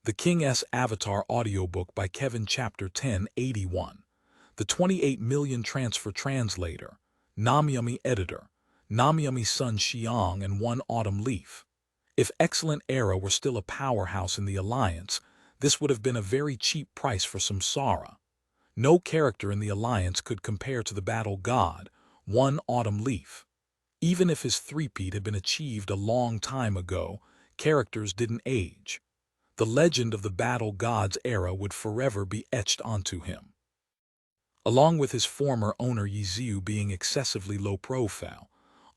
The King's Avatar audiobook by Kevin Chapter 1081. The 28 million transfer translator, Namyami editor, Namyami Sun Xiang and One Autumn Leaf. If Excellent Era were still a powerhouse in the Alliance, this would have been a very cheap price for Samsara. No character in the Alliance could compare to the battle god, One Autumn Leaf. Even if his three-peat had been achieved a long time ago, characters didn't age. The legend of the battle god's era would forever be etched onto him. Along with his former owner Ye Xiu being excessively low profile,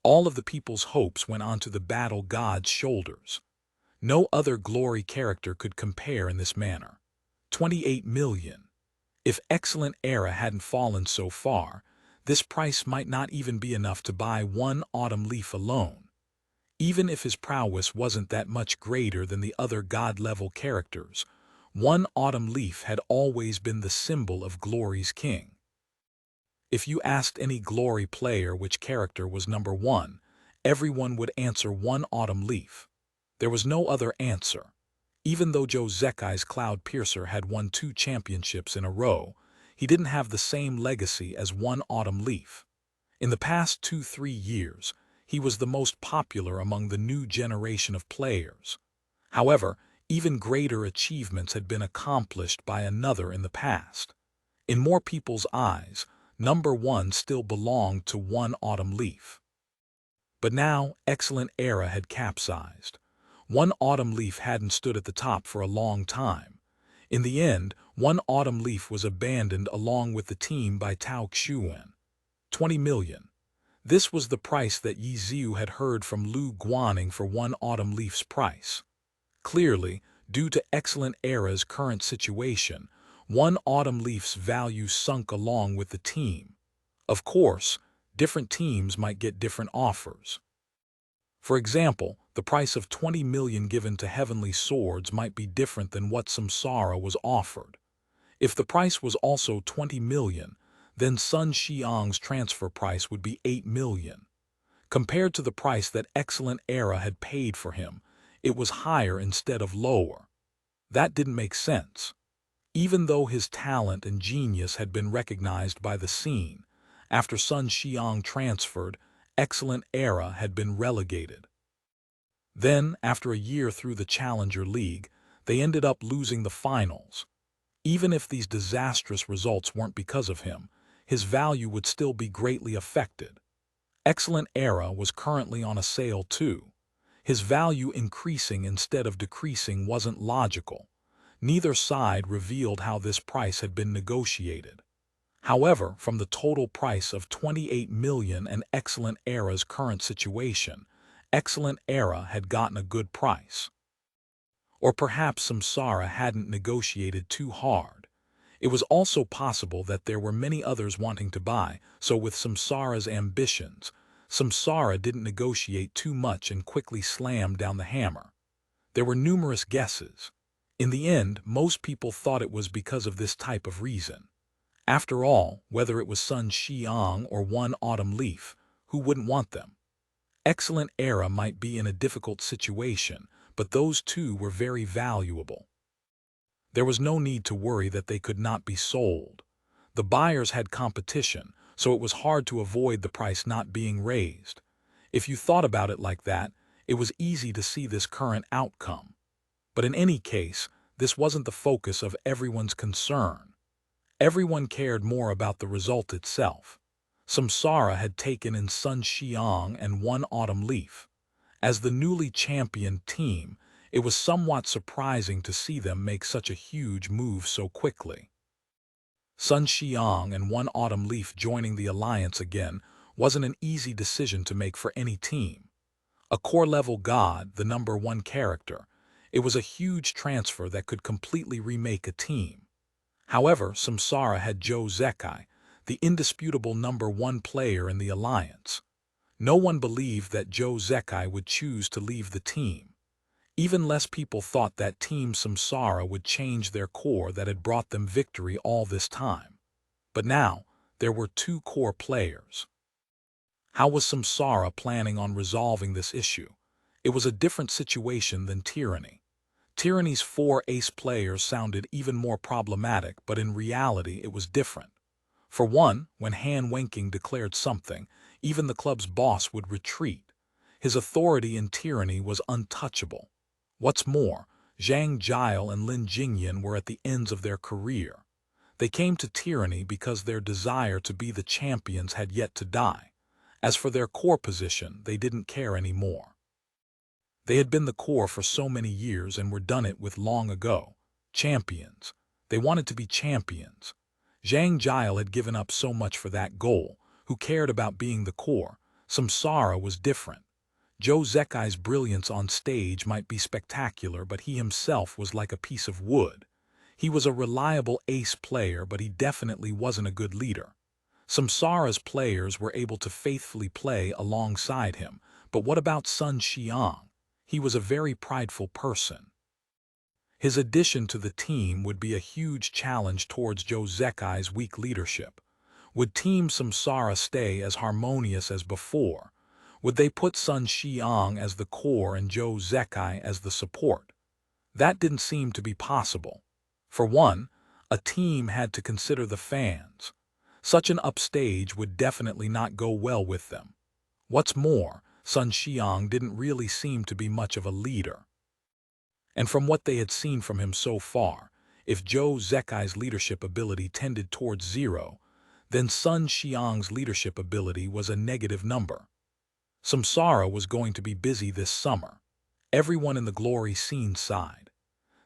all of the people's hopes went onto the battle god's shoulders. No other glory character could compare in this manner. 28 million. If Excellent Era hadn't fallen so far, this price might not even be enough to buy One Autumn Leaf alone. Even if his prowess wasn't that much greater than the other god-level characters, One Autumn Leaf had always been the symbol of Glory's king. If you asked any Glory player which character was number one, everyone would answer One Autumn Leaf. There was no other answer. Even though Joe Zekai's Cloud Piercer had won 2 championships in a row, he didn't have the same legacy as One Autumn Leaf. In the past 2-3 years, he was the most popular among the new generation of players. However, even greater achievements had been accomplished by another in the past. In more people's eyes, number one still belonged to One Autumn Leaf. But now, Excellent Era had capsized. One Autumn Leaf hadn't stood at the top for a long time. In the end, One Autumn Leaf was abandoned along with the team by Tao Xuan. 20 million. This was the price that Ye Xiu had heard from Lu Guaning for One Autumn Leaf's price. Clearly, due to Excellent Era's current situation, One Autumn Leaf's value sunk along with the team. Of course, different teams might get different offers. For example, the price of 20 million given to Heavenly Swords might be different than what Samsara was offered. If the price was also 20 million, then Sun Xiang's transfer price would be 8 million. Compared to the price that Excellent Era had paid for him, it was higher instead of lower. That didn't make sense. Even though his talent and genius had been recognized by the scene, after Sun Xiang transferred, Excellent Era had been relegated. Then, after a year through the Challenger League, they ended up losing the finals. Even if these disastrous results weren't because of him, his value would still be greatly affected. Excellent Era was currently on a sale too. His value increasing instead of decreasing wasn't logical. Neither side revealed how this price had been negotiated. However, from the total price of 28 million and Excellent Era's current situation, Excellent Era had gotten a good price. Or perhaps Samsara hadn't negotiated too hard. It was also possible that there were many others wanting to buy, so with Samsara's ambitions, Samsara didn't negotiate too much and quickly slammed down the hammer. There were numerous guesses. In the end, most people thought it was because of this type of reason. After all, whether it was Sun Xiang or One Autumn Leaf, who wouldn't want them? Excellent Era might be in a difficult situation, but those two were very valuable. There was no need to worry that they could not be sold. The buyers had competition, so it was hard to avoid the price not being raised. If you thought about it like that, it was easy to see this current outcome. But in any case, this wasn't the focus of everyone's concern. Everyone cared more about the result itself. Samsara had taken in Sun Xiang and One Autumn Leaf. As the newly championed team, it was somewhat surprising to see them make such a huge move so quickly. Sun Xiang and One Autumn Leaf joining the Alliance again wasn't an easy decision to make for any team. A core-level god, the number one character, it was a huge transfer that could completely remake a team. However, Samsara had Joe Zekai, the indisputable number one player in the Alliance. No one believed that Joe Zekai would choose to leave the team. Even less people thought that Team Samsara would change their core that had brought them victory all this time. But now, there were 2 core players. How was Samsara planning on resolving this issue? It was a different situation than Tyranny. Tyranny's four ace players sounded even more problematic, but in reality it was different. For one, when Han Wenqing declared something, even the club's boss would retreat. His authority in tyranny was untouchable. What's more, Zhang Jiao and Lin Jingyan were at the ends of their career. They came to tyranny because their desire to be the champions had yet to die. As for their core position, they didn't care anymore. They had been the core for so many years and were done it with long ago. Champions. They wanted to be champions. Zhang Jiao had given up so much for that goal. Who cared about being the core? Samsara was different. Zhou Zekai's brilliance on stage might be spectacular, but he himself was like a piece of wood. He was a reliable ace player, but he definitely wasn't a good leader. Samsara's players were able to faithfully play alongside him, but what about Sun Xiang? He was a very prideful person. His addition to the team would be a huge challenge towards Zhou Zekai's weak leadership. Would Team Samsara stay as harmonious as before? Would they put Sun Xiang as the core and Zhou Zekai as the support? That didn't seem to be possible. For one, a team had to consider the fans. Such an upstage would definitely not go well with them. What's more, Sun Xiang didn't really seem to be much of a leader. And from what they had seen from him so far, if Zhou Zekai's leadership ability tended towards 0, then Sun Xiang's leadership ability was a negative number. Samsara was going to be busy this summer. Everyone in the glory scene sighed.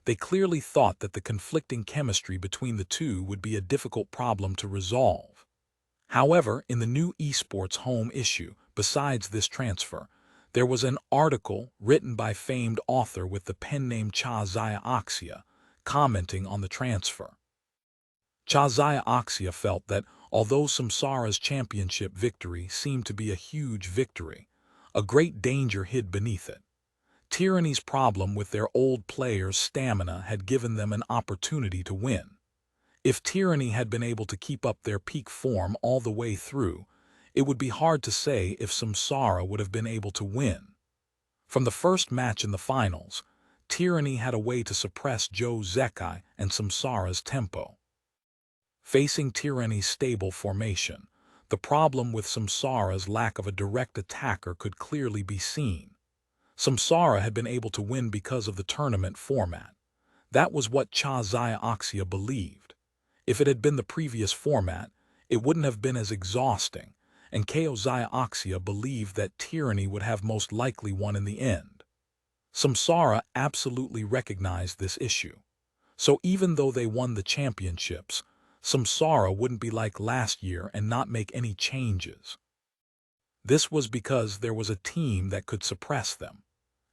They clearly thought that the conflicting chemistry between the two would be a difficult problem to resolve. However, in the new esports home issue, besides this transfer, there was an article written by famed author with the pen name Quan Zhi Gao Shou, commenting on the transfer. Quan Zhi Gao Shou felt that, although Samsara's championship victory seemed to be a huge victory, a great danger hid beneath it. Tyranny's problem with their old players' stamina had given them an opportunity to win. If Tyranny had been able to keep up their peak form all the way through, it would be hard to say if Samsara would have been able to win. From the first match in the finals, Tyranny had a way to suppress Zhou Zekai and Samsara's tempo. Facing Tyranny's stable formation, the problem with Samsara's lack of a direct attacker could clearly be seen. Samsara had been able to win because of the tournament format. That was what Quan Zhi Gao Shou believed. If it had been the previous format, it wouldn't have been as exhausting, and Quan Zhi Gao Shou believed that Tyranny would have most likely won in the end. Samsara absolutely recognized this issue. So even though they won the championships, Samsara wouldn't be like last year and not make any changes. This was because there was a team that could suppress them.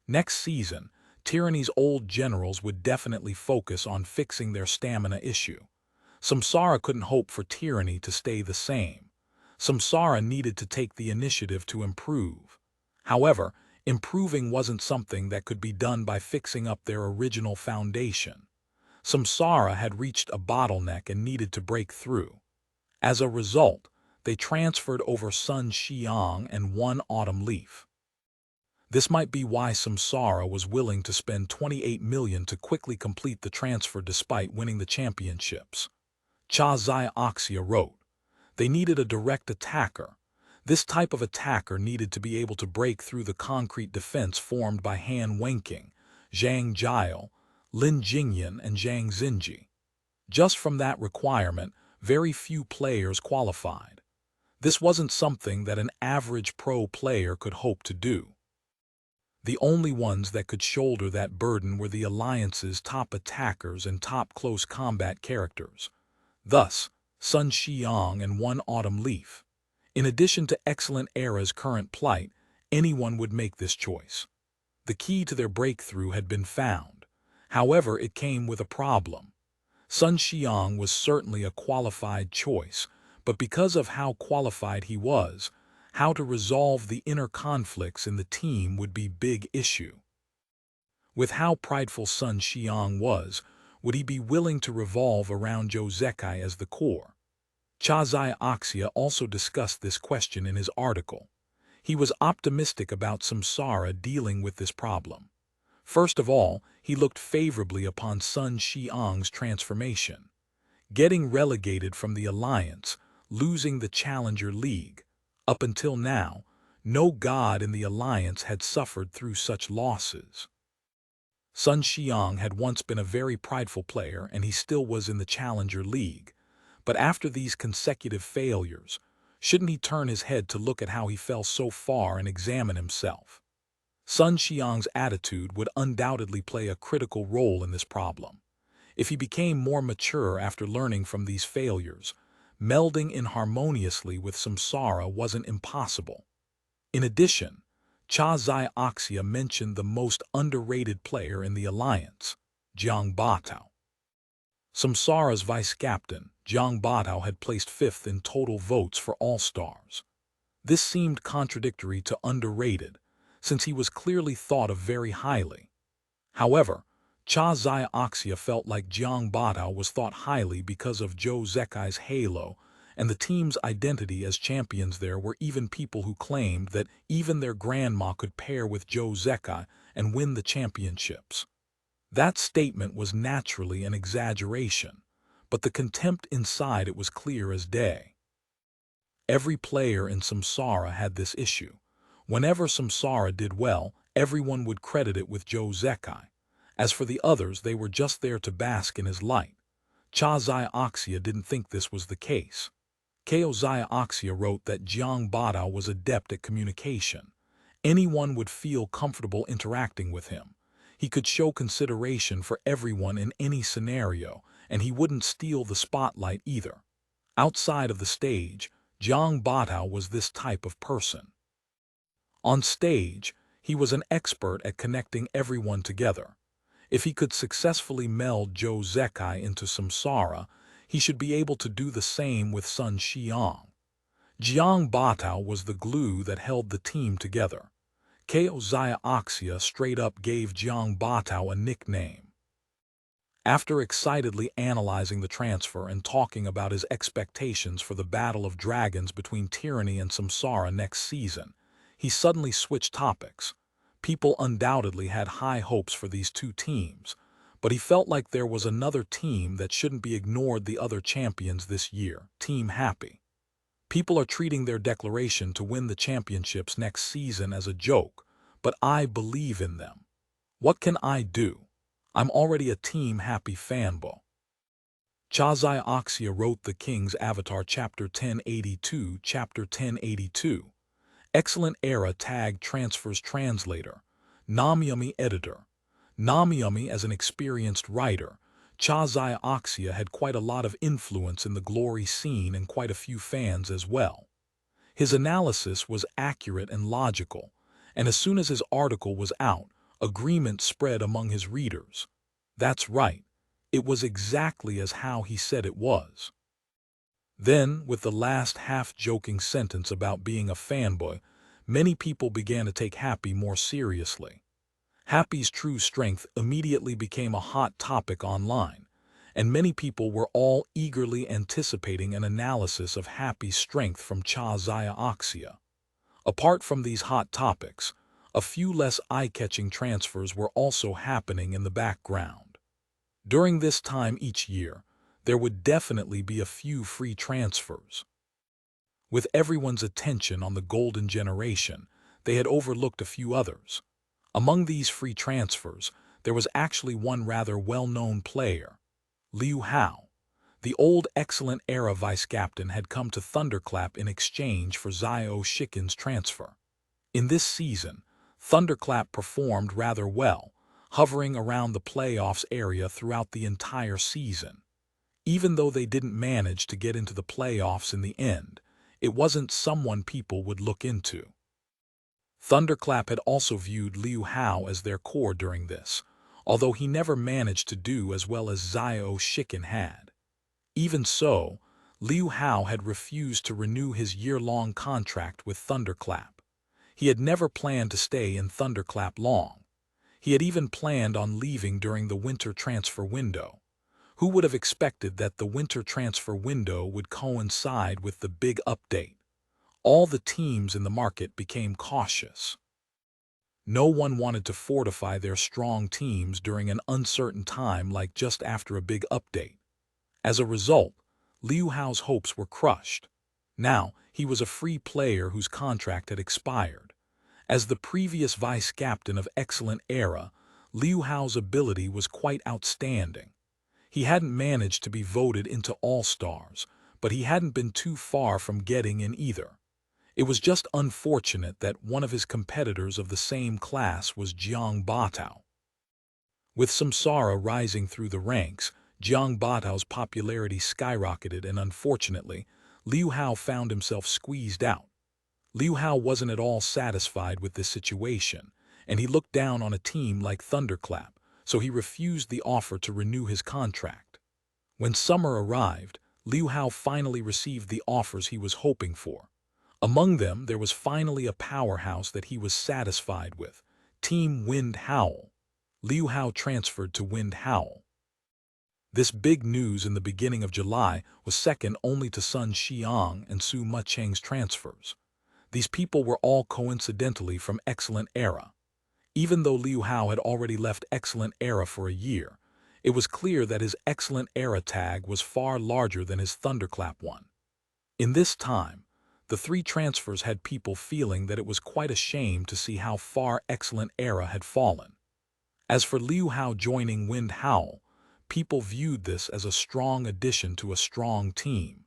Next season, Tyranny's old generals would definitely focus on fixing their stamina issue. Samsara couldn't hope for Tyranny to stay the same. Samsara needed to take the initiative to improve. However, improving wasn't something that could be done by fixing up their original foundation. Samsara had reached a bottleneck and needed to break through. As a result, they transferred over Sun Xiang and one autumn leaf. This might be why Samsara was willing to spend 28 million to quickly complete the transfer despite winning the championships. Quan Zhi Gao Shou wrote, they needed a direct attacker. This type of attacker needed to be able to break through the concrete defense formed by Han Wenqing, Zhang Jiao, Lin Jingyan, and Zhang Xinji. Just from that requirement, very few players qualified. This wasn't something that an average pro player could hope to do. The only ones that could shoulder that burden were the Alliance's top attackers and top close combat characters. Thus, Sun Xiang and one autumn leaf. In addition to Excellent Era's current plight, anyone would make this choice. The key to their breakthrough had been found. However, it came with a problem. Sun Xiang was certainly a qualified choice, but because of how qualified he was, how to resolve the inner conflicts in the team would be big issue. With how prideful Sun Xiang was, would he be willing to revolve around Zhou Zekai as the core? Quan Zhi Gao Shou also discussed this question in his article. He was optimistic about Samsara dealing with this problem. First of all, he looked favorably upon Sun Xiang's transformation. Getting relegated from the alliance, losing the Challenger League. Up until now, no god in the alliance had suffered through such losses. Sun Xiang had once been a very prideful player and he still was in the Challenger League. But after these consecutive failures, shouldn't he turn his head to look at how he fell so far and examine himself? Sun Xiang's attitude would undoubtedly play a critical role in this problem. If he became more mature after learning from these failures, melding in harmoniously with samsara wasn't impossible. In addition, Cha Zai Oxia mentioned the most underrated player in the alliance, Jiang Batao. Samsara's vice-captain, Jiang Batao, had placed 5th in total votes for All-Stars. This seemed contradictory to underrated, since he was clearly thought of very highly. However, Cha Zai Oxia felt like Jiang Batao was thought highly because of Zhou Zekai's halo, and the team's identity as champions. There were even people who claimed that even their grandma could pair with Zhou Zekai and win the championships. That statement was naturally an exaggeration, but the contempt inside it was clear as day. Every player in Samsara had this issue. Whenever Samsara did well, everyone would credit it with Zhou Zekai. As for the others, they were just there to bask in his light. Cha Zai Oxia didn't think this was the case. Ko Zai Oxia wrote that Jiang Batao was adept at communication. Anyone would feel comfortable interacting with him. He could show consideration for everyone in any scenario, and he wouldn't steal the spotlight either. Outside of the stage, Jiang Batao was this type of person. On stage, he was an expert at connecting everyone together. If he could successfully meld Zhou Zekai into samsara, he should be able to do the same with Sun Xiang. Jiang Batao was the glue that held the team together. Ko Zai Oxia straight up gave Jiang Batao a nickname. After excitedly analyzing the transfer and talking about his expectations for the Battle of Dragons between Tyranny and Samsara next season, he suddenly switched topics. People undoubtedly had high hopes for these two teams, but he felt like there was another team that shouldn't be ignored: the other champions this year, Team Happy. People are treating their declaration to win the championships next season as a joke, but I believe in them. What can I do? I'm already a Team Happy fanboy. Cha Zai Oxia wrote The King's Avatar Chapter 1082. Chapter 1082. Excellent Era Tag Transfers Translator. Namyumi Editor. Namyumi as an experienced writer, Cha Zai Oxia had quite a lot of influence in the glory scene and quite a few fans as well. His analysis was accurate and logical, and as soon as his article was out, agreement spread among his readers. That's right, it was exactly as how he said it was. Then, with the last half-joking sentence about being a fanboy, many people began to take Happy more seriously. Happy's true strength immediately became a hot topic online, and many people were all eagerly anticipating an analysis of Happy's strength from Cha Zai Oxia. Apart from these hot topics, a few less eye-catching transfers were also happening in the background. During this time each year, there would definitely be a few free transfers. With everyone's attention on the golden generation, they had overlooked a few others. Among these free transfers, there was actually one rather well-known player, Liu Hao. The old excellent era vice-captain had come to Thunderclap in exchange for Zhao Shikin's transfer. In this season, Thunderclap performed rather well, hovering around the playoffs area throughout the entire season. Even though they didn't manage to get into the playoffs in the end, it wasn't someone people would look into. Thunderclap had also viewed Liu Hao as their core during this, although he never managed to do as well as Zhao Shikin had. Even so, Liu Hao had refused to renew his year-long contract with Thunderclap. He had never planned to stay in Thunderclap long. He had even planned on leaving during the winter transfer window. Who would have expected that the winter transfer window would coincide with the big update? All the teams in the market became cautious. No one wanted to fortify their strong teams during an uncertain time like just after a big update. As a result, Liu Hao's hopes were crushed. Now, he was a free player whose contract had expired. As the previous vice-captain of Excellent Era, Liu Hao's ability was quite outstanding. He hadn't managed to be voted into All-Stars, but he hadn't been too far from getting in either. It was just unfortunate that one of his competitors of the same class was Jiang Batao. With Samsara rising through the ranks, Jiang Batao's popularity skyrocketed and unfortunately, Liu Hao found himself squeezed out. Liu Hao wasn't at all satisfied with this situation, and he looked down on a team like Thunderclap, so he refused the offer to renew his contract. When summer arrived, Liu Hao finally received the offers he was hoping for. Among them, there was finally a powerhouse that he was satisfied with, Team Wind Howl. Liu Hao transferred to Wind Howl. This big news in the beginning of July was second only to Sun Xiang and Su Mucheng's transfers. These people were all coincidentally from Excellent Era. Even though Liu Hao had already left Excellent Era for a year, it was clear that his Excellent Era tag was far larger than his Thunderclap one. In this time, the three transfers had people feeling that it was quite a shame to see how far Excellent Era had fallen. As for Liu Hao joining Wind Howl, people viewed this as a strong addition to a strong team.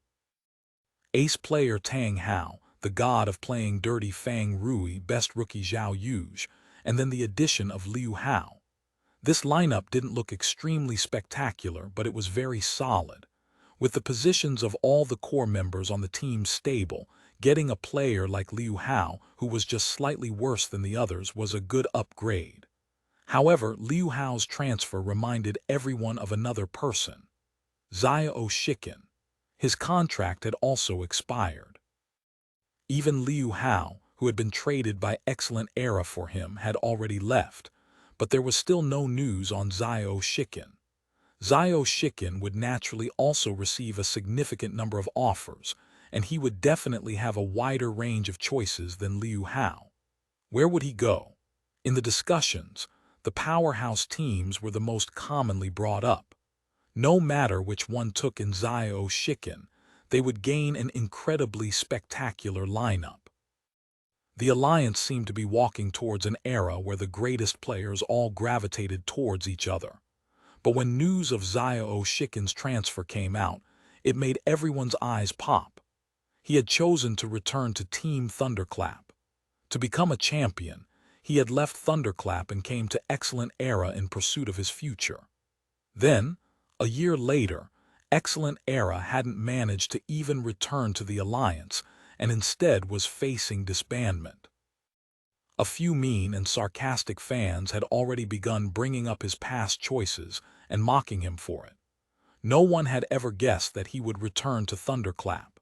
Ace player Tang Hao, the god of playing dirty Fang Rui, best rookie Zhao Yuge, and then the addition of Liu Hao. This lineup didn't look extremely spectacular, but it was very solid. With the positions of all the core members on the team stable, getting a player like Liu Hao, who was just slightly worse than the others, was a good upgrade. However, Liu Hao's transfer reminded everyone of another person, Xiao Shikin. His contract had also expired. Even Liu Hao, who had been traded by Excellent Era for him, had already left, but there was still no news on Xiao Shikin. Xiao Shikin would naturally also receive a significant number of offers, and he would definitely have a wider range of choices than Liu Hao. Where would he go? In the discussions, the powerhouse teams were the most commonly brought up. No matter which one took in Xiao Shikin, they would gain an incredibly spectacular lineup. The alliance seemed to be walking towards an era where the greatest players all gravitated towards each other. But when news of Xiao Shikin's transfer came out, it made everyone's eyes pop. He had chosen to return to Team Thunderclap. To become a champion, he had left Thunderclap and came to Excellent Era in pursuit of his future. Then, a year later, Excellent Era hadn't managed to even return to the Alliance and instead was facing disbandment. A few mean and sarcastic fans had already begun bringing up his past choices and mocking him for it. No one had ever guessed that he would return to Thunderclap.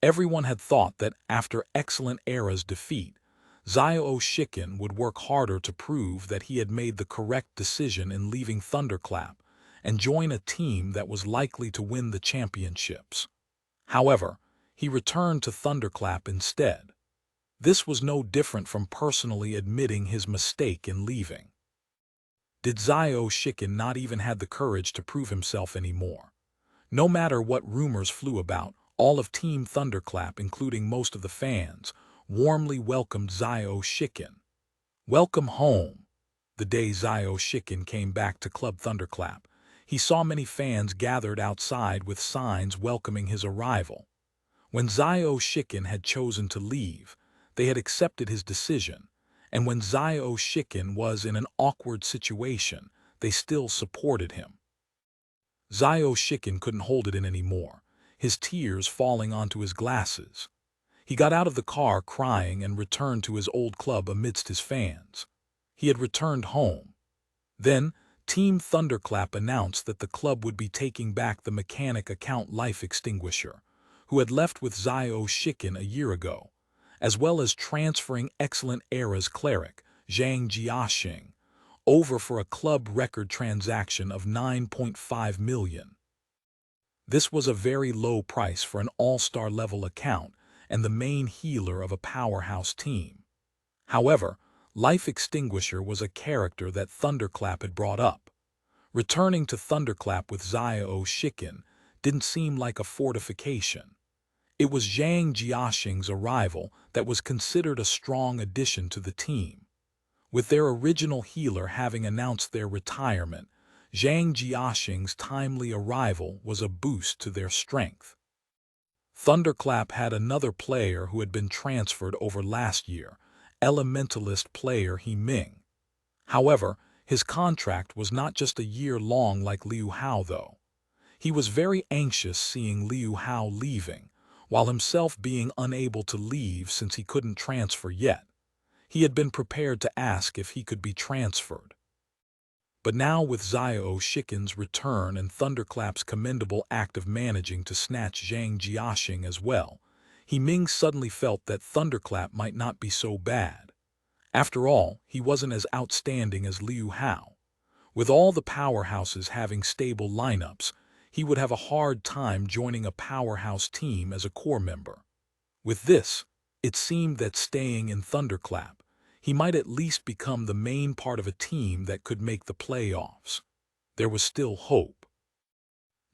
Everyone had thought that after Excellent Era's defeat, Xiao Shikin would work harder to prove that he had made the correct decision in leaving Thunderclap and join a team that was likely to win the championships. However, he returned to Thunderclap instead. This was no different from personally admitting his mistake in leaving. Did Xiao Shikin not even have the courage to prove himself anymore? No matter what rumors flew about, all of Team Thunderclap, including most of the fans, warmly welcomed Xiao Shikin. Welcome home. The day Xiao Shikin came back to Club Thunderclap, he saw many fans gathered outside with signs welcoming his arrival. When Xiao Shikin had chosen to leave, they had accepted his decision, and when Xiao Shikin was in an awkward situation, they still supported him. Xiao Shikin couldn't hold it in anymore, his tears falling onto his glasses. He got out of the car crying and returned to his old club amidst his fans. He had returned home. Then, Team Thunderclap announced that the club would be taking back the mechanic account life extinguisher, who had left with Xiao Shikin a year ago, as well as transferring Excellent Era's cleric, Zhang Jiaxing, over for a club record transaction of 9.5 million. This was a very low price for an all-star level account and the main healer of a powerhouse team. However, Life Extinguisher was a character that Thunderclap had brought up. Returning to Thunderclap with Xiao Shikin didn't seem like a fortification. It was Zhang Jiaxing's arrival that was considered a strong addition to the team. With their original healer having announced their retirement, Zhang Jiaxing's timely arrival was a boost to their strength. Thunderclap had another player who had been transferred over last year, elementalist player He Ming. However, his contract was not just a year long like Liu Hao though. He was very anxious seeing Liu Hao leaving, while himself being unable to leave since he couldn't transfer yet. He had been prepared to ask if he could be transferred. But now with Xiao Shikin's return and Thunderclap's commendable act of managing to snatch Zhang Jiaxing as well, He Ming suddenly felt that Thunderclap might not be so bad. After all, he wasn't as outstanding as Liu Hao. With all the powerhouses having stable lineups, he would have a hard time joining a powerhouse team as a core member. With this, it seemed that staying in Thunderclap, he might at least become the main part of a team that could make the playoffs. There was still hope.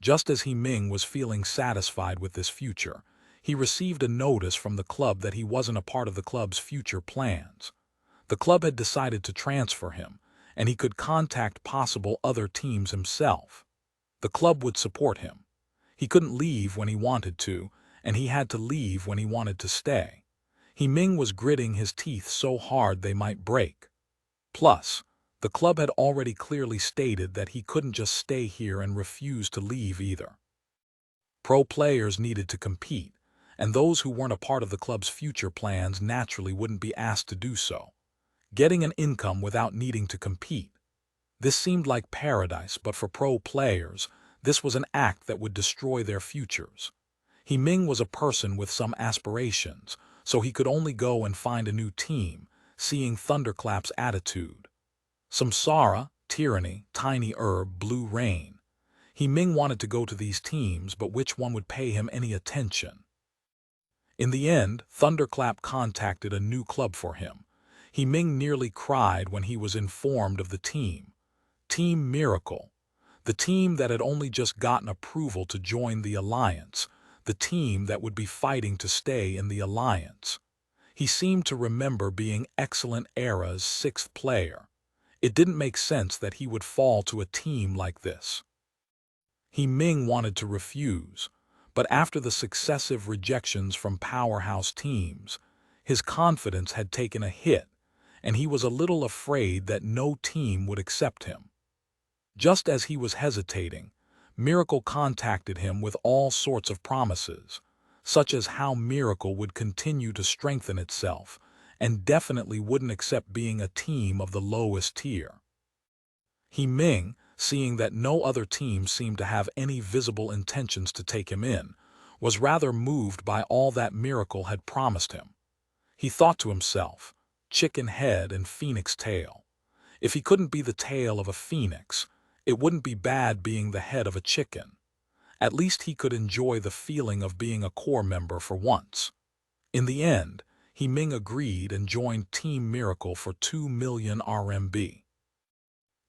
Just as He Ming was feeling satisfied with this future, he received a notice from the club that he wasn't a part of the club's future plans. The club had decided to transfer him, and he could contact possible other teams himself. The club would support him. He couldn't leave when he wanted to, and he had to leave when he wanted to stay. He Ming was gritting his teeth so hard they might break. Plus, the club had already clearly stated that he couldn't just stay here and refuse to leave either. Pro players needed to compete, and those who weren't a part of the club's future plans naturally wouldn't be asked to do so. Getting an income without needing to compete. This seemed like paradise, but for pro players, this was an act that would destroy their futures. He Ming was a person with some aspirations, so he could only go and find a new team, seeing Thunderclap's attitude. Samsara, Tyranny, Tiny Herb, Blue Rain. He Ming wanted to go to these teams, but which one would pay him any attention? In the end, Thunderclap contacted a new club for him. He Ming nearly cried when he was informed of the team. Team Miracle. The team that had only just gotten approval to join the Alliance. The team that would be fighting to stay in the Alliance. He seemed to remember being Excellent Era's sixth player. It didn't make sense that he would fall to a team like this. He Ming wanted to refuse, but after the successive rejections from powerhouse teams, his confidence had taken a hit, and he was a little afraid that no team would accept him. Just as he was hesitating, Miracle contacted him with all sorts of promises, such as how Miracle would continue to strengthen itself and definitely wouldn't accept being a team of the lowest tier. He Ming, seeing that no other team seemed to have any visible intentions to take him in, was rather moved by all that Miracle had promised him. He thought to himself, chicken head and phoenix tail. If he couldn't be the tail of a phoenix, it wouldn't be bad being the head of a chicken. At least he could enjoy the feeling of being a core member for once. In the end, He Ming agreed and joined Team Miracle for 2 million RMB.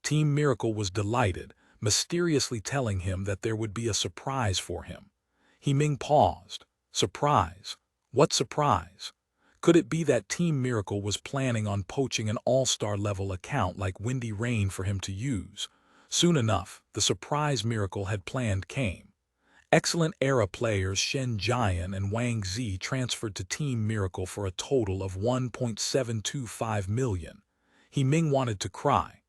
Team Miracle was delighted, mysteriously telling him that there would be a surprise for him. He Ming paused. Surprise? What surprise? Could it be that Team Miracle was planning on poaching an all-star level account like Windy Rain for him to use? Soon enough, the surprise Miracle had planned came. Excellent Era players Shen Jian and Wang Zi transferred to Team Miracle for a total of 1.725 million. He Ming wanted to cry.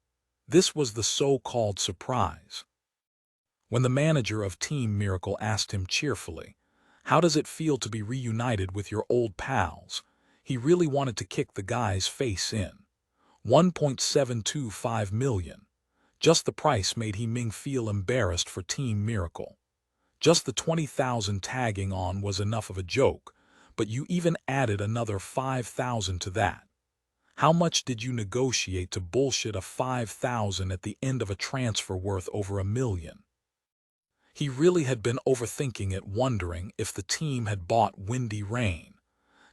This was the so-called surprise. When the manager of Team Miracle asked him cheerfully, "How does it feel to be reunited with your old pals?" he really wanted to kick the guy's face in. 1.725 million. Just the price made He Ming feel embarrassed for Team Miracle. Just the 20,000 tagging on was enough of a joke, but you even added another 5,000 to that. How much did you negotiate to bullshit a 5,000 at the end of a transfer worth over $1 million? He really had been overthinking it, wondering if the team had bought Windy Rain.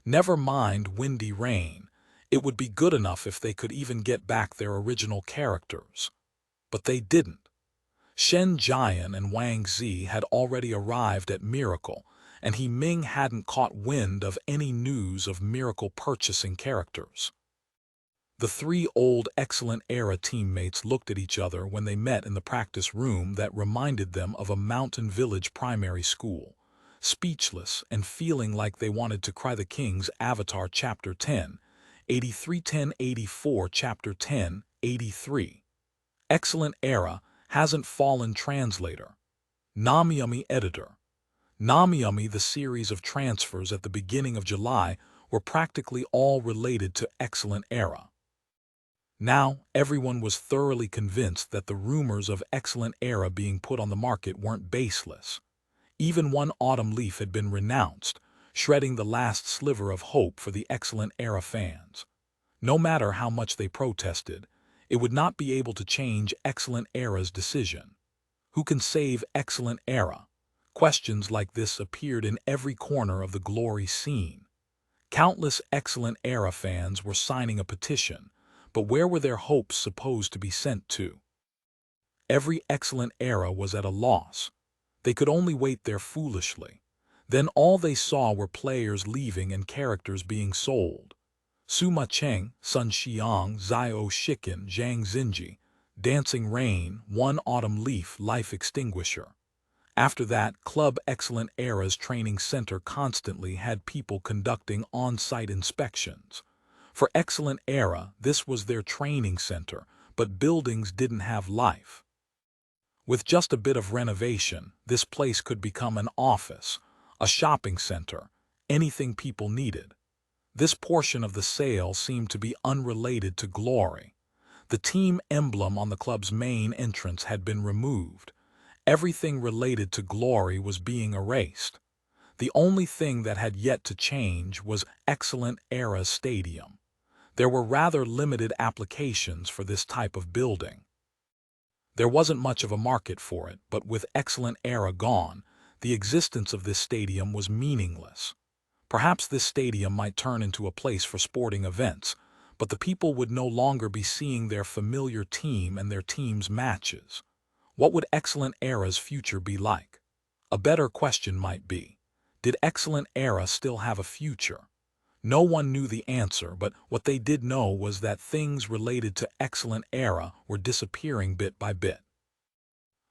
Never mind Windy Rain. It would be good enough if they could even get back their original characters. But they didn't. Shen Jian and Wang Zi had already arrived at Miracle, and He Ming hadn't caught wind of any news of Miracle purchasing characters. The three old Excellent Era teammates looked at each other when they met in the practice room that reminded them of a mountain village primary school, speechless and feeling like they wanted to cry. The King's Avatar Chapter 10, 83-10-84 Chapter 10, 83. Excellent Era hasn't fallen. Translator. Namiyami Editor. Namiyami. The series of transfers at the beginning of July were practically all related to Excellent Era. Now, everyone was thoroughly convinced that the rumors of Excellent Era being put on the market weren't baseless. Even one autumn leaf had been renounced, shredding the last sliver of hope for the Excellent Era fans. No matter how much they protested, it would not be able to change Excellent Era's decision. Who can save Excellent Era? Questions like this appeared in every corner of the glory scene. Countless Excellent Era fans were signing a petition, but where were their hopes supposed to be sent to? Every Excellent Era was at a loss. They could only wait there foolishly. Then all they saw were players leaving and characters being sold. Suma Cheng, Sun Xiang, Zio Shikin, Zhang Xinji, Dancing Rain, One Autumn Leaf, Life Extinguisher. After that, Club Excellent Era's training center constantly had people conducting on-site inspections. For Excellent Era, this was their training center, but buildings didn't have life. With just a bit of renovation, this place could become an office, a shopping center, anything people needed. This portion of the sale seemed to be unrelated to glory. The team emblem on the club's main entrance had been removed. Everything related to glory was being erased. The only thing that had yet to change was Excellent Era's stadium. There were rather limited applications for this type of building. There wasn't much of a market for it, but with Excellent Era gone, the existence of this stadium was meaningless. Perhaps this stadium might turn into a place for sporting events, but the people would no longer be seeing their familiar team and their team's matches. What would Excellent Era's future be like? A better question might be, did Excellent Era still have a future? No one knew the answer, but what they did know was that things related to Excellent Era were disappearing bit by bit.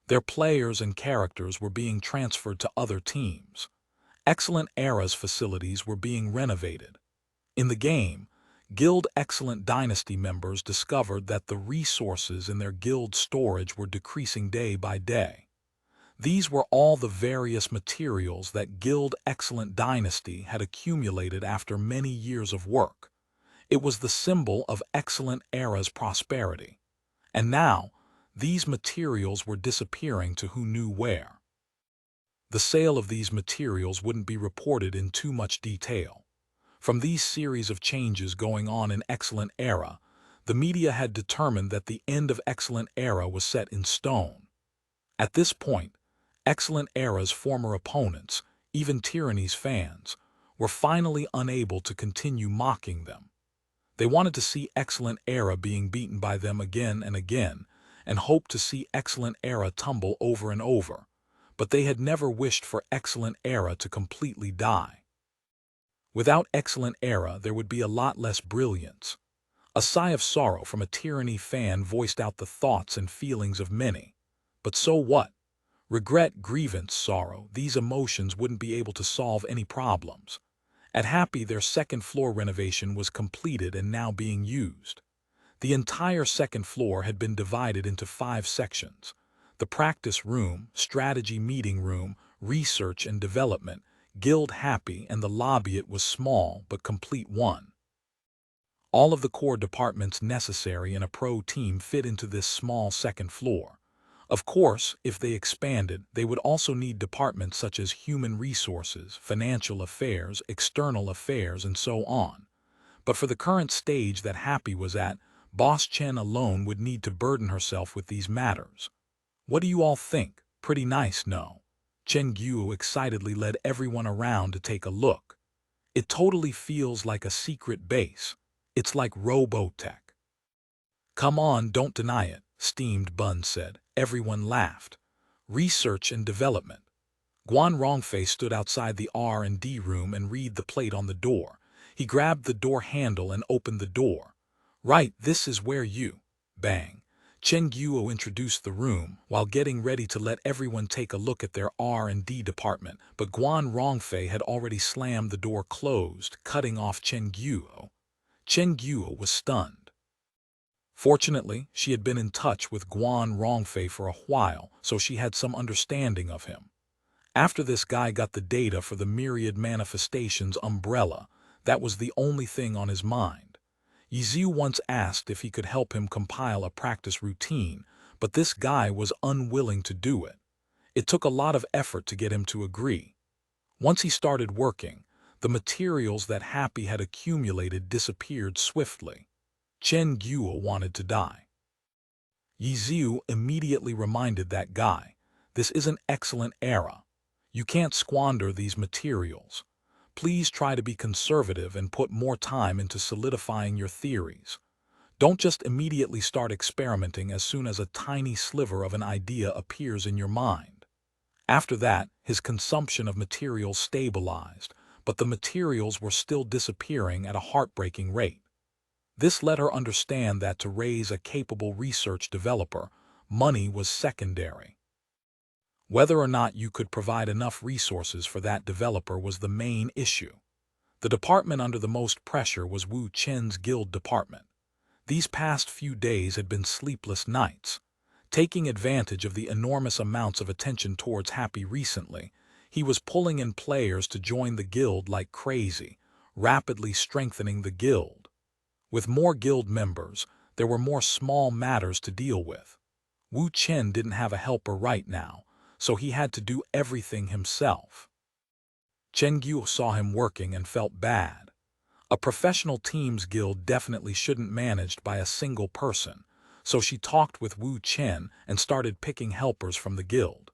Their players and characters were being transferred to other teams. Excellent Era's facilities were being renovated. In the game, Guild Excellent Dynasty members discovered that the resources in their guild storage were decreasing day by day. These were all the various materials that Guild Excellent Dynasty had accumulated after many years of work. It was the symbol of Excellent Era's prosperity. And now, these materials were disappearing to who knew where. The sale of these materials wouldn't be reported in too much detail. From these series of changes going on in Excellent Era, the media had determined that the end of Excellent Era was set in stone. At this point, Excellent Era's former opponents, even Tyranny's fans, were finally unable to continue mocking them. They wanted to see Excellent Era being beaten by them again and again, and hoped to see Excellent Era tumble over and over, but they had never wished for Excellent Era to completely die. Without Excellent Era, there would be a lot less brilliance. A sigh of sorrow from a Tyranny fan voiced out the thoughts and feelings of many. But so what? Regret, grievance, sorrow, these emotions wouldn't be able to solve any problems. At Happy, their second floor renovation was completed and now being used. The entire second floor had been divided into 5 sections: the practice room, strategy meeting room, research and development, Guild Happy, and the lobby. It was small but complete one. All of the core departments necessary in a pro team fit into this small second floor. Of course, if they expanded, they would also need departments such as human resources, financial affairs, external affairs, and so on. But for the current stage that Happy was at, Boss Chen alone would need to burden herself with these matters. What do you all think? Pretty nice, no? Chen Guo excitedly led everyone around to take a look. It totally feels like a secret base. It's like Robotech. Come on, don't deny it, Steamed Bun said. Everyone laughed. Research and development. Guan Rongfei stood outside the R&D room and read the plate on the door. He grabbed the door handle and opened the door. Right, this is where you... Bang. Chen Guo introduced the room while getting ready to let everyone take a look at their R&D department, but Guan Rongfei had already slammed the door closed, cutting off Chen Guo. Chen Guo was stunned. Fortunately, she had been in touch with Guan Rongfei for a while, so she had some understanding of him. After this guy got the data for the myriad manifestations umbrella, that was the only thing on his mind. Ye Xiu once asked if he could help him compile a practice routine, but this guy was unwilling to do it. It took a lot of effort to get him to agree. Once he started working, the materials that Happy had accumulated disappeared swiftly. Chen Guo wanted to die. Ye Xiu immediately reminded that guy, this is an excellent era. You can't squander these materials. Please try to be conservative and put more time into solidifying your theories. Don't just immediately start experimenting as soon as a tiny sliver of an idea appears in your mind. After that, his consumption of materials stabilized, but the materials were still disappearing at a heartbreaking rate. This let her understand that to raise a capable research developer, money was secondary. Whether or not you could provide enough resources for that developer was the main issue. The department under the most pressure was Wu Chen's guild department. These past few days had been sleepless nights. Taking advantage of the enormous amounts of attention towards Happy recently, he was pulling in players to join the guild like crazy, rapidly strengthening the guild. With more guild members, there were more small matters to deal with. Wu Chen didn't have a helper right now, so he had to do everything himself. Chen Guo saw him working and felt bad. A professional teams guild definitely shouldn't managed by a single person, so she talked with Wu Chen and started picking helpers from the guild.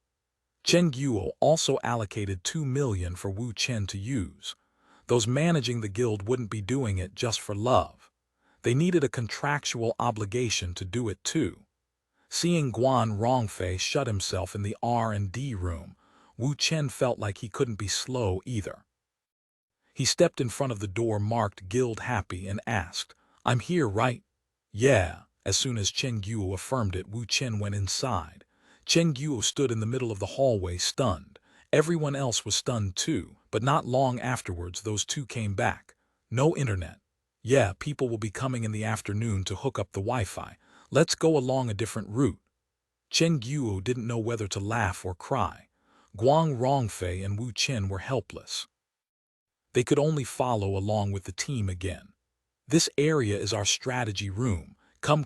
Chen Guo also allocated 2 million for Wu Chen to use. Those managing the guild wouldn't be doing it just for love. They needed a contractual obligation to do it too. Seeing Guan Rongfei shut himself in the R&D room, Wu Chen felt like he couldn't be slow either. He stepped in front of the door marked Guild Happy and asked, I'm here, right? Yeah. As soon as Chen Guo affirmed it, Wu Chen went inside. Chen Guo stood in the middle of the hallway stunned. Everyone else was stunned too, but not long afterwards those two came back. No internet. Yeah, people will be coming in the afternoon to hook up the Wi-Fi. Let's go along a different route. Chen Guo didn't know whether to laugh or cry. Guang Rongfei and Wu Chen were helpless. They could only follow along with the team again. This area is our strategy room. Come,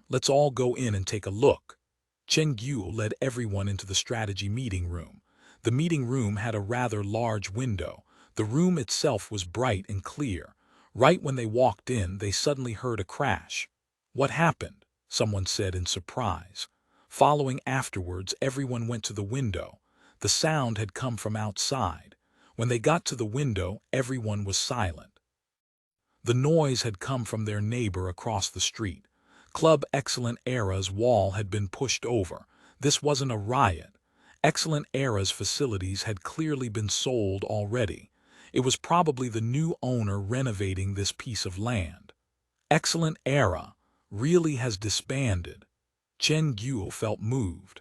let's all go in and take a look. Chen Guo led everyone into the strategy meeting room. The meeting room had a rather large window. The room itself was bright and clear. Right when they walked in, they suddenly heard a crash. What happened? Someone said in surprise. Following afterwards, everyone went to the window. The sound had come from outside. When they got to the window, everyone was silent. The noise had come from their neighbor across the street. Club Excellent Era's wall had been pushed over. This wasn't a riot. Excellent Era's facilities had clearly been sold already. It was probably the new owner renovating this piece of land. Excellent Era really has disbanded. Chen Guo felt moved.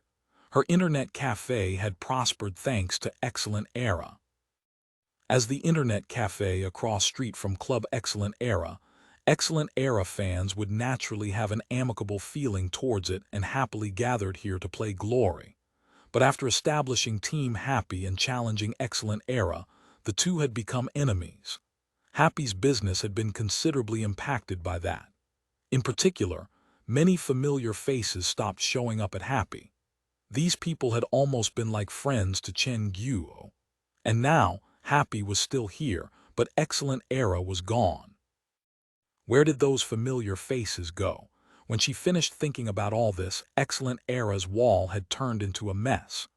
Her internet cafe had prospered thanks to Excellent Era. As the internet cafe across street from Club Excellent Era fans would naturally have an amicable feeling towards it and happily gathered here to play Glory. But after establishing Team Happy and challenging Excellent Era, the two had become enemies. Happy's business had been considerably impacted by that. In particular, many familiar faces stopped showing up at Happy. These people had almost been like friends to Chen Guo. And now, Happy was still here, but Excellent Era was gone. Where did those familiar faces go? When she finished thinking about all this, Excellent Era's wall had turned into a mess.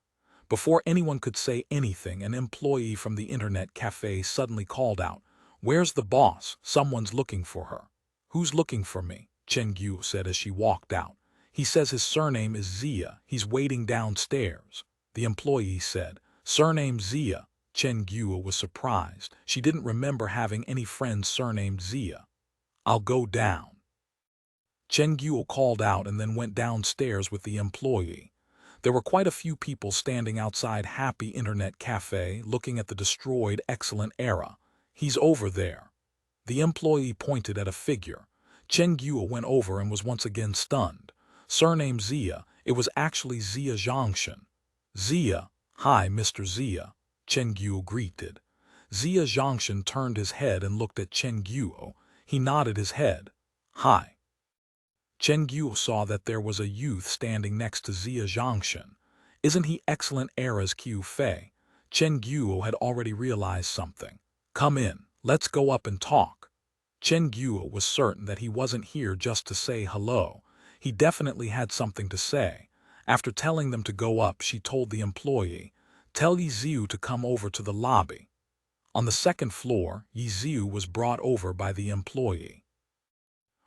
Before anyone could say anything, an employee from the internet cafe suddenly called out, "Where's the boss? Someone's looking for her." "Who's looking for me?" Chen Gu said as she walked out. "He says his surname is Zia. He's waiting downstairs." The employee said, "Surname Zia?" Chen Gu was surprised. She didn't remember having any friends surnamed Zia. "I'll go down." Chen Gu called out and then went downstairs with the employee. There were quite a few people standing outside Happy Internet Cafe looking at the destroyed Excellent Era. "He's over there." The employee pointed at a figure. Chen Gu went over and was once again stunned. Surname Zia, it was actually Zia Zhangshan. "Zia, hi Mr. Zia," Chen Gu greeted. Zia Zhangshan turned his head and looked at Chen Gu. He nodded his head. "Hi." Chen Gu saw that there was a youth standing next to Zia Zhangshan. "Isn't he Excellent Era's Qiu Fei?" Chen Gu had already realized something. "Come in, let's go up and talk." Chen Gu was certain that he wasn't here just to say hello. He definitely had something to say. After telling them to go up, she told the employee, "Tell Ye Xiu to come over to the lobby." On the second floor, Ye Xiu was brought over by the employee.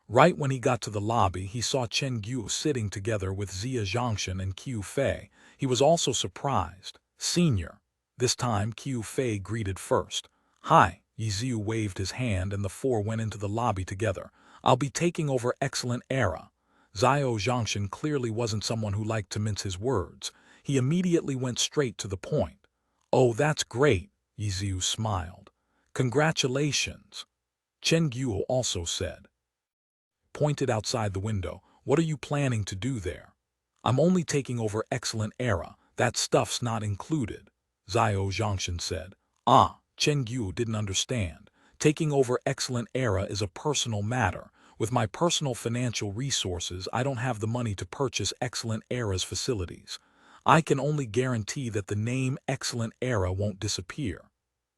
Right when he got to the lobby, he saw Chen Gu sitting together with Zia Zhangshan and Qiu Fei. He was also surprised. "Senior." This time, Qiu Fei greeted first. "Hi." Ye Xiu waved his hand and the four went into the lobby together. "I'll be taking over Excellent Era." Zia Zhangshan clearly wasn't someone who liked to mince his words. He immediately went straight to the point. "Oh, that's great," Ye Xiu smiled. "Congratulations." Chen Gu also said. Pointed outside the window. "What are you planning to do there?" "I'm only taking over Excellent Era. That stuff's not included," Zia Zhangshan said. "Ah," Chen Gu didn't understand. "Taking over Excellent Era is a personal matter. With my personal financial resources, I don't have the money to purchase Excellent Era's facilities. I can only guarantee that the name Excellent Era won't disappear,"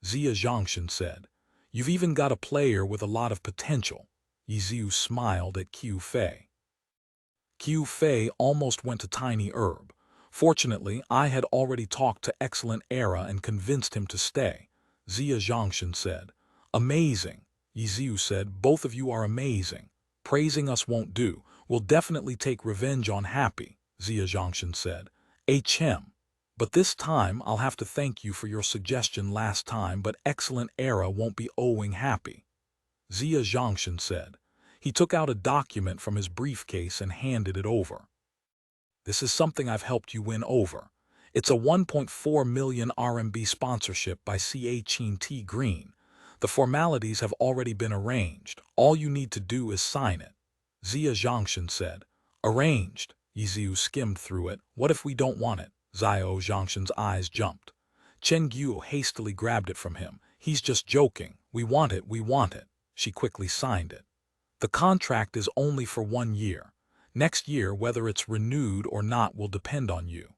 Zia Zhangshan said. "You've even got a player with a lot of potential." Ye Xiu smiled at Qiu Fei. Qiu Fei almost went to Tiny Herb. "Fortunately, I had already talked to Excellent Era and convinced him to stay," Zia Zhangshan said. "Amazing," Ye Xiu said. "Both of you are amazing. Praising us won't do. We'll definitely take revenge on Happy," Zia Zhangshan said. "HM. But this time I'll have to thank you for your suggestion last time, but Excellent Era won't be owing Happy," Zia Zhangshan said. He took out a document from his briefcase and handed it over. "This is something I've helped you win over. It's a 1.4 million RMB sponsorship by CHT Green. The formalities have already been arranged. All you need to do is sign it," Zia Zhangshan said. "Arranged." Ye Xiu skimmed through it. "What if we don't want it?" Zia Zhangshan's eyes jumped. Chen Gu hastily grabbed it from him. "He's just joking. We want it, we want it." She quickly signed it. "The contract is only for 1 year. Next year, whether it's renewed or not will depend on you,"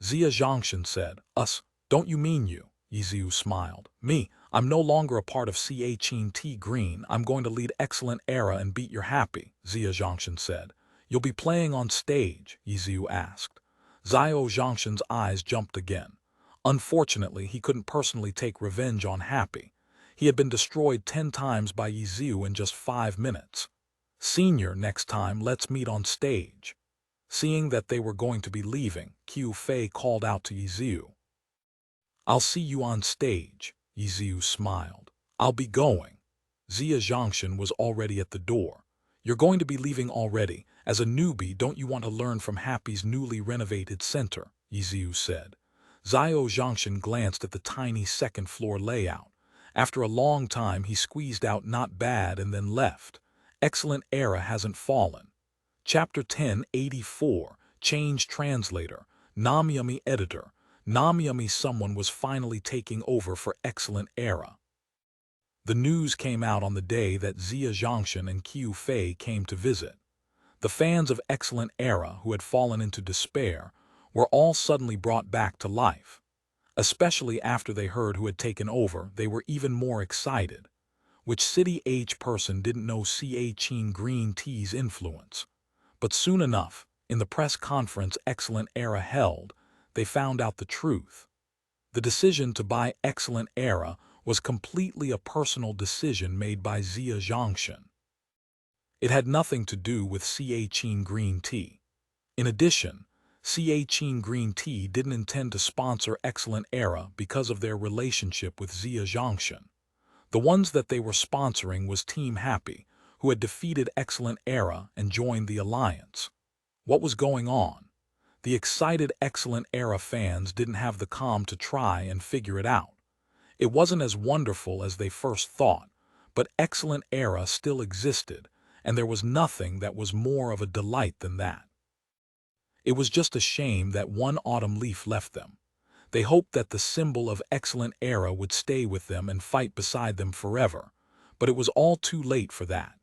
Zia Zhangshan said. "Us? Don't you mean you?" Ye Xiu smiled. "Me? I'm no longer a part of CHT Green. I'm going to lead Excellent Era and beat your Happy," Zia Zhangshan said. "You'll be playing on stage?" Ye Xiu asked. Zia Zhangshan's eyes jumped again. Unfortunately, he couldn't personally take revenge on Happy. He had been destroyed 10 times by Ye Xiu in just 5 minutes. "Senior, next time let's meet on stage." Seeing that they were going to be leaving, Qiu Fei called out to Ye Xiu. "I'll see you on stage," Ye Xiu smiled. "I'll be going." Zia Zhangshan was already at the door. "You're going to be leaving already. As a newbie, don't you want to learn from Happy's newly renovated center?" Ye Xiu said. Zia Zhangshan glanced at the tiny second-floor layout. After a long time, he squeezed out "not bad" and then left. Excellent Era hasn't fallen. Chapter 1084, Change Translator, Namyami Editor. Namyami someone was finally taking over for Excellent Era. The news came out on the day that Zia Zhangshan and Qiu Fei came to visit. The fans of Excellent Era, who had fallen into despair, were all suddenly brought back to life. Especially after they heard who had taken over, they were even more excited. Which City H person didn't know CHeen Green Tea's influence? But soon enough, in the press conference Excellent Era held, they found out the truth. The decision to buy Excellent Era was completely a personal decision made by Zia Zhangshan. It had nothing to do with Chin green tea. In addition, Chin green tea didn't intend to sponsor Excellent Era because of their relationship with Zia Zhongshan. The ones that they were sponsoring was Team Happy, who had defeated Excellent Era and joined the alliance. What was going on? The excited Excellent Era fans didn't have the calm to try and figure it out. It wasn't as wonderful as they first thought, but Excellent Era still existed, and there was nothing that was more of a delight than that. It was just a shame that one autumn leaf left them. They hoped that the symbol of Excellent Era would stay with them and fight beside them forever, but it was all too late for that.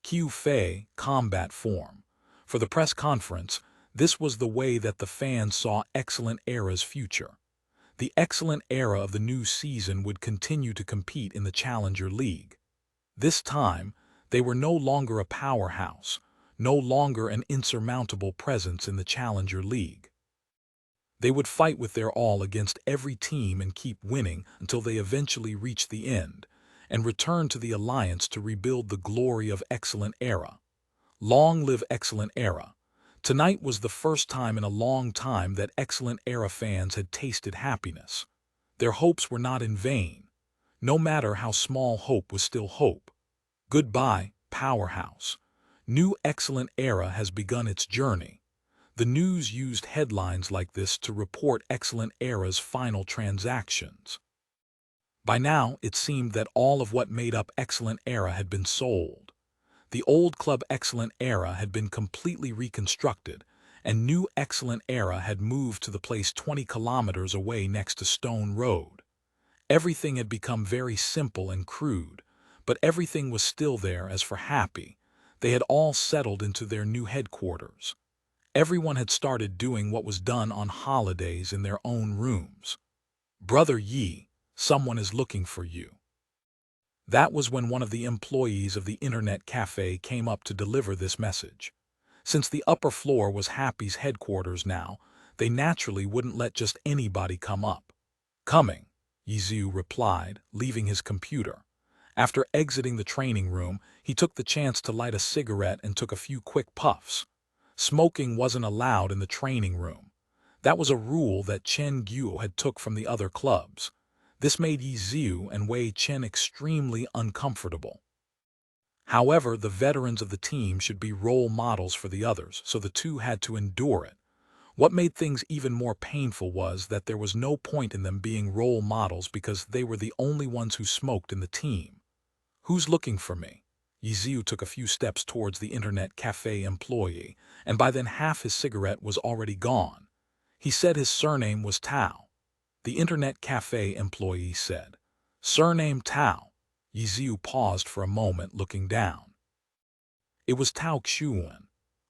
Q Fei, combat form. For the press conference, this was the way that the fans saw Excellent Era's future. The Excellent Era of the new season would continue to compete in the Challenger League. This time, they were no longer a powerhouse, no longer an insurmountable presence in the Challenger League. They would fight with their all against every team and keep winning until they eventually reached the end and returned to the Alliance to rebuild the glory of Excellent Era. Long live Excellent Era! Tonight was the first time in a long time that Excellent Era fans had tasted happiness. Their hopes were not in vain. No matter how small, hope was still hope. Goodbye, powerhouse. New Excellent Era has begun its journey. The news used headlines like this to report Excellent Era's final transactions. By now, it seemed that all of what made up Excellent Era had been sold. The old club Excellent Era had been completely reconstructed, and new Excellent Era had moved to the place 20 kilometers away next to Stone Road. Everything had become very simple and crude, but everything was still there. As for Happy, they had all settled into their new headquarters. Everyone had started doing what was done on holidays in their own rooms. Brother Yi, someone is looking for you. That was when one of the employees of the internet cafe came up to deliver this message. Since the upper floor was Happy's headquarters now, they naturally wouldn't let just anybody come up. Coming, Ye Xiu replied, leaving his computer. After exiting the training room, he took the chance to light a cigarette and took a few quick puffs. Smoking wasn't allowed in the training room. That was a rule that Chen Guo had took from the other clubs. This made Ye Xiu and Wei Chen extremely uncomfortable. However, the veterans of the team should be role models for the others, so the two had to endure it. What made things even more painful was that there was no point in them being role models because they were the only ones who smoked in the team. Who's looking for me? Ye Xiu took a few steps towards the internet cafe employee, and by then half his cigarette was already gone. He said his surname was Tao. The internet cafe employee said, "Surname Tao." Ye Xiu paused for a moment, looking down. It was Tao Xuan.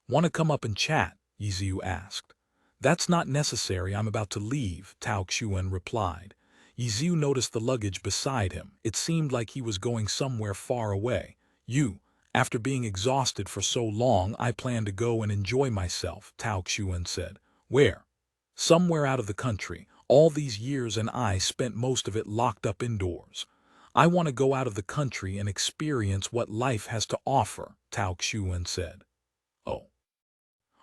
"Want to come up and chat?" Ye Xiu asked. "That's not necessary, I'm about to leave," Tao Xuan replied. Ye Xiu noticed the luggage beside him. It seemed like he was going somewhere far away. After being exhausted for so long, I plan to go and enjoy myself," Tao Xuan said. "Where?" "Somewhere out of the country. All these years and I spent most of it locked up indoors. I want to go out of the country and experience what life has to offer," Tao Xuan said. "Oh.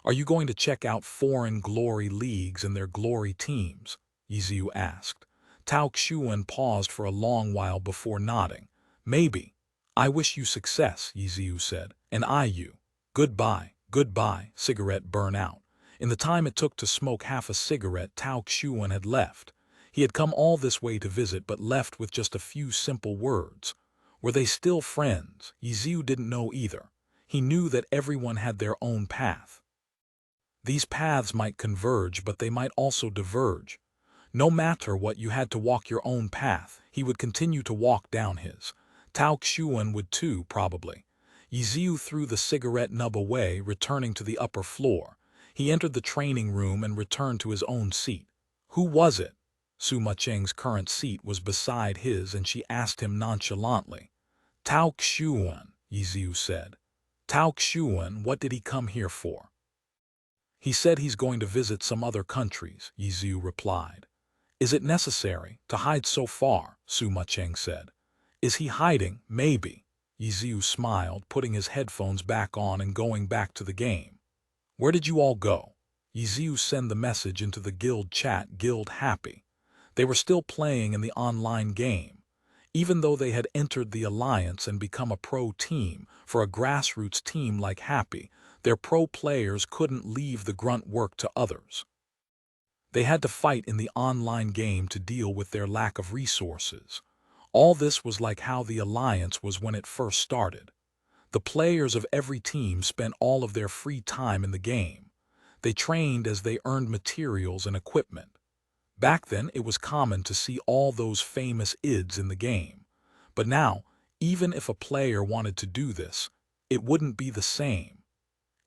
Are you going to check out foreign glory leagues and their glory teams?" Ye Xiu asked. Tao Xuan paused for a long while before nodding. "Maybe. I wish you success," Ye Xiu said. "And I you. Goodbye, goodbye." Cigarette burn out. In the time it took to smoke half a cigarette, Tao Xuan had left. He had come all this way to visit but left with just a few simple words. Were they still friends? Ye Xiu didn't know either. He knew that everyone had their own path. These paths might converge, but they might also diverge. No matter what, you had to walk your own path. He would continue to walk down his. Tao Xuan would too, probably. Ye Xiu threw the cigarette nub away, returning to the upper floor. He entered the training room and returned to his own seat. Who was it? Su Macheng's current seat was beside his, and she asked him nonchalantly. "Tao Xuan," Ye Xiu said. "Tao Xuan, what did he come here for?" "He said he's going to visit some other countries," Ye Xiu replied. "Is it necessary to hide so far?" Su Macheng said. "Is he hiding? Maybe." Ye Xiu smiled, putting his headphones back on and going back to the game. Where did you all go? Ye Xiu sent the message into the guild chat, guild happy. They were still playing in the online game. Even though they had entered the alliance and become a pro team, for a grassroots team like Happy, their pro players couldn't leave the grunt work to others. They had to fight in the online game to deal with their lack of resources. All this was like how the alliance was when it first started. The players of every team spent all of their free time in the game. They trained as they earned materials and equipment. Back then, it was common to see all those famous ids in the game. But now, even if a player wanted to do this, it wouldn't be the same.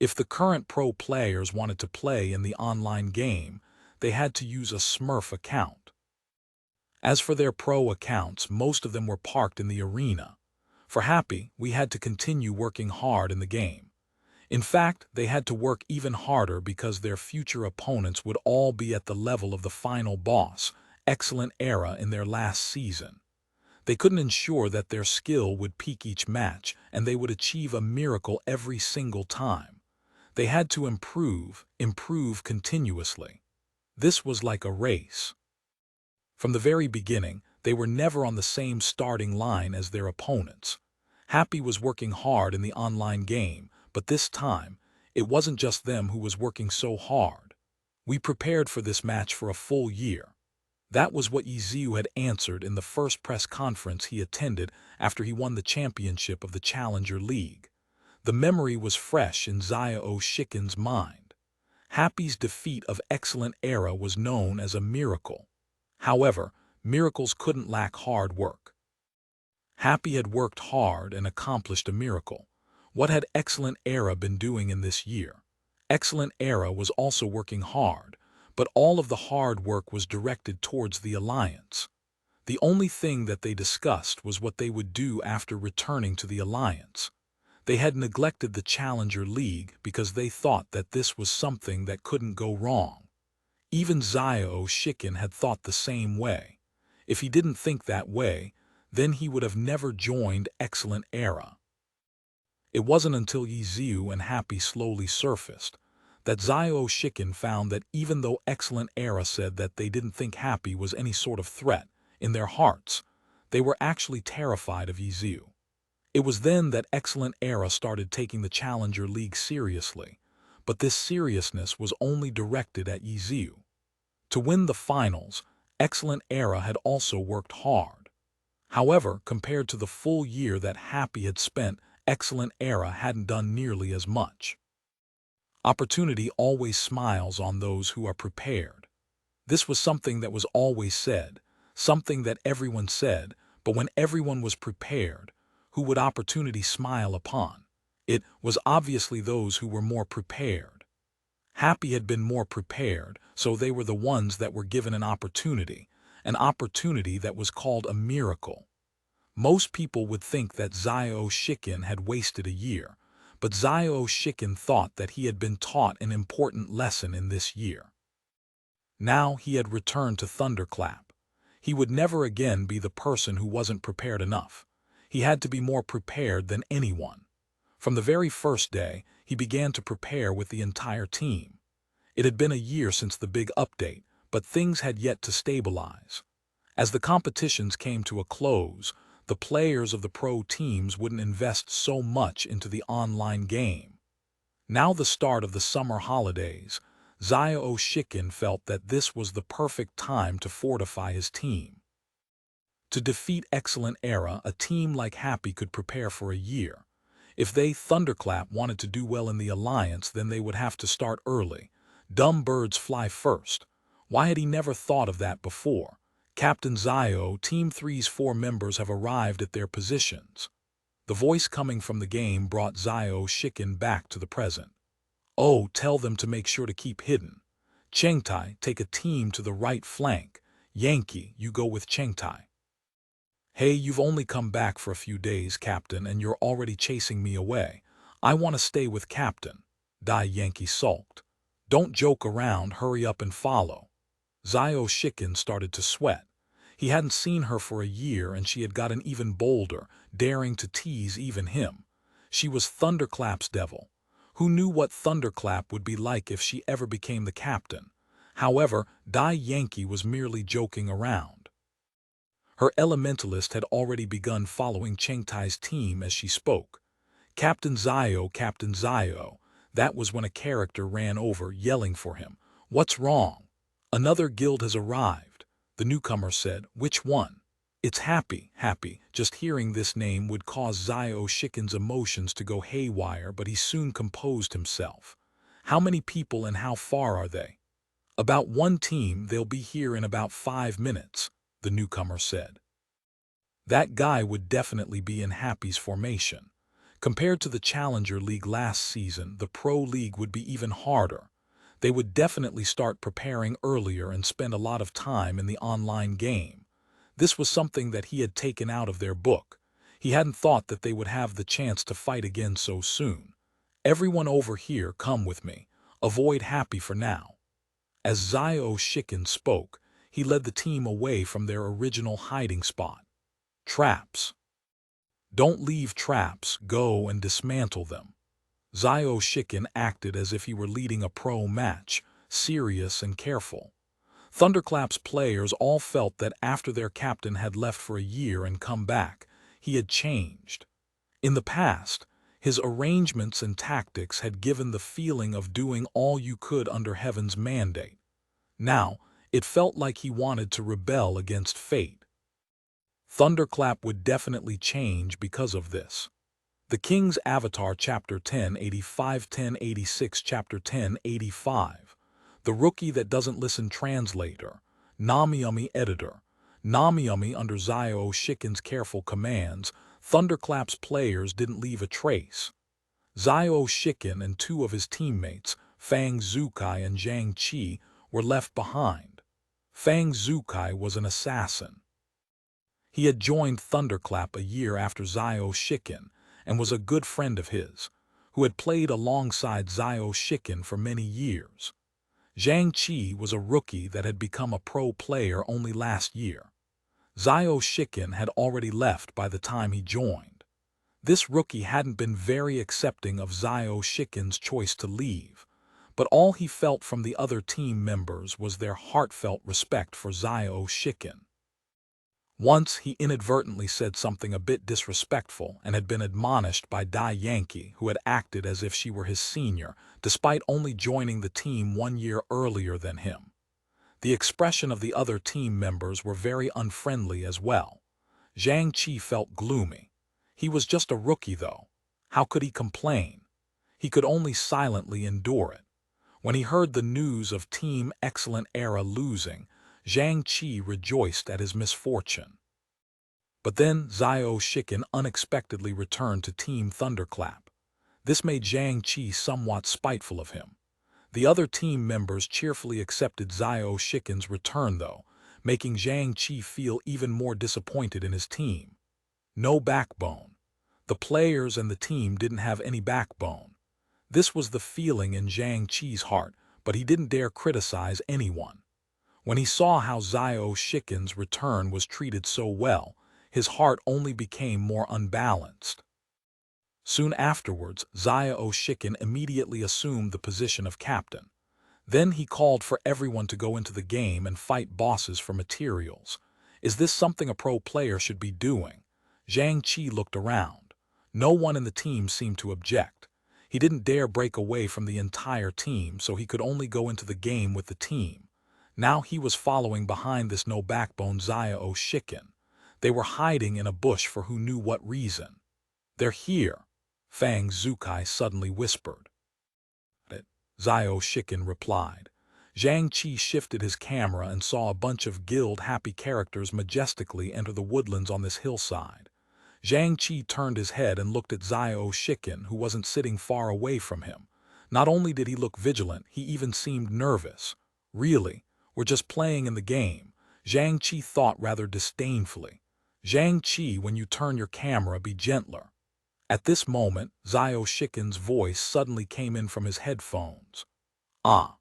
If the current pro players wanted to play in the online game, they had to use a Smurf account. As for their pro accounts, most of them were parked in the arena. For Happy, we had to continue working hard in the game. In fact, they had to work even harder because their future opponents would all be at the level of the final boss, Excellent Era, in their last season. They couldn't ensure that their skill would peak each match and they would achieve a miracle every single time. They had to improve continuously. This was like a race. From the very beginning, they were never on the same starting line as their opponents. Happy was working hard in the online game, but this time, it wasn't just them who was working so hard. We prepared for this match for a full year. That was what Ye Xiu had answered in the first press conference he attended after he won the championship of the Challenger League. The memory was fresh in Xiao Shikin's mind. Happy's defeat of Excellent Era was known as a miracle. However, miracles couldn't lack hard work. Happy had worked hard and accomplished a miracle. What had Excellent Era been doing in this year? Excellent Era was also working hard, but all of the hard work was directed towards the alliance. The only thing that they discussed was what they would do after returning to the alliance. They had neglected the Challenger League because they thought that this was something that couldn't go wrong. Even Xiao Shikin had thought the same way. If he didn't think that way, then he would have never joined Excellent Era. It wasn't until Ye Xiu and Happy slowly surfaced that Xiao Shikin found that even though Excellent Era said that they didn't think Happy was any sort of threat, in their hearts, they were actually terrified of Ye Xiu. It was then that Excellent Era started taking the Challenger League seriously, but this seriousness was only directed at Ye Xiu. To win the finals, Excellent Era had also worked hard. However, compared to the full year that Happy had spent, Excellent Era hadn't done nearly as much. Opportunity always smiles on those who are prepared. This was something that was always said, something that everyone said, but when everyone was prepared, who would opportunity smile upon? It was obviously those who were more prepared. Happy had been more prepared, so they were the ones that were given an opportunity that was called a miracle. Most people would think that Xiao Shikin had wasted a year, but Xiao Shikin thought that he had been taught an important lesson in this year. Now he had returned to Thunderclap. He would never again be the person who wasn't prepared enough. He had to be more prepared than anyone. From the very first day, he began to prepare with the entire team. It had been a year since the big update, but things had yet to stabilize. As the competitions came to a close, the players of the pro teams wouldn't invest so much into the online game. Now the start of the summer holidays, Xiao Shikin felt that this was the perfect time to fortify his team. To defeat Excellent Era, a team like Happy could prepare for a year. If they, Thunderclap, wanted to do well in the alliance, then they would have to start early. Dumb birds fly first. Why had he never thought of that before? Captain Xiao, Team 3's 4 members have arrived at their positions. The voice coming from the game brought Xiao Shikin back to the present. Oh, tell them to make sure to keep hidden. Chengtai, take a team to the right flank. Yankee, you go with Chengtai. Hey, you've only come back for a few days, Captain, and you're already chasing me away. I want to stay with Captain. Dai Yankee sulked. Don't joke around, hurry up and follow. Xiao Shikin started to sweat. He hadn't seen her for a year, and she had gotten even bolder, daring to tease even him. She was Thunderclap's devil. Who knew what Thunderclap would be like if she ever became the captain? However, Dai Yankee was merely joking around. Her elementalist had already begun following Cheng Tai's team as she spoke. Captain Zio, Captain Zio. That was when a character ran over, yelling for him. What's wrong? Another guild has arrived. The newcomer said. Which one? It's Happy, Happy. Just hearing this name would cause Zio Shikin's emotions to go haywire, but he soon composed himself. How many people and how far are they? About one team. They'll be here in about 5 minutes, the newcomer said. That guy would definitely be in Happy's formation. Compared to the Challenger League last season, the Pro League would be even harder. They would definitely start preparing earlier and spend a lot of time in the online game. This was something that he had taken out of their book. He hadn't thought that they would have the chance to fight again so soon. Everyone over here, come with me. Avoid Happy for now. As Zio Shikin spoke, he led the team away from their original hiding spot. Traps. Don't leave traps, go and dismantle them. Zio Shikin acted as if he were leading a pro match, serious and careful. Thunderclap's players all felt that after their captain had left for a year and come back, he had changed. In the past, his arrangements and tactics had given the feeling of doing all you could under heaven's mandate. Now, it felt like he wanted to rebel against fate. Thunderclap would definitely change because of this. The King's Avatar Chapter 1085 1086 Chapter 1085 The Rookie That Doesn't Listen Translator Namiyami Editor Namiyami Under Zio Shikin's careful commands, Thunderclap's players didn't leave a trace. Zio Shikin and 2 of his teammates, Fang Zukai and Zhang Qi, were left behind. Fang Zukai was an assassin. He had joined Thunderclap a year after Zio Shikin and was a good friend of his, who had played alongside Zio Shikin for many years. Zhang Qi was a rookie that had become a pro player only last year. Zio Shikin had already left by the time he joined. This rookie hadn't been very accepting of Zio Shikin's choice to leave, but all he felt from the other team members was their heartfelt respect for Zio Shikin. Once he inadvertently said something a bit disrespectful and had been admonished by Dai Yankee, who had acted as if she were his senior, despite only joining the team 1 year earlier than him. The expression of the other team members were very unfriendly as well. Zhang Qi felt gloomy. He was just a rookie though. How could he complain? He could only silently endure it. When he heard the news of Team Excellent Era losing, Zhang Qi rejoiced at his misfortune. But then Zio Shikin unexpectedly returned to Team Thunderclap. This made Zhang Qi somewhat spiteful of him. The other team members cheerfully accepted Zio Shikin's return though, making Zhang Qi feel even more disappointed in his team. No backbone. The players and the team didn't have any backbone. This was the feeling in Zhang Qi's heart, but he didn't dare criticize anyone. When he saw how Zio Shikin's return was treated so well, his heart only became more unbalanced. Soon afterwards, Zio Shikin immediately assumed the position of captain. Then he called for everyone to go into the game and fight bosses for materials. Is this something a pro player should be doing? Zhang Qi looked around. No one in the team seemed to object. He didn't dare break away from the entire team, so he could only go into the game with the team. Now he was following behind this no-backbone Zio Shikin. They were hiding in a bush for who knew what reason. They're here, Fang Zukai suddenly whispered. Zio Shikin replied. Zhang Qi shifted his camera and saw a bunch of guild-happy characters majestically enter the woodlands on this hillside. Zhang Qi turned his head and looked at Zio Shikin, who wasn't sitting far away from him. Not only did he look vigilant, he even seemed nervous. Really? We're just playing in the game, Zhang Qi thought rather disdainfully. Zhang Qi, when you turn your camera, be gentler. At this moment, Zio Shikin's voice suddenly came in from his headphones. Ah.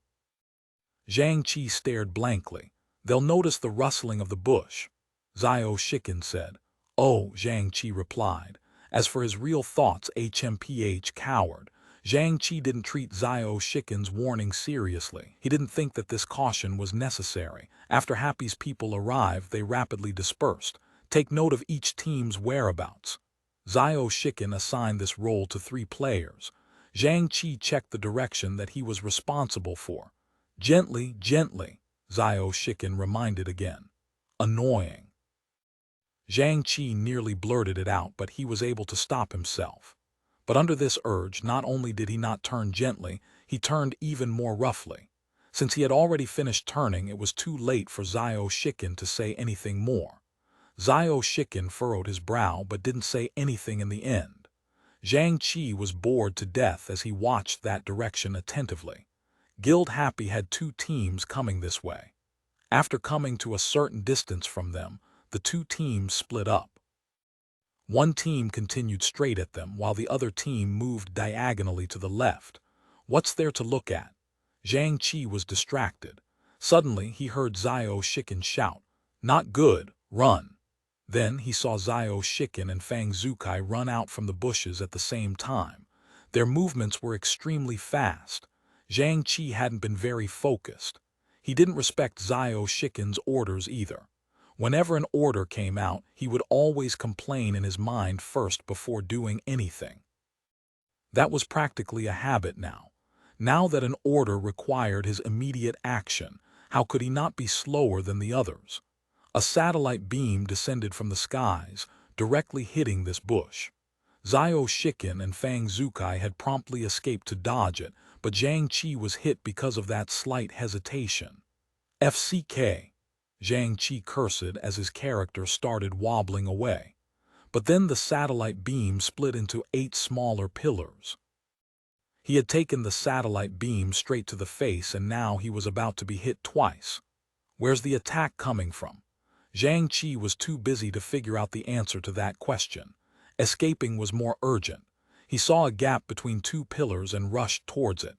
Zhang Qi stared blankly. They'll notice the rustling of the bush. Xiao Shikin said. Oh, Zhang Qi replied. As for his real thoughts, HMPH coward. Zhang Qi didn't treat Xiao Shikin's warning seriously. He didn't think that this caution was necessary. After Happy's people arrived, they rapidly dispersed. Take note of each team's whereabouts. Xiao Shikin assigned this role to 3 players. Zhang Qi checked the direction that he was responsible for. Gently, gently, Xiao Shikin reminded again. Annoying. Zhang Qi nearly blurted it out, but he was able to stop himself. But under this urge, not only did he not turn gently, he turned even more roughly. Since he had already finished turning, it was too late for Xiao Shikin to say anything more. Xiao Shikin furrowed his brow but didn't say anything in the end. Zhang Qi was bored to death as he watched that direction attentively. Guild Happy had 2 teams coming this way. After coming to a certain distance from them, the 2 teams split up. One team continued straight at them while the other team moved diagonally to the left. What's there to look at? Zhang Qi was distracted. Suddenly he heard Xiao Shikin shout, "Not good, run!" Then he saw Xiao Shikin and Fang Zukai run out from the bushes at the same time. Their movements were extremely fast. Zhang Qi hadn't been very focused. He didn't respect Xiao Shikin's orders either. Whenever an order came out, he would always complain in his mind first before doing anything. That was practically a habit now. Now that an order required his immediate action, how could he not be slower than the others? A satellite beam descended from the skies, directly hitting this bush. Xiao Shikin and Fang Zukai had promptly escaped to dodge it, but Zhang Qi was hit because of that slight hesitation. FCK. Zhang Qi cursed as his character started wobbling away. But then the satellite beam split into 8 smaller pillars. He had taken the satellite beam straight to the face and now he was about to be hit twice. Where's the attack coming from? Zhang Qi was too busy to figure out the answer to that question. Escaping was more urgent. He saw a gap between 2 pillars and rushed towards it.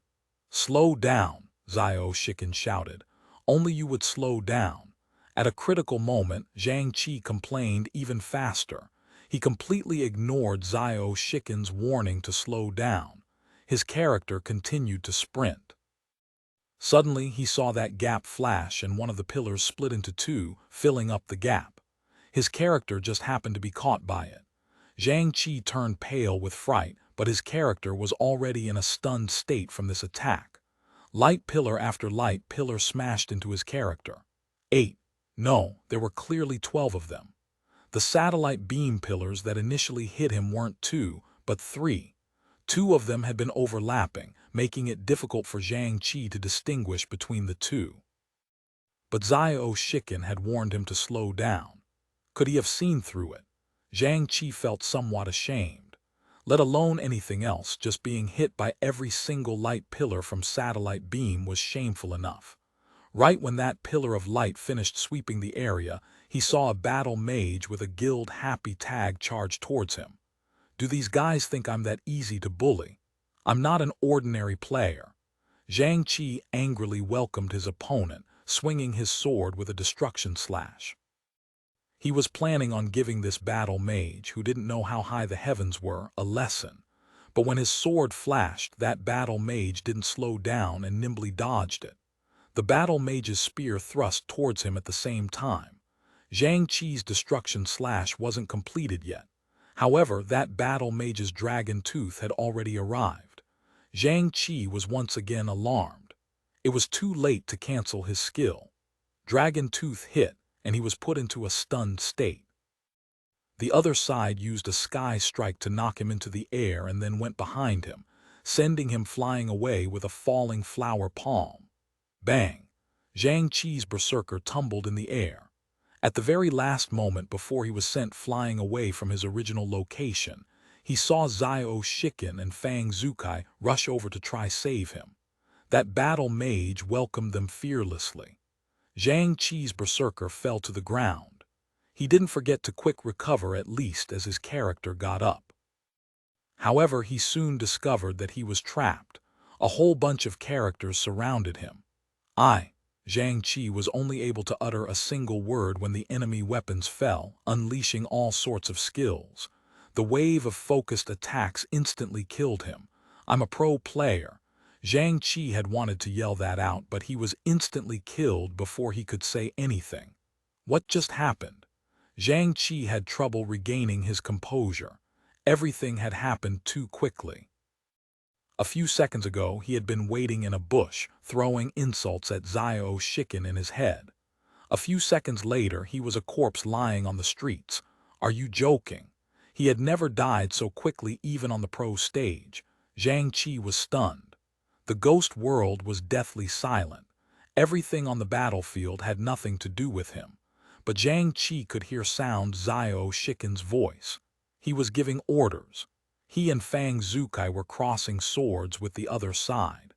Slow down, Xiao Shikin shouted. Only you would slow down. At a critical moment, Zhang Qi complained even faster. He completely ignored Xiao Shikin's warning to slow down. His character continued to sprint. Suddenly, he saw that gap flash and one of the pillars split into 2, filling up the gap. His character just happened to be caught by it. Zhang Qi turned pale with fright, but his character was already in a stunned state from this attack. Light pillar after light pillar smashed into his character. 8. No, there were clearly 12 of them. The satellite beam pillars that initially hit him weren't 2, but 3. 2 of them had been overlapping, making it difficult for Zhang Qi to distinguish between the 2. But Xiao Shikin had warned him to slow down. Could he have seen through it? Zhang Qi felt somewhat ashamed. Let alone anything else, just being hit by every single light pillar from satellite beam was shameful enough. Right when that pillar of light finished sweeping the area, he saw a battle mage with a Guild Happy tag charge towards him. Do these guys think I'm that easy to bully? I'm not an ordinary player. Zhang Qi angrily welcomed his opponent, swinging his sword with a destruction slash. He was planning on giving this battle mage, who didn't know how high the heavens were, a lesson. But when his sword flashed, that battle mage didn't slow down and nimbly dodged it. The battle mage's spear thrust towards him at the same time. Zhang Qi's destruction slash wasn't completed yet. However, that battle mage's dragon tooth had already arrived. Zhang Qi was once again alarmed. It was too late to cancel his skill. Dragon tooth hit, and he was put into a stunned state. The other side used a sky strike to knock him into the air and then went behind him, sending him flying away with a falling flower palm. Bang! Zhang Qi's berserker tumbled in the air. At the very last moment before he was sent flying away from his original location, he saw Xiao Shikin and Fang Zukai rush over to try save him. That battle mage welcomed them fearlessly. Zhang Qi's berserker fell to the ground. He didn't forget to quick recover at least as his character got up. However, he soon discovered that he was trapped. A whole bunch of characters surrounded him. Zhang Qi was only able to utter a single word when the enemy weapons fell, unleashing all sorts of skills. The wave of focused attacks instantly killed him. "I'm a pro player." Zhang Qi had wanted to yell that out, but he was instantly killed before he could say anything. What just happened? Zhang Qi had trouble regaining his composure. Everything had happened too quickly. A few seconds ago, he had been waiting in a bush, throwing insults at Xiao Shiken in his head. A few seconds later, he was a corpse lying on the streets. Are you joking? He had never died so quickly even on the pro stage. Zhang Qi was stunned. The ghost world was deathly silent. Everything on the battlefield had nothing to do with him. But Zhang Qi could hear sound Xiao Shiken's voice. He was giving orders. He and Fang Zukai were crossing swords with the other side.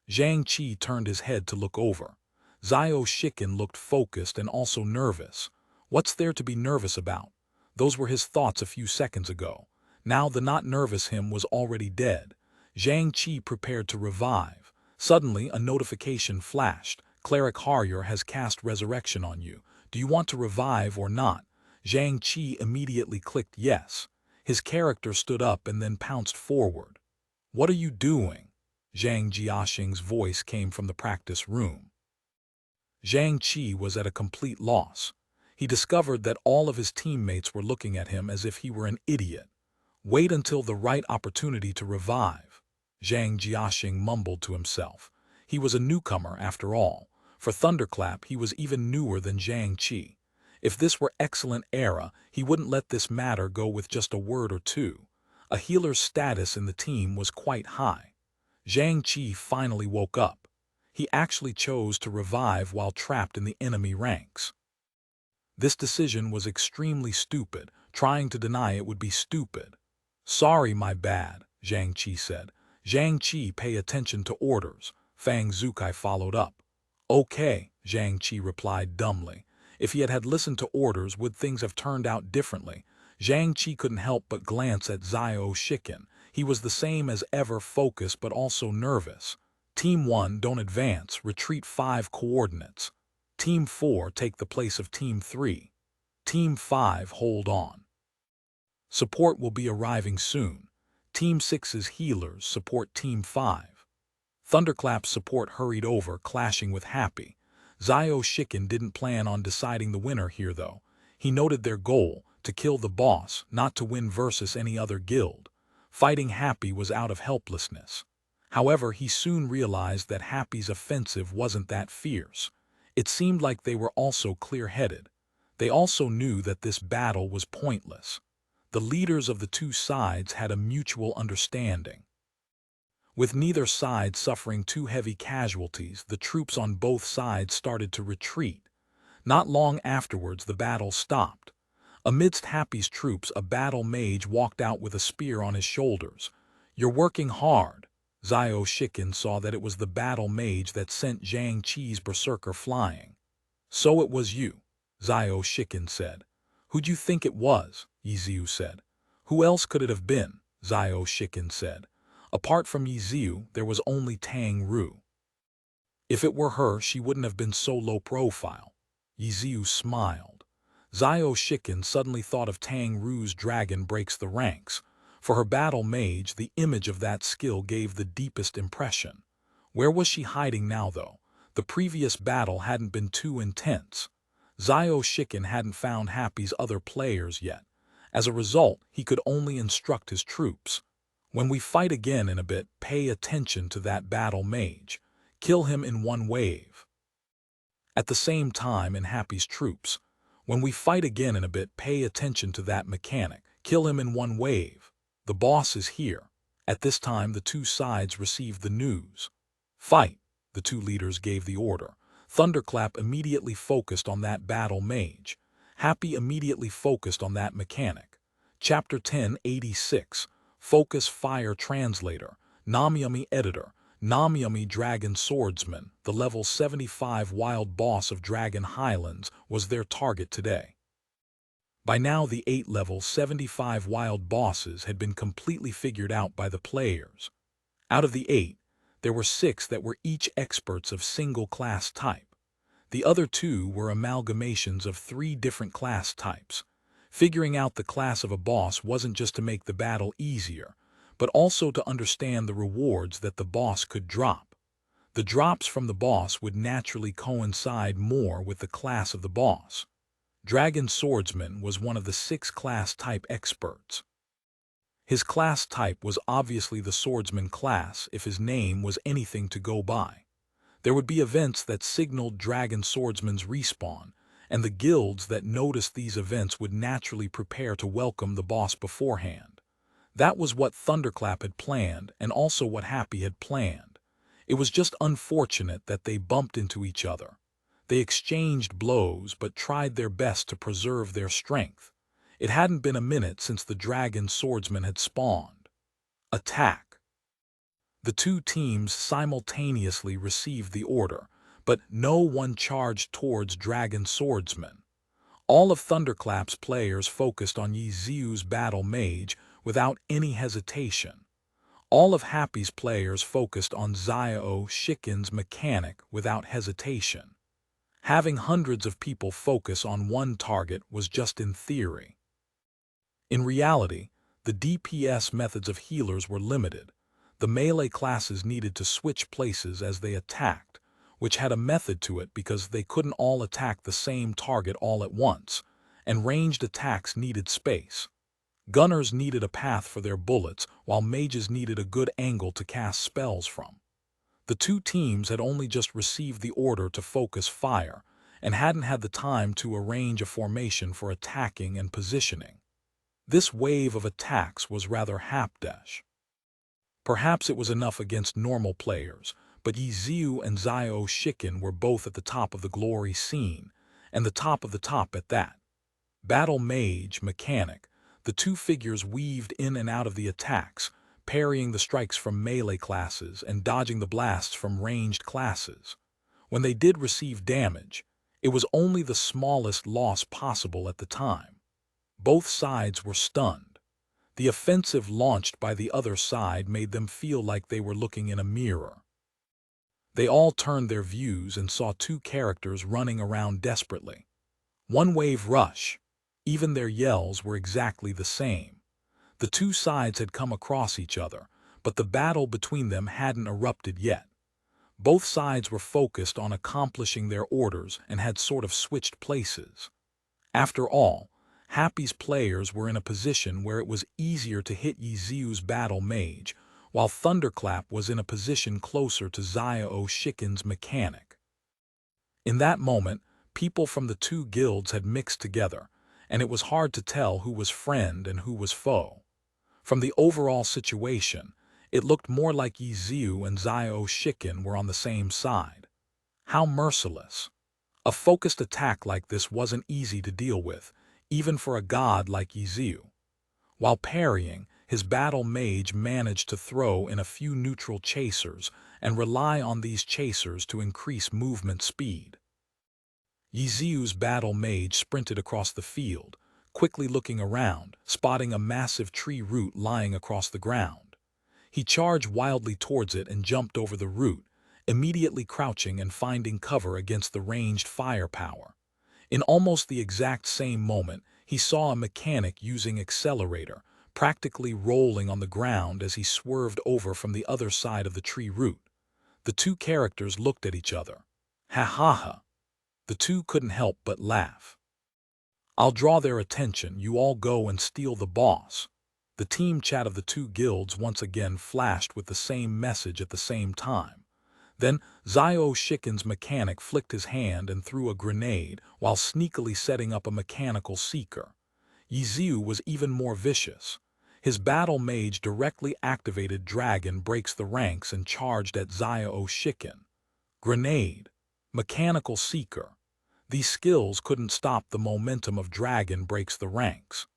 Zhang Qi turned his head to look over. Xiao Shiken looked focused and also nervous. What's there to be nervous about? Those were his thoughts a few seconds ago. Now the not nervous him was already dead. Zhang Qi prepared to revive. Suddenly a notification flashed. Cleric Harrier has cast resurrection on you. Do you want to revive or not? Zhang Qi immediately clicked yes. His character stood up and then pounced forward. What are you doing? Zhang Jiaxing's voice came from the practice room. Zhang Qi was at a complete loss. He discovered that all of his teammates were looking at him as if he were an idiot. Wait until the right opportunity to revive. Zhang Jiaxing mumbled to himself. He was a newcomer after all. For Thunderclap, he was even newer than Zhang Qi. If this were excellent era, he wouldn't let this matter go with just a word or two. A healer's status in the team was quite high. Zhang Qi finally woke up. He actually chose to revive while trapped in the enemy ranks. This decision was extremely stupid. Trying to deny it would be stupid. Sorry, my bad, Zhang Qi said. Zhang Qi, pay attention to orders. Fang Zukai followed up. Okay, Zhang Qi replied dumbly. If he had listened to orders, would things have turned out differently? Zhang Qi couldn't help but glance at Xiao Shiken. He was the same as ever, focused but also nervous. Team 1, don't advance, retreat 5 coordinates. Team 4, take the place of Team 3. Team 5, hold on. Support will be arriving soon. Team 6's healers support Team 5. Thunderclap's support hurried over, clashing with Happy. Xiao Shiken didn't plan on deciding the winner here though. He noted their goal, to kill the boss, not to win versus any other guild. Fighting Happy was out of helplessness. However, he soon realized that Happy's offensive wasn't that fierce. It seemed like they were also clear-headed. They also knew that this battle was pointless. The leaders of the two sides had a mutual understanding. With neither side suffering too heavy casualties, the troops on both sides started to retreat. Not long afterwards, the battle stopped. Amidst Happy's troops, a battle mage walked out with a spear on his shoulders. You're working hard. Xiao Shiken saw that it was the battle mage that sent Zhang Qi's berserker flying. So it was you, Xiao Shiken said. Who'd you think it was? Ye Xiu said. Who else could it have been? Xiao Shiken said. Apart from Ye Xiu, there was only Tang Ru. If it were her, she wouldn't have been so low profile. Ye Xiu smiled. Xiao Shiken suddenly thought of Tang Ru's dragon breaks the ranks. For her battle mage, the image of that skill gave the deepest impression. Where was she hiding now though? The previous battle hadn't been too intense. Xiao Shiken hadn't found Happy's other players yet. As a result, he could only instruct his troops. When we fight again in a bit, pay attention to that battle mage. Kill him in one wave. At the same time, in Happy's troops, when we fight again in a bit, pay attention to that mechanic. Kill him in one wave. The boss is here. At this time, the two sides received the news. Fight, the two leaders gave the order. Thunderclap immediately focused on that battle mage. Happy immediately focused on that mechanic. Chapter 1086. Focus Fire Translator, Namyami Editor, Namyami Dragon Swordsman, the level 75 wild boss of Dragon Highlands, was their target today. By now the 8 level 75 wild bosses had been completely figured out by the players. Out of the 8, there were 6 that were each experts of single class type. The other 2 were amalgamations of 3 different class types. Figuring out the class of a boss wasn't just to make the battle easier, but also to understand the rewards that the boss could drop. The drops from the boss would naturally coincide more with the class of the boss. Dragon Swordsman was one of the 6 class type experts. His class type was obviously the swordsman class if his name was anything to go by. There would be events that signaled Dragon Swordsman's respawn, and the guilds that noticed these events would naturally prepare to welcome the boss beforehand. That was what Thunderclap had planned, and also what Happy had planned. It was just unfortunate that they bumped into each other. They exchanged blows but tried their best to preserve their strength. It hadn't been a minute since the Dragon Swordsman had spawned. Attack! The 2 teams simultaneously received the order, but no one charged towards Dragon Swordsman. All of Thunderclap's players focused on Ye Xiu's battle mage without any hesitation. All of Happy's players focused on Xiao Shikin's mechanic without hesitation. Having hundreds of people focus on one target was just in theory. In reality, the DPS methods of healers were limited. The melee classes needed to switch places as they attacked, which had a method to it because they couldn't all attack the same target all at once, and ranged attacks needed space. Gunners needed a path for their bullets, while mages needed a good angle to cast spells from. The 2 teams had only just received the order to focus fire, and hadn't had the time to arrange a formation for attacking and positioning. This wave of attacks was rather hapdash. Perhaps it was enough against normal players, but Ye Xiu and Xiao Shikin were both at the top of the glory scene, and the top of the top at that. Battle mage, mechanic, the 2 figures weaved in and out of the attacks, parrying the strikes from melee classes and dodging the blasts from ranged classes. When they did receive damage, it was only the smallest loss possible at the time. Both sides were stunned. The offensive launched by the other side made them feel like they were looking in a mirror. They all turned their views and saw 2 characters running around desperately. One wave rush. Even their yells were exactly the same. The 2 sides had come across each other, but the battle between them hadn't erupted yet. Both sides were focused on accomplishing their orders and had sort of switched places. After all, Happy's players were in a position where it was easier to hit Ye Xiu's battle mage, while Thunderclap was in a position closer to Xiao Shikin's mechanic. In that moment, people from the 2 guilds had mixed together, and it was hard to tell who was friend and who was foe. From the overall situation, it looked more like Ye Xiu and Xiao Shikin were on the same side. How merciless! A focused attack like this wasn't easy to deal with, even for a god like Ye Xiu. While parrying, his battle mage managed to throw in a few neutral chasers and rely on these chasers to increase movement speed. Ye Xiu's battle mage sprinted across the field, quickly looking around, spotting a massive tree root lying across the ground. He charged wildly towards it and jumped over the root, immediately crouching and finding cover against the ranged firepower. In almost the exact same moment, he saw a mechanic using accelerator, practically rolling on the ground as he swerved over from the other side of the tree root. The 2 characters looked at each other. Ha ha ha. The 2 couldn't help but laugh. I'll draw their attention, you all go and steal the boss. The team chat of the 2 guilds once again flashed with the same message at the same time. Then Xiao Shikin's mechanic flicked his hand and threw a grenade while sneakily setting up a mechanical seeker. Ye Xiu was even more vicious. His battle mage directly activated Dragon Breaks the Ranks and charged at Xiao Shikin. Grenade. Mechanical seeker. These skills couldn't stop the momentum of Dragon Breaks the Ranks.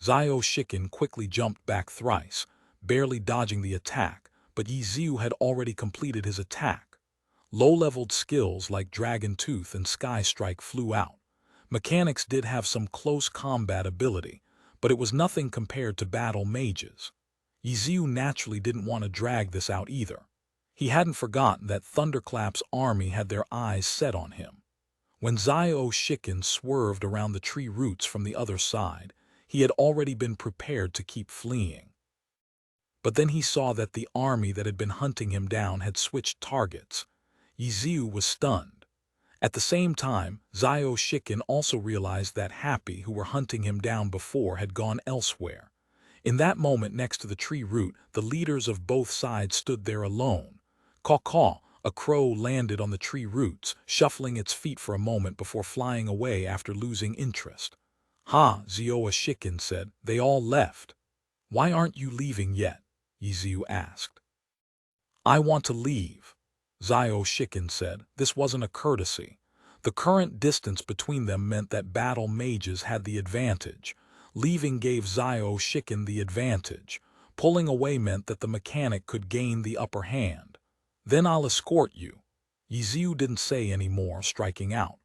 Xiao Shikin quickly jumped back thrice, barely dodging the attack, but Ye Xiu had already completed his attack. Low-leveled skills like Dragon Tooth and Sky Strike flew out. Mechanics did have some close combat ability, but it was nothing compared to battle mages. Ye Xiu naturally didn't want to drag this out either. He hadn't forgotten that Thunderclap's army had their eyes set on him. When Xiao Shiken swerved around the tree roots from the other side, he had already been prepared to keep fleeing. But then he saw that the army that had been hunting him down had switched targets. Ye Xiu was stunned. At the same time, Xiao Shiken also realized that Happy, who were hunting him down before, had gone elsewhere. In that moment next to the tree root, the leaders of both sides stood there alone. Caw-caw, a crow landed on the tree roots, shuffling its feet for a moment before flying away after losing interest. Ha, Xiao Shiken said, they all left. Why aren't you leaving yet? Ye Xiu asked. I want to leave, Xiao Shiken said. This wasn't a courtesy. The current distance between them meant that battle mages had the advantage. Leaving gave Xiao Shiken the advantage. Pulling away meant that the mechanic could gain the upper hand. Then I'll escort you. Ye Xiu didn't say any more, striking out.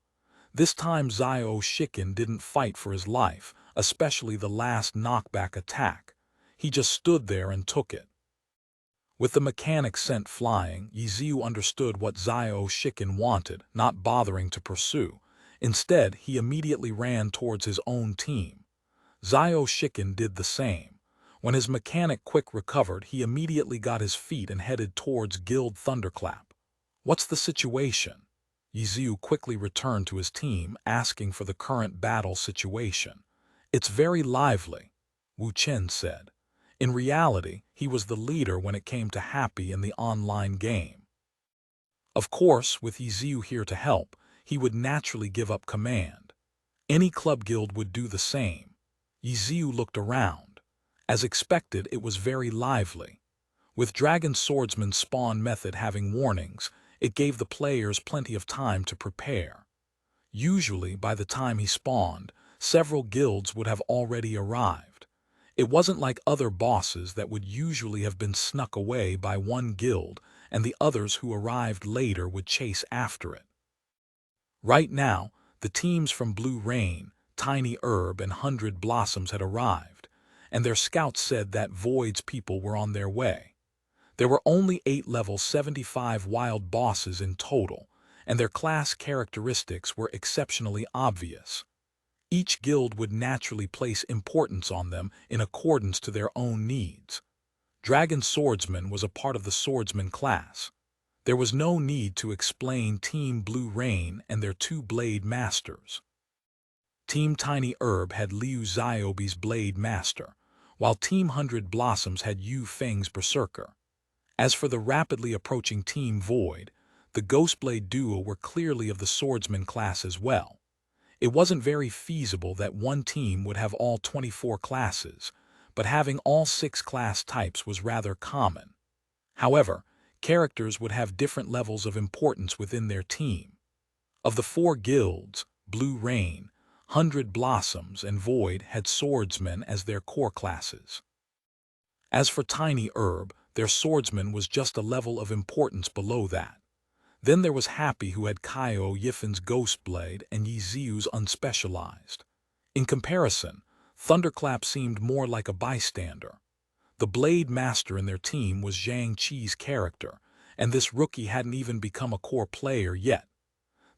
This time Xiao Shiken didn't fight for his life, especially the last knockback attack. He just stood there and took it. With the mechanic sent flying, Ye Xiu understood what Xiao Shiken wanted, not bothering to pursue. Instead, he immediately ran towards his own team. Xiao Shiken did the same. When his mechanic quick recovered, he immediately got his feet and headed towards Guild Thunderclap. What's the situation? Ye Xiu quickly returned to his team, asking for the current battle situation. It's very lively, Wu Chen said. In reality, he was the leader when it came to Happy in the online game. Of course, with Ye Xiu here to help, he would naturally give up command. Any club guild would do the same. Ye Xiu looked around. As expected, it was very lively. With Dragon Swordsman's spawn method having warnings, it gave the players plenty of time to prepare. Usually, by the time he spawned, several guilds would have already arrived. It wasn't like other bosses that would usually have been snuck away by one guild, and the others who arrived later would chase after it. Right now, the teams from Blue Rain, Tiny Herb, and 100 Blossoms had arrived, and their scouts said that Void's people were on their way. There were only 8 level 75 wild bosses in total, and their class characteristics were exceptionally obvious. Each guild would naturally place importance on them in accordance to their own needs. Dragon Swordsman was a part of the swordsman class. There was no need to explain Team Blue Rain and their 2 blade masters. Team Tiny Herb had Liu Xiaobi's blade master, while Team 100 Blossoms had Yu Feng's berserker. As for the rapidly approaching Team Void, the Ghostblade duo were clearly of the swordsman class as well. It wasn't very feasible that one team would have all 24 classes, but having all 6 class types was rather common. However, characters would have different levels of importance within their team. Of the 4 guilds, Blue Rain, 100 Blossoms, and Void had swordsmen as their core classes. As for Tiny Herb, their swordsman was just a level of importance below that. Then there was Happy, who had Kaio Yifen's Ghostblade and Ye Xiu's unspecialized. In comparison, Thunderclap seemed more like a bystander. The Blade Master in their team was Zhang Qi's character, and this rookie hadn't even become a core player yet.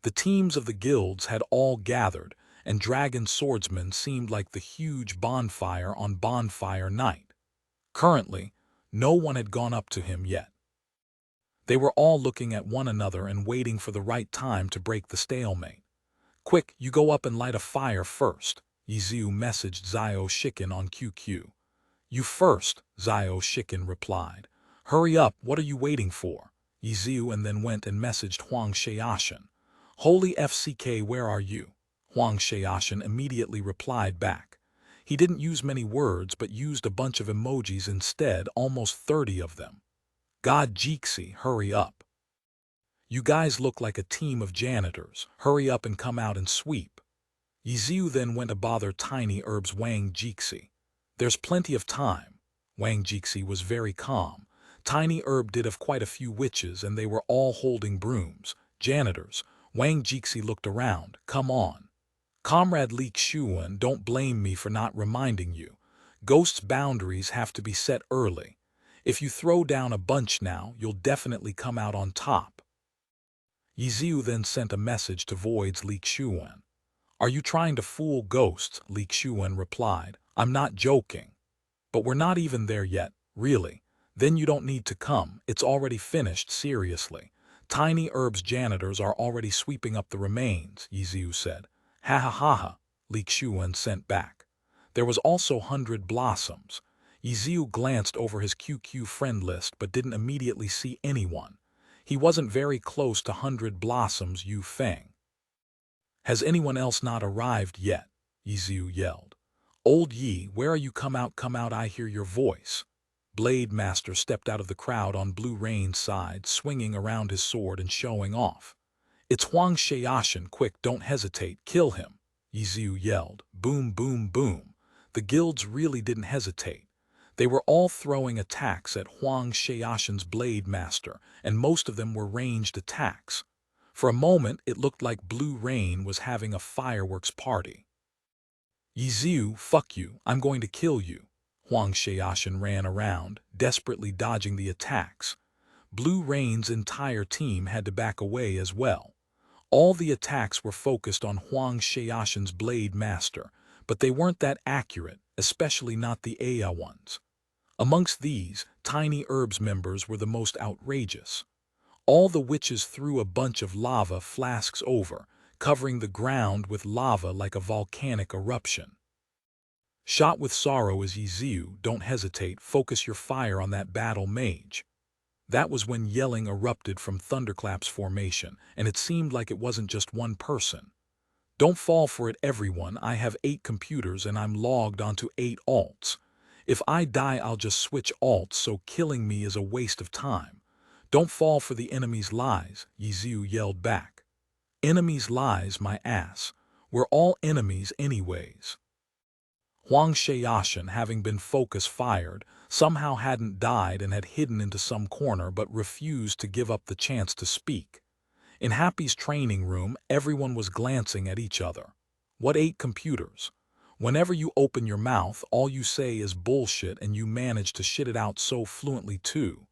The teams of the guilds had all gathered, and Dragon Swordsman seemed like the huge bonfire on Bonfire Night. Currently, no one had gone up to him yet. They were all looking at one another and waiting for the right time to break the stalemate. Quick, you go up and light a fire first, Ye Xiu messaged Xiao Shiken on QQ. You first, Xiao Shiken replied. Hurry up, what are you waiting for? Ye Xiu and then went and messaged Huang Xiaoshan. Holy FCK, where are you? Huang Xiaoshan immediately replied back. He didn't use many words but used a bunch of emojis instead, almost 30 of them. God Jixi, hurry up. You guys look like a team of janitors. Hurry up and come out and sweep. Ye Xiu then went to bother Tiny Herb's Wang Jixi. There's plenty of time. Wang Jixi was very calm. Tiny Herb did have quite a few witches and they were all holding brooms. Janitors. Wang Jixi looked around. Come on. Comrade Li Xuan, don't blame me for not reminding you. Ghosts' boundaries have to be set early. If you throw down a bunch now, you'll definitely come out on top. Ye Xiu then sent a message to Void's Li Xiuwen. Are you trying to fool ghosts? Li Xiuwen replied. I'm not joking. But we're not even there yet, really. Then you don't need to come, it's already finished, seriously. Tiny Herb's janitors are already sweeping up the remains, Ye Xiu said. Ha ha ha ha, Li Xiuwen sent back. There was also 100 blossoms. Ye Xiu glanced over his QQ friend list but didn't immediately see anyone. He wasn't very close to 100 blossoms, Yu Feng. Has anyone else not arrived yet? Ye Xiu yelled. Old Yi, where are you? Come out, I hear your voice. Blade Master stepped out of the crowd on Blue Rain's side, swinging around his sword and showing off. It's Huang Xiaoshan, quick, don't hesitate, kill him, Ye Xiu yelled. Boom, boom, boom. The guilds really didn't hesitate. They were all throwing attacks at Huang Xiaoshan's Blade Master, and most of them were ranged attacks. For a moment, it looked like Blue Rain was having a fireworks party. Ye Xiu, fuck you, I'm going to kill you. Huang Xiaoshan ran around, desperately dodging the attacks. Blue Rain's entire team had to back away as well. All the attacks were focused on Huang Xiaoshan's Blade Master, but they weren't that accurate, especially not the Aya ones. Amongst these, Tiny Herb's members were the most outrageous. All the witches threw a bunch of lava flasks over, covering the ground with lava like a volcanic eruption. Shot with sorrow is Ye Xiu, don't hesitate, focus your fire on that battle mage. That was when yelling erupted from Thunderclap's formation, and it seemed like it wasn't just one person. Don't fall for it, everyone, I have 8 computers and I'm logged onto 8 alts. If I die, I'll just switch alts, so killing me is a waste of time. Don't fall for the enemy's lies, Ye Xiu yelled back. Enemy's lies, my ass. We're all enemies anyways. Huang Xiaoshan, having been focus fired, somehow hadn't died and had hidden into some corner but refused to give up the chance to speak. In Happy's training room, everyone was glancing at each other. What 8 computers? Whenever you open your mouth, all you say is bullshit, and you manage to shit it out so fluently too.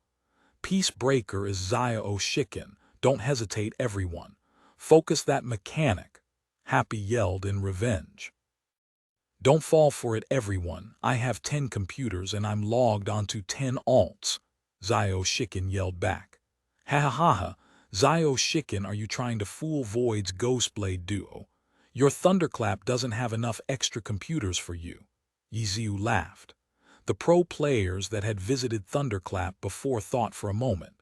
Peace breaker is Xiao Shikin. Don't hesitate, everyone. Focus that mechanic, Happy yelled in revenge. Don't fall for it, everyone. I have 10 computers and I'm logged onto 10 alts, Xiao Shikin yelled back. Ha ha ha ha, Xiao Shikin, are you trying to fool Void's Ghostblade duo? Your Thunderclap doesn't have enough extra computers for you. Ye Xiu laughed. The pro players that had visited Thunderclap before thought for a moment.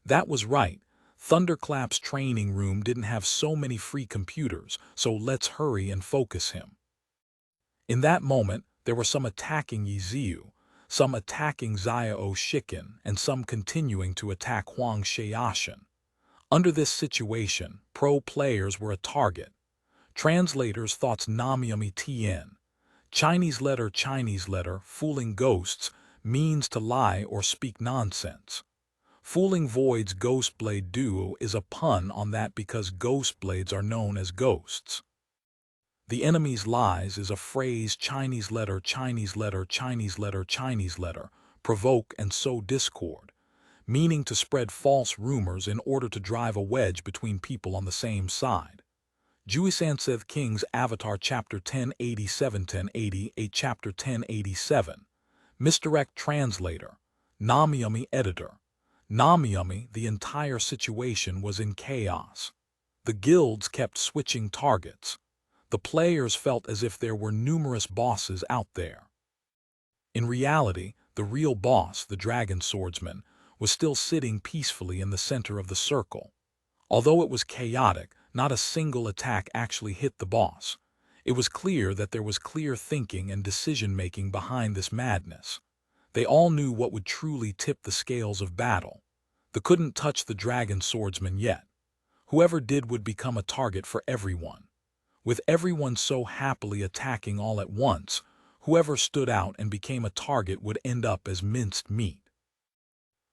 That was right. Thunderclap's training room didn't have so many free computers, so let's hurry and focus him. In that moment, there were some attacking Ye Xiu, some attacking Xiao Shikin, and some continuing to attack Huang Xiaoshan. Under this situation, pro players were a target. Translators thought Namyami Tien. Chinese letter, fooling ghosts, means to lie or speak nonsense. Fooling Void's Ghostblade duo is a pun on that because Ghostblades are known as ghosts. The enemy's lies is a phrase Chinese letter, provoke and sow discord, meaning to spread false rumors in order to drive a wedge between people on the same side. Juisanseth King's Avatar Chapter 1087 1088 Chapter 1087. Misdirect Translator. Namyami Editor. Namyami, the entire situation was in chaos. The guilds kept switching targets. The players felt as if there were numerous bosses out there. In reality, the real boss, the Dragon Swordsman, was still sitting peacefully in the center of the circle. Although it was chaotic, not a single attack actually hit the boss. It was clear that there was clear thinking and decision-making behind this madness. They all knew what would truly tip the scales of battle. They couldn't touch the Dragon Swordsman yet. Whoever did would become a target for everyone. With everyone so happily attacking all at once, whoever stood out and became a target would end up as minced meat.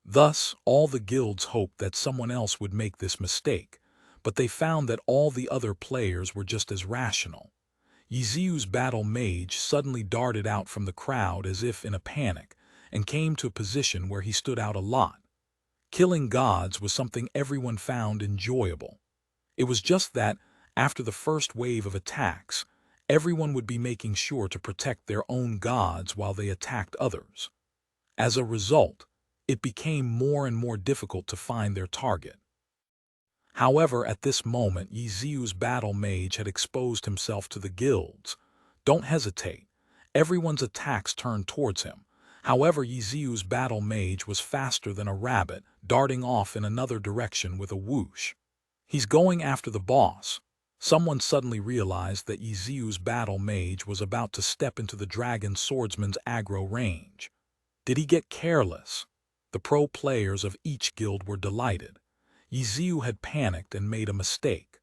Thus, all the guilds hoped that someone else would make this mistake, but they found that all the other players were just as rational. Ye Xiu's battle mage suddenly darted out from the crowd as if in a panic, and came to a position where he stood out a lot. Killing gods was something everyone found enjoyable. It was just that, after the first wave of attacks, everyone would be making sure to protect their own gods while they attacked others. As a result, it became more and more difficult to find their target. However, at this moment, Ye Xiu's battle mage had exposed himself to the guilds. Don't hesitate. Everyone's attacks turned towards him. However, Ye Xiu's battle mage was faster than a rabbit, darting off in another direction with a whoosh. He's going after the boss. Someone suddenly realized that Ye Xiu's battle mage was about to step into the dragon swordsman's aggro range. Did he get careless? The pro players of each guild were delighted. Ye Xiu had panicked and made a mistake.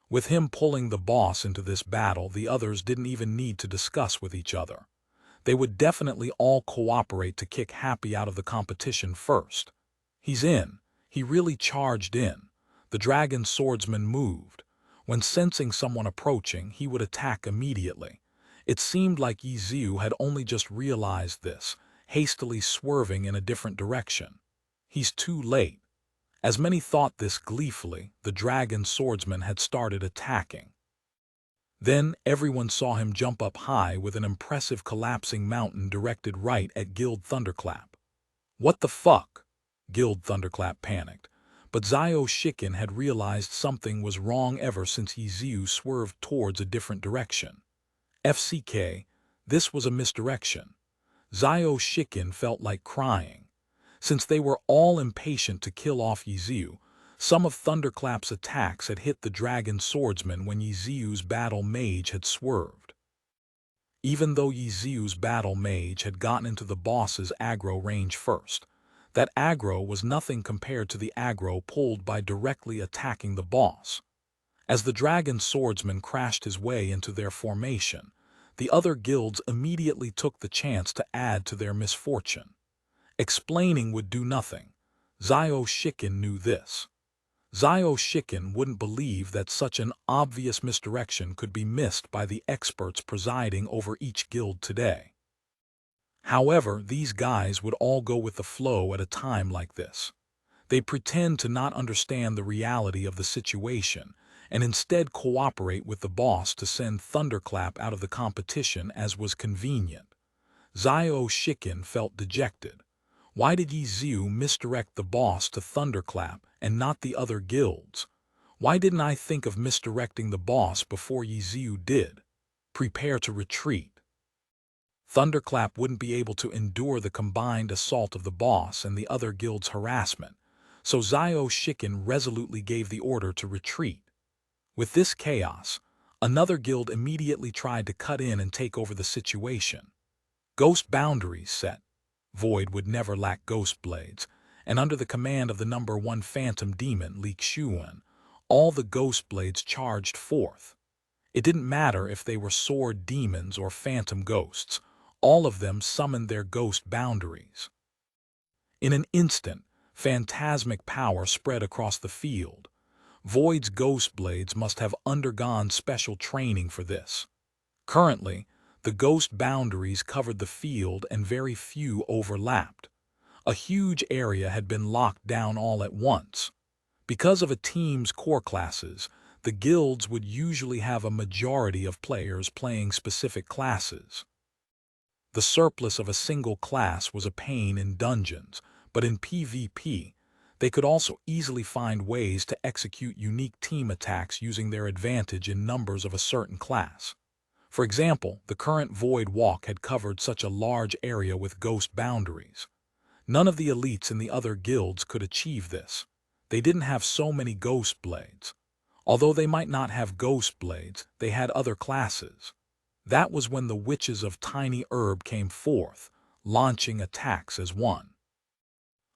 With him pulling the boss into this battle, the others didn't even need to discuss with each other. They would definitely all cooperate to kick Happy out of the competition first. He's in. He really charged in. The dragon swordsman moved. When sensing someone approaching, he would attack immediately. It seemed like Ye Xiu had only just realized this, hastily swerving in a different direction. He's too late. As many thought this gleefully, the dragon swordsman had started attacking. Then everyone saw him jump up high with an impressive collapsing mountain directed right at Guild Thunderclap. What the fuck? Guild Thunderclap panicked. But Xiao Shikin had realized something was wrong ever since Ye Xiu swerved towards a different direction. FCK, this was a misdirection. Xiao Shikin felt like crying. Since they were all impatient to kill off Ye Xiu, some of Thunderclap's attacks had hit the dragon swordsman when Ye Xiu's battle mage had swerved. Even though Ye Xiu's battle mage had gotten into the boss's aggro range first, that aggro was nothing compared to the aggro pulled by directly attacking the boss. As the dragon swordsman crashed his way into their formation, the other guilds immediately took the chance to add to their misfortune. Explaining would do nothing. Xiao Shikin knew this. Xiao Shikin wouldn't believe that such an obvious misdirection could be missed by the experts presiding over each guild today. However, these guys would all go with the flow at a time like this. They pretend to not understand the reality of the situation and instead cooperate with the boss to send Thunderclap out of the competition as was convenient. Xiao Shikin felt dejected. Why did Ye Xiu misdirect the boss to Thunderclap and not the other guilds? Why didn't I think of misdirecting the boss before Ye Xiu did? Prepare to retreat. Thunderclap wouldn't be able to endure the combined assault of the boss and the other guild's harassment, so Xiao Shikin resolutely gave the order to retreat. With this chaos, another guild immediately tried to cut in and take over the situation. Ghost boundaries set. Void would never lack ghost blades, and under the command of the #1 phantom demon Li Xiuan, all the ghost blades charged forth. It didn't matter if they were sword demons or phantom ghosts, all of them summoned their ghost boundaries. In an instant, phantasmic power spread across the field. Void's ghost blades must have undergone special training for this. Currently, the ghost boundaries covered the field and very few overlapped. A huge area had been locked down all at once. Because of a team's core classes, the guilds would usually have a majority of players playing specific classes. The surplus of a single class was a pain in dungeons, but in PvP, they could also easily find ways to execute unique team attacks using their advantage in numbers of a certain class. For example, the current Void Walk had covered such a large area with ghost boundaries. None of the elites in the other guilds could achieve this. They didn't have so many ghost blades. Although they might not have ghost blades, they had other classes. That was when the witches of Tiny Herb came forth, launching attacks as one.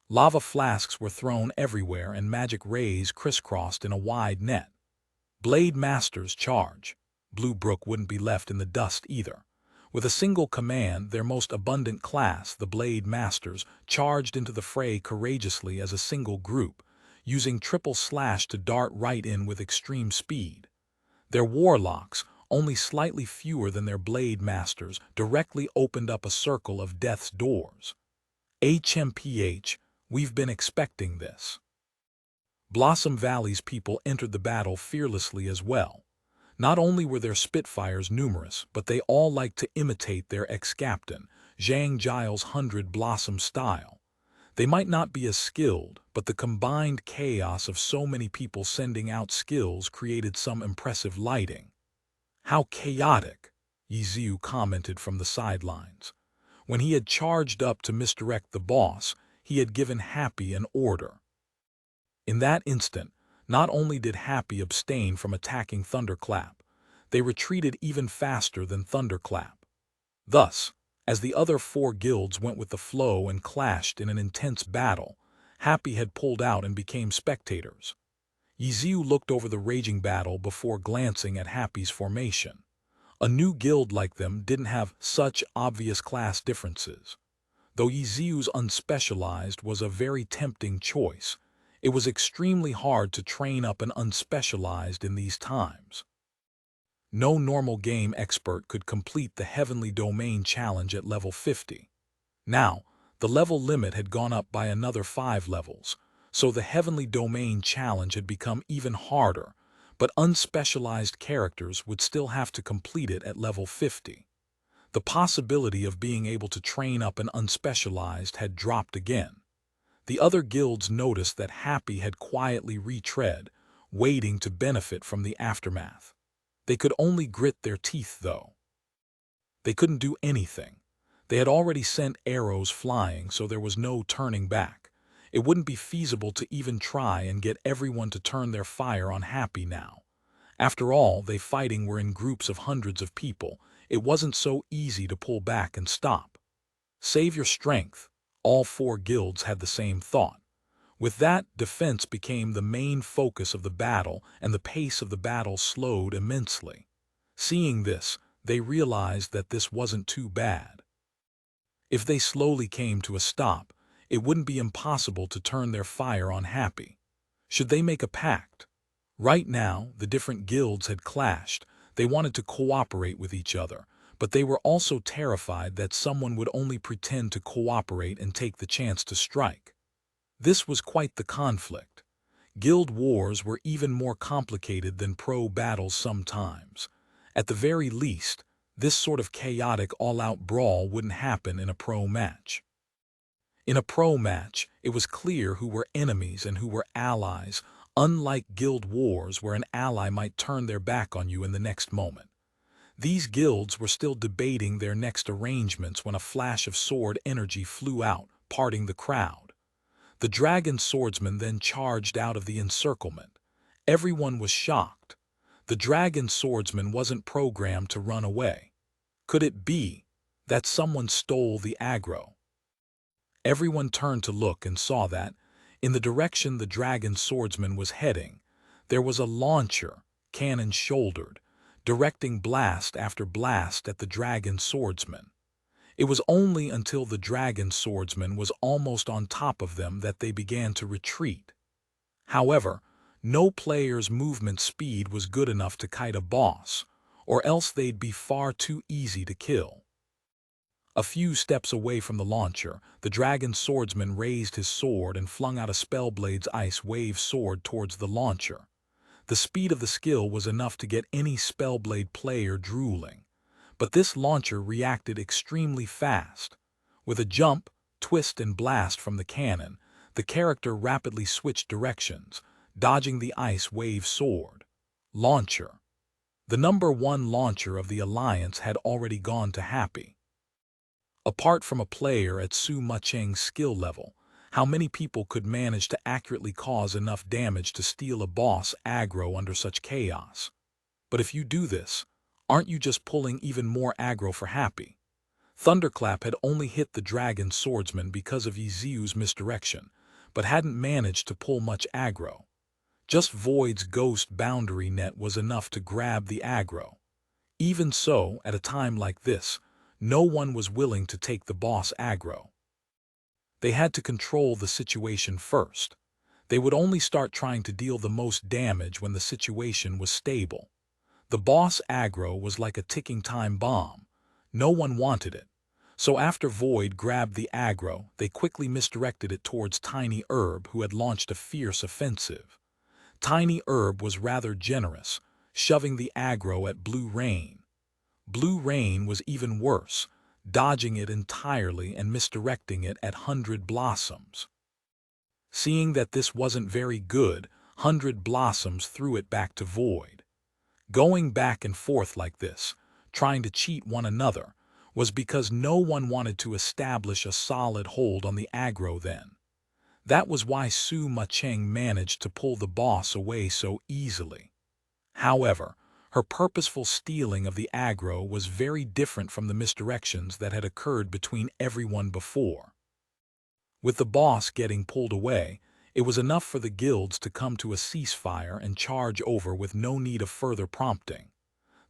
Lava flasks were thrown everywhere and magic rays crisscrossed in a wide net. Blade Masters charge. Blue Brook wouldn't be left in the dust either. With a single command, their most abundant class, the Blade Masters, charged into the fray courageously as a single group, using triple slash to dart right in with extreme speed. Their warlocks, only slightly fewer than their blade masters, directly opened up a circle of death's doors. HMPH, we've been expecting this. Blossom Valley's people entered the battle fearlessly as well. Not only were their Spitfires numerous, but they all liked to imitate their ex-captain, Zhang Jiao's 100 Blossom style. They might not be as skilled, but the combined chaos of so many people sending out skills created some impressive lighting. "How chaotic," Ye Xiu commented from the sidelines. When he had charged up to misdirect the boss, he had given Happy an order. In that instant, not only did Happy abstain from attacking Thunderclap, they retreated even faster than Thunderclap. Thus, as the other 4 guilds went with the flow and clashed in an intense battle, Happy had pulled out and became spectators. Ye Xiu looked over the raging battle before glancing at Happy's formation. A new guild like them didn't have such obvious class differences. Though Ye Xiu's unspecialized was a very tempting choice, it was extremely hard to train up an unspecialized in these times. No normal game expert could complete the Heavenly Domain challenge at level 50. Now, the level limit had gone up by another 5 levels, so the Heavenly Domain challenge had become even harder, but unspecialized characters would still have to complete it at level 50. The possibility of being able to train up an unspecialized had dropped again. The other guilds noticed that Happy had quietly retread, waiting to benefit from the aftermath. They could only grit their teeth, though. They couldn't do anything. They had already sent arrows flying, so there was no turning back. It wouldn't be feasible to even try and get everyone to turn their fire on Happy now. After all, they fighting were in groups of hundreds of people. It wasn't so easy to pull back and stop. Save your strength. All 4 guilds had the same thought. With that, defense became the main focus of the battle, and the pace of the battle slowed immensely. Seeing this, they realized that this wasn't too bad. If they slowly came to a stop, it wouldn't be impossible to turn their fire on Happy. Should they make a pact? Right now, the different guilds had clashed. They wanted to cooperate with each other, but they were also terrified that someone would only pretend to cooperate and take the chance to strike. This was quite the conflict. Guild wars were even more complicated than pro battles sometimes. At the very least, this sort of chaotic all-out brawl wouldn't happen in a pro match. In a pro match, it was clear who were enemies and who were allies, unlike guild wars where an ally might turn their back on you in the next moment. These guilds were still debating their next arrangements when a flash of sword energy flew out, parting the crowd. The dragon swordsman then charged out of the encirclement. Everyone was shocked. The dragon swordsman wasn't programmed to run away. Could it be that someone stole the aggro? Everyone turned to look and saw that, in the direction the dragon swordsman was heading, there was a launcher, cannon shouldered, directing blast after blast at the dragon swordsman. It was only until the dragon swordsman was almost on top of them that they began to retreat. However, no player's movement speed was good enough to kite a boss, or else they'd be far too easy to kill. A few steps away from the launcher, the dragon swordsman raised his sword and flung out a Spellblade's ice wave sword towards the launcher. The speed of the skill was enough to get any Spellblade player drooling. But this launcher reacted extremely fast. With a jump, twist, and blast from the cannon, the character rapidly switched directions, dodging the ice wave sword. Launcher. The number 1 launcher of the Alliance had already gone to Happy. Apart from a player at Su Mucheng's skill level, how many people could manage to accurately cause enough damage to steal a boss aggro under such chaos? But if you do this, aren't you just pulling even more aggro for Happy? Thunderclap had only hit the dragon swordsman because of Ye Xiu's misdirection, but hadn't managed to pull much aggro. Just Void's ghost boundary net was enough to grab the aggro. Even so, at a time like this, no one was willing to take the boss aggro. They had to control the situation first. They would only start trying to deal the most damage when the situation was stable. The boss aggro was like a ticking time bomb. No one wanted it. So after Void grabbed the aggro, they quickly misdirected it towards Tiny Herb, who had launched a fierce offensive. Tiny Herb was rather generous, shoving the aggro at Blue Rain. Blue Rain was even worse, dodging it entirely and misdirecting it at 100 Blossoms. Seeing that this wasn't very good, 100 Blossoms threw it back to Void. Going back and forth like this, trying to cheat one another, was because no one wanted to establish a solid hold on the aggro then. That was why Su Macheng managed to pull the boss away so easily. However, her purposeful stealing of the aggro was very different from the misdirections that had occurred between everyone before. With the boss getting pulled away, it was enough for the guilds to come to a ceasefire and charge over with no need of further prompting.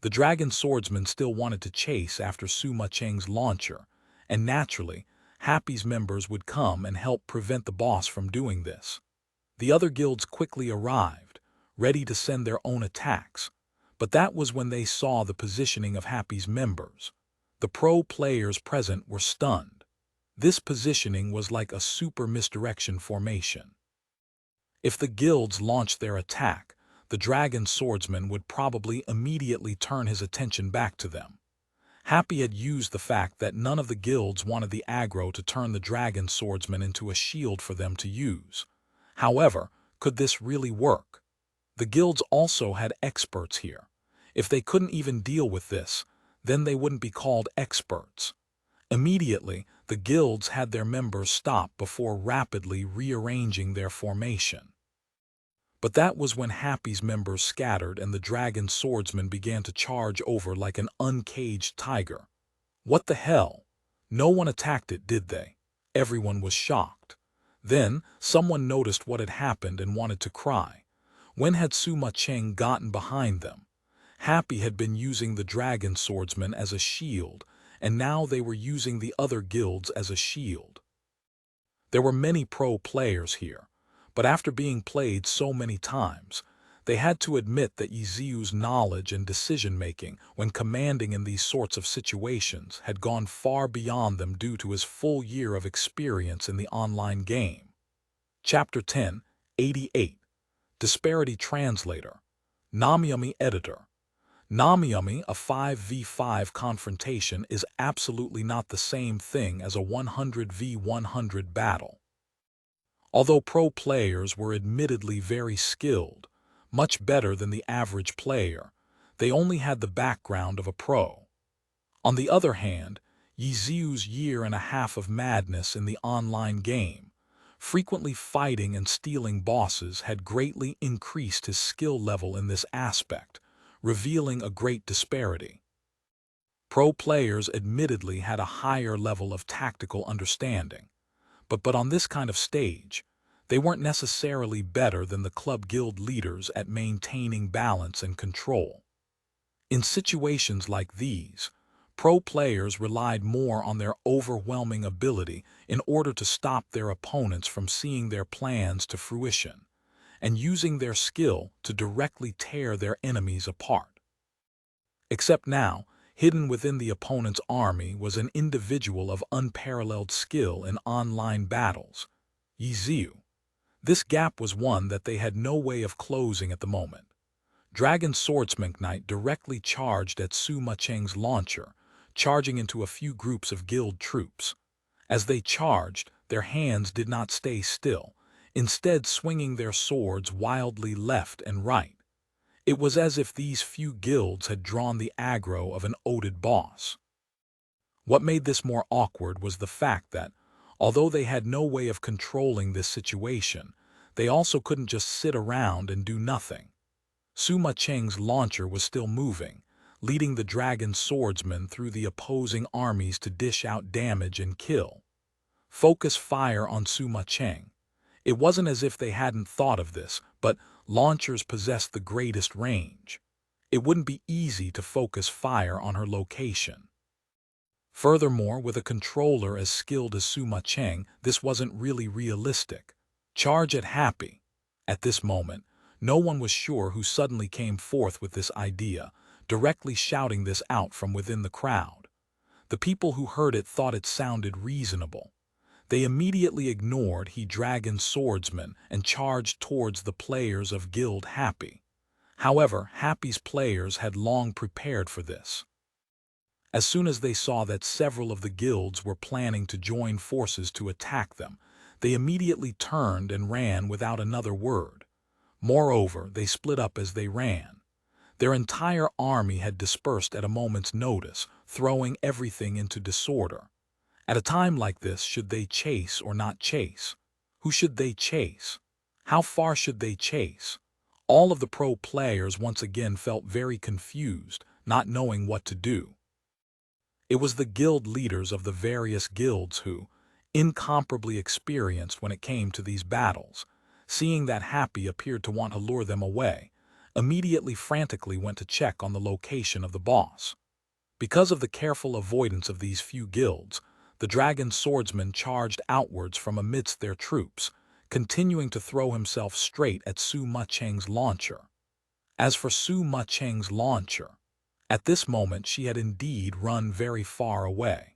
The dragon swordsman still wanted to chase after Su Macheng's launcher, and naturally, Happy's members would come and help prevent the boss from doing this. The other guilds quickly arrived, ready to send their own attacks, but that was when they saw the positioning of Happy's members. The pro players present were stunned. This positioning was like a super misdirection formation. If the guilds launched their attack, the dragon swordsman would probably immediately turn his attention back to them. Happy had used the fact that none of the guilds wanted the aggro to turn the dragon swordsman into a shield for them to use. However, could this really work? The guilds also had experts here. If they couldn't even deal with this, then they wouldn't be called experts. Immediately, the guilds had their members stop before rapidly rearranging their formation. But that was when Happy's members scattered and the dragon swordsman began to charge over like an uncaged tiger. What the hell? No one attacked it, did they? Everyone was shocked. Then, someone noticed what had happened and wanted to cry. When had Su Macheng gotten behind them? Happy had been using the dragon swordsman as a shield, and now they were using the other guilds as a shield. There were many pro players here, but after being played so many times, they had to admit that Ye Xiu's knowledge and decision-making when commanding in these sorts of situations had gone far beyond them due to his full year of experience in the online game. Chapter 10, 88. Disparity Translator. Namyami Editor. Namyami, a 5v5 confrontation, is absolutely not the same thing as a 100v100 battle. Although pro players were admittedly very skilled, much better than the average player, they only had the background of a pro. On the other hand, Ye Xiu's year and a half of madness in the online game, frequently fighting and stealing bosses, had greatly increased his skill level in this aspect, revealing a great disparity. Pro players admittedly had a higher level of tactical understanding, but on this kind of stage, they weren't necessarily better than the club guild leaders at maintaining balance and control. In situations like these, pro players relied more on their overwhelming ability in order to stop their opponents from seeing their plans to fruition, and using their skill to directly tear their enemies apart. Except now, hidden within the opponent's army was an individual of unparalleled skill in online battles, Ye Xiu. This gap was one that they had no way of closing at the moment. Dragon Swordsman Knight directly charged at Su Macheng's launcher, charging into a few groups of guild troops. As they charged, their hands did not stay still, instead swinging their swords wildly left and right. It was as if these few guilds had drawn the aggro of an odied boss. What made this more awkward was the fact that, although they had no way of controlling this situation, they also couldn't just sit around and do nothing. Su Macheng's launcher was still moving, leading the dragon swordsman through the opposing armies to dish out damage and kill. Focus fire on Su Macheng. It wasn't as if they hadn't thought of this, but launchers possessed the greatest range. It wouldn't be easy to focus fire on her location. Furthermore, with a controller as skilled as Su Macheng, this wasn't really realistic. Charge at Happy. At this moment, no one was sure who suddenly came forth with this idea, directly shouting this out from within the crowd. The people who heard it thought it sounded reasonable. They immediately ignored He Dragon Swordsman and charged towards the players of Guild Happy. However, Happy's players had long prepared for this. As soon as they saw that several of the guilds were planning to join forces to attack them, they immediately turned and ran without another word. Moreover, they split up as they ran. Their entire army had dispersed at a moment's notice, throwing everything into disorder. At a time like this, should they chase or not chase? Who should they chase? How far should they chase? All of the pro players once again felt very confused, not knowing what to do. It was the guild leaders of the various guilds who, incomparably experienced when it came to these battles, seeing that Happy appeared to want to lure them away, immediately frantically went to check on the location of the boss. Because of the careful avoidance of these few guilds, the dragon swordsman charged outwards from amidst their troops, continuing to throw himself straight at Su Mucheng's launcher. As for Su Mucheng's launcher, at this moment she had indeed run very far away.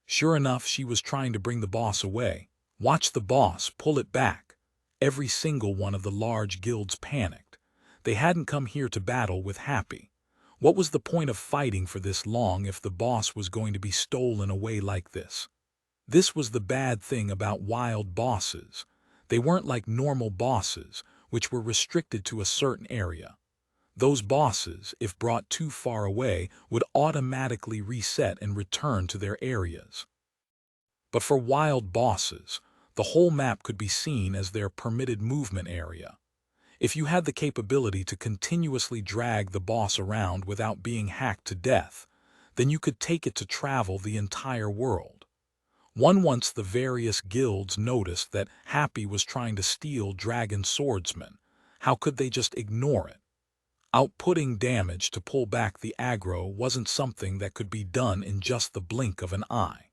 Sure enough, she was trying to bring the boss away. Watch the boss pull it back. Every single one of the large guilds panicked. They hadn't come here to battle with Happy. What was the point of fighting for this long if the boss was going to be stolen away like this? This was the bad thing about wild bosses. They weren't like normal bosses, which were restricted to a certain area. Those bosses, if brought too far away, would automatically reset and return to their areas. But for wild bosses, the whole map could be seen as their permitted movement area. If you had the capability to continuously drag the boss around without being hacked to death, then you could take it to travel the entire world. Once the various guilds noticed that Happy was trying to steal Dragon Swordsman, how could they just ignore it? Outputting damage to pull back the aggro wasn't something that could be done in just the blink of an eye.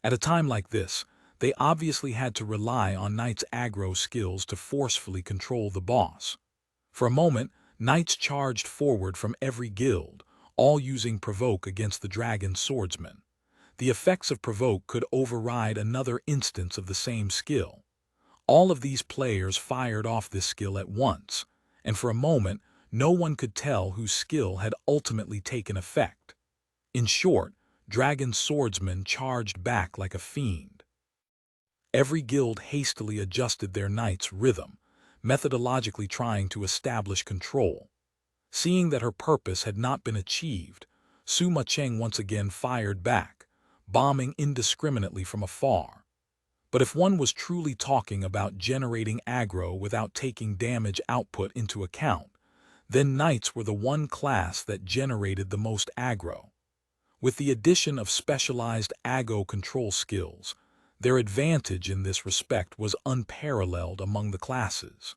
At a time like this, they obviously had to rely on Knight's aggro skills to forcefully control the boss. For a moment, Knights charged forward from every guild, all using Provoke against the Dragon Swordsman. The effects of Provoke could override another instance of the same skill. All of these players fired off this skill at once, and for a moment, no one could tell whose skill had ultimately taken effect. In short, Dragon Swordsman charged back like a fiend. Every guild hastily adjusted their knight's rhythm, methodologically trying to establish control. Seeing that her purpose had not been achieved, Su Mucheng once again fired back, bombing indiscriminately from afar. But if one was truly talking about generating aggro without taking damage output into account, then knights were the one class that generated the most aggro. With the addition of specialized aggro control skills, their advantage in this respect was unparalleled among the classes.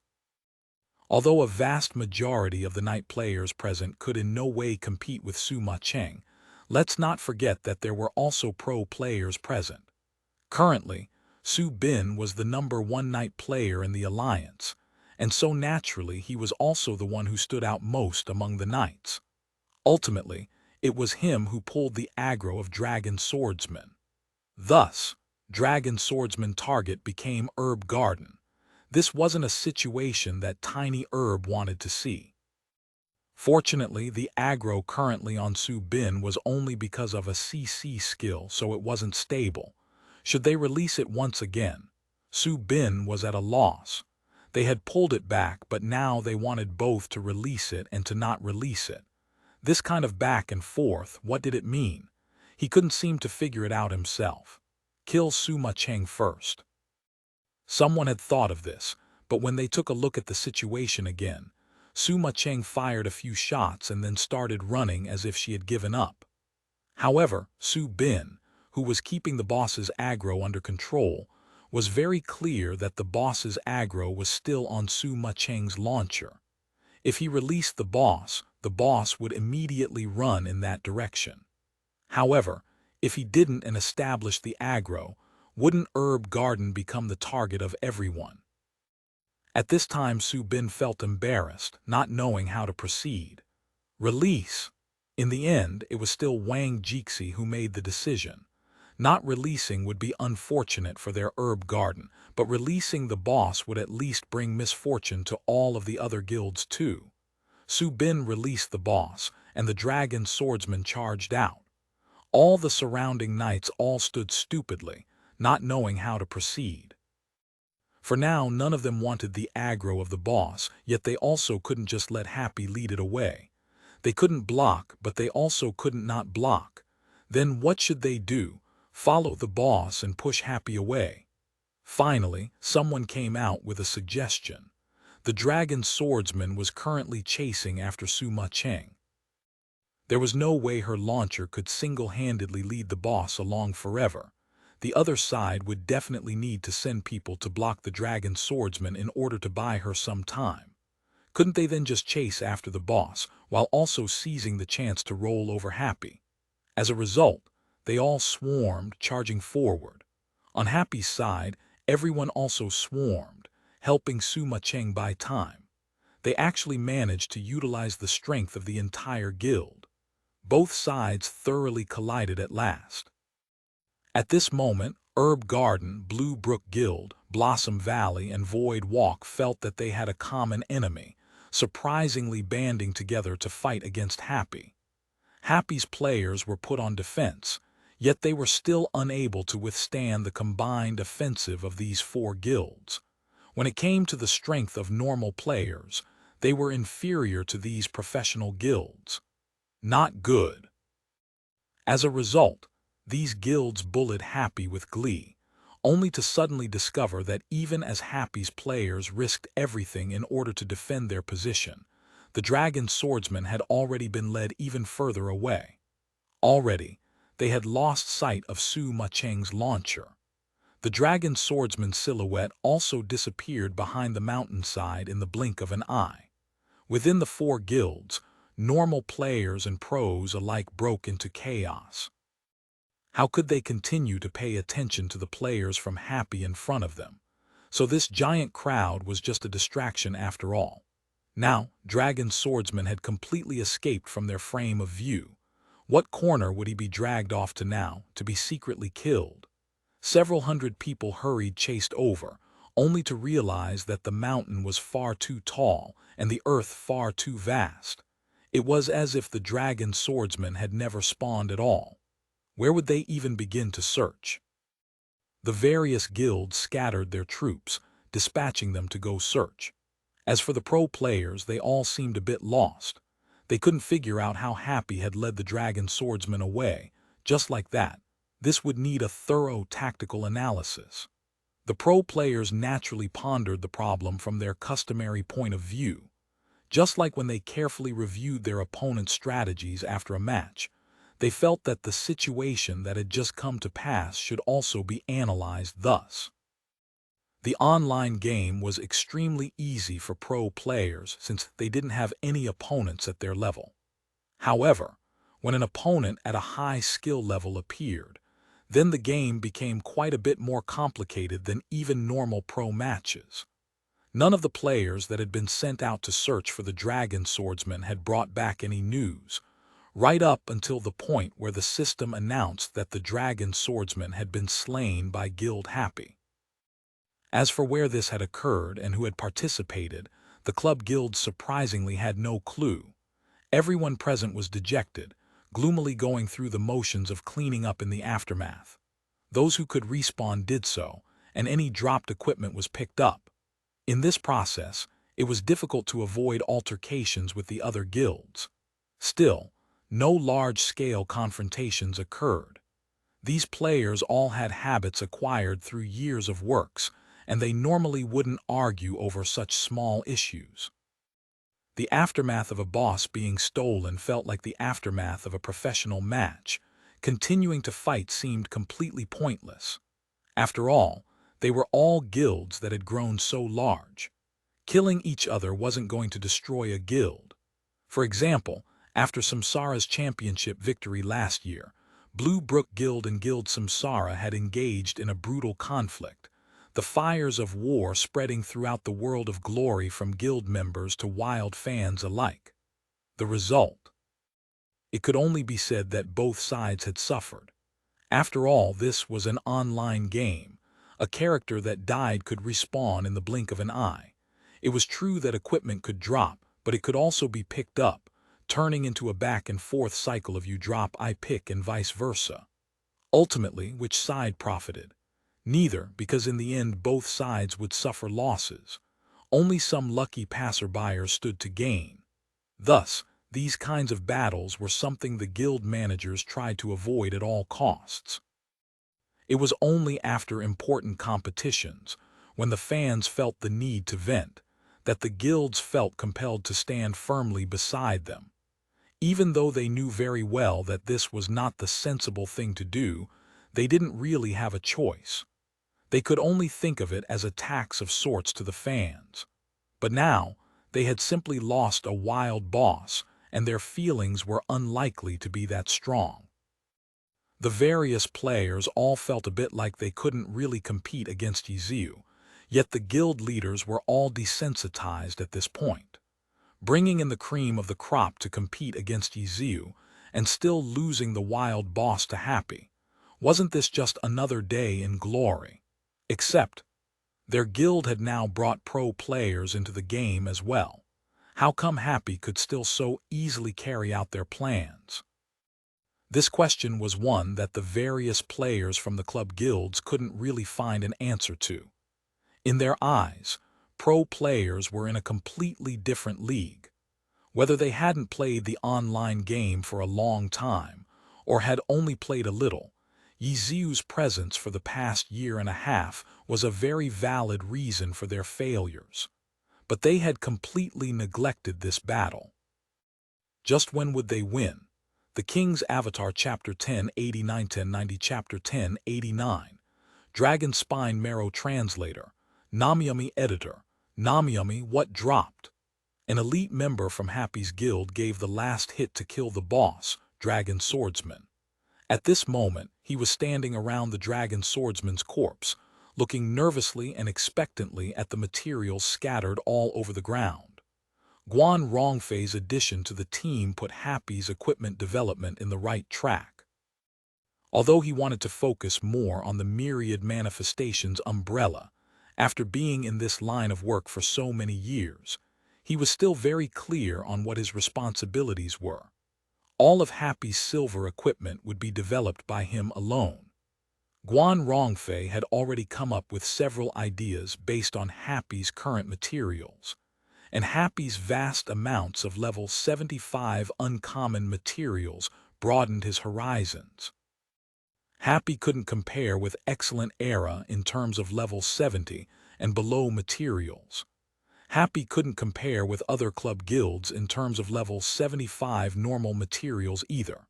Although a vast majority of the knight players present could in no way compete with Su Mucheng, let's not forget that there were also pro players present. Currently, Su Bin was the #1 knight player in the alliance, and so naturally he was also the one who stood out most among the knights. Ultimately, it was him who pulled the aggro of Dragon Swordsman. Thus, Dragon Swordsman target became Herb Garden. This wasn't a situation that Tiny Herb wanted to see. Fortunately, the aggro currently on Su Bin was only because of a CC skill, so it wasn't stable. Should they release it once again, Su Bin was at a loss. They had pulled it back, but now they wanted both to release it and to not release it. This kind of back and forth, what did it mean? He couldn't seem to figure it out himself. Kill Su Mucheng first. Someone had thought of this, but when they took a look at the situation again, Su Mucheng fired a few shots and then started running as if she had given up. However, Su Bin, who was keeping the boss's aggro under control, was very clear that the boss's aggro was still on Su Mucheng's launcher. If he released the boss would immediately run in that direction. However, if he didn't and established the aggro, wouldn't Herb Garden become the target of everyone? At this time, Su Bin felt embarrassed, not knowing how to proceed. Release. In the end, it was still Wang Jixi who made the decision. Not releasing would be unfortunate for their herb garden, but releasing the boss would at least bring misfortune to all of the other guilds too. Su Bin released the boss, and the dragon swordsman charged out. All the surrounding knights all stood stupidly, not knowing how to proceed. For now, none of them wanted the aggro of the boss, yet they also couldn't just let Happy lead it away. They couldn't block, but they also couldn't not block. Then what should they do? Follow the boss and push Happy away? Finally, someone came out with a suggestion. The dragon swordsman was currently chasing after Sima Cheng. There was no way her launcher could single-handedly lead the boss along forever. The other side would definitely need to send people to block the dragon swordsman in order to buy her some time. Couldn't they then just chase after the boss, while also seizing the chance to roll over Happy? As a result, they all swarmed, charging forward. On Happy's side, everyone also swarmed, helping Sima Cheng buy time. They actually managed to utilize the strength of the entire guild. Both sides thoroughly collided at last. At this moment, Herb Garden, Blue Brook Guild, Blossom Valley, and Void Walk felt that they had a common enemy, surprisingly banding together to fight against Happy. Happy's players were put on defense, yet they were still unable to withstand the combined offensive of these four guilds. When it came to the strength of normal players, they were inferior to these professional guilds. Not good. As a result, these guilds bullied Happy with glee, only to suddenly discover that even as Happy's players risked everything in order to defend their position, the dragon swordsman had already been led even further away. Already, they had lost sight of Sima Cheng's launcher. The dragon swordsman's silhouette also disappeared behind the mountainside in the blink of an eye. Within the four guilds, normal players and pros alike broke into chaos. How could they continue to pay attention to the players from Happy in front of them? So this giant crowd was just a distraction after all. Now, Dragon Swordsman had completely escaped from their frame of view. What corner would he be dragged off to now, to be secretly killed? Several hundred people hurried chased over, only to realize that the mountain was far too tall and the earth far too vast. It was as if the Dragon Swordsman had never spawned at all. Where would they even begin to search? The various guilds scattered their troops, dispatching them to go search. As for the pro players, they all seemed a bit lost. They couldn't figure out how Happy had led the dragon swordsman away. Just like that, this would need a thorough tactical analysis. The pro players naturally pondered the problem from their customary point of view. Just like when they carefully reviewed their opponent's strategies after a match, they felt that the situation that had just come to pass should also be analyzed thus. The online game was extremely easy for pro players since they didn't have any opponents at their level. However, when an opponent at a high skill level appeared, then the game became quite a bit more complicated than even normal pro matches. None of the players that had been sent out to search for the dragon swordsman had brought back any news, right up until the point where the system announced that the dragon swordsman had been slain by Guild Happy. As for where this had occurred and who had participated, the club guilds surprisingly had no clue. Everyone present was dejected, gloomily going through the motions of cleaning up in the aftermath. Those who could respawn did so, and any dropped equipment was picked up. In this process, it was difficult to avoid altercations with the other guilds. Still, no large-scale confrontations occurred. These players all had habits acquired through years of works, and they normally wouldn't argue over such small issues. The aftermath of a boss being stolen felt like the aftermath of a professional match. Continuing to fight seemed completely pointless. After all, they were all guilds that had grown so large. Killing each other wasn't going to destroy a guild. For example, after Samsara's championship victory last year, Blue Brook Guild and Guild Samsara had engaged in a brutal conflict, the fires of war spreading throughout the world of glory from guild members to wild fans alike. The result: It could only be said that both sides had suffered. After all, this was an online game. A character that died could respawn in the blink of an eye. It was true that equipment could drop, but it could also be picked up, turning into a back-and-forth cycle of you drop, I pick, and vice versa. Ultimately, which side profited? Neither, because in the end both sides would suffer losses. Only some lucky passerbyers stood to gain. Thus, these kinds of battles were something the guild managers tried to avoid at all costs. It was only after important competitions, when the fans felt the need to vent, that the guilds felt compelled to stand firmly beside them. Even though they knew very well that this was not the sensible thing to do, they didn't really have a choice. They could only think of it as a tax of sorts to the fans. But now, they had simply lost a wild boss, and their feelings were unlikely to be that strong. The various players all felt a bit like they couldn't really compete against Ye Xiu, yet the guild leaders were all desensitized at this point. Bringing in the cream of the crop to compete against Ye Xiu, and still losing the wild boss to Happy, wasn't this just another day in glory? Except, their guild had now brought pro players into the game as well. How come Happy could still so easily carry out their plans? This question was one that the various players from the club guilds couldn't really find an answer to. In their eyes, pro players were in a completely different league. Whether they hadn't played the online game for a long time, or had only played a little, Ye Xiu's presence for the past year and a half was a very valid reason for their failures. But they had completely neglected this battle. Just when would they win? The King's Avatar Chapter 10 89-1090 Chapter 10 89 Dragon Spine Marrow Translator Namyami Editor Namyami What dropped? An elite member from Happy's guild gave the last hit to kill the boss, Dragon Swordsman. At this moment, he was standing around the Dragon Swordsman's corpse, looking nervously and expectantly at the materials scattered all over the ground. Guan Rongfei's addition to the team put Happy's equipment development in the right track. Although he wanted to focus more on the myriad manifestations umbrella, after being in this line of work for so many years, he was still very clear on what his responsibilities were. All of Happy's silver equipment would be developed by him alone. Guan Rongfei had already come up with several ideas based on Happy's current materials, and Happy's vast amounts of level 75 uncommon materials broadened his horizons. Happy couldn't compare with excellent era in terms of level 70 and below materials. Happy couldn't compare with other club guilds in terms of level 75 normal materials either.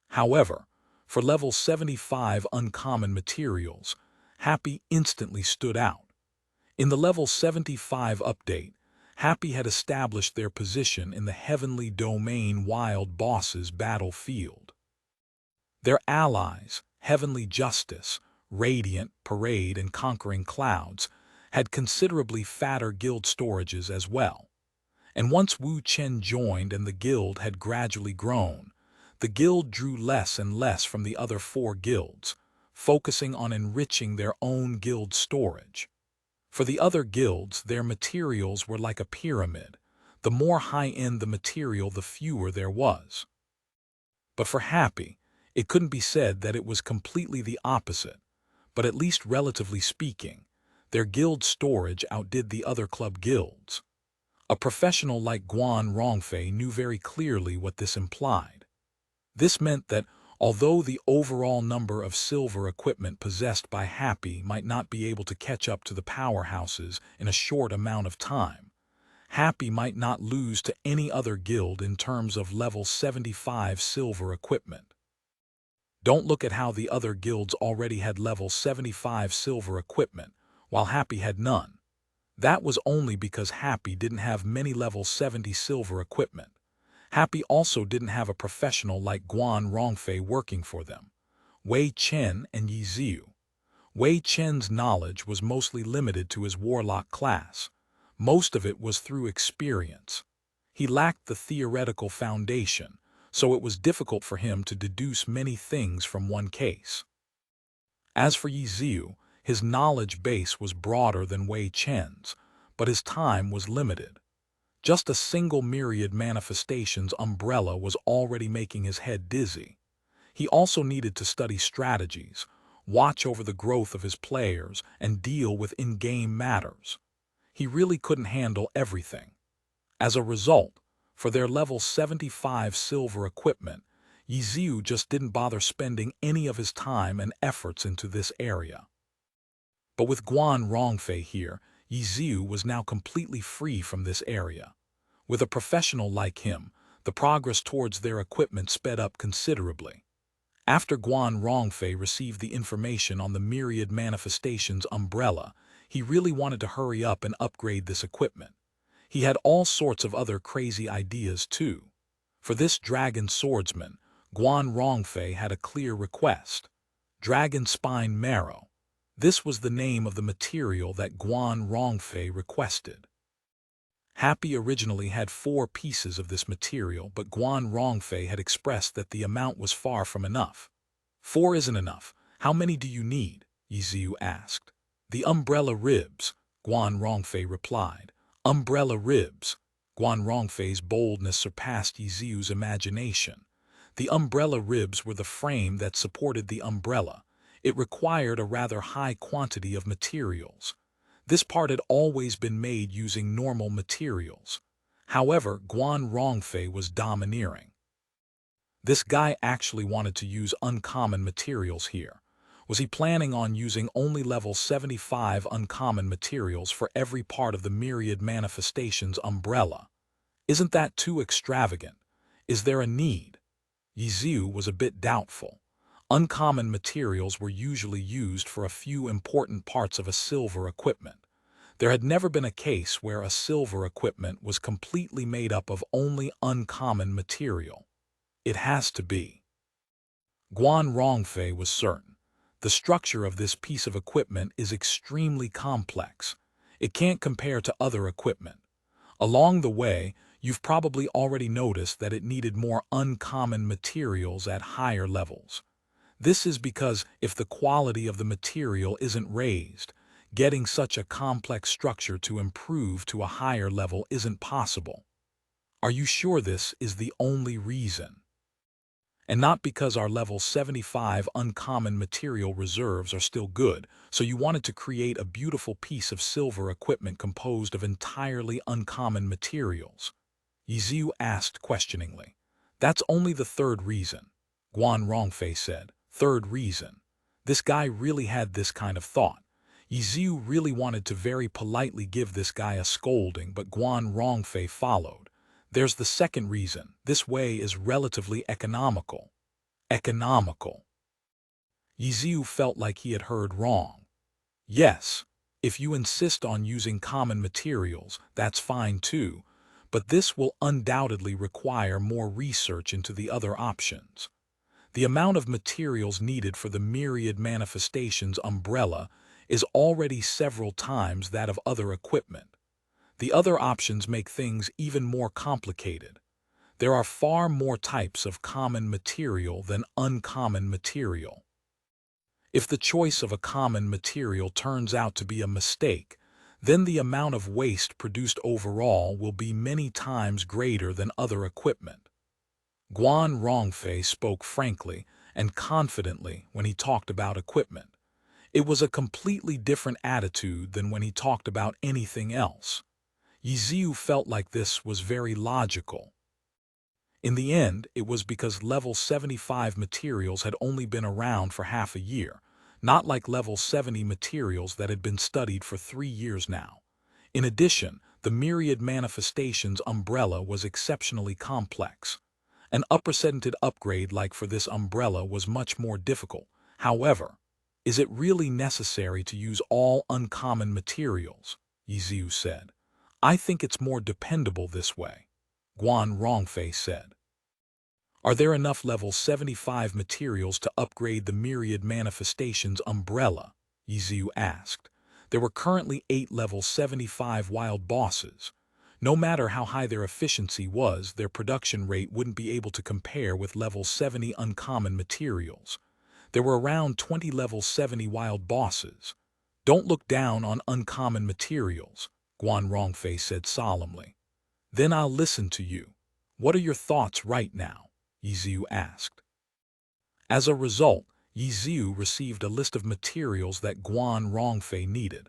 However, for level 75 uncommon materials, Happy instantly stood out. In the level 75 update, Happy had established their position in the Heavenly Domain Wild Bosses battlefield. Their allies, Heavenly Justice, Radiant, Parade, and Conquering Clouds, had considerably fatter guild storages as well. And once Wu Chen joined and the guild had gradually grown, the guild drew less and less from the other four guilds, focusing on enriching their own guild storage. For the other guilds, their materials were like a pyramid. The more high-end the material, the fewer there was. But for Happy, it couldn't be said that it was completely the opposite, but at least relatively speaking, their guild storage outdid the other club guilds. A professional like Guan Rongfei knew very clearly what this implied. This meant that, although the overall number of silver equipment possessed by Happy might not be able to catch up to the powerhouses in a short amount of time, Happy might not lose to any other guild in terms of level 75 silver equipment. Don't look at how the other guilds already had level 75 silver equipment, while Happy had none. That was only because Happy didn't have many level 70 silver equipment. Happy also didn't have a professional like Guan Rongfei working for them, Wei Chen and Ye Xiu. Wei Chen's knowledge was mostly limited to his warlock class. Most of it was through experience. He lacked the theoretical foundation, so it was difficult for him to deduce many things from one case. As for Ye Xiu, his knowledge base was broader than Wei Chen's, but his time was limited. Just a single myriad manifestations umbrella was already making his head dizzy. He also needed to study strategies, watch over the growth of his players, and deal with in-game matters. He really couldn't handle everything. As a result, for their level 75 silver equipment, Ye Xiu just didn't bother spending any of his time and efforts into this area. But with Quan Rongfei here, Ye Xiu was now completely free from this area. With a professional like him, the progress towards their equipment sped up considerably. After Quan Rongfei received the information on the myriad manifestations umbrella, he really wanted to hurry up and upgrade this equipment. He had all sorts of other crazy ideas too. For this dragon swordsman, Quan Rongfei had a clear request: dragon spine marrow. This was the name of the material that Quan Rongfei requested. Happy originally had 4 pieces of this material, but Quan Rongfei had expressed that the amount was far from enough. 4 isn't enough. How many do you need? Ye Xiu asked. The umbrella ribs, Quan Rongfei replied. Umbrella ribs. Quan Rongfei's boldness surpassed Ye Xiu's imagination. The umbrella ribs were the frame that supported the umbrella. It required a rather high quantity of materials. This part had always been made using normal materials. However, Quan Rongfei was domineering. This guy actually wanted to use uncommon materials here. Was he planning on using only level 75 uncommon materials for every part of the myriad manifestations umbrella? Isn't that too extravagant? Is there a need? Ye Xiu was a bit doubtful. Uncommon materials were usually used for a few important parts of a silver equipment. There had never been a case where a silver equipment was completely made up of only uncommon material. It has to be. Quan Rongfei was certain. The structure of this piece of equipment is extremely complex. It can't compare to other equipment. Along the way, you've probably already noticed that it needed more uncommon materials at higher levels. This is because if the quality of the material isn't raised, getting such a complex structure to improve to a higher level isn't possible. Are you sure this is the only reason? And not because our level 75 uncommon material reserves are still good, so you wanted to create a beautiful piece of silver equipment composed of entirely uncommon materials? Ye Xiu asked questioningly. That's only the third reason, Quan Rongfei said. Third reason. This guy really had this kind of thought. Ye Xiu really wanted to very politely give this guy a scolding, but Quan Rongfei followed. There's the second reason. This way is relatively economical. Economical. Ye Xiu felt like he had heard wrong. Yes, if you insist on using common materials, that's fine too, but this will undoubtedly require more research into the other options. The amount of materials needed for the myriad manifestations umbrella is already several times that of other equipment. The other options make things even more complicated. There are far more types of common material than uncommon material. If the choice of a common material turns out to be a mistake, then the amount of waste produced overall will be many times greater than other equipment. Quan Rongfei spoke frankly and confidently when he talked about equipment. It was a completely different attitude than when he talked about anything else. Ye Xiu felt like this was very logical. In the end, it was because level 75 materials had only been around for half a year, not like level 70 materials that had been studied for 3 years now. In addition, the myriad manifestations umbrella was exceptionally complex. An unprecedented upgrade like for this umbrella was much more difficult. However, is it really necessary to use all uncommon materials? Ye Xiu said. I think it's more dependable this way, Quan Rongfei said. Are there enough level 75 materials to upgrade the myriad manifestations umbrella? Ye Xiu asked. There were currently 8 level 75 wild bosses. No matter how high their efficiency was, their production rate wouldn't be able to compare with level 70 uncommon materials. There were around 20 level 70 wild bosses. Don't look down on uncommon materials, Guan Rongfei said solemnly. Then I'll listen to you. What are your thoughts right now? Ye Xiu asked. As a result, Ye Xiu received a list of materials that Guan Rongfei needed.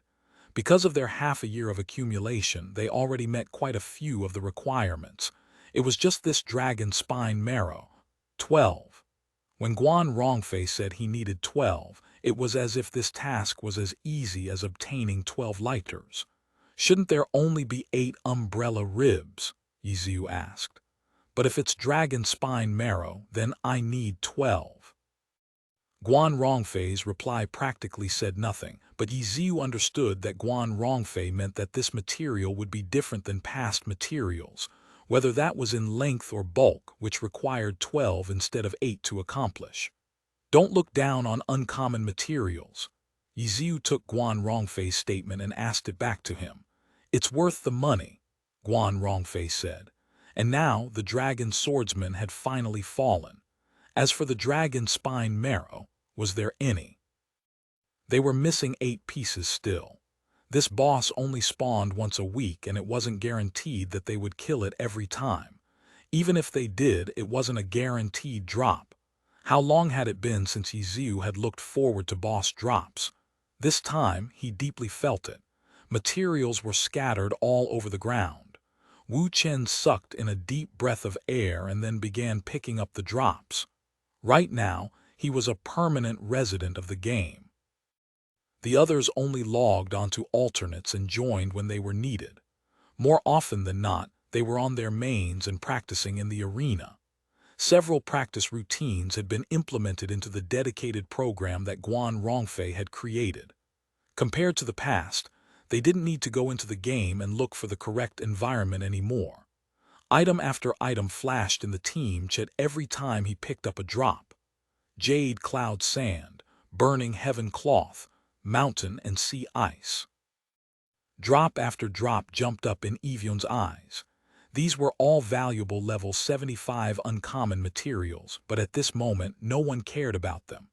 Because of their half a year of accumulation, they already met quite a few of the requirements. It was just this dragon spine marrow. 12. When Guan Rongfei said he needed 12, it was as if this task was as easy as obtaining 12 lighters. Shouldn't there only be 8 umbrella ribs? Ye Xiu asked. But if it's dragon spine marrow, then I need 12. Guan Rongfei's reply practically said nothing, but Ye Xiu understood that Guan Rongfei meant that this material would be different than past materials, whether that was in length or bulk, which required 12 instead of 8 to accomplish. Don't look down on uncommon materials. Ye Xiu took Guan Rongfei's statement and asked it back to him. It's worth the money, Guan Rongfei said. And now the dragon swordsman had finally fallen. As for the dragon spine marrow, was there any? They were missing 8 pieces still. This boss only spawned once a week, and it wasn't guaranteed that they would kill it every time. Even if they did, it wasn't a guaranteed drop. How long had it been since Ye Xiu had looked forward to boss drops? This time, he deeply felt it. Materials were scattered all over the ground. Wu Chen sucked in a deep breath of air and then began picking up the drops. Right now, he was a permanent resident of the game. The others only logged onto alternates and joined when they were needed. More often than not, they were on their mains and practicing in the arena. Several practice routines had been implemented into the dedicated program that Guan Rongfei had created. Compared to the past, they didn't need to go into the game and look for the correct environment anymore. Item after item flashed in the team chat every time he picked up a drop. Jade cloud sand, burning heaven cloth, mountain and sea ice. Drop after drop jumped up in Evyon's eyes. These were all valuable level 75 uncommon materials, but at this moment no one cared about them.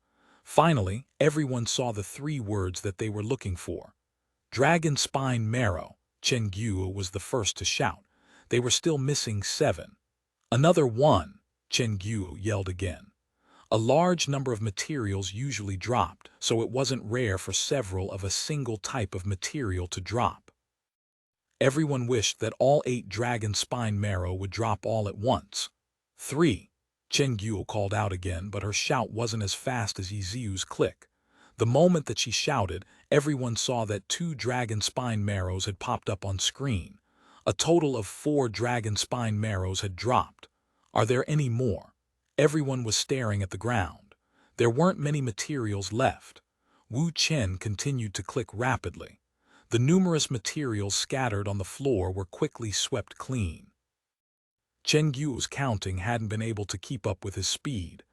Finally, everyone saw the 3 words that they were looking for. Dragon spine marrow. Chen Guo was the first to shout. They were still missing 7. Another 1, Chen Guo yelled again. A large number of materials usually dropped, so it wasn't rare for several of a single type of material to drop. Everyone wished that all 8 dragon spine marrow would drop all at once. 3. Chen Guo called out again, but her shout wasn't as fast as Ye Xiu's click. The moment that she shouted, everyone saw that 2 dragon spine marrows had popped up on screen. A total of 4 dragon spine marrows had dropped. Are there any more? Everyone was staring at the ground. There weren't many materials left. Wu Chen continued to click rapidly. The numerous materials scattered on the floor were quickly swept clean. Chen Guo's counting hadn't been able to keep up with his speed.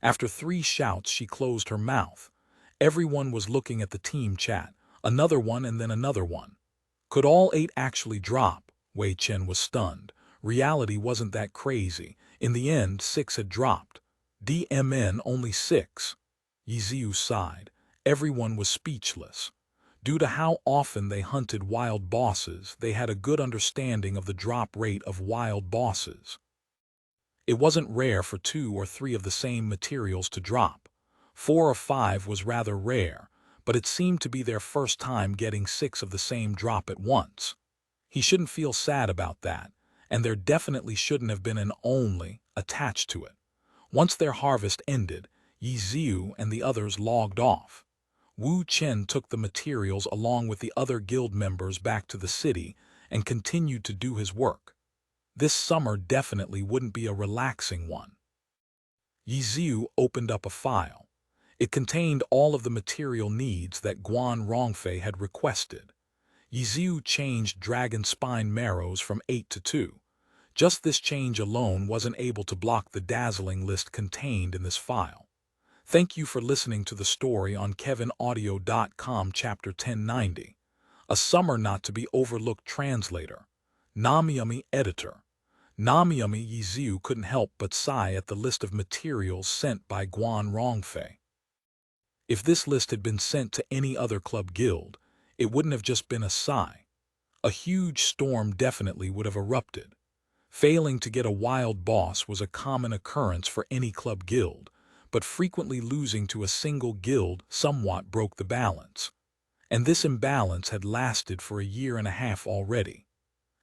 After 3 shouts, she closed her mouth. Everyone was looking at the team chat, another one and then another one. Could all 8 actually drop? Wei Chen was stunned. Reality wasn't that crazy. In the end, 6 had dropped. DMN only 6. Ye Xiu sighed. Everyone was speechless. Due to how often they hunted wild bosses, they had a good understanding of the drop rate of wild bosses. It wasn't rare for 2 or 3 of the same materials to drop. 4 or 5 was rather rare, but it seemed to be their first time getting 6 of the same drop at once. He shouldn't feel sad about that, and there definitely shouldn't have been an only attached to it. Once their harvest ended, Ye Xiu and the others logged off. Wu Chen took the materials along with the other guild members back to the city and continued to do his work. This summer definitely wouldn't be a relaxing one. Ye Xiu opened up a file. It contained all of the material needs that Guan Rongfei had requested. Ye Xiu changed dragon spine marrows from 8 to 2. Just this change alone wasn't able to block the dazzling list contained in this file. Thank you for listening to the story on KevinAudio.com Chapter 1090. A Summer Not to Be Overlooked Translator. Namiyami editor. Namiyami Ye Xiu couldn't help but sigh at the list of materials sent by Guan Rongfei. If this list had been sent to any other club guild, it wouldn't have just been a sigh. A huge storm definitely would have erupted. Failing to get a wild boss was a common occurrence for any club guild, but frequently losing to a single guild somewhat broke the balance. And this imbalance had lasted for a year and a half already.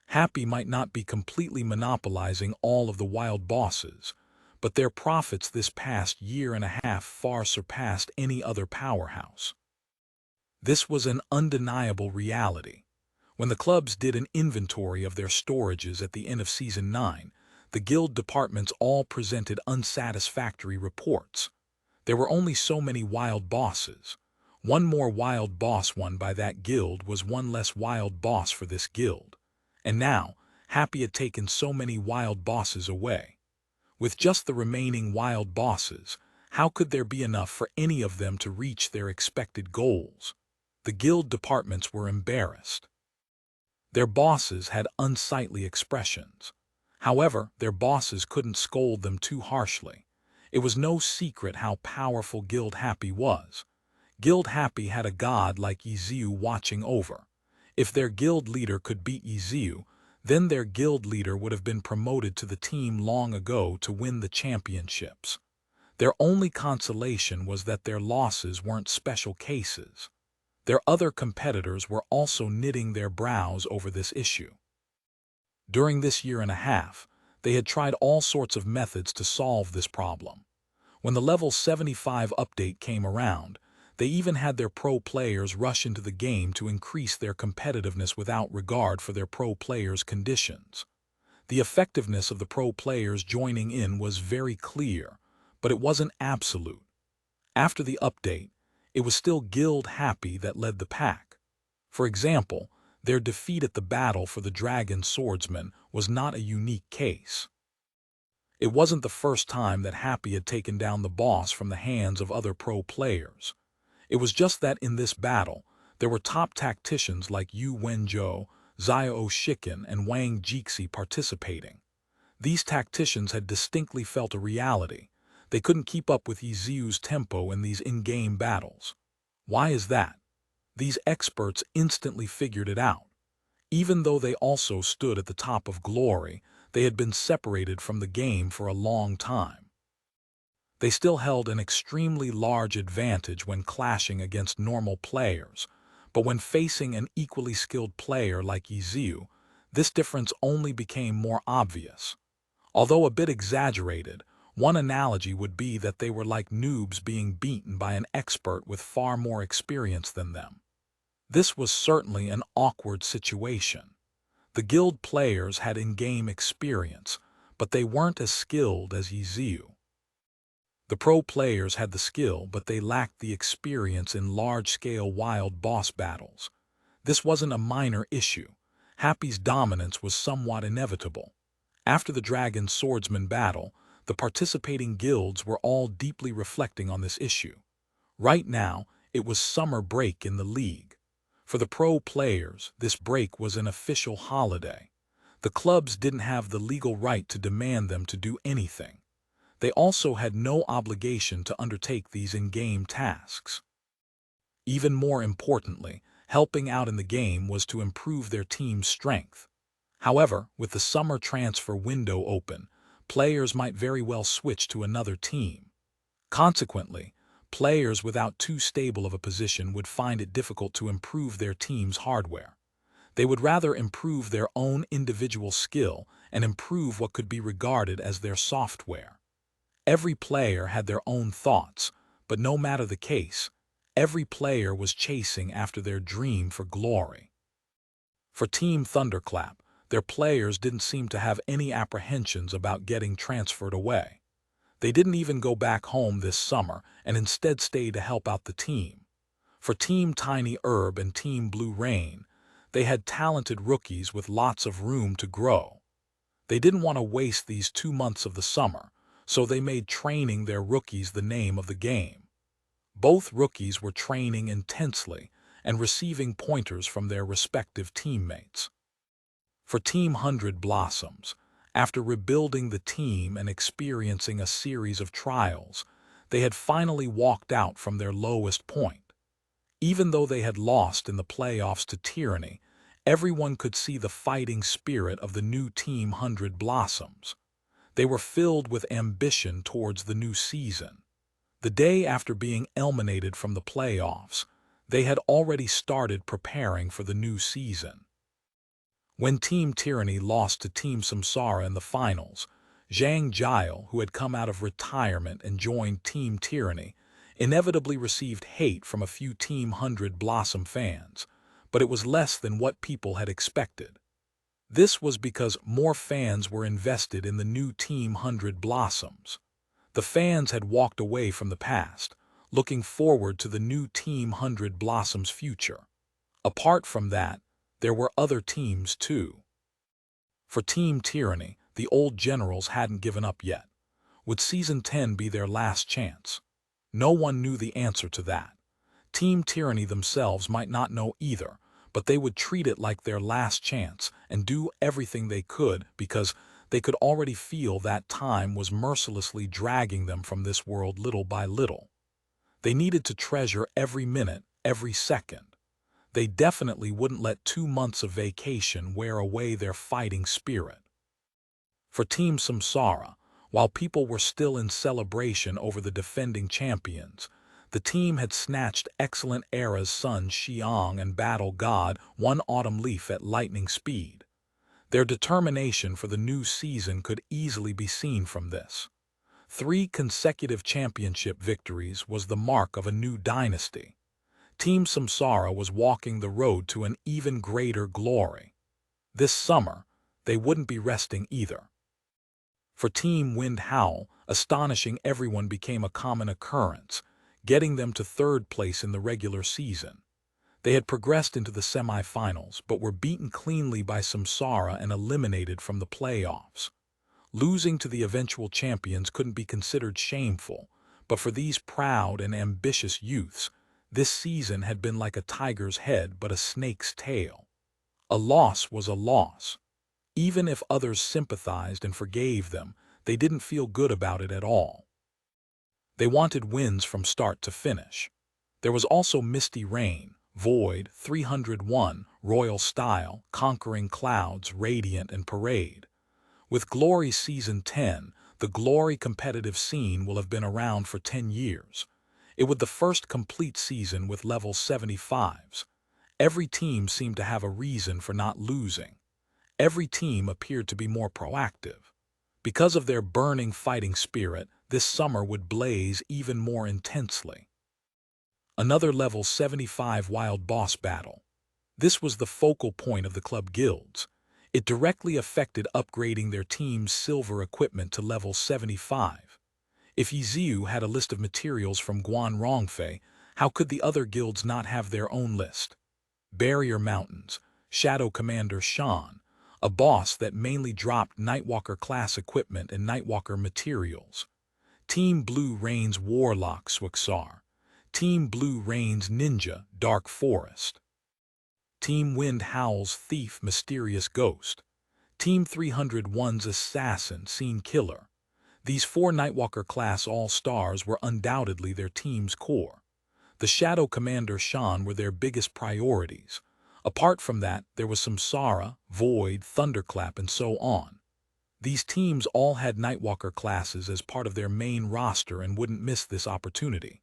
Happy might not be completely monopolizing all of the wild bosses, but their profits this past year and a half far surpassed any other powerhouse. This was an undeniable reality. When the clubs did an inventory of their storages at the end of Season 9, the guild departments all presented unsatisfactory reports. There were only so many wild bosses. One more wild boss won by that guild was one less wild boss for this guild. And now, Happy had taken so many wild bosses away. With just the remaining wild bosses, how could there be enough for any of them to reach their expected goals? The guild departments were embarrassed. Their bosses had unsightly expressions. However, their bosses couldn't scold them too harshly. It was no secret how powerful Guild Happy was. Guild Happy had a god like Ye Xiu watching over. If their guild leader could beat Ye Xiu, then their guild leader would have been promoted to the team long ago to win the championships. Their only consolation was that their losses weren't special cases. Their other competitors were also knitting their brows over this issue. During this year and a half, they had tried all sorts of methods to solve this problem. When the level 75 update came around, they even had their pro players rush into the game to increase their competitiveness without regard for their pro players' conditions. The effectiveness of the pro players joining in was very clear, but it wasn't absolute. After the update, it was still Guild Happy that led the pack. For example, their defeat at the battle for the Dragon Swordsman was not a unique case. It wasn't the first time that Happy had taken down the boss from the hands of other pro players. It was just that in this battle, there were top tacticians like Yu Wenzhou, Xiao Shiken, and Wang Jixi participating. These tacticians had distinctly felt a reality. They couldn't keep up with Ye Xiu's tempo in these in-game battles. Why is that? These experts instantly figured it out. Even though they also stood at the top of glory, they had been separated from the game for a long time. They still held an extremely large advantage when clashing against normal players, but when facing an equally skilled player like Ye Xiu, this difference only became more obvious. Although a bit exaggerated, one analogy would be that they were like noobs being beaten by an expert with far more experience than them. This was certainly an awkward situation. The guild players had in-game experience, but they weren't as skilled as Ye Xiu. The pro players had the skill, but they lacked the experience in large-scale wild boss battles. This wasn't a minor issue. Happy's dominance was somewhat inevitable. After the Dragon Swordsman battle, the participating guilds were all deeply reflecting on this issue. Right now, it was summer break in the league. For the pro players, this break was an official holiday. The clubs didn't have the legal right to demand them to do anything. They also had no obligation to undertake these in-game tasks. Even more importantly, helping out in the game was to improve their team's strength. However, with the summer transfer window open, players might very well switch to another team. Consequently, players without too stable of a position would find it difficult to improve their team's hardware. They would rather improve their own individual skill and improve what could be regarded as their software. Every player had their own thoughts, but no matter the case, every player was chasing after their dream for glory. For Team Thunderclap, their players didn't seem to have any apprehensions about getting transferred away. They didn't even go back home this summer and instead stayed to help out the team. For Team Tiny Herb and Team Blue Rain, they had talented rookies with lots of room to grow. They didn't want to waste these 2 months of the summer, so they made training their rookies the name of the game. Both rookies were training intensely and receiving pointers from their respective teammates. For Team 100 Blossoms, after rebuilding the team and experiencing a series of trials, they had finally walked out from their lowest point. Even though they had lost in the playoffs to Tyranny, everyone could see the fighting spirit of the new Team 100 Blossoms. They were filled with ambition towards the new season. The day after being eliminated from the playoffs, they had already started preparing for the new season. When Team Tyranny lost to Team Samsara in the finals, Zhang Jiao, who had come out of retirement and joined Team Tyranny, inevitably received hate from a few Team 100 Blossom fans, but it was less than what people had expected. This was because more fans were invested in the new Team 100 Blossoms. The fans had walked away from the past, looking forward to the new Team 100 Blossoms' future. Apart from that, there were other teams too. For Team Tyranny, the old generals hadn't given up yet. Would Season 10 be their last chance? No one knew the answer to that. Team Tyranny themselves might not know either, but they would treat it like their last chance and do everything they could because they could already feel that time was mercilessly dragging them from this world little by little. They needed to treasure every minute, every second. They definitely wouldn't let 2 months of vacation wear away their fighting spirit. For Team Samsara, while people were still in celebration over the defending champions, the team had snatched excellent Era's Sun Xiang and Battle God one autumn leaf at lightning speed. Their determination for the new season could easily be seen from this. 3 consecutive championship victories was the mark of a new dynasty. Team Samsara was walking the road to an even greater glory. This summer, they wouldn't be resting either. For Team Wind Howl, astonishing everyone became a common occurrence, getting them to 3rd place in the regular season. They had progressed into the semifinals, but were beaten cleanly by Samsara and eliminated from the playoffs. Losing to the eventual champions couldn't be considered shameful, but for these proud and ambitious youths, this season had been like a tiger's head but a snake's tail. A loss was a loss. Even if others sympathized and forgave them, they didn't feel good about it at all. They wanted wins from start to finish. There was also Misty Rain, Void, 301, Royal Style, Conquering Clouds, Radiant, and Parade. With Glory Season 10, the Glory competitive scene will have been around for 10 years. It was the first complete season with level 75s. Every team seemed to have a reason for not losing. Every team appeared to be more proactive. Because of their burning fighting spirit, this summer would blaze even more intensely. Another level 75 wild boss battle. This was the focal point of the club guilds. It directly affected upgrading their team's silver equipment to level 75. If Ye Xiu had a list of materials from Guan Rongfei, how could the other guilds not have their own list? Barrier Mountains, Shadow Commander Shan, a boss that mainly dropped Nightwalker class equipment and Nightwalker materials. Team Blue Rain's Warlock Swiksar. Team Blue Rain's Ninja Dark Forest. Team Wind Howl's Thief Mysterious Ghost. Team 301's Assassin Scene Killer. These 4 Nightwalker class all-stars were undoubtedly their team's core. The Shadow Commander Shan were their biggest priorities. Apart from that, there was Samsara, Void, Thunderclap, and so on. These teams all had Nightwalker classes as part of their main roster and wouldn't miss this opportunity.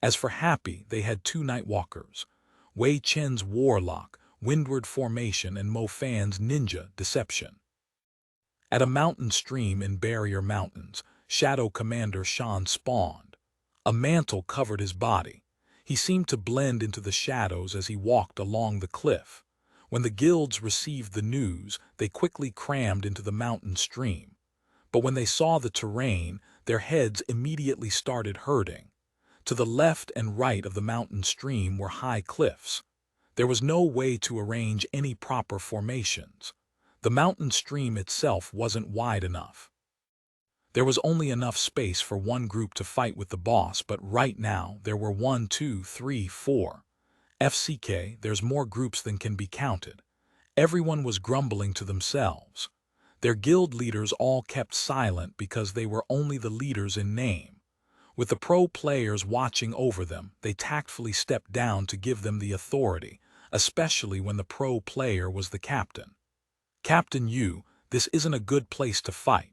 As for Happy, they had 2 Nightwalkers, Wei Chen's Warlock, Windward Formation, and Mo Fan's Ninja Deception. At a mountain stream in Barrier Mountains, Shadow Commander Shan spawned. A mantle covered his body. He seemed to blend into the shadows as he walked along the cliff. When the guilds received the news, they quickly crammed into the mountain stream. But when they saw the terrain, their heads immediately started hurting. To the left and right of the mountain stream were high cliffs. There was no way to arrange any proper formations. The mountain stream itself wasn't wide enough. There was only enough space for one group to fight with the boss, but right now there were 1, 2, 3, 4. FCK, there's more groups than can be counted. Everyone was grumbling to themselves. Their guild leaders all kept silent because they were only the leaders in name. With the pro players watching over them, they tactfully stepped down to give them the authority, especially when the pro player was the captain. Captain Yu, this isn't a good place to fight.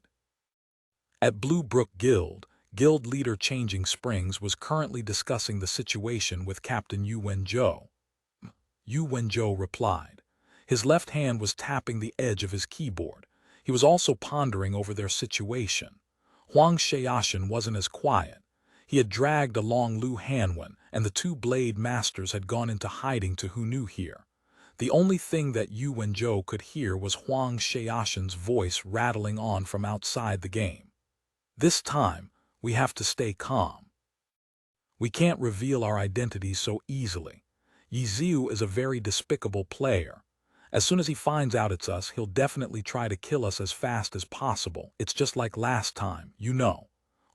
At Blue Brook Guild leader Changing Springs was currently discussing the situation with Captain Yu Wenzhou. Yu Wenzhou replied. His left hand was tapping the edge of his keyboard. He was also pondering over their situation. Huang Xiaoshan wasn't as quiet. He had dragged along Lu Hanwen, and the two blade masters had gone into hiding to who knew here. The only thing that Yu Wenzhou could hear was Huang Xiaoshan's voice rattling on from outside the game. This time, we have to stay calm. We can't reveal our identities so easily. Ye Xiu is a very despicable player. As soon as he finds out it's us, he'll definitely try to kill us as fast as possible. It's just like last time, you know.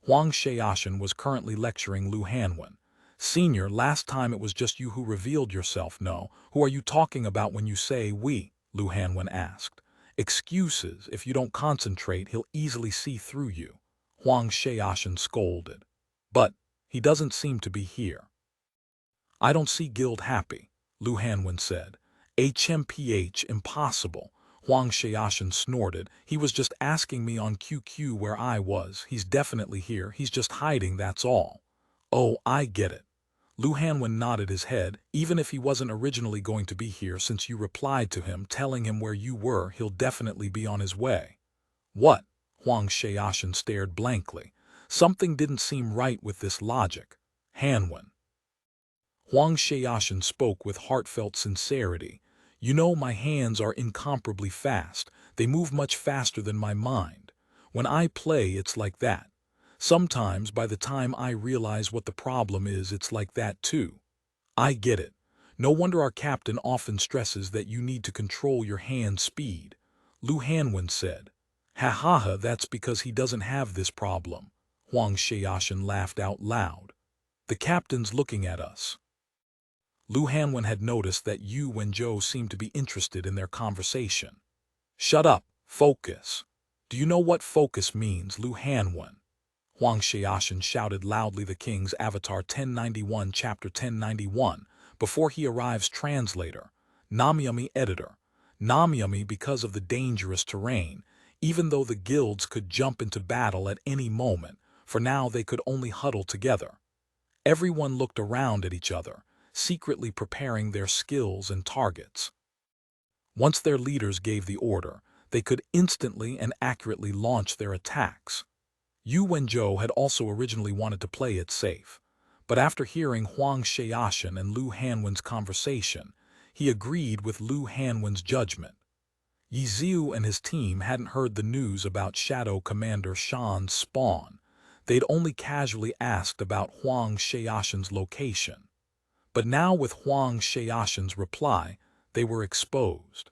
Huang Xiaoshan was currently lecturing Lu Hanwen. Senior, last time it was just you who revealed yourself, no? Who are you talking about when you say we? Lu Hanwen asked. Excuses, if you don't concentrate, he'll easily see through you. Huang Xiaoshan scolded. But he doesn't seem to be here. I don't see Guild happy, Lu Hanwen said. HMPH, impossible. Huang Xiaoshan snorted. He was just asking me on QQ where I was. He's definitely here. He's just hiding, that's all. Oh, I get it. Lu Hanwen nodded his head. Even if he wasn't originally going to be here, since you replied to him telling him where you were, he'll definitely be on his way. What? Huang Xiaoshan stared blankly. Something didn't seem right with this logic. Hanwen. Huang Xiaoshan spoke with heartfelt sincerity. You know, my hands are incomparably fast. They move much faster than my mind. When I play, it's like that. Sometimes, by the time I realize what the problem is, it's like that too. I get it. No wonder our captain often stresses that you need to control your hand speed. Lu Hanwen said. Ha ha ha, that's because he doesn't have this problem. Huang Xiaoshan laughed out loud. The captain's looking at us. Lu Hanwen had noticed that Yu Wenzhou seemed to be interested in their conversation. Shut up, focus. Do you know what focus means, Lu Hanwen? Huang Xiaoshan shouted loudly. The King's Avatar 1091 Chapter 1091, before he arrives. Translator. Namyami Editor. Namyami, because of the dangerous terrain, even though the guilds could jump into battle at any moment, for now they could only huddle together. Everyone looked around at each other, secretly preparing their skills and targets. Once their leaders gave the order, they could instantly and accurately launch their attacks. Yu Wenzhou had also originally wanted to play it safe, but after hearing Huang Xiaoshan and Lu Hanwen's conversation, he agreed with Lu Hanwen's judgment. Ye Xiu and his team hadn't heard the news about Shadow Commander Shan's spawn. They'd only casually asked about Huang Xiaoshan's location. But now with Huang Xiaoshan's reply, they were exposed.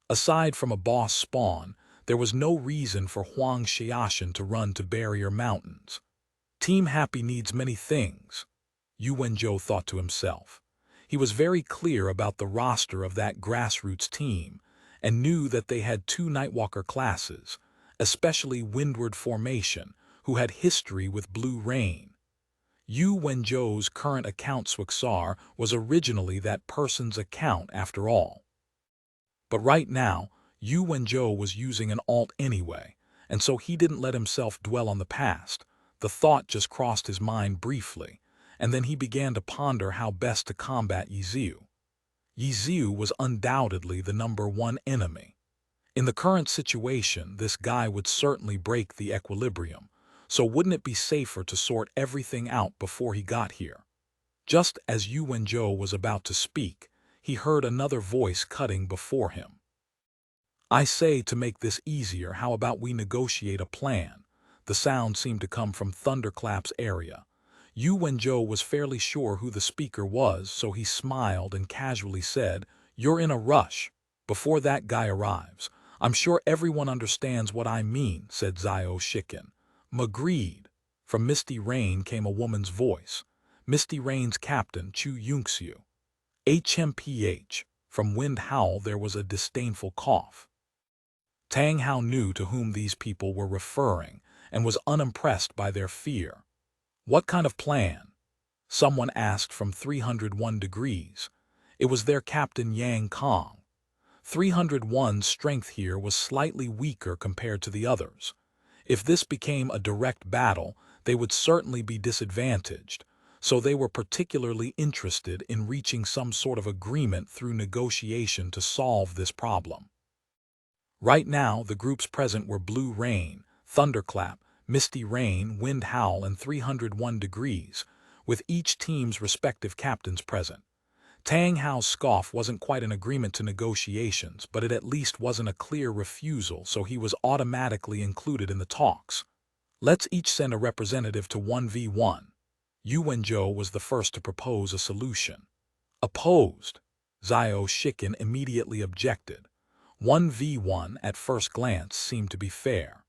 Aside from a boss spawn, there was no reason for Huang Xiaoshan to run to Barrier Mountains. Team Happy needs many things, Yu Wenzhou thought to himself. He was very clear about the roster of that grassroots team, and knew that they had two Nightwalker classes, especially Windward Formation, who had history with Blue Rain. Yu Wenzhou's current account Swixar was originally that person's account after all. But right now, Yu Wenzhou was using an alt anyway, and so he didn't let himself dwell on the past. The thought just crossed his mind briefly, and then he began to ponder how best to combat Ye Xiu. Ye Xiu was undoubtedly the #1 enemy. In the current situation, this guy would certainly break the equilibrium, so wouldn't it be safer to sort everything out before he got here? Just as Yu Wenzhou was about to speak, he heard another voice cutting before him. I say, to make this easier, how about we negotiate a plan? The sound seemed to come from Thunderclap's area. Yu Wenzhou was fairly sure who the speaker was, so he smiled and casually said, You're in a rush. Before that guy arrives, I'm sure everyone understands what I mean, said Zio Shikin. Agreed. From Misty Rain came a woman's voice. Misty Rain's captain, Chu Yunxiu. HMPH. From Wind Howl there was a disdainful cough. Tang Hao knew to whom these people were referring and was unimpressed by their fear. What kind of plan? Someone asked from 301 degrees. It was their captain Yang Kong. 301's strength here was slightly weaker compared to the others. If this became a direct battle, they would certainly be disadvantaged, so they were particularly interested in reaching some sort of agreement through negotiation to solve this problem. Right now, the groups present were Blue Rain, Thunderclap, Misty Rain, Wind Howl, and 301 degrees, with each team's respective captains present. Tang Hao's scoff wasn't quite an agreement to negotiations, but it at least wasn't a clear refusal, so he was automatically included in the talks. Let's each send a representative to 1v1. Yu Wenzhou was the first to propose a solution. Opposed. Xiao Shikin immediately objected. 1v1 at first glance seemed to be fair.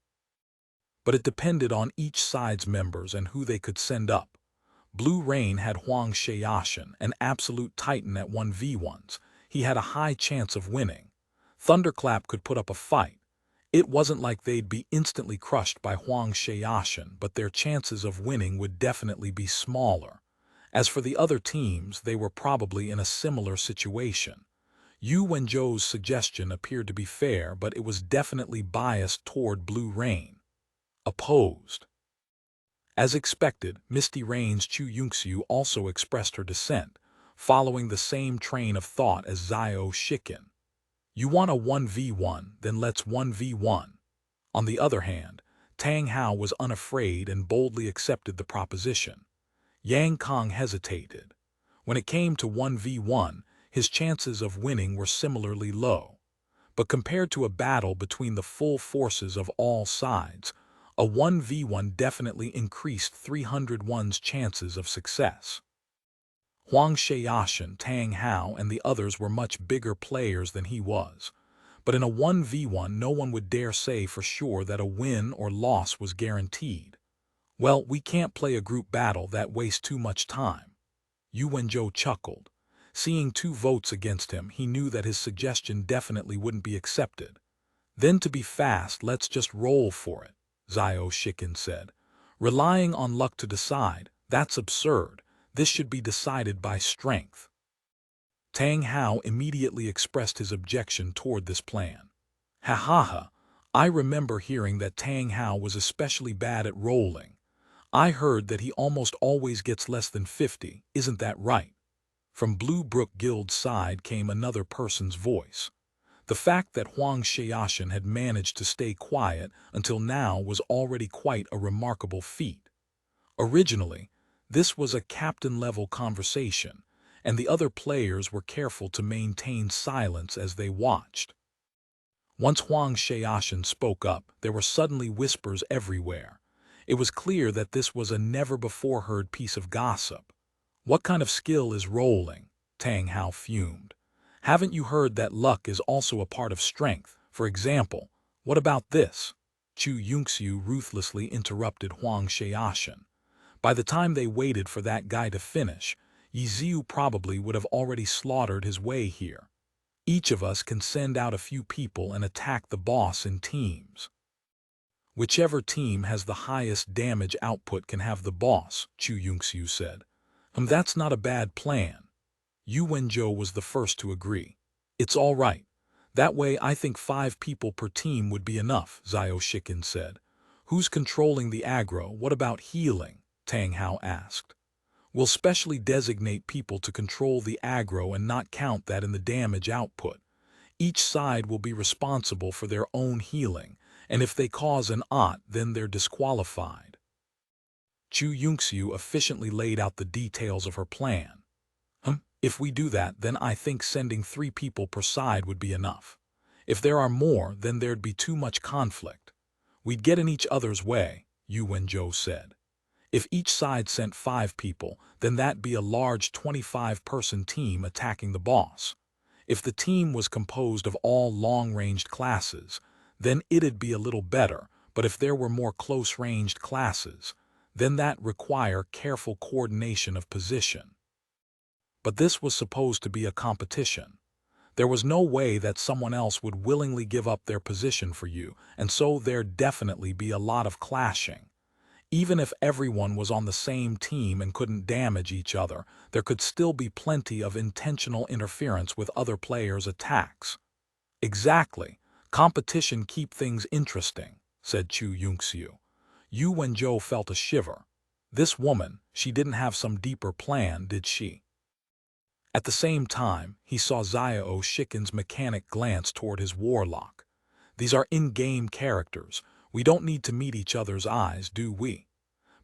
But it depended on each side's members and who they could send up. Blue Rain had Huang Xiaoshan, an absolute titan at 1v1s. He had a high chance of winning. Thunderclap could put up a fight. It wasn't like they'd be instantly crushed by Huang Xiaoshan, but their chances of winning would definitely be smaller. As for the other teams, they were probably in a similar situation. Yu Wenzhou's suggestion appeared to be fair, but it was definitely biased toward Blue Rain. Opposed. As expected, Misty Rain's Chu Yunxiu also expressed her dissent, following the same train of thought as Xiao Shikin. You want a 1v1, then let's 1v1. On the other hand, Tang Hao was unafraid and boldly accepted the proposition. Yang Kong hesitated. When it came to 1v1, his chances of winning were similarly low. But compared to a battle between the full forces of all sides, a 1v1 definitely increased 301's chances of success. Huang Xiaoshan, Tang Hao, and the others were much bigger players than he was. But in a 1v1, no one would dare say for sure that a win or loss was guaranteed. Well, we can't play a group battle that wastes too much time. Yu Wenzhou chuckled. Seeing 2 votes against him, he knew that his suggestion definitely wouldn't be accepted. Then to be fast, let's just roll for it, Xiao Shikin said. Relying on luck to decide, that's absurd. This should be decided by strength. Tang Hao immediately expressed his objection toward this plan. Ha ha ha, I remember hearing that Tang Hao was especially bad at rolling. I heard that he almost always gets less than 50, isn't that right? From Blue Brook Guild's side came another person's voice. The fact that Huang Xiaoshan had managed to stay quiet until now was already quite a remarkable feat. Originally, this was a captain-level conversation, and the other players were careful to maintain silence as they watched. Once Huang Xiaoshan spoke up, there were suddenly whispers everywhere. It was clear that this was a never-before-heard piece of gossip. What kind of skill is rolling? Tang Hao fumed. Haven't you heard that luck is also a part of strength? For example, what about this? Chu Yunxiu ruthlessly interrupted Huang Xiaoshan. By the time they waited for that guy to finish, Ye Xiu probably would have already slaughtered his way here. Each of us can send out a few people and attack the boss in teams. Whichever team has the highest damage output can have the boss, Chu Yunxiu said. That's not a bad plan. Yu Wenzhou was the first to agree. It's all right. That way I think 5 people per team would be enough, Xiao Shikin said. Who's controlling the aggro? What about healing? Tang Hao asked. We'll specially designate people to control the aggro and not count that in the damage output. Each side will be responsible for their own healing, and if they cause an ought, then they're disqualified. Chu Yunxiu efficiently laid out the details of her plan. If we do that, then I think sending 3 people per side would be enough. If there are more, then there'd be too much conflict. We'd get in each other's way, Yu Wenzhou said. If each side sent 5 people, then that'd be a large 25-person team attacking the boss. If the team was composed of all long-ranged classes, then it'd be a little better, but if there were more close-ranged classes, then that'd require careful coordination of position. But this was supposed to be a competition. There was no way that someone else would willingly give up their position for you, and so there'd definitely be a lot of clashing. Even if everyone was on the same team and couldn't damage each other, there could still be plenty of intentional interference with other players' attacks. Exactly. Competition keep things interesting, said Chu Yunxiu. Yu Wenzhou felt a shiver. This woman, she didn't have some deeper plan, did she? At the same time, he saw Xiao Shikin's mechanic glance toward his warlock. These are in-game characters. We don't need to meet each other's eyes, do we?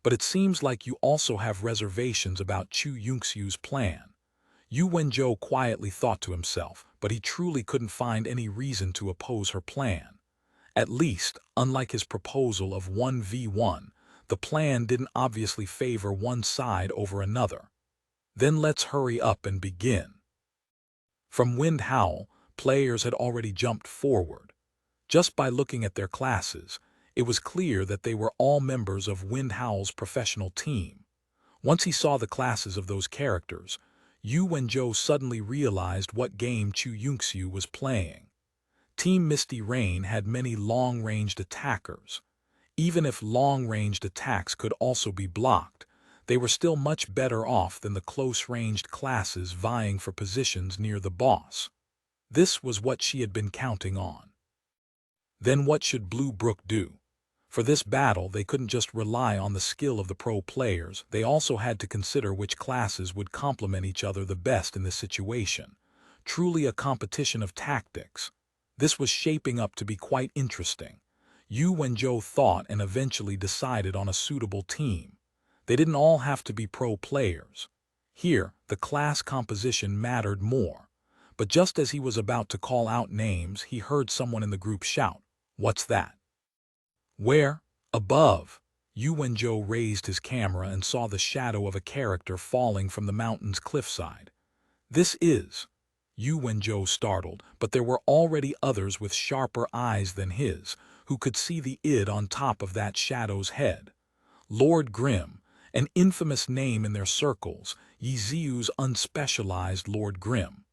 But it seems like you also have reservations about Chu Yunxiu's plan. Yu Wenzhou quietly thought to himself, but he truly couldn't find any reason to oppose her plan. At least, unlike his proposal of 1v1, the plan didn't obviously favor one side over another. Then let's hurry up and begin. From Wind Howl, players had already jumped forward. Just by looking at their classes, it was clear that they were all members of Wind Howl's professional team. Once he saw the classes of those characters, Yu Wenzhou suddenly realized what game Chu Yunxiu was playing. Team Misty Rain had many long-ranged attackers. Even if long-ranged attacks could also be blocked, they were still much better off than the close-ranged classes vying for positions near the boss. This was what she had been counting on. Then what should Blue Brook do? For this battle, they couldn't just rely on the skill of the pro players, they also had to consider which classes would complement each other the best in this situation. Truly a competition of tactics. This was shaping up to be quite interesting. Yu Wenzhou thought and eventually decided on a suitable team. They didn't all have to be pro players. Here, the class composition mattered more. But just as he was about to call out names, he heard someone in the group shout, "What's that?" Where? Above. Yu Wenzhou raised his camera and saw the shadow of a character falling from the mountain's cliffside. This is. Yu Wenzhou startled, but there were already others with sharper eyes than his, who could see the id on top of that shadow's head. Lord Grimm, an infamous name in their circles, Ye Xiu's unspecialized Lord Grimm.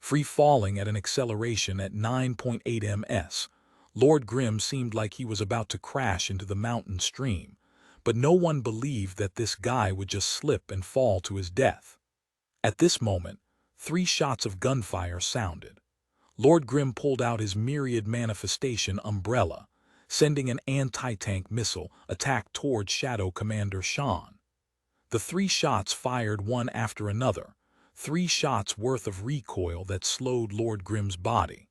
Free falling at an acceleration at 9.8 ms, Lord Grimm seemed like he was about to crash into the mountain stream, but no one believed that this guy would just slip and fall to his death. At this moment, 3 shots of gunfire sounded. Lord Grimm pulled out his myriad manifestation umbrella, sending an anti-tank missile attack toward Shadow Commander Shan. The 3 shots fired one after another, 3 shots worth of recoil that slowed Lord Grimm's body.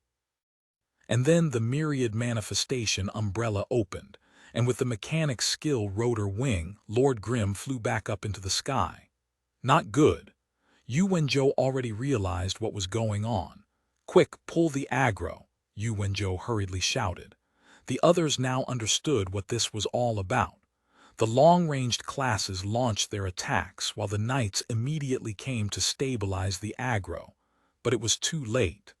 And then the myriad manifestation umbrella opened, and with the mechanic's skill rotor wing, Lord Grimm flew back up into the sky. Not good. Yu Wenzhou already realized what was going on. "Quick, pull the aggro," Yu Wenzhou hurriedly shouted. The others now understood what this was all about. The long-ranged classes launched their attacks while the knights immediately came to stabilize the aggro, but it was too late.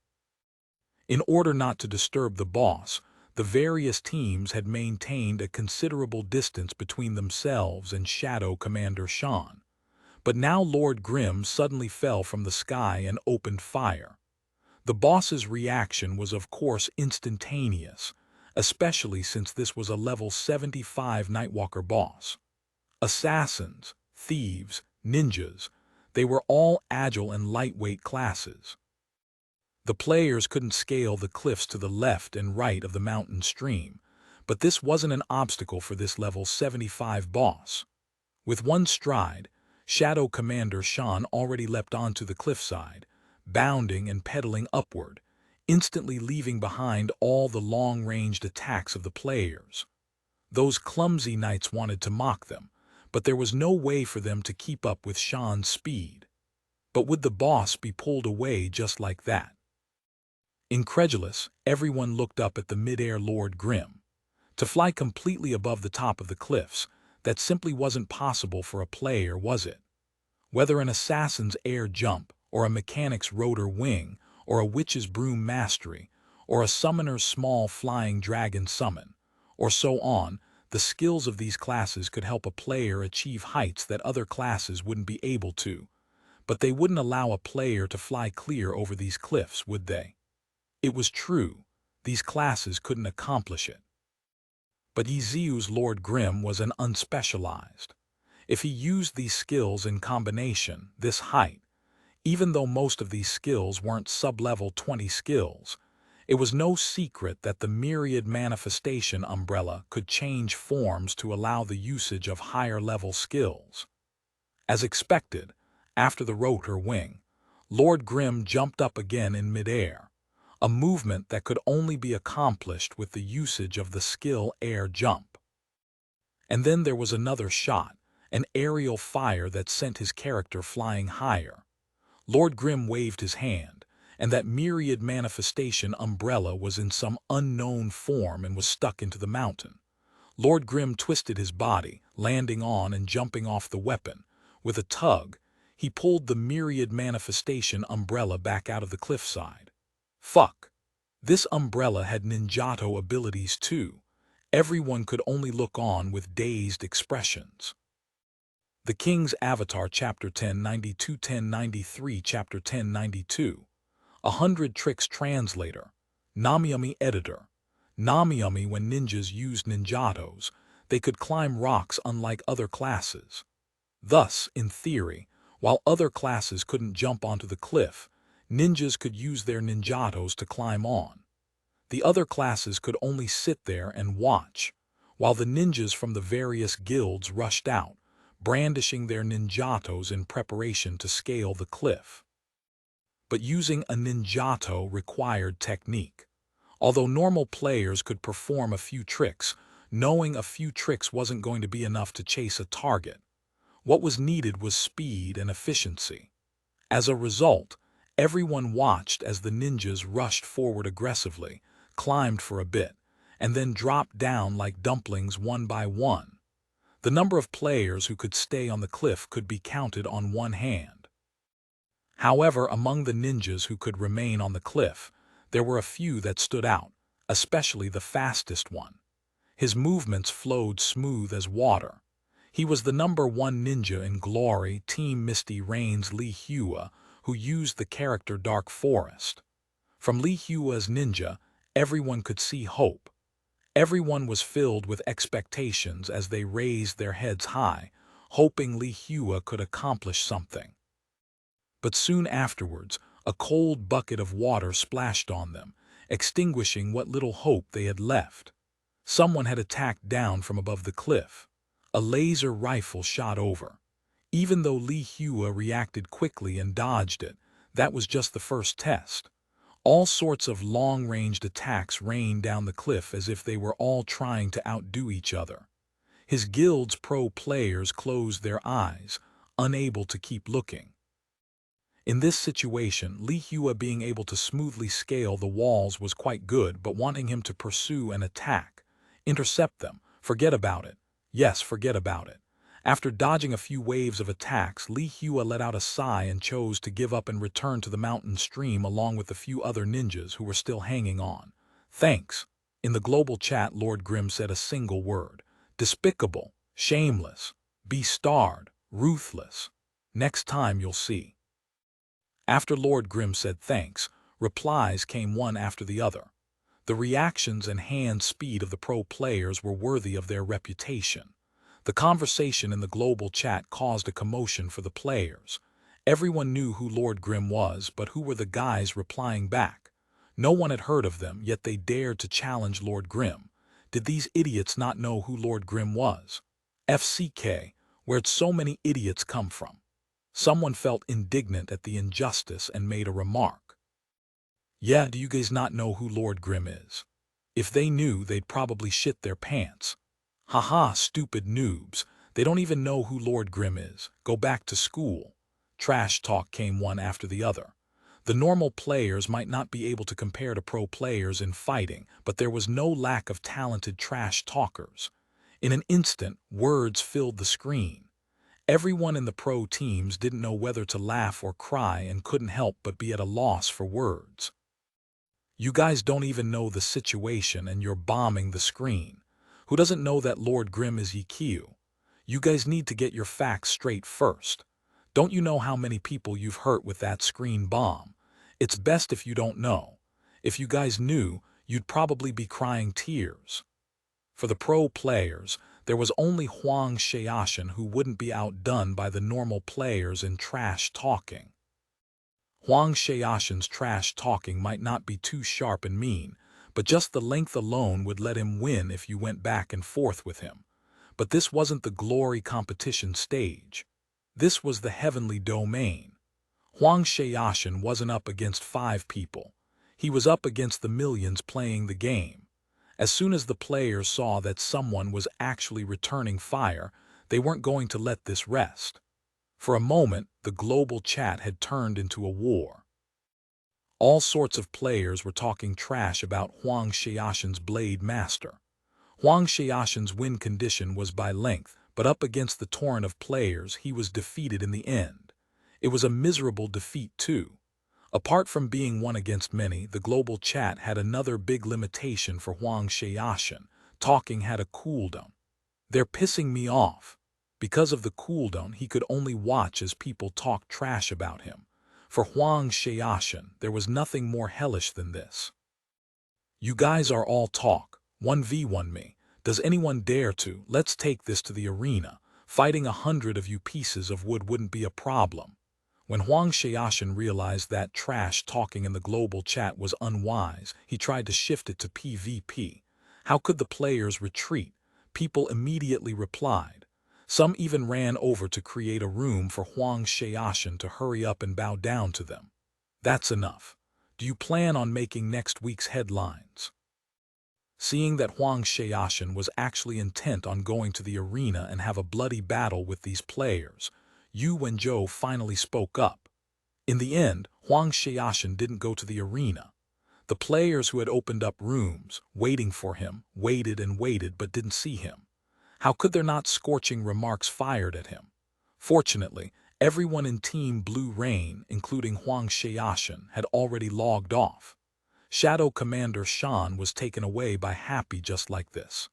In order not to disturb the boss, the various teams had maintained a considerable distance between themselves and Shadow Commander Shan. But now Lord Grimm suddenly fell from the sky and opened fire. The boss's reaction was of course instantaneous, especially since this was a level 75 Nightwalker boss. Assassins, thieves, ninjas, they were all agile and lightweight classes. The players couldn't scale the cliffs to the left and right of the mountain stream, but this wasn't an obstacle for this level 75 boss. With one stride, Shadow Commander Shan already leapt onto the cliffside, bounding and pedaling upward, instantly leaving behind all the long-ranged attacks of the players. Those clumsy knights wanted to mock them, but there was no way for them to keep up with Shan's speed. But would the boss be pulled away just like that? Incredulous, everyone looked up at the mid-air Lord Grimm. To fly completely above the top of the cliffs, that simply wasn't possible for a player, was it? Whether an assassin's air jump, or a mechanic's rotor wing, or a witch's broom mastery, or a summoner's small flying dragon summon, or so on, the skills of these classes could help a player achieve heights that other classes wouldn't be able to. but they wouldn't allow a player to fly clear over these cliffs, would they? It was true, these classes couldn't accomplish it. But Ye Xiu's Lord Grimm was an unspecialized. If he used these skills in combination, this height, even though most of these skills weren't sub-level 20 skills, it was no secret that the myriad manifestation umbrella could change forms to allow the usage of higher-level skills. As expected, after the rotor wing, Lord Grimm jumped up again in midair, a movement that could only be accomplished with the usage of the skill air jump. And then there was another shot, an aerial fire that sent his character flying higher. Lord Grimm waved his hand, and that myriad manifestation umbrella was in some unknown form and was stuck into the mountain. Lord Grimm twisted his body, landing on and jumping off the weapon. With a tug, he pulled the myriad manifestation umbrella back out of the cliffside. Fuck! This umbrella had ninjato abilities too. Everyone could only look on with dazed expressions. The King's Avatar Chapter 1092 1093 Chapter 1092 100 Tricks Translator Namiyami Editor Namiyami. When ninjas used ninjatos, they could climb rocks unlike other classes. Thus, in theory, while other classes couldn't jump onto the cliff, ninjas could use their ninjatos to climb on. The other classes could only sit there and watch, while the ninjas from the various guilds rushed out, brandishing their ninjatos in preparation to scale the cliff. But using a ninjato required technique. Although normal players could perform a few tricks, knowing a few tricks wasn't going to be enough to chase a target. What was needed was speed and efficiency. As a result, everyone watched as the ninjas rushed forward aggressively, climbed for a bit, and then dropped down like dumplings one by one. The number of players who could stay on the cliff could be counted on one hand. However, among the ninjas who could remain on the cliff, there were a few that stood out, especially the fastest one. His movements flowed smooth as water. He was the #1 ninja in Glory Team Misty Rain's Ye Xiu, who used the character Dark Forest. From Ye Xiu's ninja, everyone could see hope. Everyone was filled with expectations as they raised their heads high, hoping Ye Xiu could accomplish something. But soon afterwards, a cold bucket of water splashed on them, extinguishing what little hope they had left. Someone had attacked down from above the cliff. A laser rifle shot over. Even though Ye Xiu reacted quickly and dodged it, that was just the first test. All sorts of long-ranged attacks rained down the cliff as if they were all trying to outdo each other. His guild's pro players closed their eyes, unable to keep looking. In this situation, Ye Xiu being able to smoothly scale the walls was quite good, but wanting him to pursue and attack, intercept them, forget about it. Yes, forget about it. After dodging a few waves of attacks, Ye Xiu let out a sigh and chose to give up and return to the mountain stream along with the few other ninjas who were still hanging on. Thanks. In the global chat, Lord Grimm said a single word. Despicable, shameless, be-starred, ruthless. Next time you'll see. After Lord Grimm said thanks, replies came one after the other. The reactions and hand speed of the pro players were worthy of their reputation. The conversation in the global chat caused a commotion for the players. Everyone knew who Lord Grimm was, but who were the guys replying back? No one had heard of them, yet they dared to challenge Lord Grimm. Did these idiots not know who Lord Grimm was? FCK, where'd so many idiots come from? Someone felt indignant at the injustice and made a remark. Yeah, do you guys not know who Lord Grimm is? If they knew, they'd probably shit their pants. Haha, stupid noobs. They don't even know who Lord Grimm is. Go back to school. Trash talk came one after the other. The normal players might not be able to compare to pro players in fighting, but there was no lack of talented trash talkers. In an instant, words filled the screen. Everyone in the pro teams didn't know whether to laugh or cry and couldn't help but be at a loss for words. You guys don't even know the situation and you're bombing the screen. Who doesn't know that Lord Grimm is Ye Xiu? You guys need to get your facts straight first. Don't you know how many people you've hurt with that screen bomb? It's best if you don't know. If you guys knew, you'd probably be crying tears. For the pro players, there was only Huang Xiaoshan who wouldn't be outdone by the normal players in trash talking. Huang Xiaoshan's trash talking might not be too sharp and mean, but just the length alone would let him win if you went back and forth with him. But this wasn't the glory competition stage. This was the heavenly domain. Huang Xiaoshan wasn't up against 5 people. He was up against the millions playing the game. As soon as the players saw that someone was actually returning fire, they weren't going to let this rest. For a moment, the global chat had turned into a war. All sorts of players were talking trash about Huang Xiaoshan's blade master. Huang Xiaoshan's win condition was by length, but up against the torrent of players, he was defeated in the end. It was a miserable defeat too. Apart from being one against many, the global chat had another big limitation for Huang Xiaoshan. Talking had a cooldown. They're pissing me off. Because of the cooldown, he could only watch as people talked trash about him. For Huang Xiaoshan, there was nothing more hellish than this. You guys are all talk. 1v1 me. Does anyone dare to? Let's take this to the arena. Fighting 100 of you pieces of wood wouldn't be a problem. When Huang Xiaoshan realized that trash talking in the global chat was unwise, he tried to shift it to PvP. How could the players retreat? People immediately replied. Some even ran over to create a room for Huang Xiaoshan to hurry up and bow down to them. That's enough. Do you plan on making next week's headlines? Seeing that Huang Xiaoshan was actually intent on going to the arena and have a bloody battle with these players, Yu Wenzhou finally spoke up. In the end, Huang Xiaoshan didn't go to the arena. The players who had opened up rooms, waiting for him, waited and waited but didn't see him. How could there not scorching remarks fired at him? Fortunately, everyone in Team Blue Rain, including Huang Xiaoshan, had already logged off. Shadow Commander Shan was taken away by Happy just like this.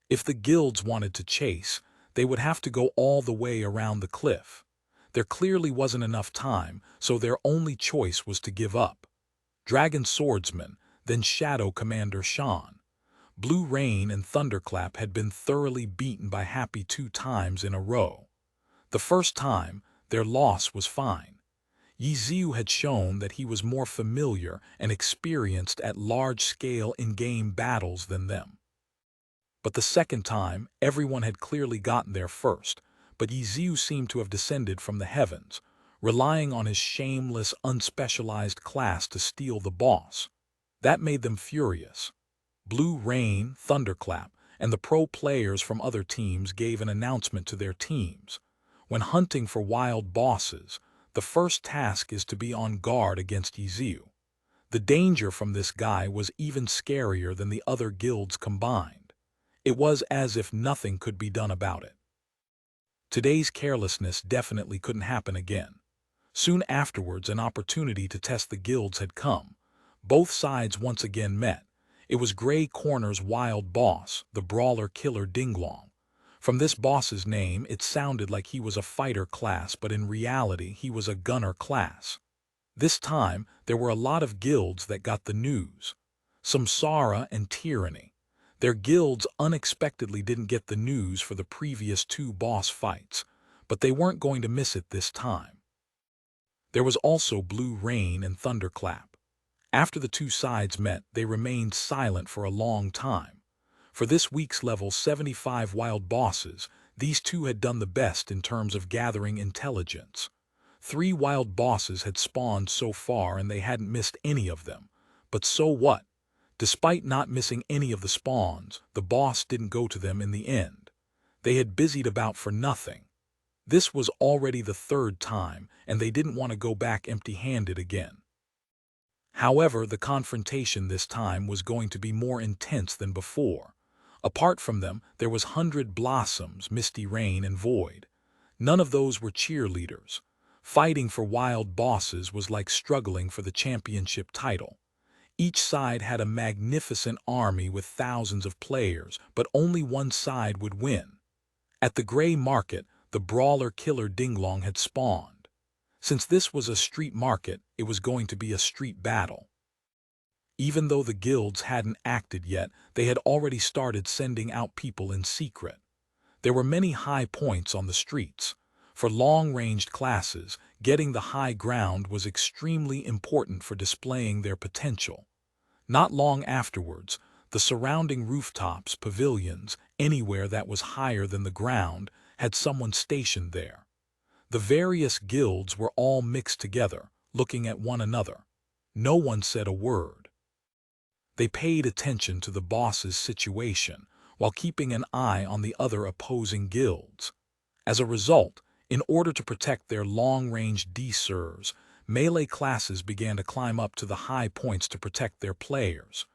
If the guilds wanted to chase, they would have to go all the way around the cliff. There clearly wasn't enough time, so their only choice was to give up. Dragon Swordsman, then Shadow Commander Shan. Blue Rain and Thunderclap had been thoroughly beaten by Happy 2 times in a row. The first time, their loss was fine. Ye Xiu had shown that he was more familiar and experienced at large-scale in-game battles than them. But the second time, everyone had clearly gotten there first, but Ye Xiu seemed to have descended from the heavens, relying on his shameless, unspecialized class to steal the boss. That made them furious. Blue Rain, Thunderclap, and the pro players from other teams gave an announcement to their teams. When hunting for wild bosses, the first task is to be on guard against Ye Xiu. The danger from this guy was even scarier than the other guilds combined. It was as if nothing could be done about it. Today's carelessness definitely couldn't happen again. Soon afterwards, an opportunity to test the guilds had come. Both sides once again met. It was Grey Corner's wild boss, the brawler killer Dinglong. From this boss's name, it sounded like he was a fighter class, but in reality, he was a gunner class. This time, there were a lot of guilds that got the news. Samsara and Tyranny. Their guilds unexpectedly didn't get the news for the previous 2 boss fights, but they weren't going to miss it this time. There was also Blue Rain and Thunderclap. After the 2 sides met, they remained silent for a long time. For this week's level 75 wild bosses, these 2 had done the best in terms of gathering intelligence. 3 wild bosses had spawned so far and they hadn't missed any of them. But so what? Despite not missing any of the spawns, the boss didn't go to them in the end. They had busied about for nothing. This was already the 3rd time, and they didn't want to go back empty-handed again. However, the confrontation this time was going to be more intense than before. Apart from them, there was 100 Blossoms, Misty Rain, and Void. None of those were cheerleaders. Fighting for wild bosses was like struggling for the championship title. Each side had a magnificent army with thousands of players, but only one side would win. At the Grey Market, the brawler killer Dinglong had spawned. Since this was a street market, it was going to be a street battle. Even though the guilds hadn't acted yet, they had already started sending out people in secret. There were many high points on the streets. For long-ranged classes, getting the high ground was extremely important for displaying their potential. Not long afterwards, the surrounding rooftops, pavilions, anywhere that was higher than the ground, had someone stationed there. The various guilds were all mixed together, looking at one another. No one said a word. They paid attention to the boss's situation, while keeping an eye on the other opposing guilds. As a result, in order to protect their long-range D-serves, melee classes began to climb up to the high points to protect their players.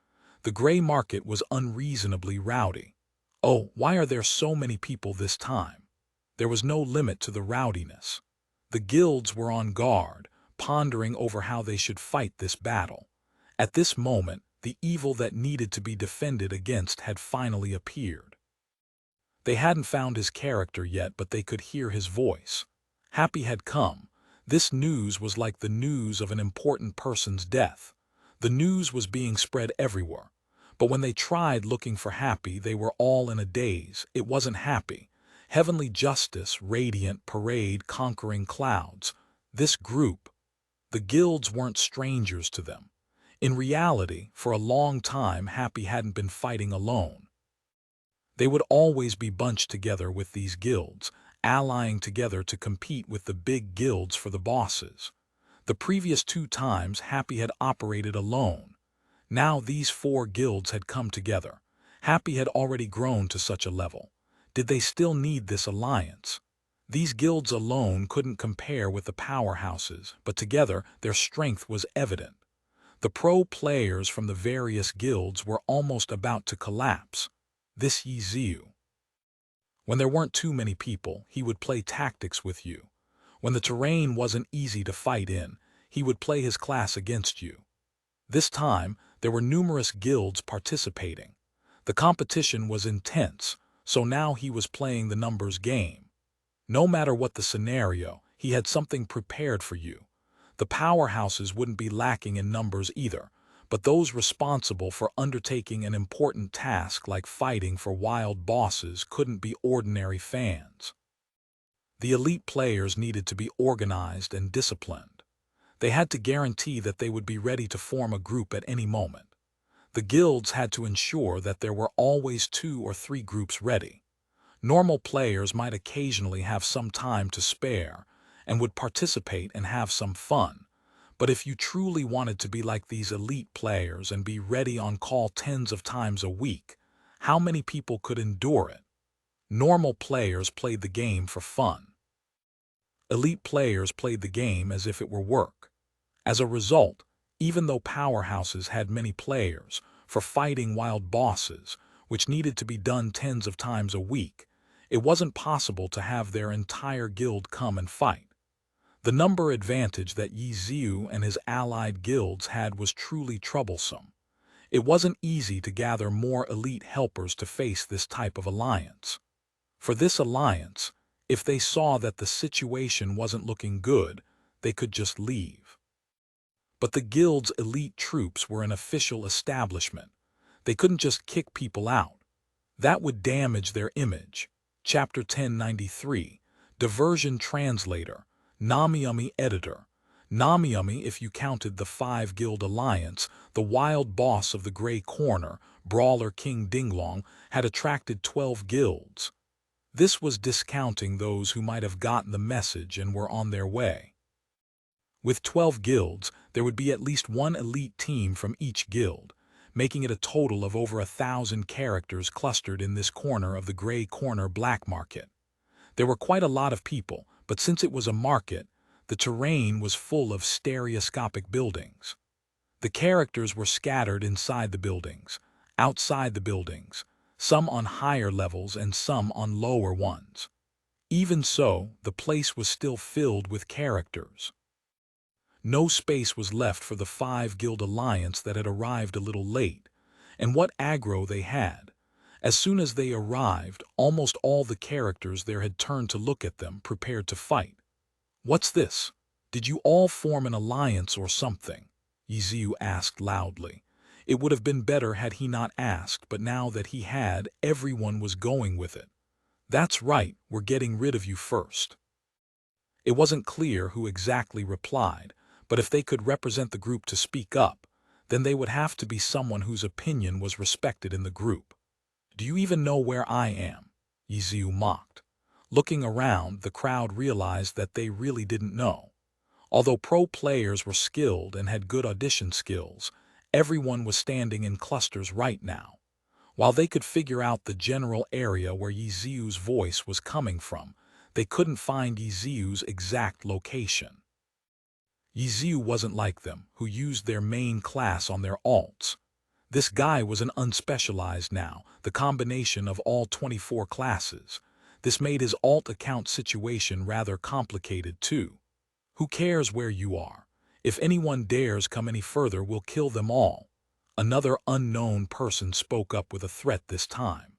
The gray market was unreasonably rowdy. Oh, why are there so many people this time? There was no limit to the rowdiness. The guilds were on guard, pondering over how they should fight this battle. At this moment, the evil that needed to be defended against had finally appeared. They hadn't found his character yet, but they could hear his voice. Happy had come. This news was like the news of an important person's death. The news was being spread everywhere. But when they tried looking for Happy, they were all in a daze. It wasn't Happy. Heavenly justice, radiant, parade, conquering clouds. This group, the guilds weren't strangers to them. In reality, for a long time, Happy hadn't been fighting alone. They would always be bunched together with these guilds, allying together to compete with the big guilds for the bosses. The previous 2 times, Happy had operated alone. Now these 4 guilds had come together. Happy had already grown to such a level. Did they still need this alliance? These guilds alone couldn't compare with the powerhouses, but together their strength was evident. The pro players from the various guilds were almost about to collapse. This Ye Xiu. When there weren't too many people, he would play tactics with you. When the terrain wasn't easy to fight in, he would play his class against you. This time, there were numerous guilds participating. The competition was intense, so now he was playing the numbers game. No matter what the scenario, he had something prepared for you. The powerhouses wouldn't be lacking in numbers either, but those responsible for undertaking an important task like fighting for wild bosses couldn't be ordinary fans. The elite players needed to be organized and disciplined. They had to guarantee that they would be ready to form a group at any moment. The guilds had to ensure that there were always 2 or 3 groups ready. Normal players might occasionally have some time to spare and would participate and have some fun. But if you truly wanted to be like these elite players and be ready on call tens of times a week, how many people could endure it? Normal players played the game for fun. Elite players played the game as if it were work. As a result, even though powerhouses had many players for fighting wild bosses, which needed to be done tens of times a week, it wasn't possible to have their entire guild come and fight. The number advantage that Ye Xiu and his allied guilds had was truly troublesome. It wasn't easy to gather more elite helpers to face this type of alliance. For this alliance, if they saw that the situation wasn't looking good, they could just leave. But the guild's elite troops were an official establishment. They couldn't just kick people out. That would damage their image. Chapter 1093, Diversion Translator, Namiyami Editor. Namiyami, if you counted the 5-guild alliance, the wild boss of the Gray Corner, Brawler King Dinglong, had attracted 12 guilds. This was discounting those who might have gotten the message and were on their way. With 12 guilds, there would be at least 1 elite team from each guild, making it a total of over 1,000 characters clustered in this corner of the Gray Corner black market. There were quite a lot of people, but since it was a market, the terrain was full of stereoscopic buildings. The characters were scattered inside the buildings, outside the buildings, some on higher levels and some on lower ones. Even so, the place was still filled with characters. No space was left for the 5-guild alliance that had arrived a little late, and what aggro they had. As soon as they arrived, almost all the characters there had turned to look at them, prepared to fight. "What's this? Did you all form an alliance or something?" Ye Xiu asked loudly. It would have been better had he not asked, but now that he had, everyone was going with it. "That's right, we're getting rid of you first." It wasn't clear who exactly replied, but if they could represent the group to speak up, then they would have to be someone whose opinion was respected in the group. "Do you even know where I am?" Ye Xiu mocked. Looking around, the crowd realized that they really didn't know. Although pro players were skilled and had good audition skills, everyone was standing in clusters right now. While they could figure out the general area where Ye Xiu's voice was coming from, they couldn't find Ye Xiu's exact location. Ye Xiu wasn't like them, who used their main class on their alts. This guy was an unspecialized now, the combination of all 24 classes. This made his alt account situation rather complicated too. "Who cares where you are? If anyone dares come any further, we'll kill them all." Another unknown person spoke up with a threat this time.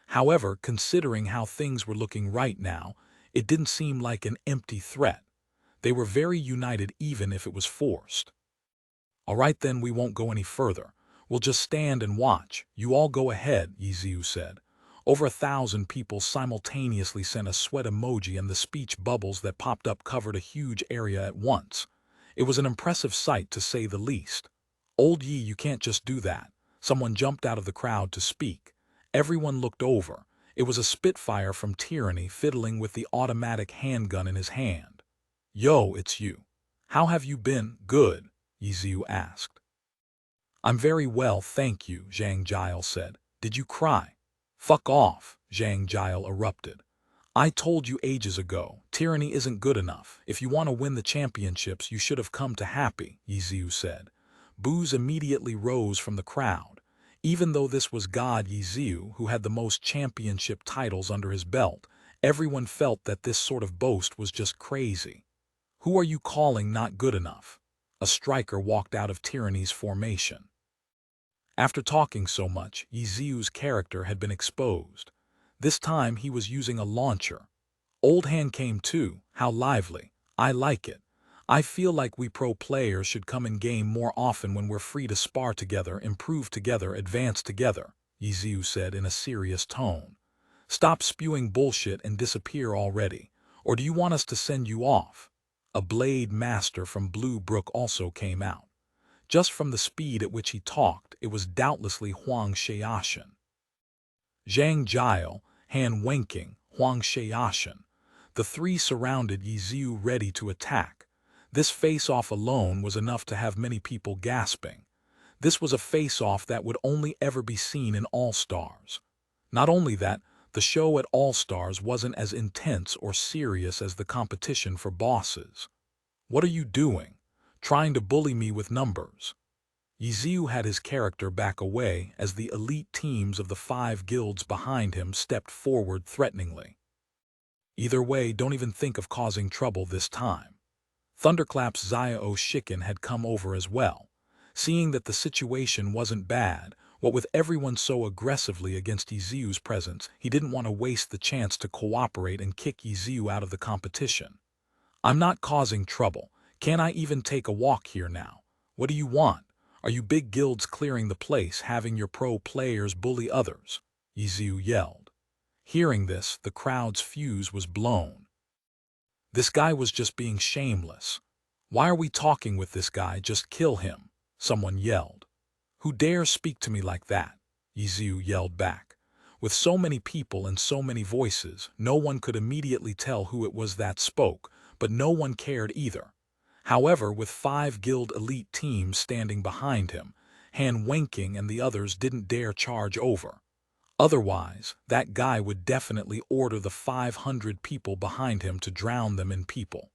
However, considering how things were looking right now, it didn't seem like an empty threat. They were very united even if it was forced. "All right then, we won't go any further. We'll just stand and watch. You all go ahead," Ye Xiu said. Over 1,000 people simultaneously sent a sweat emoji, and the speech bubbles that popped up covered a huge area at once. It was an impressive sight to say the least. "Old Yi, you can't just do that." Someone jumped out of the crowd to speak. Everyone looked over. It was a Spitfire from Tyranny fiddling with the automatic handgun in his hand. "Yo, it's you. How have you been?" "Good," Ye Xiu asked. "I'm very well, thank you," Zhang Jiao said. "Did you cry?" "Fuck off," Zhang Jiao erupted. "I told you ages ago, tyranny isn't good enough. If you want to win the championships, you should have come to Happy," Ye Xiu said. Boos immediately rose from the crowd. Even though this was God Ye Xiu, who had the most championship titles under his belt, everyone felt that this sort of boast was just crazy. "Who are you calling not good enough?" A striker walked out of Tyranny's formation. After talking so much, Ye Xiu's character had been exposed. This time he was using a launcher. Old Hand came too. "How lively. I like it. I feel like we pro players should come in game more often when we're free to spar together, improve together, advance together," Ye Xiu said in a serious tone. "Stop spewing bullshit and disappear already. Or do you want us to send you off?" A blade master from Blue Brook also came out. Just from the speed at which he talked, it was doubtlessly Huang Xiaoshan. Zhang Jiao, Han Wenqing, Huang Xiaoshan. The three surrounded Ye Xiu ready to attack. This face-off alone was enough to have many people gasping. This was a face-off that would only ever be seen in All-Stars. Not only that, the show at All-Stars wasn't as intense or serious as the competition for bosses. "What are you doing? Trying to bully me with numbers?" Ye Xiu had his character back away as the elite teams of the 5 guilds behind him stepped forward threateningly. "Either way, don't even think of causing trouble this time." Thunderclap's Xiao Shiken had come over as well. Seeing that the situation wasn't bad, what with everyone so aggressively against Ye Xiu's presence, he didn't want to waste the chance to cooperate and kick Ye Xiu out of the competition. "I'm not causing trouble. Can't I even take a walk here now? What do you want? Are you big guilds clearing the place, having your pro players bully others?" Ye Xiu yelled. Hearing this, the crowd's fuse was blown. This guy was just being shameless. "Why are we talking with this guy? Just kill him," someone yelled. "Who dares speak to me like that?" Ye Xiu yelled back. With so many people and so many voices, no one could immediately tell who it was that spoke, but no one cared either. However, with 5 guild elite teams standing behind him, Han Wenqing and the others didn't dare charge over. Otherwise, that guy would definitely order the 500 people behind him to drown them in people.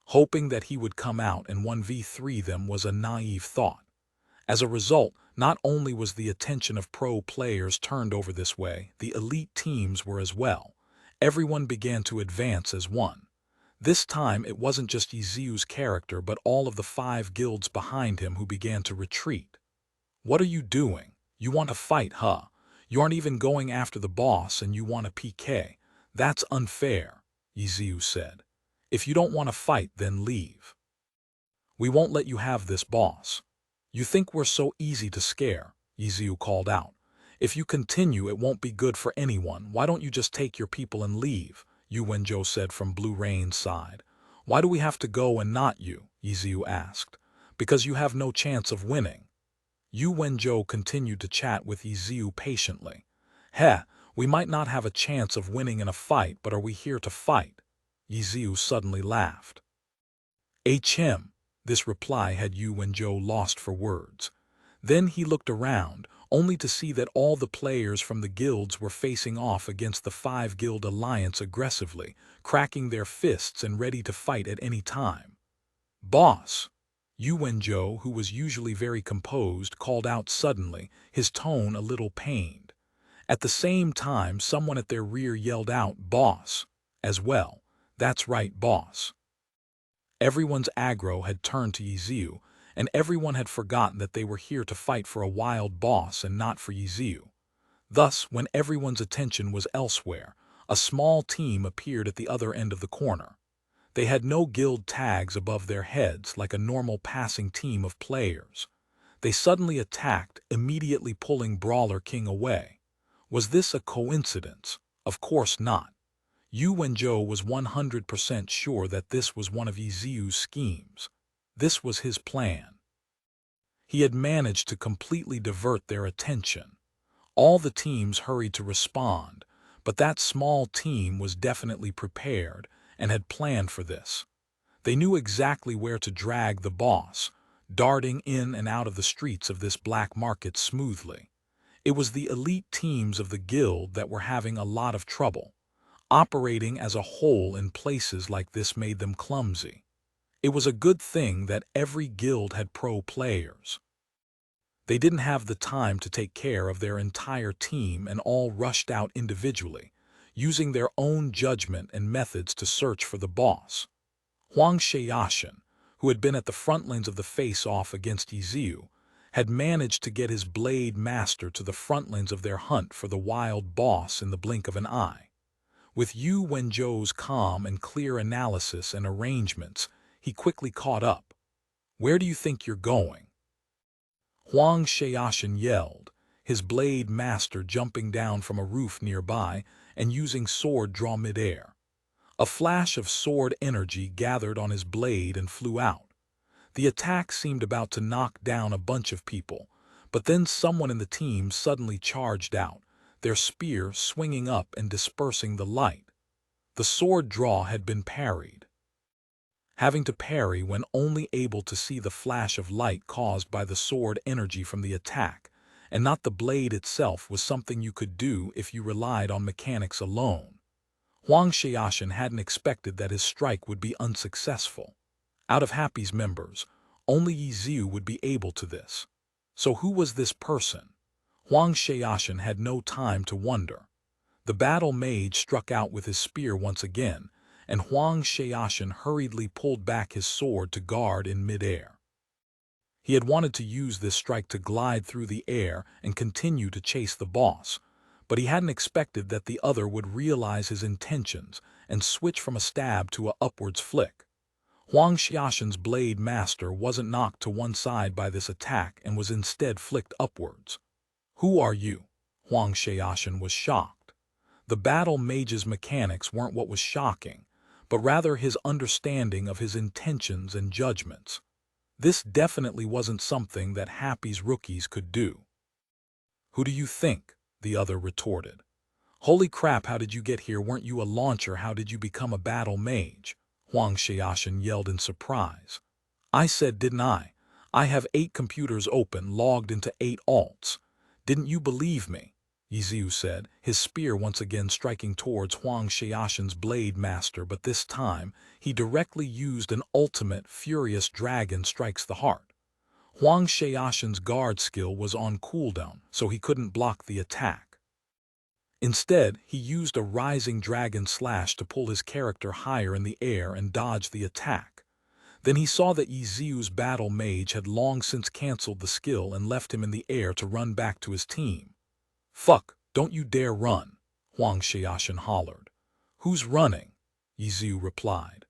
Hoping that he would come out and 1v3 them was a naive thought. As a result, not only was the attention of pro players turned over this way, the elite teams were as well. Everyone began to advance as one. This time it wasn't just Ye Xiu's character but all of the 5 guilds behind him who began to retreat. "What are you doing? You want to fight, huh? You aren't even going after the boss and you want a PK. That's unfair, Ye Xiu said. If you don't want to fight, then leave. We won't let you have this, boss. You think we're so easy to scare, Ye Xiu called out. If you continue, it won't be good for anyone. Why don't you just take your people and leave? Yu Wenzhou said from Blue Rain's side. Why do we have to go and not you? Ye Xiu asked. Because you have no chance of winning. Yu Wenzhou continued to chat with Ye Xiu patiently. Heh, we might not have a chance of winning in a fight, but are we here to fight? Ye Xiu suddenly laughed. Him. This reply had Yu Wenzhou lost for words. Then he looked around, only to see that all the players from the guilds were facing off against the 5-guild alliance aggressively, cracking their fists and ready to fight at any time. Boss! Yu Wenzhou, who was usually very composed, called out suddenly, his tone a little pained. At the same time, someone at their rear yelled out, Boss! As well. That's right, boss. Everyone's aggro had turned to Ye Xiu, and everyone had forgotten that they were here to fight for a wild boss and not for Ye Xiu. Thus, when everyone's attention was elsewhere, a small team appeared at the other end of the corner. They had no guild tags above their heads like a normal passing team of players. They suddenly attacked, immediately pulling Brawler King away. Was this a coincidence? Of course not. Yu Wenzhou was 100% sure that this was one of Ye Xiu's schemes. This was his plan. He had managed to completely divert their attention. All the teams hurried to respond, but that small team was definitely prepared and had planned for this. They knew exactly where to drag the boss, darting in and out of the streets of this black market smoothly. It was the elite teams of the guild that were having a lot of trouble. Operating as a whole in places like this made them clumsy. It was a good thing that every guild had pro players. They didn't have the time to take care of their entire team and all rushed out individually, using their own judgment and methods to search for the boss. Huang Xiaoshan, who had been at the front lines of the face-off against Ye Xiu, had managed to get his blade master to the front lines of their hunt for the wild boss in the blink of an eye. With Yu Wenzhou's calm and clear analysis and arrangements, he quickly caught up. Where do you think you're going? Huang Xiaoshan yelled, his blade master jumping down from a roof nearby and using sword draw midair. A flash of sword energy gathered on his blade and flew out. The attack seemed about to knock down a bunch of people, but then someone in the team suddenly charged out, their spear swinging up and dispersing the light. The sword draw had been parried. Having to parry when only able to see the flash of light caused by the sword energy from the attack, and not the blade itself, was something you could do if you relied on mechanics alone. Huang Xiaoshan hadn't expected that his strike would be unsuccessful. Out of Happy's members, only Ye Xiu would be able to this. So who was this person? Huang Xiaoshan had no time to wonder. The battle mage struck out with his spear once again, and Huang Xiaoshan hurriedly pulled back his sword to guard in midair. He had wanted to use this strike to glide through the air and continue to chase the boss, but he hadn't expected that the other would realize his intentions and switch from a stab to a upwards flick. Huang Xiaoshan's blade master wasn't knocked to one side by this attack and was instead flicked upwards. Who are you? Huang Xiaoshan was shocked. The battle mage's mechanics weren't what was shocking, but rather his understanding of his intentions and judgments. This definitely wasn't something that Happy's rookies could do. Who do you think? The other retorted. Holy crap, how did you get here? Weren't you a launcher? How did you become a battle mage? Huang Xiaoshan yelled in surprise. I said, didn't I? I have 8 computers open, logged into 8 alts. Didn't you believe me? Ye Xiu said, his spear once again striking towards Huang Xiaoshan's blade master, but this time he directly used an ultimate furious dragon strikes the heart. Huang Xiaoshan's guard skill was on cooldown, so he couldn't block the attack. Instead, he used a rising dragon slash to pull his character higher in the air and dodge the attack. Then he saw that Ye Xiu's battle mage had long since cancelled the skill and left him in the air to run back to his team. "Fuck, don't you dare run," Huang Xiaoshan hollered. "Who's running?" Ye Xiu replied.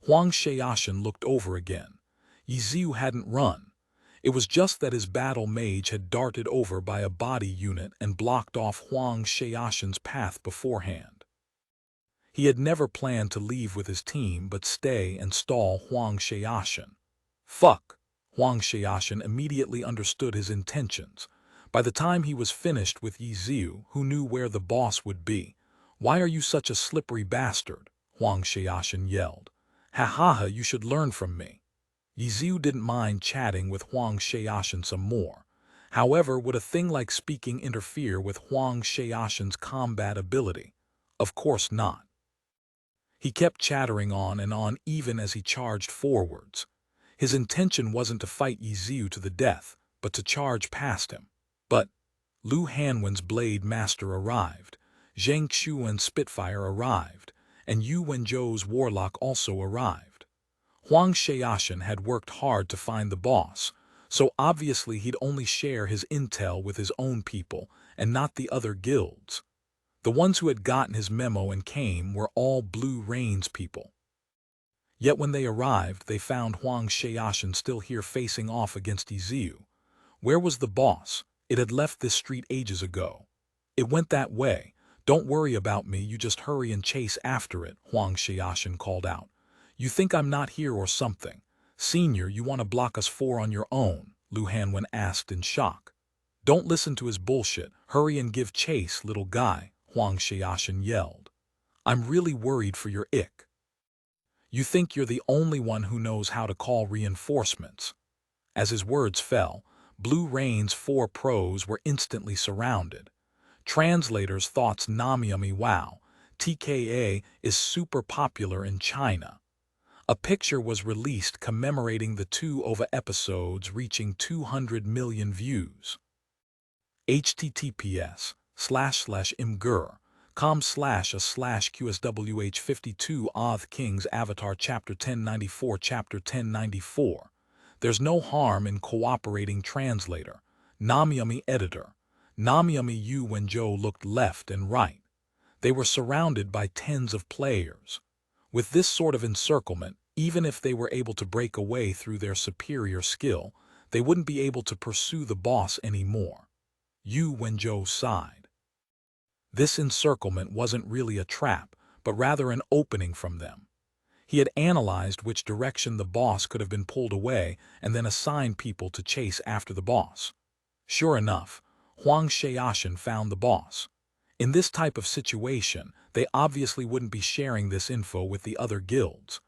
Huang Xiaoshan looked over again. Ye Xiu hadn't run. It was just that his battle mage had darted over by a body unit and blocked off Huang Xiaoshan's path beforehand. He had never planned to leave with his team but stay and stall Huang Xiaoshan. "Fuck!" Huang Xiaoshan immediately understood his intentions. By the time he was finished with Ye Xiu, who knew where the boss would be. "Why are you such a slippery bastard?" Huang Xiaoshan yelled. "Ha ha ha, you should learn from me." Ye Xiu didn't mind chatting with Huang Xiaoshan some more. However, would a thing like speaking interfere with Huang Xiaoshan's combat ability? Of course not. He kept chattering on and on even as he charged forwards. His intention wasn't to fight Ye Xiu to the death, but to charge past him. But Lu Hanwen's Blade Master arrived, Zhang Xuan's Spitfire arrived, and Yu Wenzhou's Warlock also arrived. Huang Xiaoshan had worked hard to find the boss, so obviously he'd only share his intel with his own people and not the other guilds. The ones who had gotten his memo and came were all Blue Rain's people. Yet when they arrived, they found Huang Xiaoshan still here facing off against Ye Xiu. Where was the boss? It had left this street ages ago. "It went that way. Don't worry about me, you just hurry and chase after it," Huang Xiaoshan called out. "You think I'm not here or something? Senior, you want to block us four on your own?" Lu Hanwen asked in shock. "Don't listen to his bullshit. Hurry and give chase, little guy," Huang Xiaoshan yelled. "I'm really worried for your ick. You think you're the only one who knows how to call reinforcements." As his words fell, Blue Rain's 4 pros were instantly surrounded. Translators thoughts Namyami wow, TKA is super popular in China. A picture was released commemorating the 2 OVA episodes reaching 200 million views. https://imgur.com/a/qswh52 Oth King's Avatar Chapter 1094 Chapter 1094. There's no harm in cooperating. Translator. Namyami Editor. Namyami Yu Wenzhou looked left and right. They were surrounded by tens of players. With this sort of encirclement, even if they were able to break away through their superior skill, they wouldn't be able to pursue the boss anymore. Yu Wenzhou sighed. This encirclement wasn't really a trap, but rather an opening from them. He had analyzed which direction the boss could have been pulled away and then assigned people to chase after the boss. Sure enough, Huang Xiaoshan found the boss. In this type of situation, they obviously wouldn't be sharing this info with the other guilds.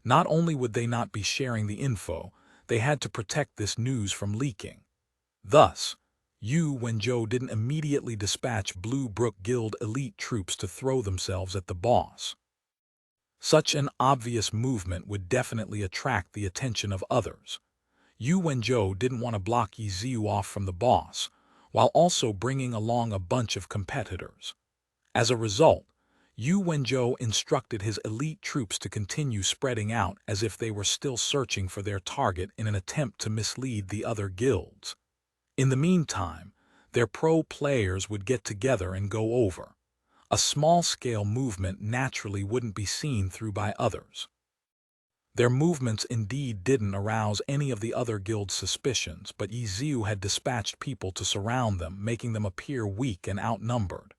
Not only would they not be sharing the info, they had to protect this news from leaking. Thus, Yu Wenzhou didn't immediately dispatch Blue Brook Guild elite troops to throw themselves at the boss. Such an obvious movement would definitely attract the attention of others. Yu Wenzhou didn't want to block Ye Xiu off from the boss, while also bringing along a bunch of competitors. As a result, Yu Wenzhou instructed his elite troops to continue spreading out as if they were still searching for their target in an attempt to mislead the other guilds. In the meantime, their pro players would get together and go over. A small-scale movement naturally wouldn't be seen through by others. Their movements indeed didn't arouse any of the other guilds' suspicions, but Ye Xiu had dispatched people to surround them, making them appear weak and outnumbered.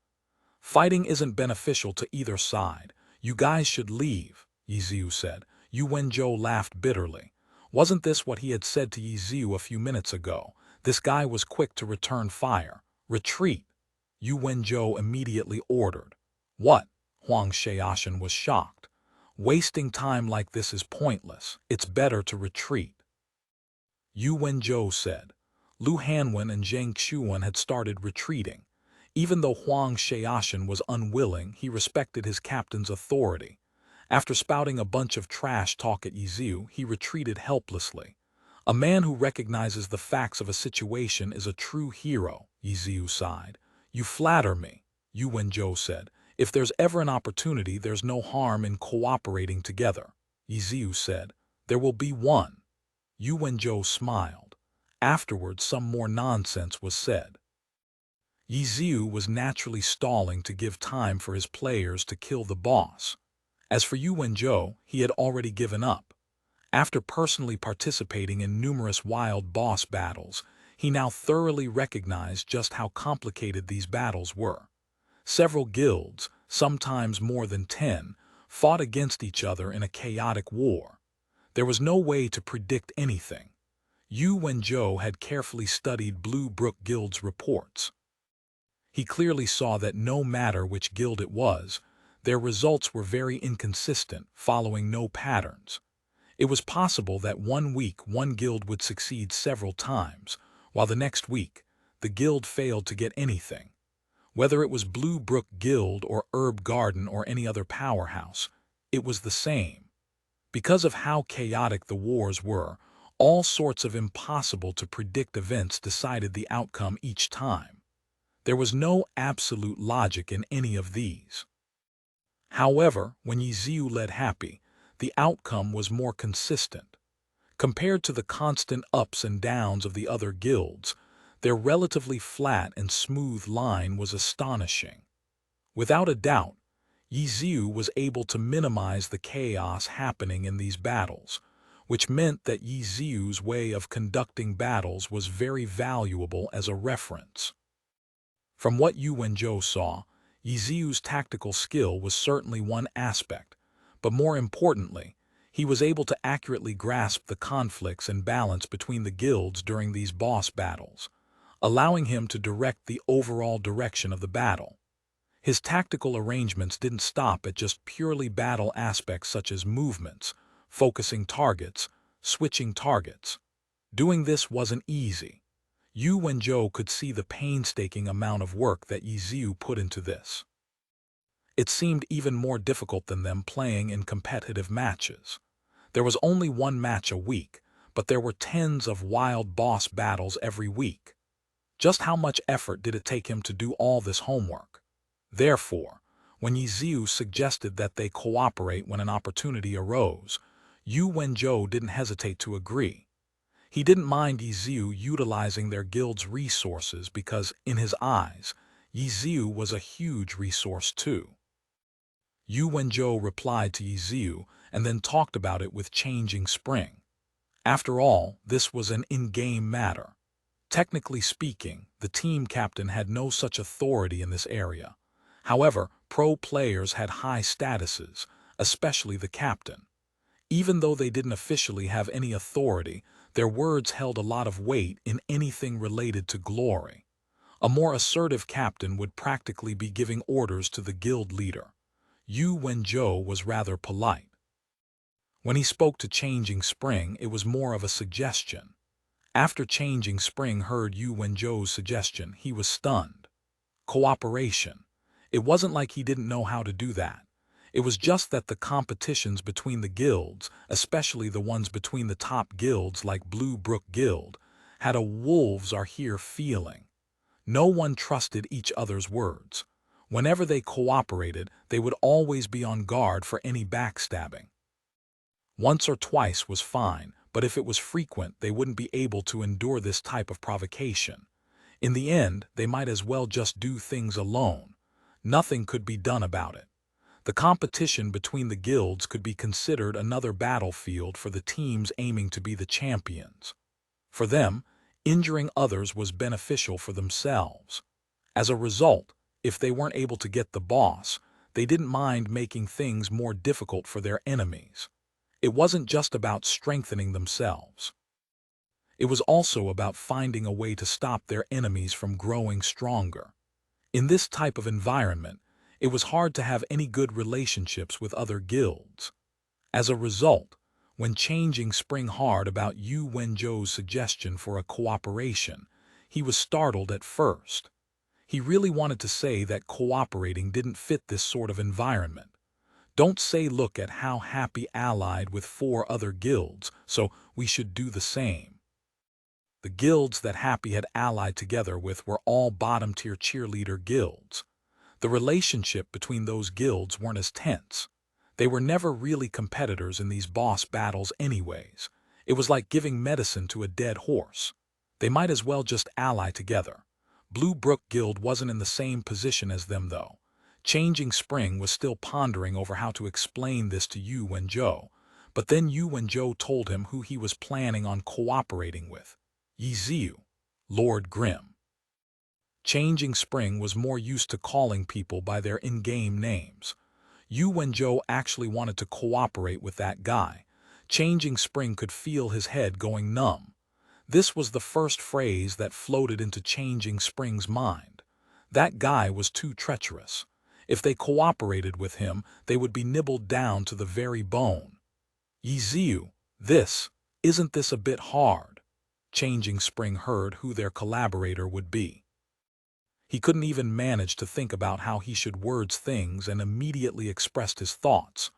"Fighting isn't beneficial to either side. You guys should leave," Ye Xiu said. Yu Wenzhou laughed bitterly. Wasn't this what he had said to Ye Xiu a few minutes ago? This guy was quick to return fire. "Retreat," Yu Wenzhou immediately ordered. "What?" Huang Xiaoshan was shocked. "Wasting time like this is pointless. It's better to retreat," Yu Wenzhou said. Lu Hanwen and Zhang Xuan had started retreating. Even though Huang Xiaoshan was unwilling, he respected his captain's authority. After spouting a bunch of trash talk at Ye Xiu, he retreated helplessly. "A man who recognizes the facts of a situation is a true hero," Ye Xiu sighed. "You flatter me," Yu Wenzhou said. "If there's ever an opportunity, there's no harm in cooperating together," Ye Xiu said. "There will be one." Yu Wenzhou smiled. Afterwards, some more nonsense was said. Ye Xiu was naturally stalling to give time for his players to kill the boss. As for Yu Wenzhou, he had already given up. After personally participating in numerous wild boss battles, he now thoroughly recognized just how complicated these battles were. Several guilds, sometimes more than 10, fought against each other in a chaotic war. There was no way to predict anything. Yu Wenzhou had carefully studied Blue Brook Guild's reports. He clearly saw that no matter which guild it was, their results were very inconsistent, following no patterns. It was possible that one week one guild would succeed several times, while the next week, the guild failed to get anything. Whether it was Blue Brook Guild or Herb Garden or any other powerhouse, it was the same. Because of how chaotic the wars were, all sorts of impossible to predict events decided the outcome each time. There was no absolute logic in any of these. However, when Ye Xiu led Happy, the outcome was more consistent. Compared to the constant ups and downs of the other guilds, their relatively flat and smooth line was astonishing. Without a doubt, Ye Xiu was able to minimize the chaos happening in these battles, which meant that Ye Xiu's way of conducting battles was very valuable as a reference. From what Yu Wenzhou saw, Ye Xiu's tactical skill was certainly one aspect, but more importantly, he was able to accurately grasp the conflicts and balance between the guilds during these boss battles, allowing him to direct the overall direction of the battle. His tactical arrangements didn't stop at just purely battle aspects such as movements, focusing targets, switching targets. Doing this wasn't easy. Yu Wenzhou could see the painstaking amount of work that Ye Xiu put into this. It seemed even more difficult than them playing in competitive matches. There was only one match a week, but there were tens of wild boss battles every week. Just how much effort did it take him to do all this homework? Therefore, when Ye Xiu suggested that they cooperate when an opportunity arose, Yu Wenzhou didn't hesitate to agree. He didn't mind Ye Xiu utilizing their guild's resources because, in his eyes, Ye Xiu was a huge resource too. Yu Wenzhou replied to Ye Xiu and then talked about it with Changing Spring. After all, this was an in-game matter. Technically speaking, the team captain had no such authority in this area. However, pro players had high statuses, especially the captain. Even though they didn't officially have any authority, their words held a lot of weight in anything related to glory. A more assertive captain would practically be giving orders to the guild leader. Yu Wenzhou was rather polite. When he spoke to Changing Spring, it was more of a suggestion. After Changing Spring heard Yu Wenzhou's suggestion, he was stunned. Cooperation. It wasn't like he didn't know how to do that. It was just that the competitions between the guilds, especially the ones between the top guilds like Blue Brook Guild, had a wolves are here feeling. No one trusted each other's words. Whenever they cooperated, they would always be on guard for any backstabbing. Once or twice was fine, but if it was frequent, they wouldn't be able to endure this type of provocation. In the end, they might as well just do things alone. Nothing could be done about it. The competition between the guilds could be considered another battlefield for the teams aiming to be the champions. For them, injuring others was beneficial for themselves. As a result, if they weren't able to get the boss, they didn't mind making things more difficult for their enemies. It wasn't just about strengthening themselves. It was also about finding a way to stop their enemies from growing stronger. In this type of environment, it was hard to have any good relationships with other guilds. As a result, when Changing Spring heard about Yu Wenzhou's suggestion for a cooperation, he was startled at first. He really wanted to say that cooperating didn't fit this sort of environment. Don't say look at how Happy allied with 4 other guilds, so we should do the same. The guilds that Happy had allied together with were all bottom-tier cheerleader guilds. The relationship between those guilds weren't as tense. They were never really competitors in these boss battles anyways. It was like giving medicine to a dead horse. They might as well just ally together. Blue Brook Guild wasn't in the same position as them, though. Changing Spring was still pondering over how to explain this to Yu Wenzhou, but then Yu Wenzhou told him who he was planning on cooperating with. Ye Xiu, Lord Grimm. Changing Spring was more used to calling people by their in-game names. Yu Wenzhou actually wanted to cooperate with that guy. Changing Spring could feel his head going numb. This was the first phrase that floated into Changing Spring's mind. That guy was too treacherous. If they cooperated with him, they would be nibbled down to the very bone. Ye Xiu, isn't this a bit hard? Changing Spring heard who their collaborator would be. He couldn't even manage to think about how he should word things and immediately expressed his thoughts.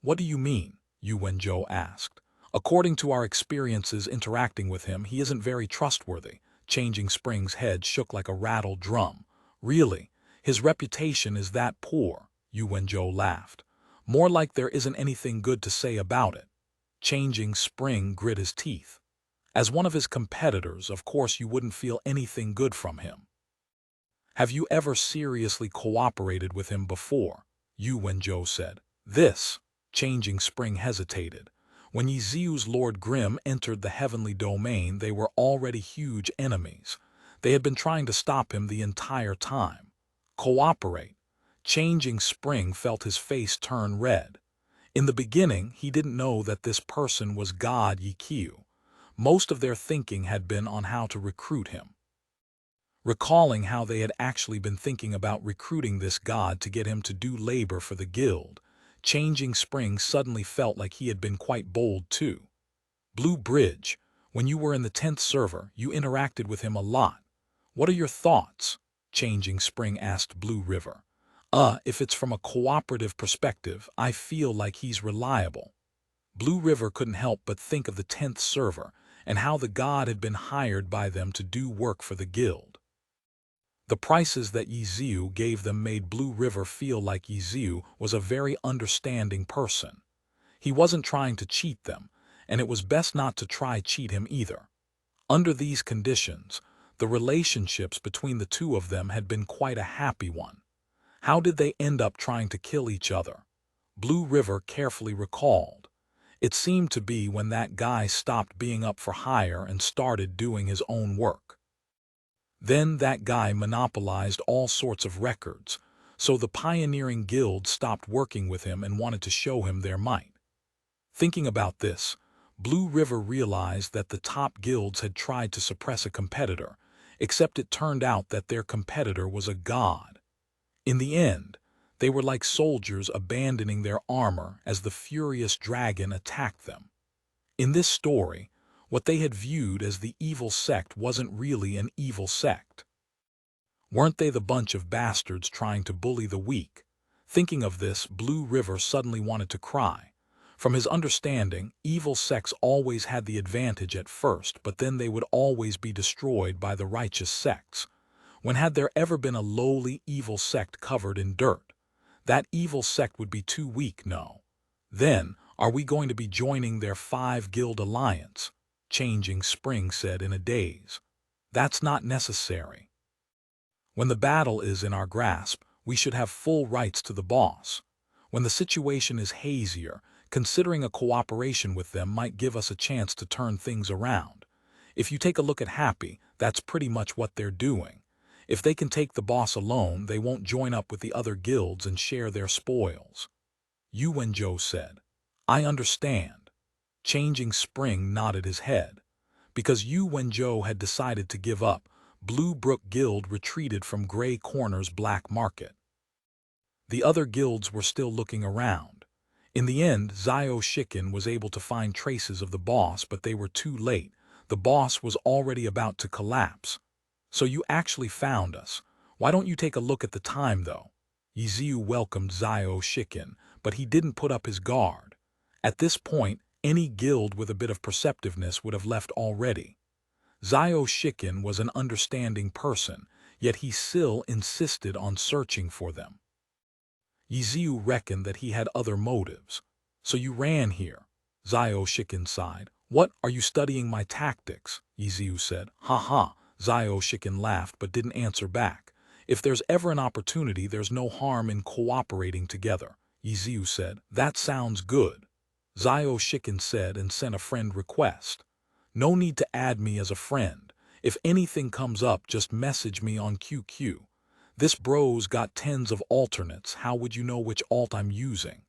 What do you mean? Yu Wenzhou asked. According to our experiences interacting with him, he isn't very trustworthy. Changing Spring's head shook like a rattled drum. Really? His reputation is that poor? Yu Wenzhou laughed. More like there isn't anything good to say about it. Changing Spring grit his teeth. As one of his competitors, of course you wouldn't feel anything good from him. Have you ever seriously cooperated with him before? Yu Wenzhou said. Changing Spring hesitated. When Ye Xiu's Lord Grimm entered the heavenly domain, they were already huge enemies. They had been trying to stop him the entire time. Cooperate. Changing Spring felt his face turn red. In the beginning, he didn't know that this person was God Ye Xiu. Most of their thinking had been on how to recruit him. Recalling how they had actually been thinking about recruiting this god to get him to do labor for the guild, Changing Spring suddenly felt like he had been quite bold too. Blue Bridge, when you were in the 10th server, you interacted with him a lot. What are your thoughts? Changing Spring asked Blue River. If it's from a cooperative perspective, I feel like he's reliable. Blue River couldn't help but think of the 10th server and how the god had been hired by them to do work for the guild. The prices that Ye Xiu gave them made Blue River feel like Ye Xiu was a very understanding person. He wasn't trying to cheat them, and it was best not to try cheat him either. Under these conditions, the relationships between the two of them had been quite a happy one. How did they end up trying to kill each other? Blue River carefully recalled. It seemed to be when that guy stopped being up for hire and started doing his own work. Then that guy monopolized all sorts of records, so the pioneering guild stopped working with him and wanted to show him their might. Thinking about this, Blue River realized that the top guilds had tried to suppress a competitor, except it turned out that their competitor was a god. In the end, they were like soldiers abandoning their armor as the furious dragon attacked them. In this story, what they had viewed as the evil sect wasn't really an evil sect. Weren't they the bunch of bastards trying to bully the weak? Thinking of this, Blue River suddenly wanted to cry. From his understanding, evil sects always had the advantage at first, but then they would always be destroyed by the righteous sects. When had there ever been a lowly evil sect covered in dirt? That evil sect would be too weak, no. Then, are we going to be joining their 5-guild alliance? Changing Spring said in a daze. That's not necessary. When the battle is in our grasp, we should have full rights to the boss. When the situation is hazier, considering a cooperation with them might give us a chance to turn things around. If you take a look at Happy, that's pretty much what they're doing. If they can take the boss alone, they won't join up with the other guilds and share their spoils. Yu Wenzhou said. I understand. Changing Spring nodded his head. Because Yu Wenzhou had decided to give up, Blue Brook Guild retreated from Gray Corner's black market. The other guilds were still looking around. In the end, Xiao Shikin was able to find traces of the boss, but they were too late. The boss was already about to collapse. So you actually found us. Why don't you take a look at the time, though? Ye Xiu welcomed Xiao Shikin, but he didn't put up his guard. At this point, any guild with a bit of perceptiveness would have left already. Xiao Shikin was an understanding person, yet he still insisted on searching for them. Ye Xiu reckoned that he had other motives. So you ran here. Xiao Shikin sighed. What, are you studying my tactics? Ye Xiu said. Ha ha, Xiao Shikin laughed but didn't answer back. If there's ever an opportunity, there's no harm in cooperating together, Ye Xiu said. That sounds good, Xiao Shikin said and sent a friend request. No need to add me as a friend. If anything comes up, just message me on QQ. This bro's got tens of alternates. How would you know which alt I'm using?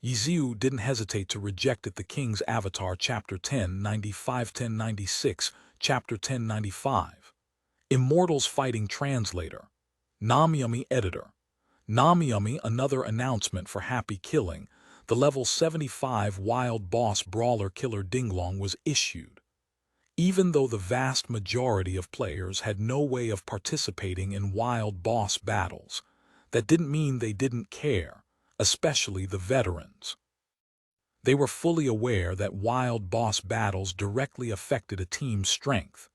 Ye Xiu didn't hesitate to reject it. The King's Avatar, Chapter 1095, 1096, Chapter 1095. Immortals Fighting Translator. Namyami Editor. Namyami, another announcement for Happy Killing. The level 75 Wild Boss Brawler Killer Dinglong was issued. Even though the vast majority of players had no way of participating in wild boss battles, that didn't mean they didn't care, especially the veterans. They were fully aware that wild boss battles directly affected a team's strength.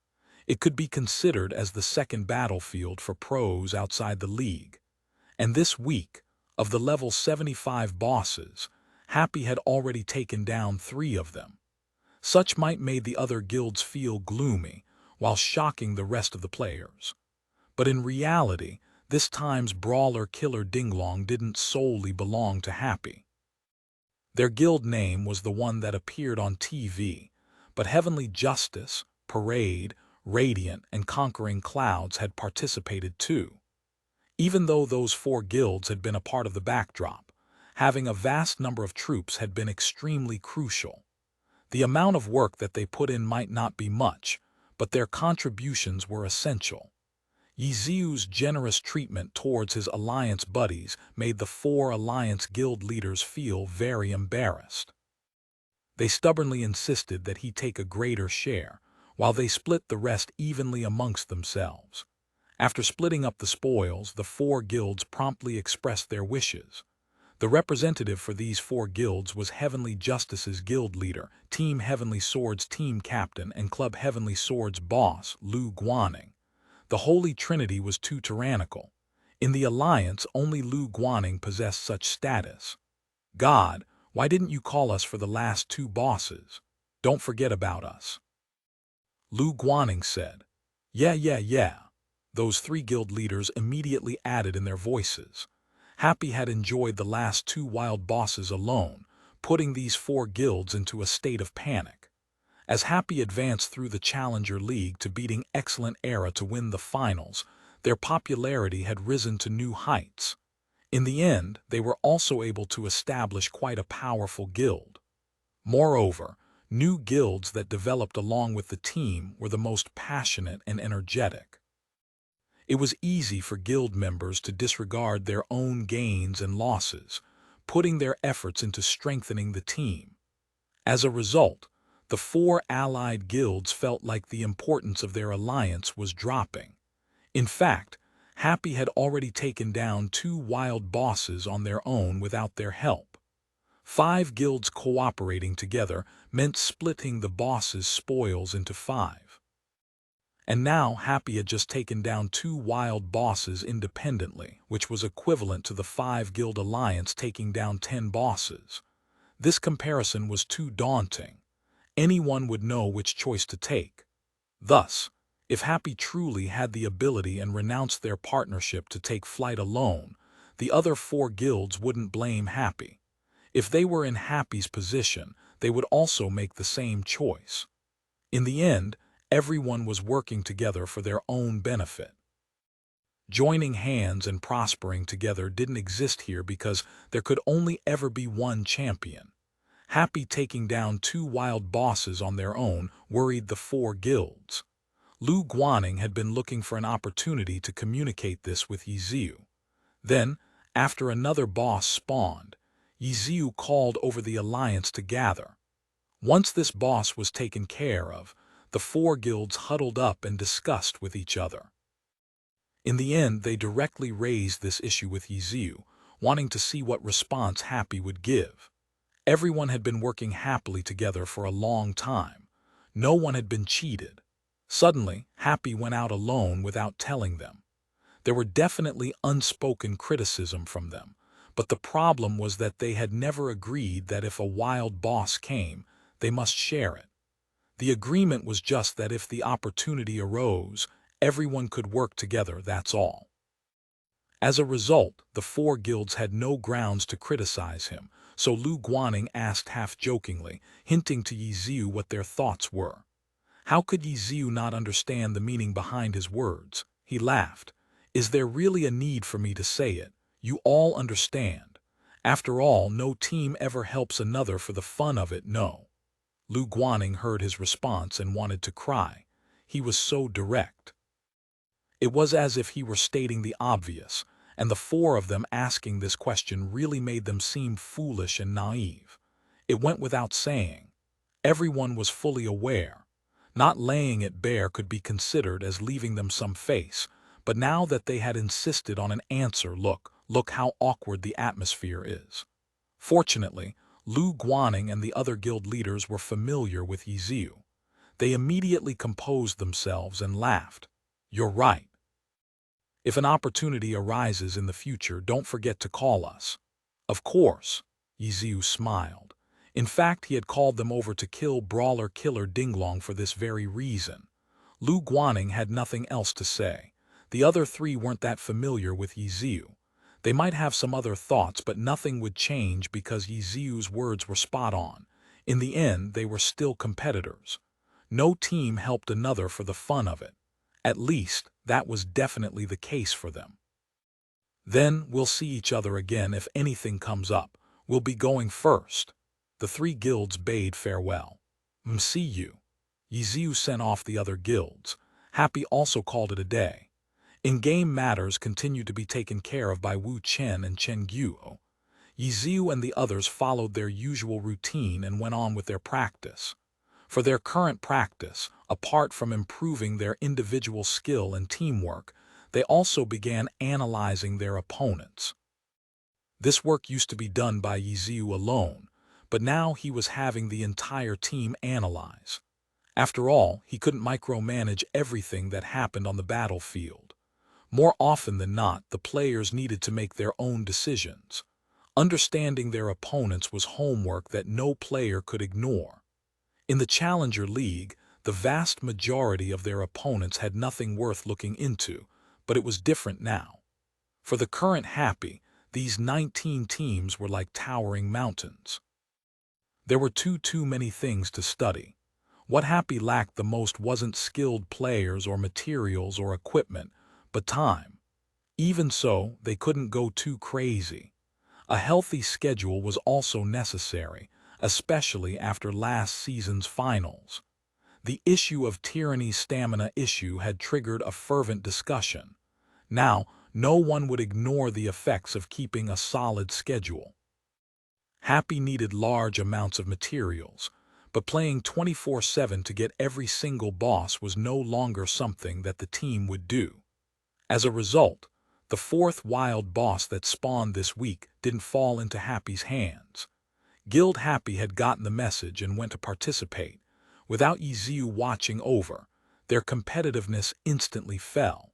It could be considered as the second battlefield for pros outside the league. And this week, of the level 75 bosses, Happy had already taken down 3 of them. Such might made the other guilds feel gloomy, while shocking the rest of the players. But in reality, this time's brawler killer Dinglong didn't solely belong to Happy. Their guild name was the one that appeared on TV, but Heavenly Justice, Parade, Radiant, and Conquering Clouds had participated too. Even though those 4 guilds had been a part of the backdrop, having a vast number of troops had been extremely crucial. The amount of work that they put in might not be much, but their contributions were essential. Ye Xiu's generous treatment towards his alliance buddies made the 4 alliance guild leaders feel very embarrassed. They stubbornly insisted that he take a greater share, while they split the rest evenly amongst themselves. After splitting up the spoils, the 4 guilds promptly expressed their wishes. The representative for these 4 guilds was Heavenly Justice's guild leader, Team Heavenly Swords team captain, and Club Heavenly Swords boss, Lu Guaning. The Holy Trinity was too tyrannical. In the Alliance, only Lu Guaning possessed such status. God, why didn't you call us for the last 2 bosses? Don't forget about us. Lu Guaning said. Yeah. Those 3 guild leaders immediately added in their voices. Happy had enjoyed the last 2 wild bosses alone, putting these 4 guilds into a state of panic. As Happy advanced through the Challenger League to beating Excellent Era to win the finals, their popularity had risen to new heights. In the end, they were also able to establish quite a powerful guild. Moreover, new guilds that developed along with the team were the most passionate and energetic. It was easy for guild members to disregard their own gains and losses, putting their efforts into strengthening the team. As a result, the 4 allied guilds felt like the importance of their alliance was dropping. In fact, Happy had already taken down 2 wild bosses on their own without their help. 5 guilds cooperating together meant splitting the boss's spoils into 5. And now Happy had just taken down 2 wild bosses independently, which was equivalent to the 5 guild alliance taking down 10 bosses. This comparison was too daunting. Anyone would know which choice to take. Thus, if Happy truly had the ability and renounced their partnership to take flight alone, the other 4 guilds wouldn't blame Happy. If they were in Happy's position, they would also make the same choice. In the end, everyone was working together for their own benefit. Joining hands and prospering together didn't exist here because there could only ever be one champion. Happy taking down 2 wild bosses on their own worried the 4 guilds. Lu Guaning had been looking for an opportunity to communicate this with Ye Xiu. Then, after another boss spawned, Ye Xiu called over the alliance to gather. Once this boss was taken care of, the 4 guilds huddled up and discussed with each other. In the end, they directly raised this issue with Ye Xiu, wanting to see what response Happy would give. Everyone had been working happily together for a long time. No one had been cheated. Suddenly, Happy went out alone without telling them. There were definitely unspoken criticism from them, but the problem was that they had never agreed that if a wild boss came, they must share it. The agreement was just that if the opportunity arose, everyone could work together, that's all. As a result, the four guilds had no grounds to criticize him, so Lu Guaning asked half-jokingly, hinting to Ye Xiu what their thoughts were. How could Ye Xiu not understand the meaning behind his words? He laughed. Is there really a need for me to say it? You all understand. After all, no team ever helps another for the fun of it, no. Lu Guaning heard his response and wanted to cry. He was so direct. It was as if he were stating the obvious, and the four of them asking this question really made them seem foolish and naive. It went without saying. Everyone was fully aware. Not laying it bare could be considered as leaving them some face, but now that they had insisted on an answer, look how awkward the atmosphere is. Fortunately, Lu Guaning and the other guild leaders were familiar with Ye Xiu. They immediately composed themselves and laughed. You're right. If an opportunity arises in the future, don't forget to call us. Of course, Ye Xiu smiled. In fact, he had called them over to kill Brawler Killer Dinglong for this very reason. Lu Guaning had nothing else to say. The other three weren't that familiar with Ye Xiu. They might have some other thoughts, but nothing would change because Ye Xiu's words were spot on. In the end, they were still competitors. No team helped another for the fun of it. At least, that was definitely the case for them. Then we'll see each other again if anything comes up. We'll be going first. The three guilds bade farewell. See you. Ye Xiu sent off the other guilds. Happy also called it a day. In-game matters continued to be taken care of by Wu Chen and Chen Guo. Ye Xiu and the others followed their usual routine and went on with their practice. For their current practice, apart from improving their individual skill and teamwork, they also began analyzing their opponents. This work used to be done by Ye Xiu alone, but now he was having the entire team analyze. After all, he couldn't micromanage everything that happened on the battlefield. More often than not, the players needed to make their own decisions. Understanding their opponents was homework that no player could ignore. In the Challenger League, the vast majority of their opponents had nothing worth looking into, but it was different now. For the current Happy, these 19 teams were like towering mountains. There were too many things to study. What Happy lacked the most wasn't skilled players or materials or equipment, but time. Even so, they couldn't go too crazy. A healthy schedule was also necessary, especially after last season's finals. The issue of Tyranny's stamina issue had triggered a fervent discussion. Now, no one would ignore the effects of keeping a solid schedule. Happy needed large amounts of materials, but playing 24/7 to get every single boss was no longer something that the team would do. As a result, the fourth wild boss that spawned this week didn't fall into Happy's hands. Guild Happy had gotten the message and went to participate. Without Ye Xiu watching over, their competitiveness instantly fell.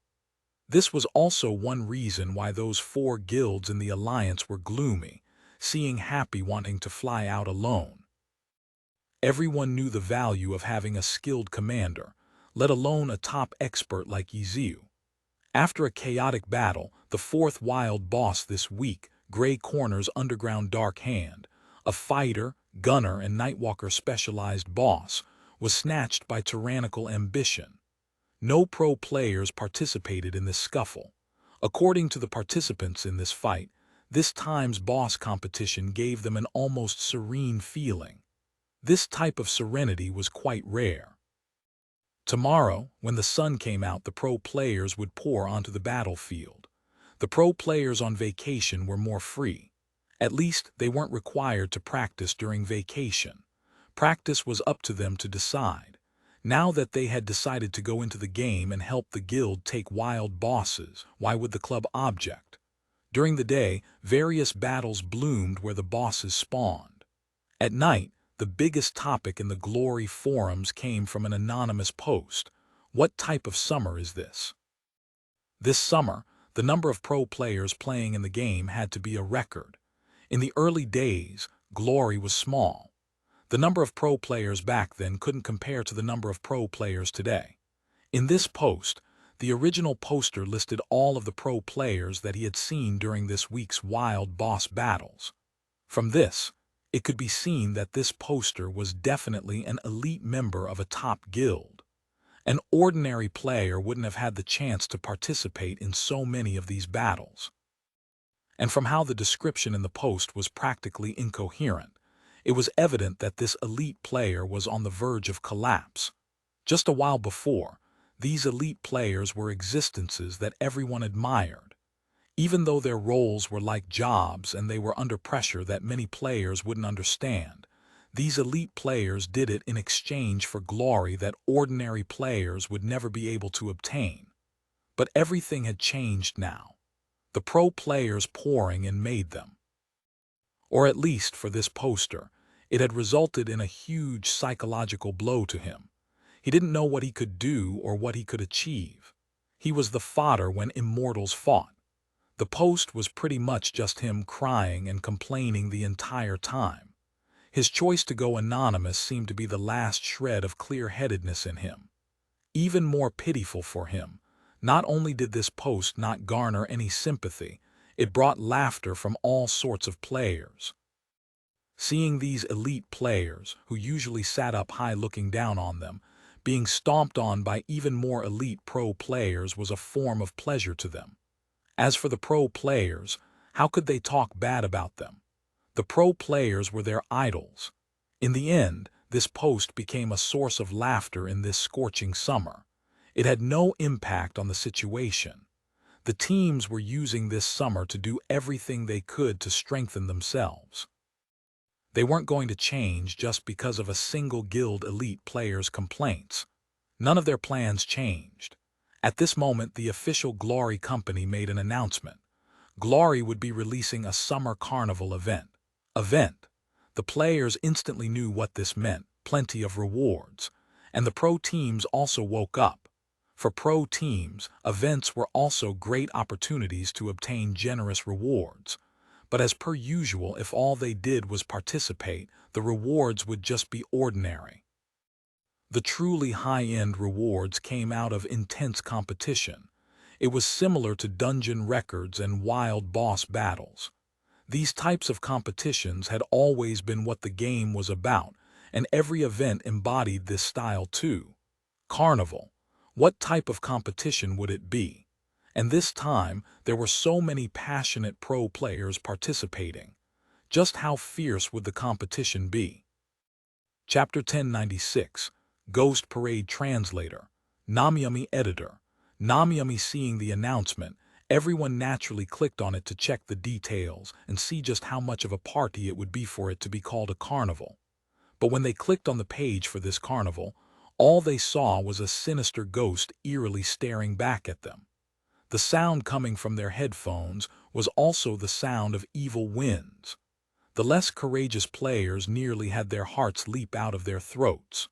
This was also one reason why those four guilds in the alliance were gloomy, seeing Happy wanting to fly out alone. Everyone knew the value of having a skilled commander, let alone a top expert like Ye Xiu. After a chaotic battle, the fourth wild boss this week, Gray Corner's Underground Dark Hand, a fighter, gunner, and Nightwalker specialized boss, was snatched by tyrannical ambition. No pro players participated in this scuffle. According to the participants in this fight, this time's boss competition gave them an almost serene feeling. This type of serenity was quite rare. Tomorrow, when the sun came out, the pro players would pour onto the battlefield. The pro players on vacation were more free. At least, they weren't required to practice during vacation. Practice was up to them to decide. Now that they had decided to go into the game and help the guild take wild bosses, why would the club object? During the day, various battles bloomed where the bosses spawned. At night, the biggest topic in the Glory forums came from an anonymous post. What type of summer is this? This summer, the number of pro players playing in the game had to be a record. In the early days, Glory was small. The number of pro players back then couldn't compare to the number of pro players today. In this post, the original poster listed all of the pro players that he had seen during this week's wild boss battles. From this, it could be seen that this poster was definitely an elite member of a top guild. An ordinary player wouldn't have had the chance to participate in so many of these battles. And from how the description in the post was practically incoherent, it was evident that this elite player was on the verge of collapse. Just a while before, these elite players were existences that everyone admired, even though their roles were like jobs and they were under pressure that many players wouldn't understand. These elite players did it in exchange for glory that ordinary players would never be able to obtain. But everything had changed now. The pro players pouring in made them. Or at least for this poster, it had resulted in a huge psychological blow to him. He didn't know what he could do or what he could achieve. He was the fodder when immortals fought. The post was pretty much just him crying and complaining the entire time. His choice to go anonymous seemed to be the last shred of clear-headedness in him. Even more pitiful for him, not only did this post not garner any sympathy, it brought laughter from all sorts of players. Seeing these elite players, who usually sat up high looking down on them, being stomped on by even more elite pro players was a form of pleasure to them. As for the pro players, how could they talk bad about them? The pro players were their idols. In the end, this post became a source of laughter in this scorching summer. It had no impact on the situation. The teams were using this summer to do everything they could to strengthen themselves. They weren't going to change just because of a single guild elite player's complaints. None of their plans changed. At this moment, the official Glory company made an announcement. Glory would be releasing a summer carnival event. The players instantly knew what this meant, plenty of rewards. And the pro teams also woke up. For pro teams, events were also great opportunities to obtain generous rewards. But as per usual, if all they did was participate, the rewards would just be ordinary. The truly high-end rewards came out of intense competition. It was similar to dungeon records and wild boss battles. These types of competitions had always been what the game was about, and every event embodied this style too. Carnival. What type of competition would it be? And this time, there were so many passionate pro players participating. Just how fierce would the competition be? Chapter 1096, Ghost Parade Translator, Namiyami Editor. Namiyami seeing the announcement, everyone naturally clicked on it to check the details and see just how much of a party it would be for it to be called a carnival. But when they clicked on the page for this carnival, all they saw was a sinister ghost eerily staring back at them. The sound coming from their headphones was also the sound of evil winds. The less courageous players nearly had their hearts leap out of their throats.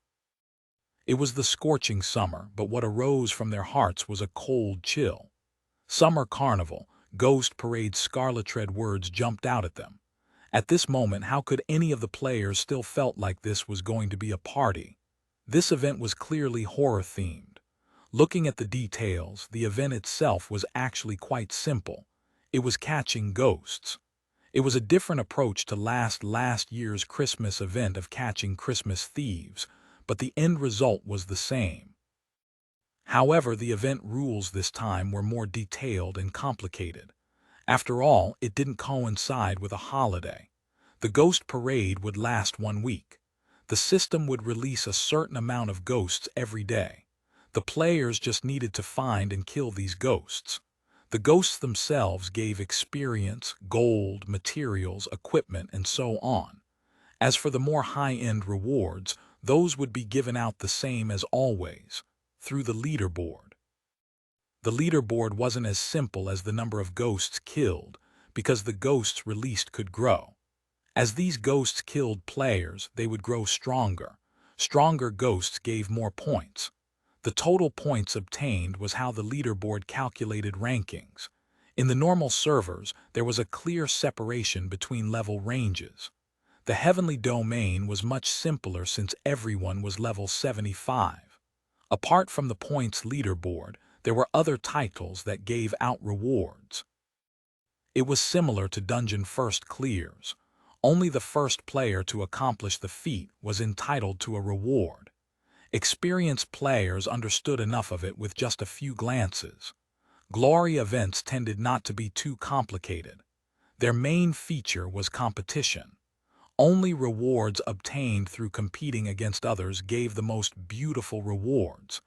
It was the scorching summer, but what arose from their hearts was a cold chill. Summer Carnival, Ghost Parade, Scarlet Red words jumped out at them. At this moment, how could any of the players still felt like this was going to be a party? This event was clearly horror-themed. Looking at the details, the event itself was actually quite simple. It was catching ghosts. It was a different approach to last year's Christmas event of catching Christmas thieves, but the end result was the same. However, the event rules this time were more detailed and complicated. After all, it didn't coincide with a holiday. The Ghost Parade would last 1 week. The system would release a certain amount of ghosts every day. The players just needed to find and kill these ghosts. The ghosts themselves gave experience, gold, materials, equipment, and so on. As for the more high-end rewards, those would be given out the same as always, through the leaderboard. The leaderboard wasn't as simple as the number of ghosts killed, because the ghosts released could grow. As these ghosts killed players, they would grow stronger. Stronger ghosts gave more points. The total points obtained was how the leaderboard calculated rankings. In the normal servers, there was a clear separation between level ranges. The heavenly domain was much simpler since everyone was level 75. Apart from the points leaderboard, there were other titles that gave out rewards. It was similar to Dungeon First Clears. Only the first player to accomplish the feat was entitled to a reward. Experienced players understood enough of it with just a few glances. Glory events tended not to be too complicated. Their main feature was competition. Only rewards obtained through competing against others gave the most beautiful rewards.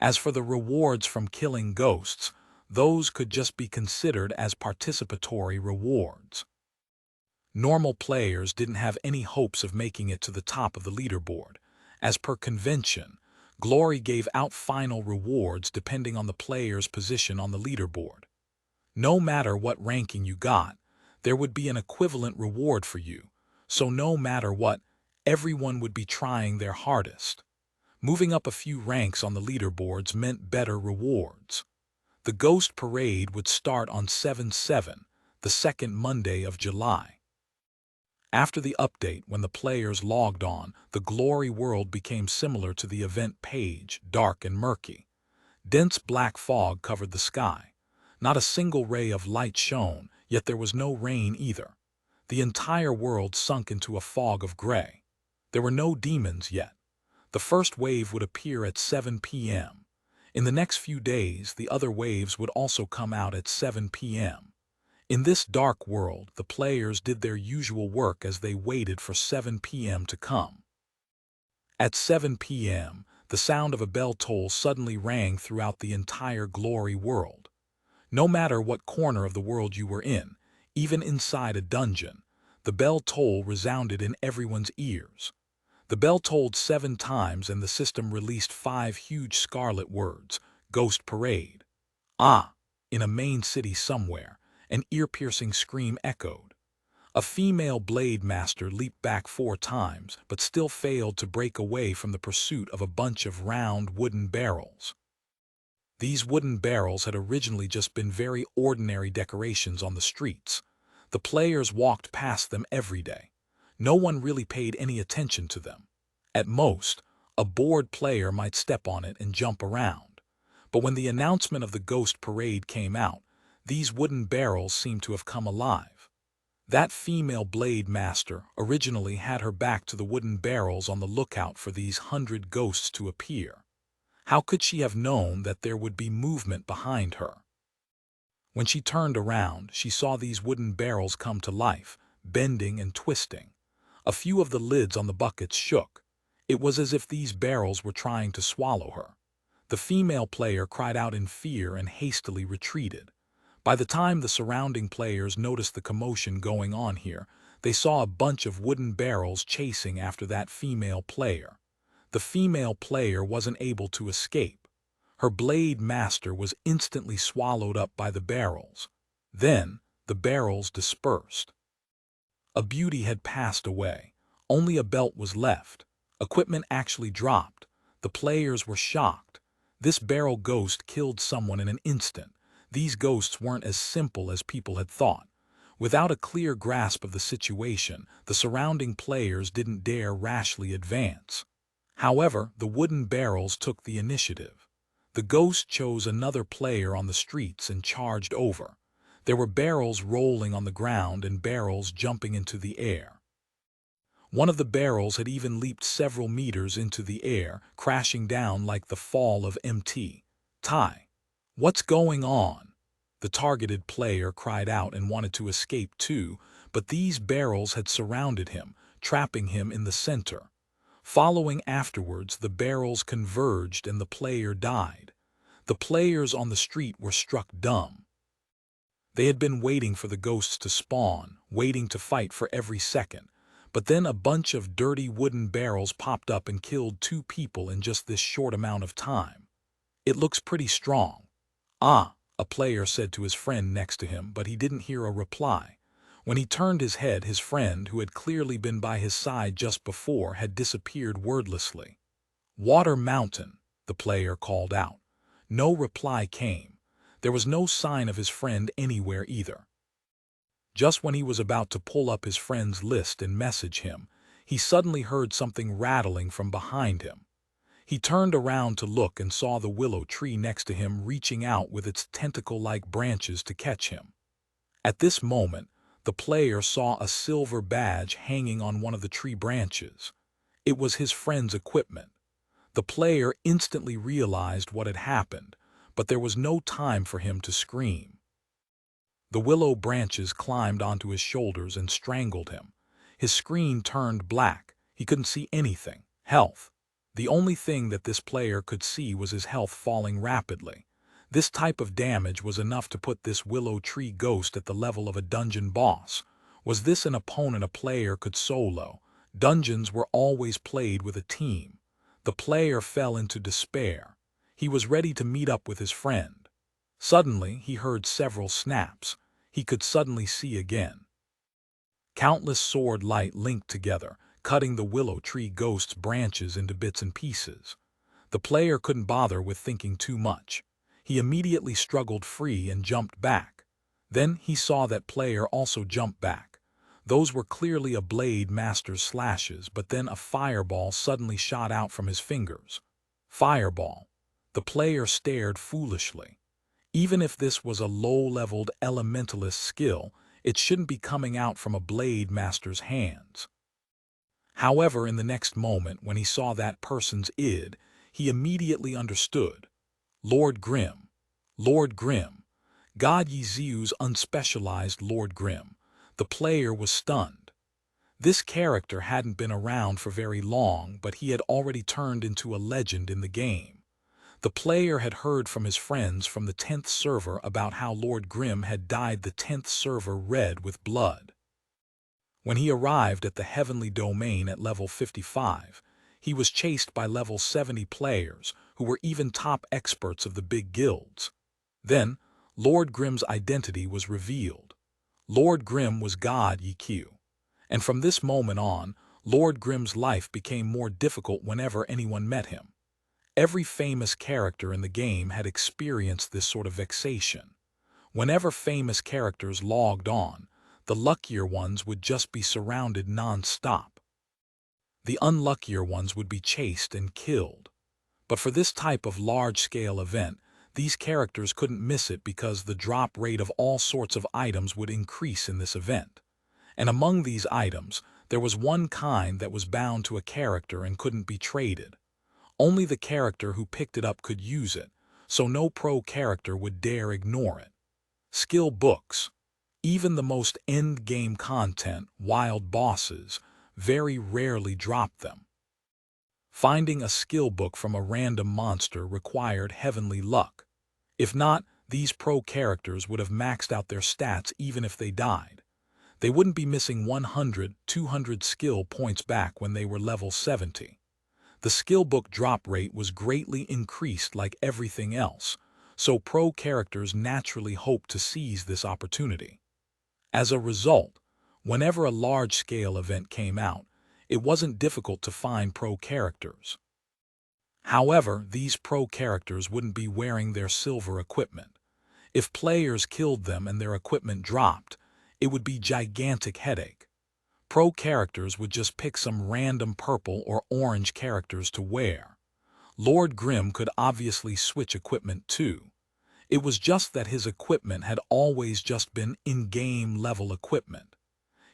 As for the rewards from killing ghosts, those could just be considered as participatory rewards. Normal players didn't have any hopes of making it to the top of the leaderboard. As per convention, Glory gave out final rewards depending on the player's position on the leaderboard. No matter what ranking you got, there would be an equivalent reward for you, so no matter what, everyone would be trying their hardest. Moving up a few ranks on the leaderboards meant better rewards. The Ghost Parade would start on 7/7, the second Monday of July. After the update, when the players logged on, the Glory world became similar to the event page, dark and murky. Dense black fog covered the sky. Not a single ray of light shone, yet there was no rain either. The entire world sunk into a fog of gray. There were no demons yet. The first wave would appear at 7 p.m. In the next few days, the other waves would also come out at 7 p.m. In this dark world, the players did their usual work as they waited for 7 p.m. to come. At 7 p.m., the sound of a bell toll suddenly rang throughout the entire Glory world. No matter what corner of the world you were in, even inside a dungeon, the bell toll resounded in everyone's ears. The bell tolled 7 times and the system released 5 huge scarlet words, Ghost Parade. Ah! In a main city somewhere, an ear-piercing scream echoed. A female blade master leaped back 4 times, but still failed to break away from the pursuit of a bunch of round wooden barrels. These wooden barrels had originally just been very ordinary decorations on the streets. The players walked past them every day. No one really paid any attention to them. At most, a bored player might step on it and jump around. But when the announcement of the Ghost Parade came out, these wooden barrels seemed to have come alive. That female blade master originally had her back to the wooden barrels on the lookout for these 100 ghosts to appear. How could she have known that there would be movement behind her? When she turned around, she saw these wooden barrels come to life, bending and twisting. A few of the lids on the buckets shook. It was as if these barrels were trying to swallow her. The female player cried out in fear and hastily retreated. By the time the surrounding players noticed the commotion going on here, they saw a bunch of wooden barrels chasing after that female player. The female player wasn't able to escape. Her blade master was instantly swallowed up by the barrels. Then, the barrels dispersed. A beauty had passed away. Only a belt was left. Equipment actually dropped. The players were shocked. This barrel ghost killed someone in an instant. These ghosts weren't as simple as people had thought. Without a clear grasp of the situation, the surrounding players didn't dare rashly advance. However, the wooden barrels took the initiative. The ghost chose another player on the streets and charged over. There were barrels rolling on the ground and barrels jumping into the air. One of the barrels had even leaped several meters into the air, crashing down like the fall of Mt. Tai. What's going on? The targeted player cried out and wanted to escape too, but these barrels had surrounded him, trapping him in the center. Following afterwards, the barrels converged and the player died. The players on the street were struck dumb. They had been waiting for the ghosts to spawn, waiting to fight for every second. But then a bunch of dirty wooden barrels popped up and killed 2 people in just this short amount of time. It looks pretty strong. Ah, a player said to his friend next to him, but he didn't hear a reply. When he turned his head, his friend, who had clearly been by his side just before, had disappeared wordlessly. Water Mountain, the player called out. No reply came. There was no sign of his friend anywhere either. Just when he was about to pull up his friend's list and message him, he suddenly heard something rattling from behind him. He turned around to look and saw the willow tree next to him reaching out with its tentacle-like branches to catch him. At this moment, the player saw a silver badge hanging on one of the tree branches. It was his friend's equipment. The player instantly realized what had happened, but there was no time for him to scream. The willow branches climbed onto his shoulders and strangled him. His screen turned black. He couldn't see anything. Health. The only thing that this player could see was his health falling rapidly. This type of damage was enough to put this willow tree ghost at the level of a dungeon boss. Was this an opponent a player could solo? Dungeons were always played with a team. The player fell into despair. He was ready to meet up with his friend. Suddenly, he heard several snaps. He could suddenly see again. Countless sword light linked together, cutting the willow tree ghost's branches into bits and pieces. The player couldn't bother with thinking too much. He immediately struggled free and jumped back. Then he saw that player also jump back. Those were clearly a blade master's slashes, but then a fireball suddenly shot out from his fingers. Fireball. The player stared foolishly. Even if this was a low-leveled elementalist skill, it shouldn't be coming out from a blade master's hands. However, in the next moment, when he saw that person's id, he immediately understood. Lord Grimm. Lord Grimm. God Ye Xiu's unspecialized Lord Grimm. The player was stunned. This character hadn't been around for very long, but he had already turned into a legend in the game. The player had heard from his friends from the 10th server about how Lord Grimm had dyed the 10th server red with blood. When he arrived at the heavenly domain at level 55, he was chased by level 70 players who were even top experts of the big guilds. Then, Lord Grimm's identity was revealed. Lord Grimm was God Ye Xiu. And from this moment on, Lord Grimm's life became more difficult whenever anyone met him. Every famous character in the game had experienced this sort of vexation. Whenever famous characters logged on, the luckier ones would just be surrounded non-stop. The unluckier ones would be chased and killed. But for this type of large-scale event, these characters couldn't miss it because the drop rate of all sorts of items would increase in this event. And among these items, there was one kind that was bound to a character and couldn't be traded. Only the character who picked it up could use it, so no pro character would dare ignore it. Skill books. Even the most end-game content, wild bosses, very rarely dropped them. Finding a skill book from a random monster required heavenly luck. If not, these pro characters would have maxed out their stats even if they died. They wouldn't be missing 100, 200 skill points back when they were level 70. The skill book drop rate was greatly increased like everything else, so pro characters naturally hoped to seize this opportunity. As a result, whenever a large-scale event came out, it wasn't difficult to find pro characters. However, these pro characters wouldn't be wearing their silver equipment. If players killed them and their equipment dropped, it would be gigantic headache. Pro characters would just pick some random purple or orange characters to wear. Lord Grimm could obviously switch equipment too. It was just that his equipment had always just been in-game level equipment.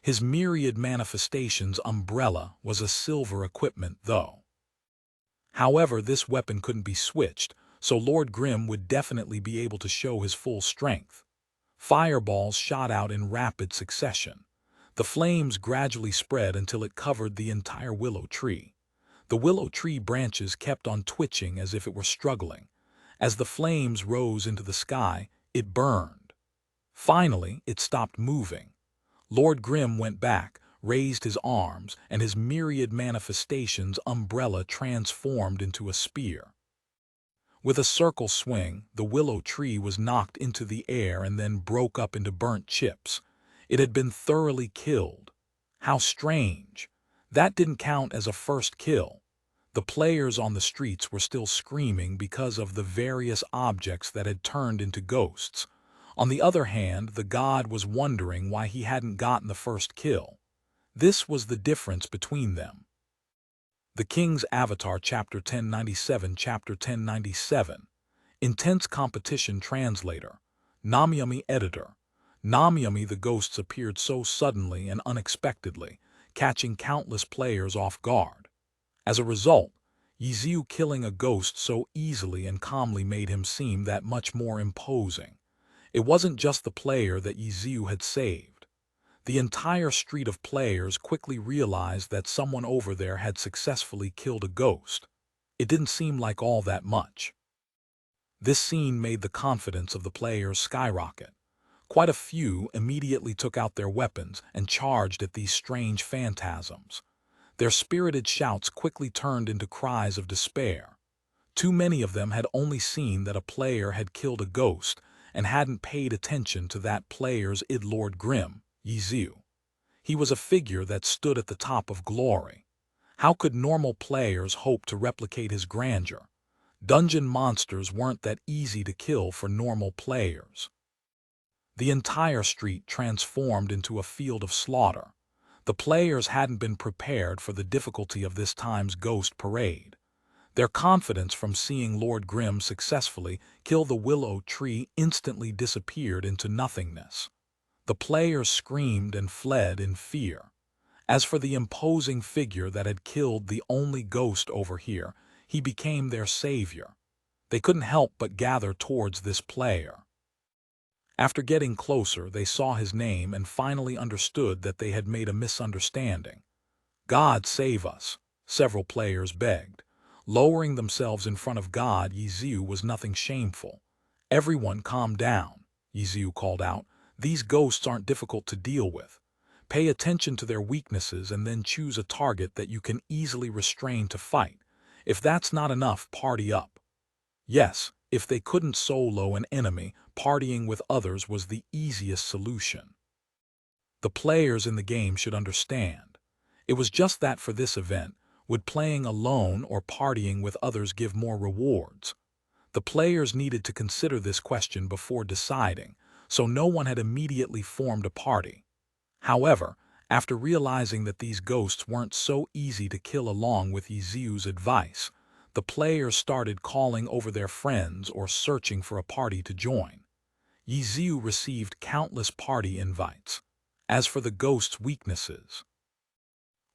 His myriad manifestations umbrella was a silver equipment though. However, this weapon couldn't be switched, so Lord Grimm would definitely be able to show his full strength. Fireballs shot out in rapid succession. The flames gradually spread until it covered the entire willow tree. The willow tree branches kept on twitching as if it were struggling. As the flames rose into the sky, it burned. Finally, it stopped moving. Lord Grimm went back, raised his arms, and his myriad manifestations umbrella transformed into a spear. With a circle swing, the willow tree was knocked into the air and then broke up into burnt chips. It had been thoroughly killed. How strange. That didn't count as a first kill. The players on the streets were still screaming because of the various objects that had turned into ghosts. On the other hand, the god was wondering why he hadn't gotten the first kill. This was the difference between them. The King's Avatar, Chapter 1097, Chapter 1097. Intense Competition Translator. Namyami Editor. Namyami, the ghosts appeared so suddenly and unexpectedly, catching countless players off guard. As a result, Ye Xiu killing a ghost so easily and calmly made him seem that much more imposing. It wasn't just the player that Ye Xiu had saved. The entire street of players quickly realized that someone over there had successfully killed a ghost. It didn't seem like all that much. This scene made the confidence of the players skyrocket. Quite a few immediately took out their weapons and charged at these strange phantasms. Their spirited shouts quickly turned into cries of despair. Too many of them had only seen that a player had killed a ghost and hadn't paid attention to that player's Lord Grim, Ye Xiu. He was a figure that stood at the top of glory. How could normal players hope to replicate his grandeur? Dungeon monsters weren't that easy to kill for normal players. The entire street transformed into a field of slaughter. The players hadn't been prepared for the difficulty of this time's ghost parade. Their confidence from seeing Lord Grim successfully kill the willow tree instantly disappeared into nothingness. The players screamed and fled in fear. As for the imposing figure that had killed the only ghost over here, he became their savior. They couldn't help but gather towards this player. After getting closer, they saw his name and finally understood that they had made a misunderstanding. "God save us," several players begged. Lowering themselves in front of God, Ye Xiu was nothing shameful. "Everyone calm down," Ye Xiu called out. "These ghosts aren't difficult to deal with. Pay attention to their weaknesses and then choose a target that you can easily restrain to fight. If that's not enough, party up." Yes, if they couldn't solo an enemy, partying with others was the easiest solution. The players in the game should understand. It was just that for this event, would playing alone or partying with others give more rewards? The players needed to consider this question before deciding, so no one had immediately formed a party. However, after realizing that these ghosts weren't so easy to kill along with Ye Xiu's advice, the players started calling over their friends or searching for a party to join. Ye Xiu received countless party invites. As for the ghosts' weaknesses,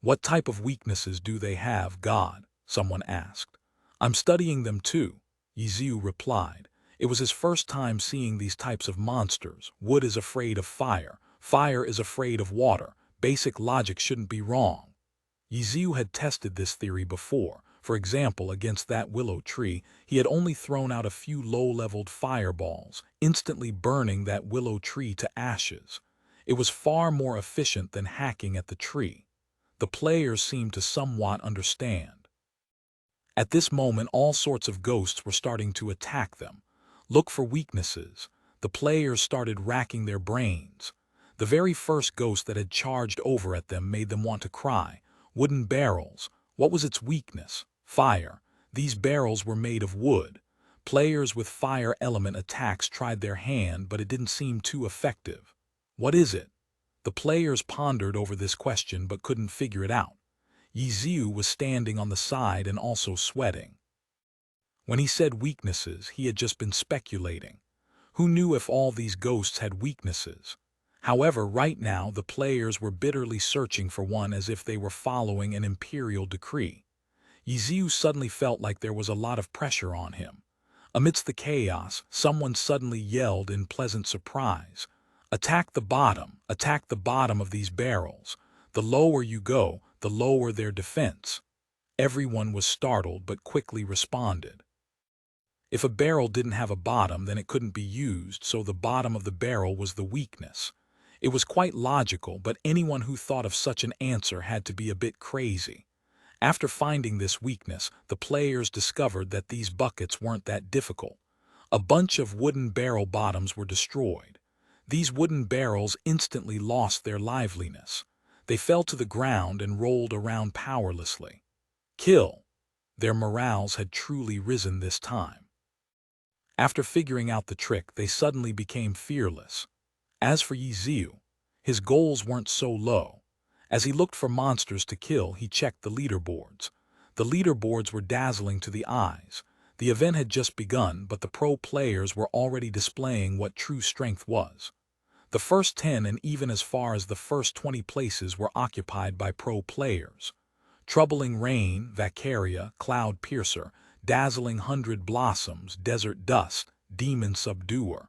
"What type of weaknesses do they have, God?" someone asked. "I'm studying them too," Ye Xiu replied. It was his first time seeing these types of monsters. Wood is afraid of fire. Fire is afraid of water. Basic logic shouldn't be wrong. Ye Xiu had tested this theory before. For example, against that willow tree, he had only thrown out a few low-leveled fireballs, instantly burning that willow tree to ashes. It was far more efficient than hacking at the tree. The players seemed to somewhat understand. At this moment, all sorts of ghosts were starting to attack them. Look for weaknesses. The players started racking their brains. The very first ghost that had charged over at them made them want to cry. Wooden barrels. What was its weakness? Fire. These barrels were made of wood. Players with fire element attacks tried their hand, but it didn't seem too effective. What is it? The players pondered over this question but couldn't figure it out. Ye Xiu was standing on the side and also sweating. When he said weaknesses, he had just been speculating. Who knew if all these ghosts had weaknesses? However, right now the players were bitterly searching for one as if they were following an imperial decree. Ye Xiu suddenly felt like there was a lot of pressure on him. Amidst the chaos, someone suddenly yelled in pleasant surprise, "Attack the bottom! Attack the bottom of these barrels! The lower you go, the lower their defense." Everyone was startled but quickly responded. If a barrel didn't have a bottom, then it couldn't be used, so the bottom of the barrel was the weakness. It was quite logical, but anyone who thought of such an answer had to be a bit crazy. After finding this weakness, the players discovered that these buckets weren't that difficult. A bunch of wooden barrel bottoms were destroyed. These wooden barrels instantly lost their liveliness. They fell to the ground and rolled around powerlessly. Kill! Their morals had truly risen this time. After figuring out the trick, they suddenly became fearless. As for Ye Xiu, his goals weren't so low. As he looked for monsters to kill, he checked the leaderboards. The leaderboards were dazzling to the eyes. The event had just begun, but the pro players were already displaying what true strength was. The first 10 and even as far as the first 20 places were occupied by pro players. Troubling Rain, Vacaria, Cloud Piercer, Dazzling 100 Blossoms, Desert Dust, Demon Subduer.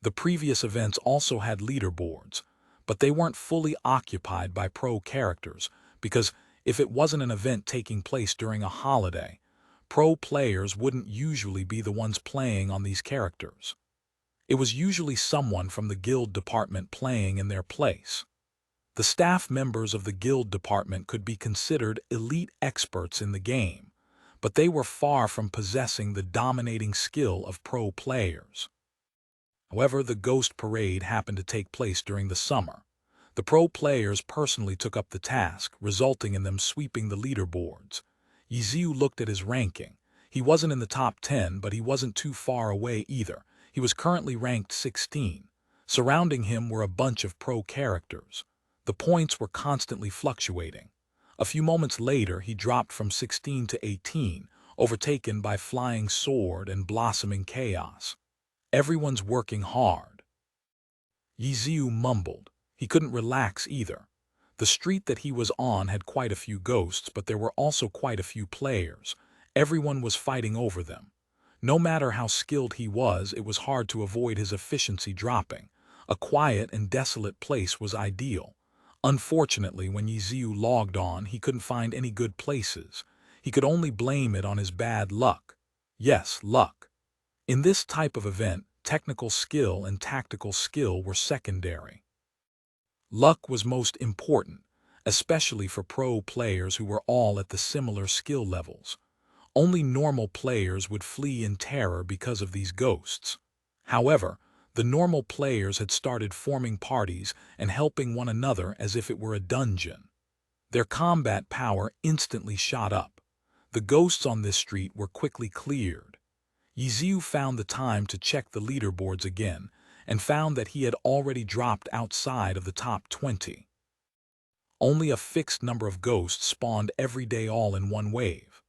The previous events also had leaderboards, but they weren't fully occupied by pro characters because if it wasn't an event taking place during a holiday, pro players wouldn't usually be the ones playing on these characters. It was usually someone from the guild department playing in their place. The staff members of the guild department could be considered elite experts in the game, but they were far from possessing the dominating skill of pro players. However, the Ghost Parade happened to take place during the summer. The pro players personally took up the task, resulting in them sweeping the leaderboards. Ye Xiu looked at his ranking. He wasn't in the top 10, but he wasn't too far away either. He was currently ranked 16. Surrounding him were a bunch of pro characters. The points were constantly fluctuating. A few moments later, he dropped from 16 to 18, overtaken by Flying Sword and Blossoming Chaos. Everyone's working hard. Ye Xiu mumbled. He couldn't relax either. The street that he was on had quite a few ghosts, but there were also quite a few players. Everyone was fighting over them. No matter how skilled he was, it was hard to avoid his efficiency dropping. A quiet and desolate place was ideal. Unfortunately, when Ye Xiu logged on, he couldn't find any good places. He could only blame it on his bad luck. Yes, luck. In this type of event, technical skill and tactical skill were secondary. Luck was most important, especially for pro players who were all at the similar skill levels. Only normal players would flee in terror because of these ghosts. However, the normal players had started forming parties and helping one another as if it were a dungeon. Their combat power instantly shot up. The ghosts on this street were quickly cleared. Ye Xiu found the time to check the leaderboards again and found that he had already dropped outside of the top 20. Only a fixed number of ghosts spawned every day all in one wave.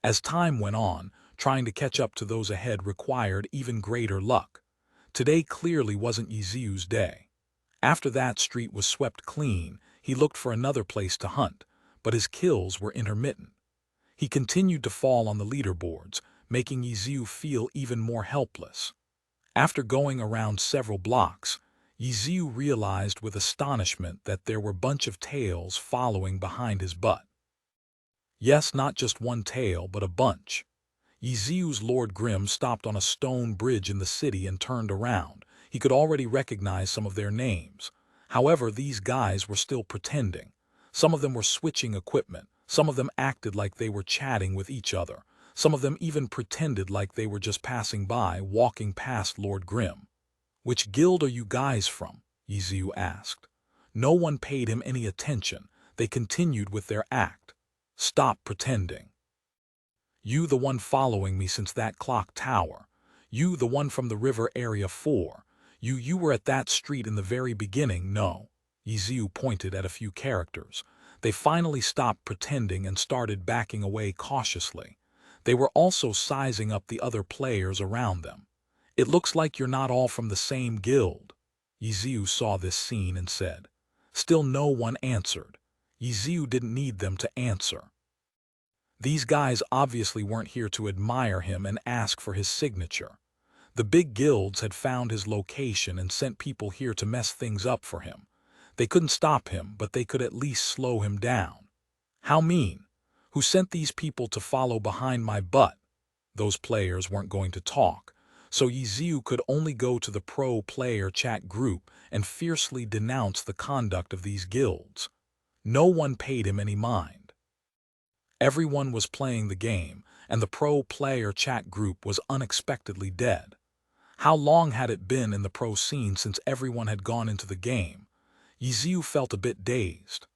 As time went on, trying to catch up to those ahead required even greater luck. Today clearly wasn't Ye Xiu's day. After that street was swept clean, he looked for another place to hunt, but his kills were intermittent. He continued to fall on the leaderboards, making Ye Xiu feel even more helpless. After going around several blocks, Ye Xiu realized with astonishment that there were a bunch of tails following behind his butt. Yes, not just one tail, but a bunch. Ye Xiu's Lord Grimm stopped on a stone bridge in the city and turned around. He could already recognize some of their names. However, these guys were still pretending. Some of them were switching equipment. Some of them acted like they were chatting with each other. Some of them even pretended like they were just passing by, walking past Lord Grimm. "Which guild are you guys from?" Ye Xiu asked. No one paid him any attention. They continued with their act. "Stop pretending. You the one following me since that clock tower. You the one from the river area 4. You were at that street in the very beginning, no." Ye Xiu pointed at a few characters. They finally stopped pretending and started backing away cautiously. They were also sizing up the other players around them. "It looks like you're not all from the same guild." Ye Xiu saw this scene and said. Still no one answered. Ye Xiu didn't need them to answer. These guys obviously weren't here to admire him and ask for his signature. The big guilds had found his location and sent people here to mess things up for him. They couldn't stop him, but they could at least slow him down. How mean! Who sent these people to follow behind my butt? Those players weren't going to talk, so Ye Xiu could only go to the pro player chat group and fiercely denounce the conduct of these guilds. No one paid him any mind. Everyone was playing the game, and the pro player chat group was unexpectedly dead. How long had it been in the pro scene since everyone had gone into the game? Ye Xiu felt a bit dazed.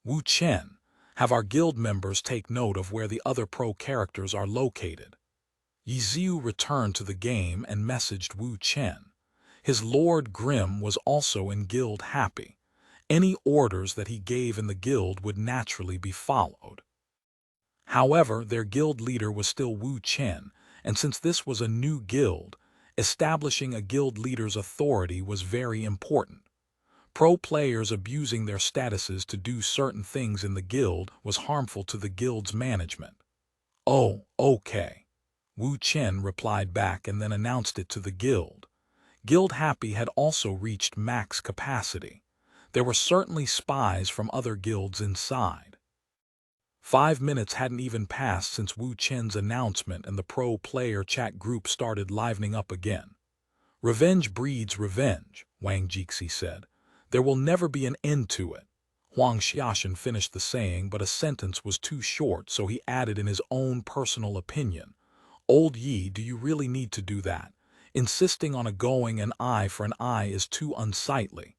"Wu Chen, have our guild members take note of where the other pro characters are located." Ye Xiu returned to the game and messaged Wu Chen. His Lord Grim was also in guild happy. Any orders that he gave in the guild would naturally be followed. However, their guild leader was still Wu Chen, and since this was a new guild, establishing a guild leader's authority was very important. Pro players abusing their statuses to do certain things in the guild was harmful to the guild's management. "Oh, okay." Wu Chen replied back and then announced it to the guild. Guild Happy had also reached max capacity. There were certainly spies from other guilds inside. 5 minutes hadn't even passed since Wu Chen's announcement and the pro player chat group started livening up again. "Revenge breeds revenge," Wang Jixi said. "There will never be an end to it." Huang Xiaoshan finished the saying, but a sentence was too short, so he added in his own personal opinion, "Old Yi, do you really need to do that? Insisting on a going an eye for an eye is too unsightly."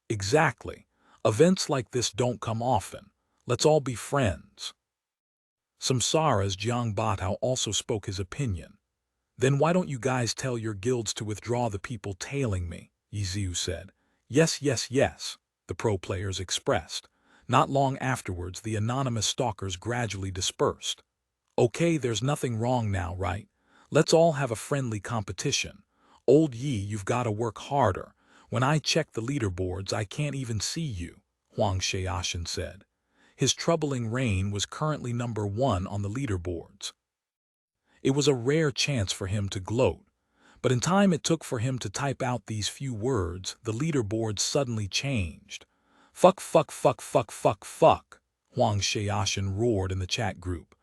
"Exactly. Events like this don't come often. Let's all be friends." Samsara's Jiang Batao also spoke his opinion. "Then why don't you guys tell your guilds to withdraw the people tailing me?" Ye Xiu said. "Yes, yes, yes," the pro players expressed. Not long afterwards, the anonymous stalkers gradually dispersed. "Okay, there's nothing wrong now, right? Let's all have a friendly competition. Old Yi, you've got to work harder. When I check the leaderboards, I can't even see you," Huang Xiaoshan said. His troubling reign was currently #1 on the leaderboards. It was a rare chance for him to gloat, but in time it took for him to type out these few words, the leaderboard suddenly changed. "Fuck, fuck, fuck, fuck, fuck, fuck," Huang Xiaoshan roared in the chat group.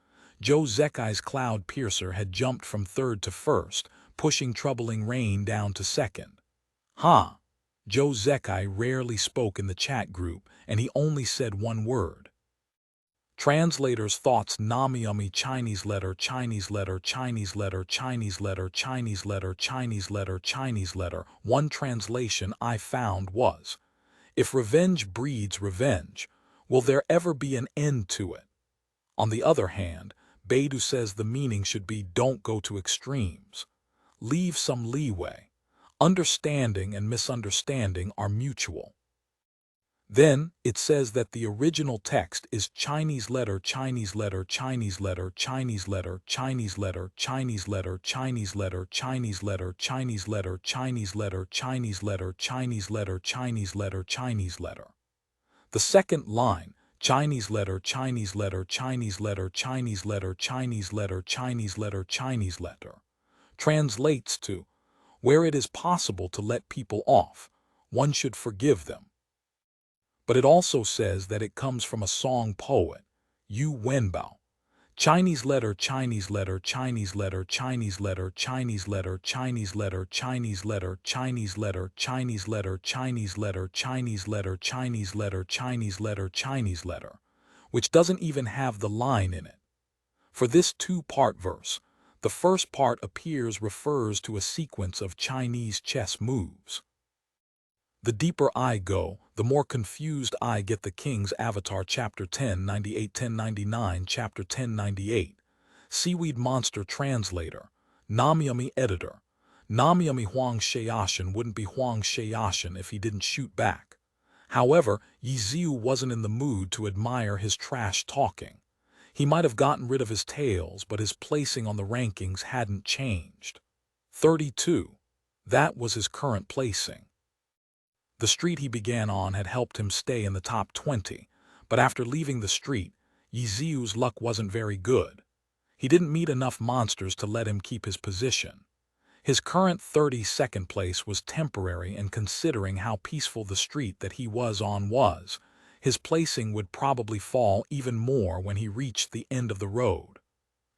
Zhou Zekai's Cloud Piercer had jumped from 3rd to 1st, pushing troubling reign down to 2nd. "Huh?" Zhou Zekai rarely spoke in the chat group, and he only said one word. Translator's thoughts: Namiyami Chinese letter Chinese letter Chinese letter Chinese letter Chinese letter Chinese letter Chinese letter. One translation I found was, "If revenge breeds revenge, will there ever be an end to it?" On the other hand, Beidou says the meaning should be, "Don't go to extremes. Leave some leeway. Understanding and misunderstanding are mutual." Then, it says that the original text is Chinese letter Chinese letter Chinese letter Chinese letter Chinese letter Chinese letter Chinese letter Chinese letter Chinese letter Chinese letter Chinese letter Chinese letter Chinese letter Chinese letter. The second line, Chinese letter Chinese letter Chinese letter Chinese letter Chinese letter Chinese letter Chinese letter, translates to, "Where it is possible to let people off, one should forgive them." But it also says that it comes from a song poet, Yu Wenbao. Chinese letter Chinese letter Chinese letter Chinese letter Chinese letter Chinese letter Chinese letter Chinese letter Chinese letter Chinese letter Chinese letter Chinese letter Chinese letter Chinese letter, which doesn't even have the line in it. For this two-part verse, the first part refers to a sequence of Chinese chess moves. The deeper I go, the more confused I get. The King's Avatar Chapter 1098 1099 Chapter 1098 Seaweed Monster Translator Namiyami Editor Namiyami Huang Xiaoshan wouldn't be Huang Xiaoshan if he didn't shoot back. However, Ye Xiu wasn't in the mood to admire his trash talking. He might have gotten rid of his tails, but his placing on the rankings hadn't changed. 32. That was his current placing. The street he began on had helped him stay in the top 20, but after leaving the street, Ye Xiu's luck wasn't very good. He didn't meet enough monsters to let him keep his position. His current 32nd place was temporary, and considering how peaceful the street that he was on was, his placing would probably fall even more when he reached the end of the road.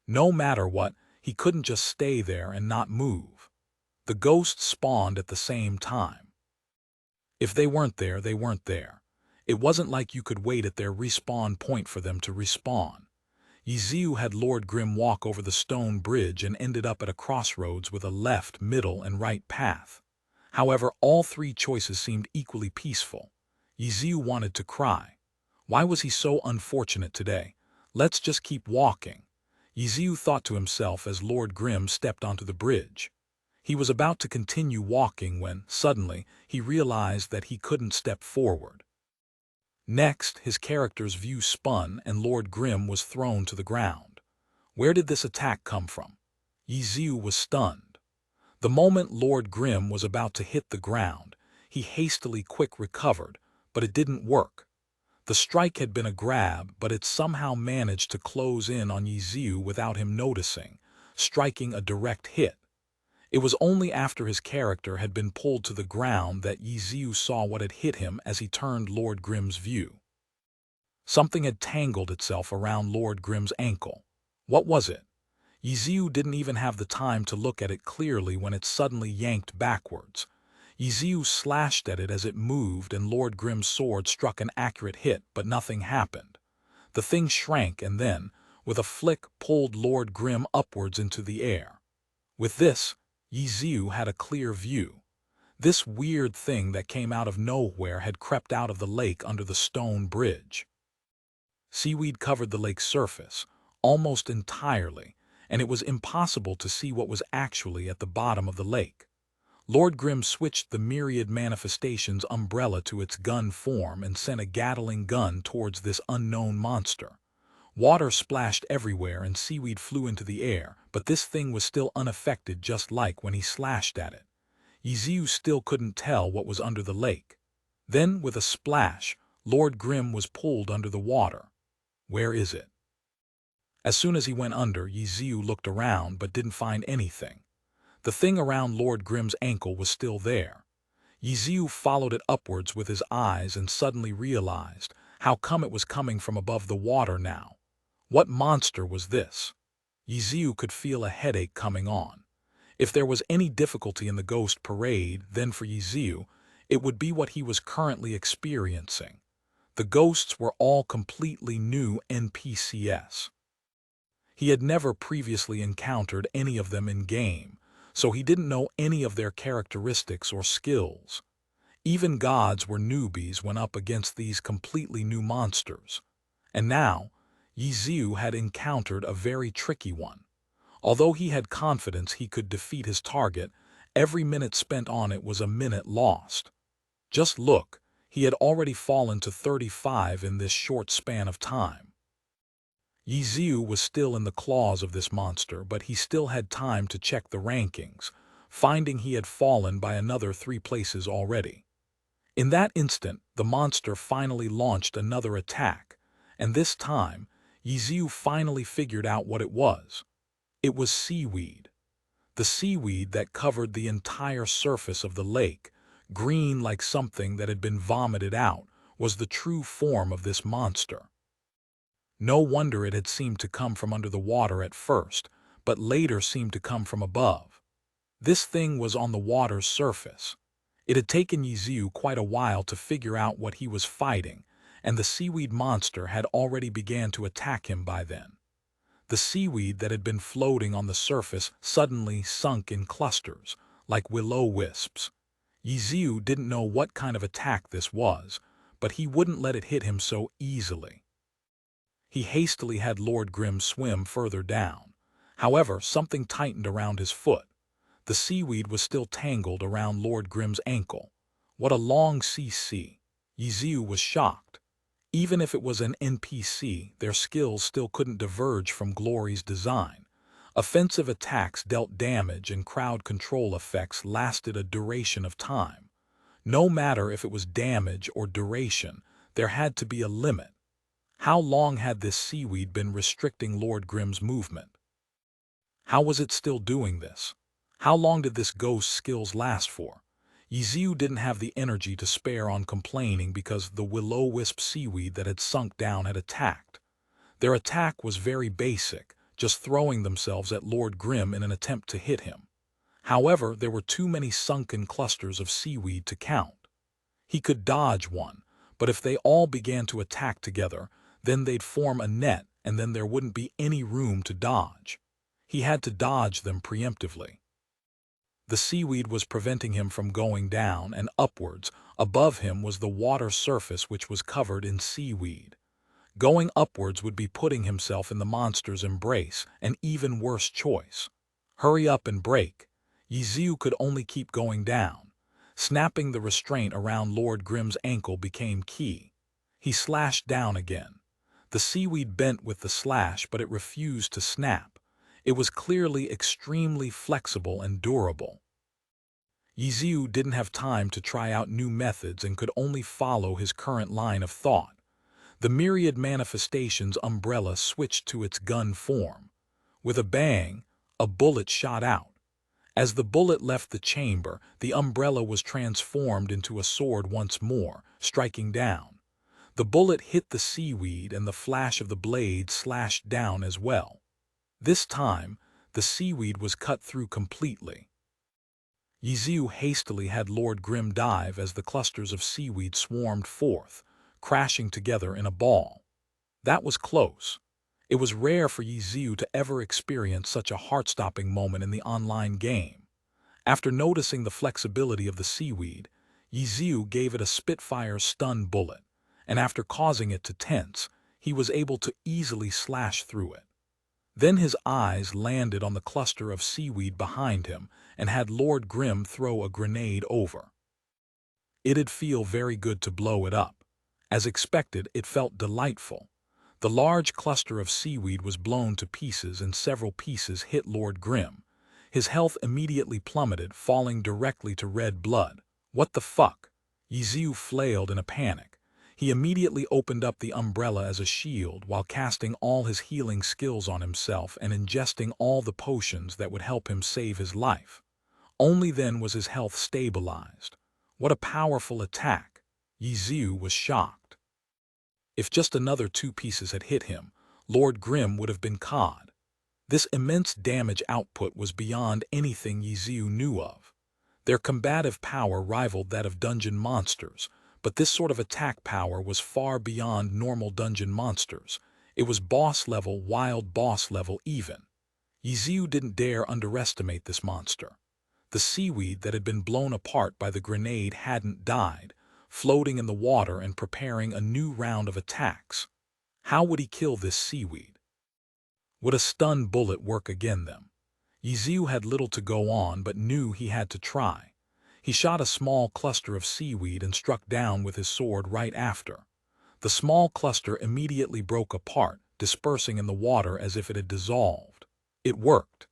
No matter what, he couldn't just stay there and not move. The ghosts spawned at the same time. If they weren't there, they weren't there. It wasn't like you could wait at their respawn point for them to respawn. Ye Xiu had Lord Grim walk over the stone bridge and ended up at a crossroads with a left, middle, and right path. However, all three choices seemed equally peaceful. Ye Xiu wanted to cry. Why was he so unfortunate today? Let's just keep walking. Ye Xiu thought to himself as Lord Grim stepped onto the bridge. He was about to continue walking when, suddenly, he realized that he couldn't step forward. Next, his character's view spun and Lord Grim was thrown to the ground. Where did this attack come from? Ye Xiu was stunned. The moment Lord Grim was about to hit the ground, he hastily quick recovered, but it didn't work. The strike had been a grab, but it somehow managed to close in on Ye Xiu without him noticing, striking a direct hit. It was only after his character had been pulled to the ground that Ye Xiu saw what had hit him as he turned Lord Grim's view. Something had tangled itself around Lord Grim's ankle. What was it? Ye Xiu didn't even have the time to look at it clearly when it suddenly yanked backwards. Ye Xiu slashed at it as it moved and Lord Grim's sword struck an accurate hit, but nothing happened. The thing shrank and then, with a flick, pulled Lord Grim upwards into the air. With this, Ye Xiu had a clear view. This weird thing that came out of nowhere had crept out of the lake under the stone bridge. Seaweed covered the lake's surface, almost entirely, and it was impossible to see what was actually at the bottom of the lake. Lord Grim switched the myriad manifestations umbrella to its gun form and sent a Gatling gun towards this unknown monster. Water splashed everywhere and seaweed flew into the air, but this thing was still unaffected, just like when he slashed at it. Ye Xiu still couldn't tell what was under the lake. Then, with a splash, Lord Grim was pulled under the water. Where is it? As soon as he went under, Ye Xiu looked around but didn't find anything. The thing around Lord Grim's ankle was still there. Ye Xiu followed it upwards with his eyes and suddenly realized how come it was coming from above the water now. What monster was this? Ye Xiu could feel a headache coming on. If there was any difficulty in the ghost parade, then for Ye Xiu, it would be what he was currently experiencing. The ghosts were all completely new NPCs. He had never previously encountered any of them in-game, so he didn't know any of their characteristics or skills. Even gods were newbies when up against these completely new monsters. And now, Ye Xiu had encountered a very tricky one. Although he had confidence he could defeat his target, every minute spent on it was a minute lost. Just look, he had already fallen to 35 in this short span of time. Ye Xiu was still in the claws of this monster, but he still had time to check the rankings, finding he had fallen by another 3 places already. In that instant, the monster finally launched another attack, and this time, Ye Xiu finally figured out what it was. It was seaweed. The seaweed that covered the entire surface of the lake, green like something that had been vomited out, was the true form of this monster. No wonder it had seemed to come from under the water at first, but later seemed to come from above. This thing was on the water's surface. It had taken Ye Xiu quite a while to figure out what he was fighting, and the seaweed monster had already began to attack him by then. The seaweed that had been floating on the surface suddenly sunk in clusters, like will-o-wisps. Ye Xiu didn't know what kind of attack this was, but he wouldn't let it hit him so easily. He hastily had Lord Grim swim further down. However, something tightened around his foot. The seaweed was still tangled around Lord Grim's ankle. What a long CC! Ye Xiu was shocked. Even if it was an NPC, their skills still couldn't diverge from Glory's design. Offensive attacks dealt damage and crowd control effects lasted a duration of time. No matter if it was damage or duration, there had to be a limit. How long had this seaweed been restricting Lord Grim's movement? How was it still doing this? How long did this ghost's skills last for? Ye Xiu didn't have the energy to spare on complaining because the will-o-wisp seaweed that had sunk down had attacked. Their attack was very basic, just throwing themselves at Lord Grim in an attempt to hit him. However, there were too many sunken clusters of seaweed to count. He could dodge one, but if they all began to attack together, then they'd form a net and then there wouldn't be any room to dodge. He had to dodge them preemptively. The seaweed was preventing him from going down, and upwards, above him was the water surface which was covered in seaweed. Going upwards would be putting himself in the monster's embrace, an even worse choice. Hurry up and break. Ye Xiu could only keep going down. Snapping the restraint around Lord Grimm's ankle became key. He slashed down again. The seaweed bent with the slash, but it refused to snap. It was clearly extremely flexible and durable. Ye Xiu didn't have time to try out new methods and could only follow his current line of thought. The myriad manifestations umbrella switched to its gun form. With a bang, a bullet shot out. As the bullet left the chamber, the umbrella was transformed into a sword once more, striking down. The bullet hit the seaweed and the flash of the blade slashed down as well. This time, the seaweed was cut through completely. Ye Xiu hastily had Lord Grimm dive as the clusters of seaweed swarmed forth, crashing together in a ball. That was close. It was rare for Ye Xiu to ever experience such a heart-stopping moment in the online game. After noticing the flexibility of the seaweed, Ye Xiu gave it a Spitfire stun bullet, and after causing it to tense, he was able to easily slash through it. Then his eyes landed on the cluster of seaweed behind him and had Lord Grimm throw a grenade over. It'd feel very good to blow it up. As expected, it felt delightful. The large cluster of seaweed was blown to pieces and several pieces hit Lord Grimm. His health immediately plummeted, falling directly to red blood. What the fuck? Ye Xiu flailed in a panic. He immediately opened up the umbrella as a shield while casting all his healing skills on himself and ingesting all the potions that would help him save his life. Only then was his health stabilized. What a powerful attack! Ye Xiu was shocked. If just another two pieces had hit him, Lord Grimm would have been caught. This immense damage output was beyond anything Ye Xiu knew of. Their combative power rivaled that of dungeon monsters, but this sort of attack power was far beyond normal dungeon monsters. It was boss level, wild boss level even. Ye Xiu didn't dare underestimate this monster. The seaweed that had been blown apart by the grenade hadn't died, floating in the water and preparing a new round of attacks. How would he kill this seaweed? Would a stun bullet work against them? Ye Xiu had little to go on but knew he had to try. He shot a small cluster of seaweed and struck down with his sword right after. The small cluster immediately broke apart, dispersing in the water as if it had dissolved. It worked.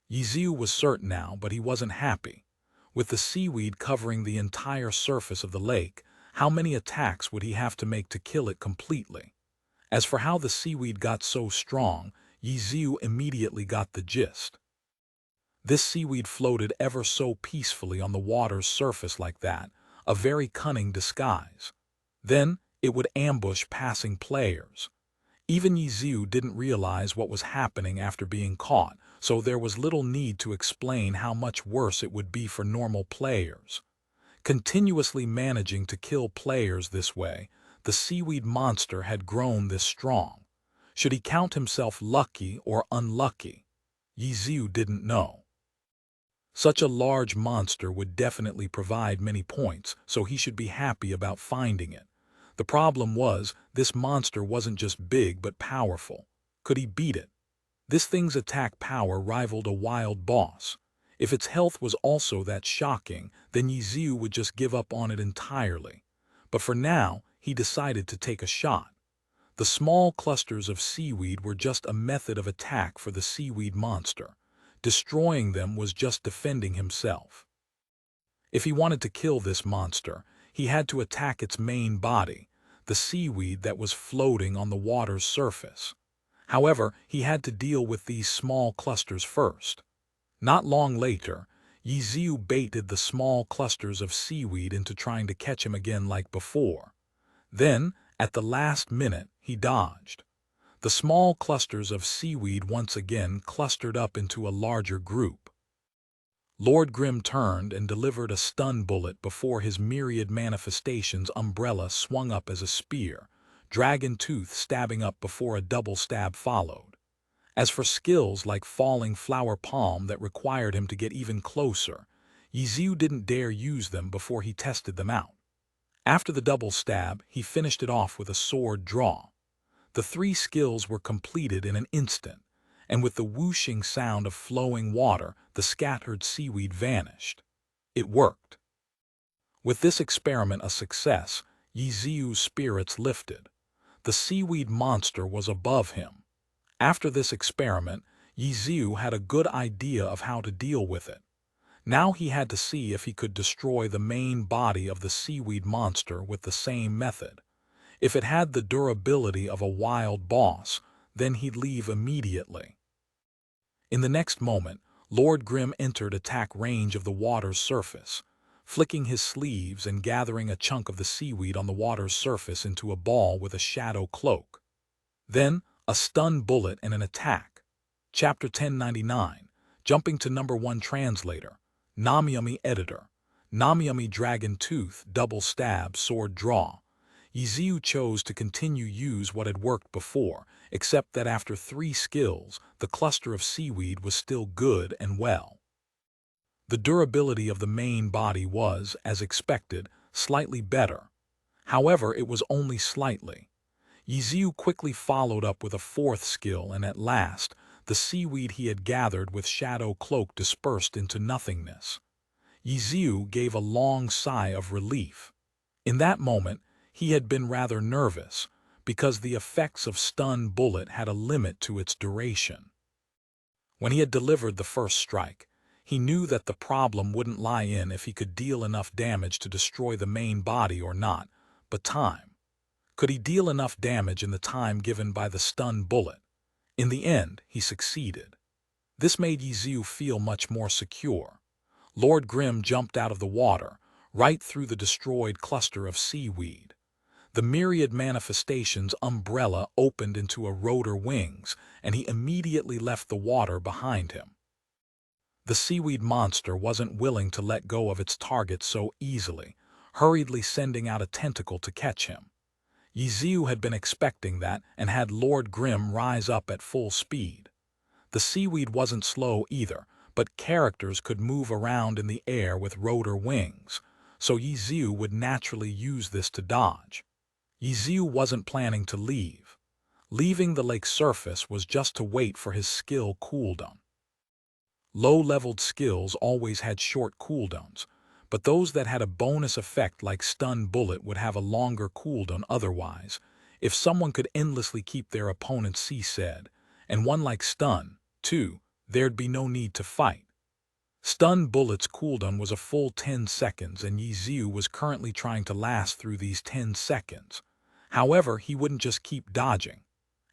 Ye Xiu was certain now, but he wasn't happy. With the seaweed covering the entire surface of the lake, how many attacks would he have to make to kill it completely? As for how the seaweed got so strong, Ye Xiu immediately got the gist. This seaweed floated ever so peacefully on the water's surface like that, a very cunning disguise. Then it would ambush passing players. Even Ye Xiu didn't realize what was happening after being caught, so there was little need to explain how much worse it would be for normal players. Continuously managing to kill players this way, the seaweed monster had grown this strong. Should he count himself lucky or unlucky? Ye Xiu didn't know. Such a large monster would definitely provide many points, so he should be happy about finding it. The problem was, this monster wasn't just big but powerful. Could he beat it? This thing's attack power rivaled a wild boss. If its health was also that shocking, then Ye Xiu would just give up on it entirely. But for now, he decided to take a shot. The small clusters of seaweed were just a method of attack for the seaweed monster. Destroying them was just defending himself. If he wanted to kill this monster, he had to attack its main body, the seaweed that was floating on the water's surface. However, he had to deal with these small clusters first. Not long later, Ye Xiu baited the small clusters of seaweed into trying to catch him again like before. Then, at the last minute, he dodged. The small clusters of seaweed once again clustered up into a larger group. Lord Grimm turned and delivered a stun bullet before his myriad manifestations umbrella swung up as a spear, dragon tooth stabbing up before a double stab followed. As for skills like falling flower palm that required him to get even closer, Ye Xiu didn't dare use them before he tested them out. After the double stab, he finished it off with a sword draw. The 3 skills were completed in an instant, and with the whooshing sound of flowing water, the scattered seaweed vanished. It worked. With this experiment a success, Ye Xiu's spirits lifted. The seaweed monster was above him. After this experiment, Ye Xiu had a good idea of how to deal with it. Now he had to see if he could destroy the main body of the seaweed monster with the same method. If it had the durability of a wild boss, then he'd leave immediately. In the next moment, Lord Grim entered attack range of the water's surface, flicking his sleeves and gathering a chunk of the seaweed on the water's surface into a ball with a shadow cloak. Then, a stun bullet and an attack. Chapter 1099, jumping to number 1 translator, Namyami editor, Namyami dragon tooth, double stab, sword draw. Ye Xiu chose to continue use what had worked before, except that after 3 skills, the cluster of seaweed was still good and well. The durability of the main body was, as expected, slightly better. However, it was only slightly. Ye Xiu quickly followed up with a 4th skill, and at last, the seaweed he had gathered with shadow cloak dispersed into nothingness. Ye Xiu gave a long sigh of relief. In that moment, he had been rather nervous, because the effects of stun bullet had a limit to its duration. When he had delivered the first strike, he knew that the problem wouldn't lie in if he could deal enough damage to destroy the main body or not, but time. Could he deal enough damage in the time given by the stun bullet? In the end, he succeeded. This made Ye Xiu feel much more secure. Lord Grim jumped out of the water, right through the destroyed cluster of seaweed. The myriad manifestations' umbrella opened into a rotor wings, and he immediately left the water behind him. The seaweed monster wasn't willing to let go of its target so easily, hurriedly sending out a tentacle to catch him. Ye Xiu had been expecting that and had Lord Grim rise up at full speed. The seaweed wasn't slow either, but characters could move around in the air with rotor wings, so Ye Xiu would naturally use this to dodge. Ye Xiu wasn't planning to leave. Leaving the lake's surface was just to wait for his skill cooldown. Low-leveled skills always had short cooldowns, but those that had a bonus effect like stun bullet would have a longer cooldown otherwise. If someone could endlessly keep their opponent seasick, and one like stun, too, there'd be no need to fight. Stun bullet's cooldown was a full 10 seconds, and Ye Xiu was currently trying to last through these 10 seconds. However, he wouldn't just keep dodging.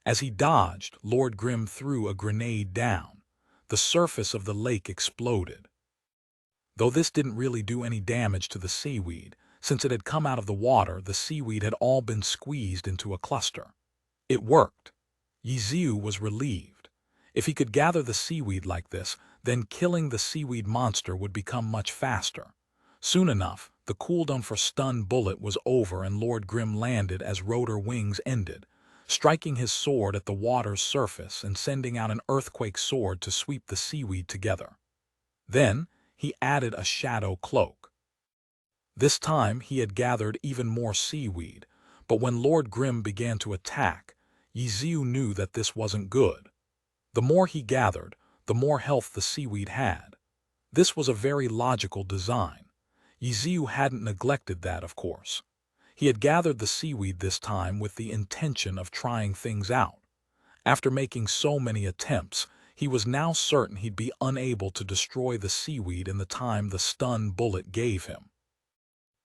As he dodged, Lord Grim threw a grenade down. The surface of the lake exploded. Though this didn't really do any damage to the seaweed, since it had come out of the water, the seaweed had all been squeezed into a cluster. It worked. Ye Xiu was relieved. If he could gather the seaweed like this, then killing the seaweed monster would become much faster. Soon enough, the cooldown for stun bullet was over and Lord Grim landed as rotor wings ended, striking his sword at the water's surface and sending out an earthquake sword to sweep the seaweed together. Then, he added a shadow cloak. This time he had gathered even more seaweed, but when Lord Grim began to attack, Ye Xiu knew that this wasn't good. The more he gathered, the more health the seaweed had. This was a very logical design. Ye Xiu hadn't neglected that, of course. He had gathered the seaweed this time with the intention of trying things out. After making so many attempts, he was now certain he'd be unable to destroy the seaweed in the time the stun bullet gave him.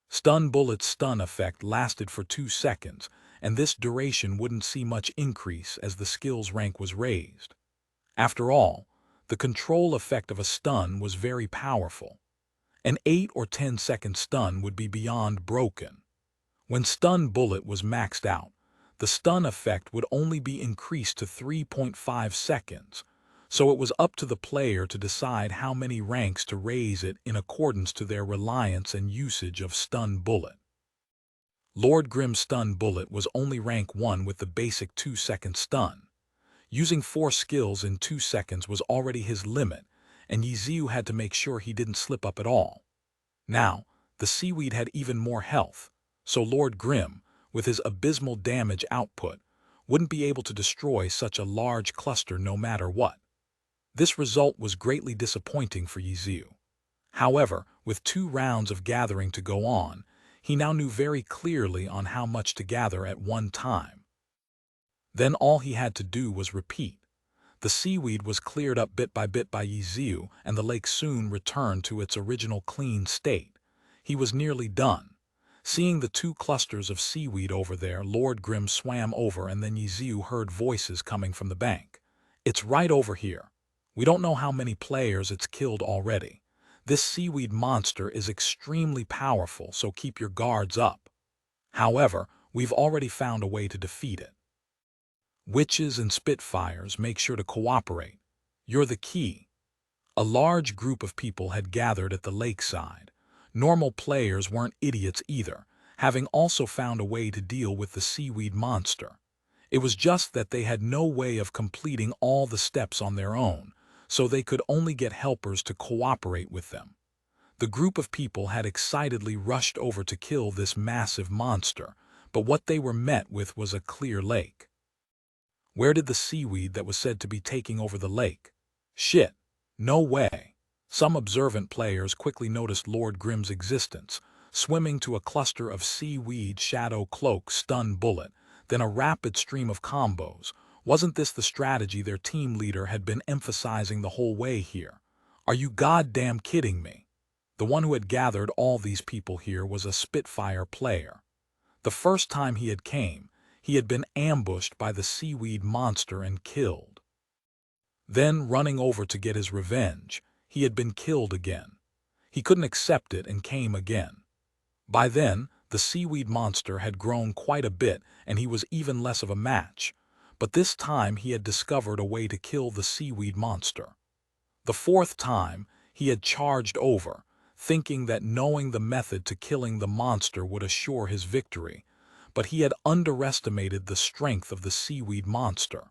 Stun bullet's stun effect lasted for 2 seconds, and this duration wouldn't see much increase as the skill's rank was raised. After all, the control effect of a stun was very powerful. An 8 or 10-second stun would be beyond broken. When stun bullet was maxed out, the stun effect would only be increased to 3.5 seconds, so it was up to the player to decide how many ranks to raise it in accordance to their reliance and usage of stun bullet. Lord Grim's stun bullet was only rank 1 with the basic 2-second stun. Using 4 skills in 2 seconds was already his limit, and Ye Xiu had to make sure he didn't slip up at all. Now, the seaweed had even more health, so Lord Grim, with his abysmal damage output, wouldn't be able to destroy such a large cluster no matter what. This result was greatly disappointing for Ye Xiu. However, with 2 rounds of gathering to go on, he now knew very clearly on how much to gather at one time. Then all he had to do was repeat. The seaweed was cleared up bit by Ye Xiu, and the lake soon returned to its original clean state. He was nearly done. Seeing the 2 clusters of seaweed over there, Lord Grimm swam over, and then Ye Xiu heard voices coming from the bank. "It's right over here. We don't know how many players it's killed already. This seaweed monster is extremely powerful, so keep your guards up. However, we've already found a way to defeat it. Witches and spitfires, make sure to cooperate. You're the key." A large group of people had gathered at the lakeside. Normal players weren't idiots either, having also found a way to deal with the seaweed monster. It was just that they had no way of completing all the steps on their own, so they could only get helpers to cooperate with them. The group of people had excitedly rushed over to kill this massive monster, but what they were met with was a clear lake. Where did the seaweed that was said to be taking over the lake? Shit. No way. Some observant players quickly noticed Lord Grimm's existence, swimming to a cluster of seaweed, shadow cloak, stun bullet, then a rapid stream of combos. Wasn't this the strategy their team leader had been emphasizing the whole way here? Are you goddamn kidding me? The one who had gathered all these people here was a Spitfire player. The first time he had been ambushed by the seaweed monster and killed. Then, running over to get his revenge, he had been killed again. He couldn't accept it and came again. By then, the seaweed monster had grown quite a bit and he was even less of a match, but this time he had discovered a way to kill the seaweed monster. The 4th time, he had charged over, thinking that knowing the method to killing the monster would assure his victory, but he had underestimated the strength of the seaweed monster.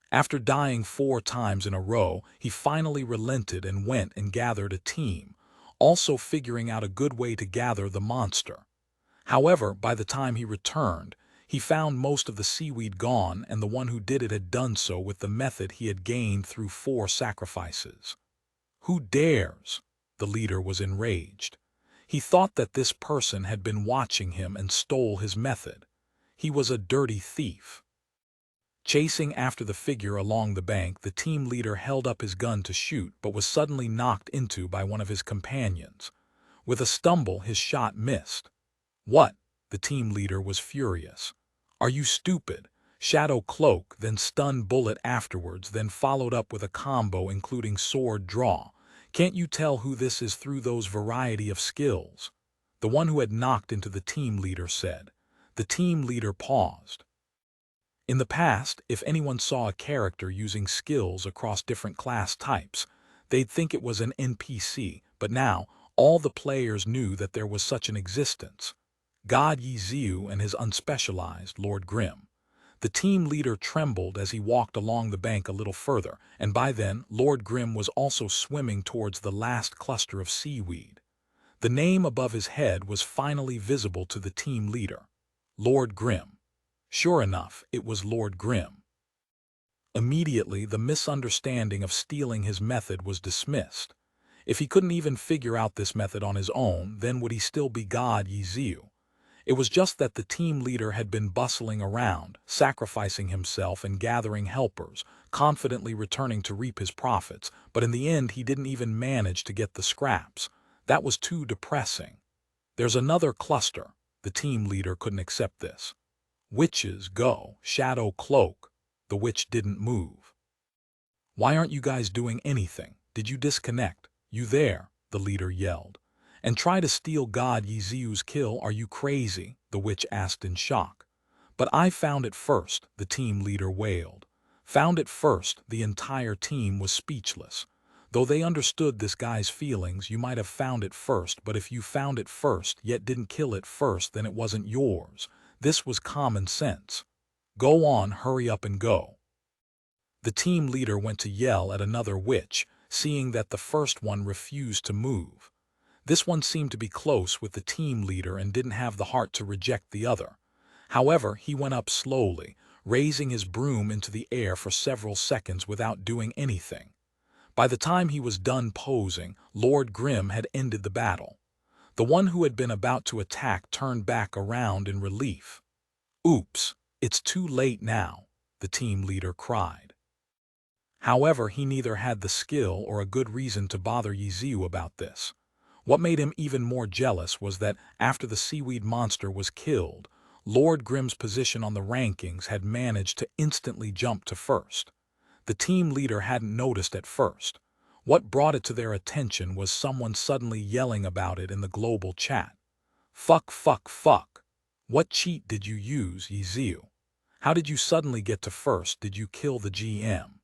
After dying 4 times in a row, he finally relented and went and gathered a team, also figuring out a good way to gather the monster. However, by the time he returned, he found most of the seaweed gone, and the one who did it had done so with the method he had gained through 4 sacrifices. Who dares? The leader was enraged. He thought that this person had been watching him and stole his method. He was a dirty thief. Chasing after the figure along the bank, the team leader held up his gun to shoot, but was suddenly knocked into by one of his companions. With a stumble, his shot missed. "What?" The team leader was furious. "Are you stupid?" Shadow cloak, then stun bullet afterwards, then followed up with a combo including sword draw. "Can't you tell who this is through those variety of skills?" The one who had knocked into the team leader said. The team leader paused. In the past, if anyone saw a character using skills across different class types, they'd think it was an NPC, but now all the players knew that there was such an existence. God Ye Xiu and his unspecialized Lord Grimm. The team leader trembled as he walked along the bank a little further, and by then Lord Grimm was also swimming towards the last cluster of seaweed. The name above his head was finally visible to the team leader. Lord Grimm. Sure enough, it was Lord Grimm. Immediately, the misunderstanding of stealing his method was dismissed. If he couldn't even figure out this method on his own, then would he still be God Ye Xiu? It was just that the team leader had been bustling around, sacrificing himself and gathering helpers, confidently returning to reap his profits, but in the end he didn't even manage to get the scraps. That was too depressing. There's another cluster. The team leader couldn't accept this. "Witches, go, shadow cloak." The witch didn't move. "Why aren't you guys doing anything? Did you disconnect? You there?" the leader yelled. "And try to steal God Ye Xiu's kill? Are you crazy?" the witch asked in shock. "But I found it first," the team leader wailed. Found it first, the entire team was speechless. Though they understood this guy's feelings, you might have found it first, but if you found it first yet didn't kill it first, then it wasn't yours. This was common sense. "Go on, hurry up and go." The team leader went to yell at another witch, seeing that the first one refused to move. This one seemed to be close with the team leader and didn't have the heart to reject the other. However, he went up slowly, raising his broom into the air for several seconds without doing anything. By the time he was done posing, Lord Grim had ended the battle. The one who had been about to attack turned back around in relief. "Oops, it's too late now," the team leader cried. However, he neither had the skill or a good reason to bother Ye Xiu about this. What made him even more jealous was that, after the seaweed monster was killed, Lord Grim's position on the rankings had managed to instantly jump to first. The team leader hadn't noticed at first. What brought it to their attention was someone suddenly yelling about it in the global chat. "Fuck, fuck, fuck. What cheat did you use, Ye Xiu? How did you suddenly get to first? Did you kill the GM?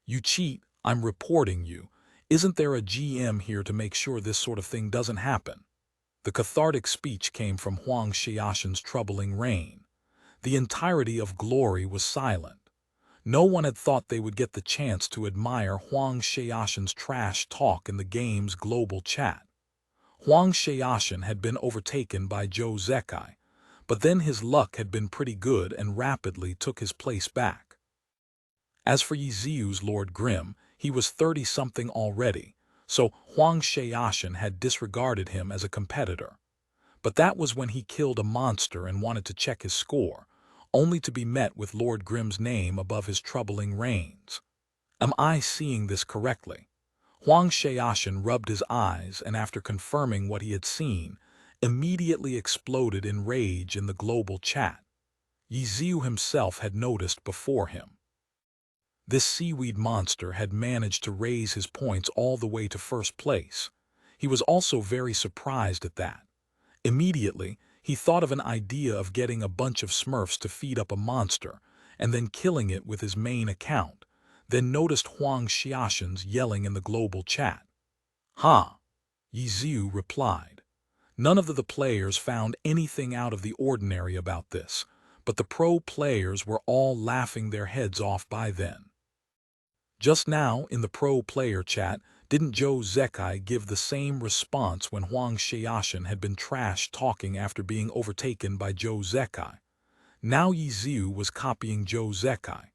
You cheat, I'm reporting you. Isn't there a GM here to make sure this sort of thing doesn't happen?" The cathartic speech came from Huang Xiaoshen's troubling reign. The entirety of Glory was silent. No one had thought they would get the chance to admire Huang Xiaoshen's trash talk in the game's global chat. Huang Xiaoshen had been overtaken by Zhou Zekai, but then his luck had been pretty good and rapidly took his place back. As for Ye Xiu's Lord Grim, he was 30-something already, so Huang Xiaoshen had disregarded him as a competitor. But that was when he killed a monster and wanted to check his score, only to be met with Lord Grim's name above his troubling reigns. Am I seeing this correctly? Huang Xiaoshen rubbed his eyes and, after confirming what he had seen, immediately exploded in rage in the global chat. Ye Xiu himself had noticed before him. This seaweed monster had managed to raise his points all the way to first place. He was also very surprised at that. Immediately, he thought of an idea of getting a bunch of Smurfs to feed up a monster, and then killing it with his main account, then noticed Huang Xiaoshen's yelling in the global chat. "Ha!" Ye Xiu replied. None of the players found anything out of the ordinary about this, but the pro players were all laughing their heads off by then. Just now, in the pro player chat, didn't Zhou Zekai give the same response when Huang Xiaoshen had been trash-talking after being overtaken by Zhou Zekai? Now Ye Xiu was copying Zhou Zekai.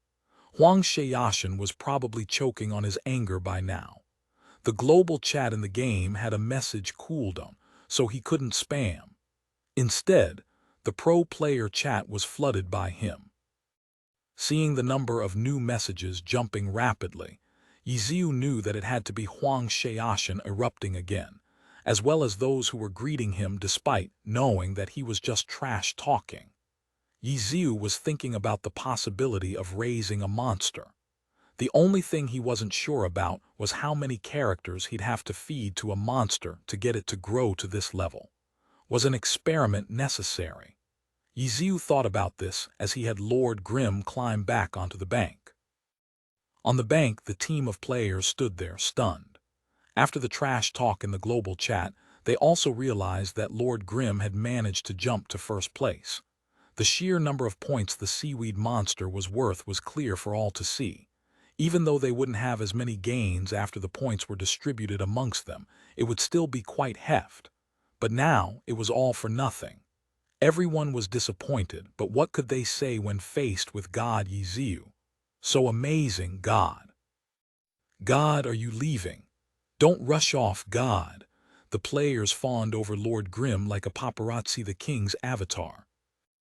Huang Xiaoshen was probably choking on his anger by now. The global chat in the game had a message cooldown, so he couldn't spam. Instead, the pro player chat was flooded by him. Seeing the number of new messages jumping rapidly, Ye Xiu knew that it had to be Huang Xiaoshen erupting again, as well as those who were greeting him despite knowing that he was just trash-talking. Ye Xiu was thinking about the possibility of raising a monster. The only thing he wasn't sure about was how many characters he'd have to feed to a monster to get it to grow to this level. Was an experiment necessary? Ye Xiu thought about this as he had Lord Grim climb back onto the bank. On the bank, the team of players stood there, stunned. After the trash talk in the global chat, they also realized that Lord Grim had managed to jump to first place. The sheer number of points the seaweed monster was worth was clear for all to see. Even though they wouldn't have as many gains after the points were distributed amongst them, it would still be quite heft. But now it was all for nothing. Everyone was disappointed, but what could they say when faced with God Ye Xiu? So amazing, God. God, are you leaving? Don't rush off, God. The players fawned over Lord Grim like a paparazzi the king's avatar.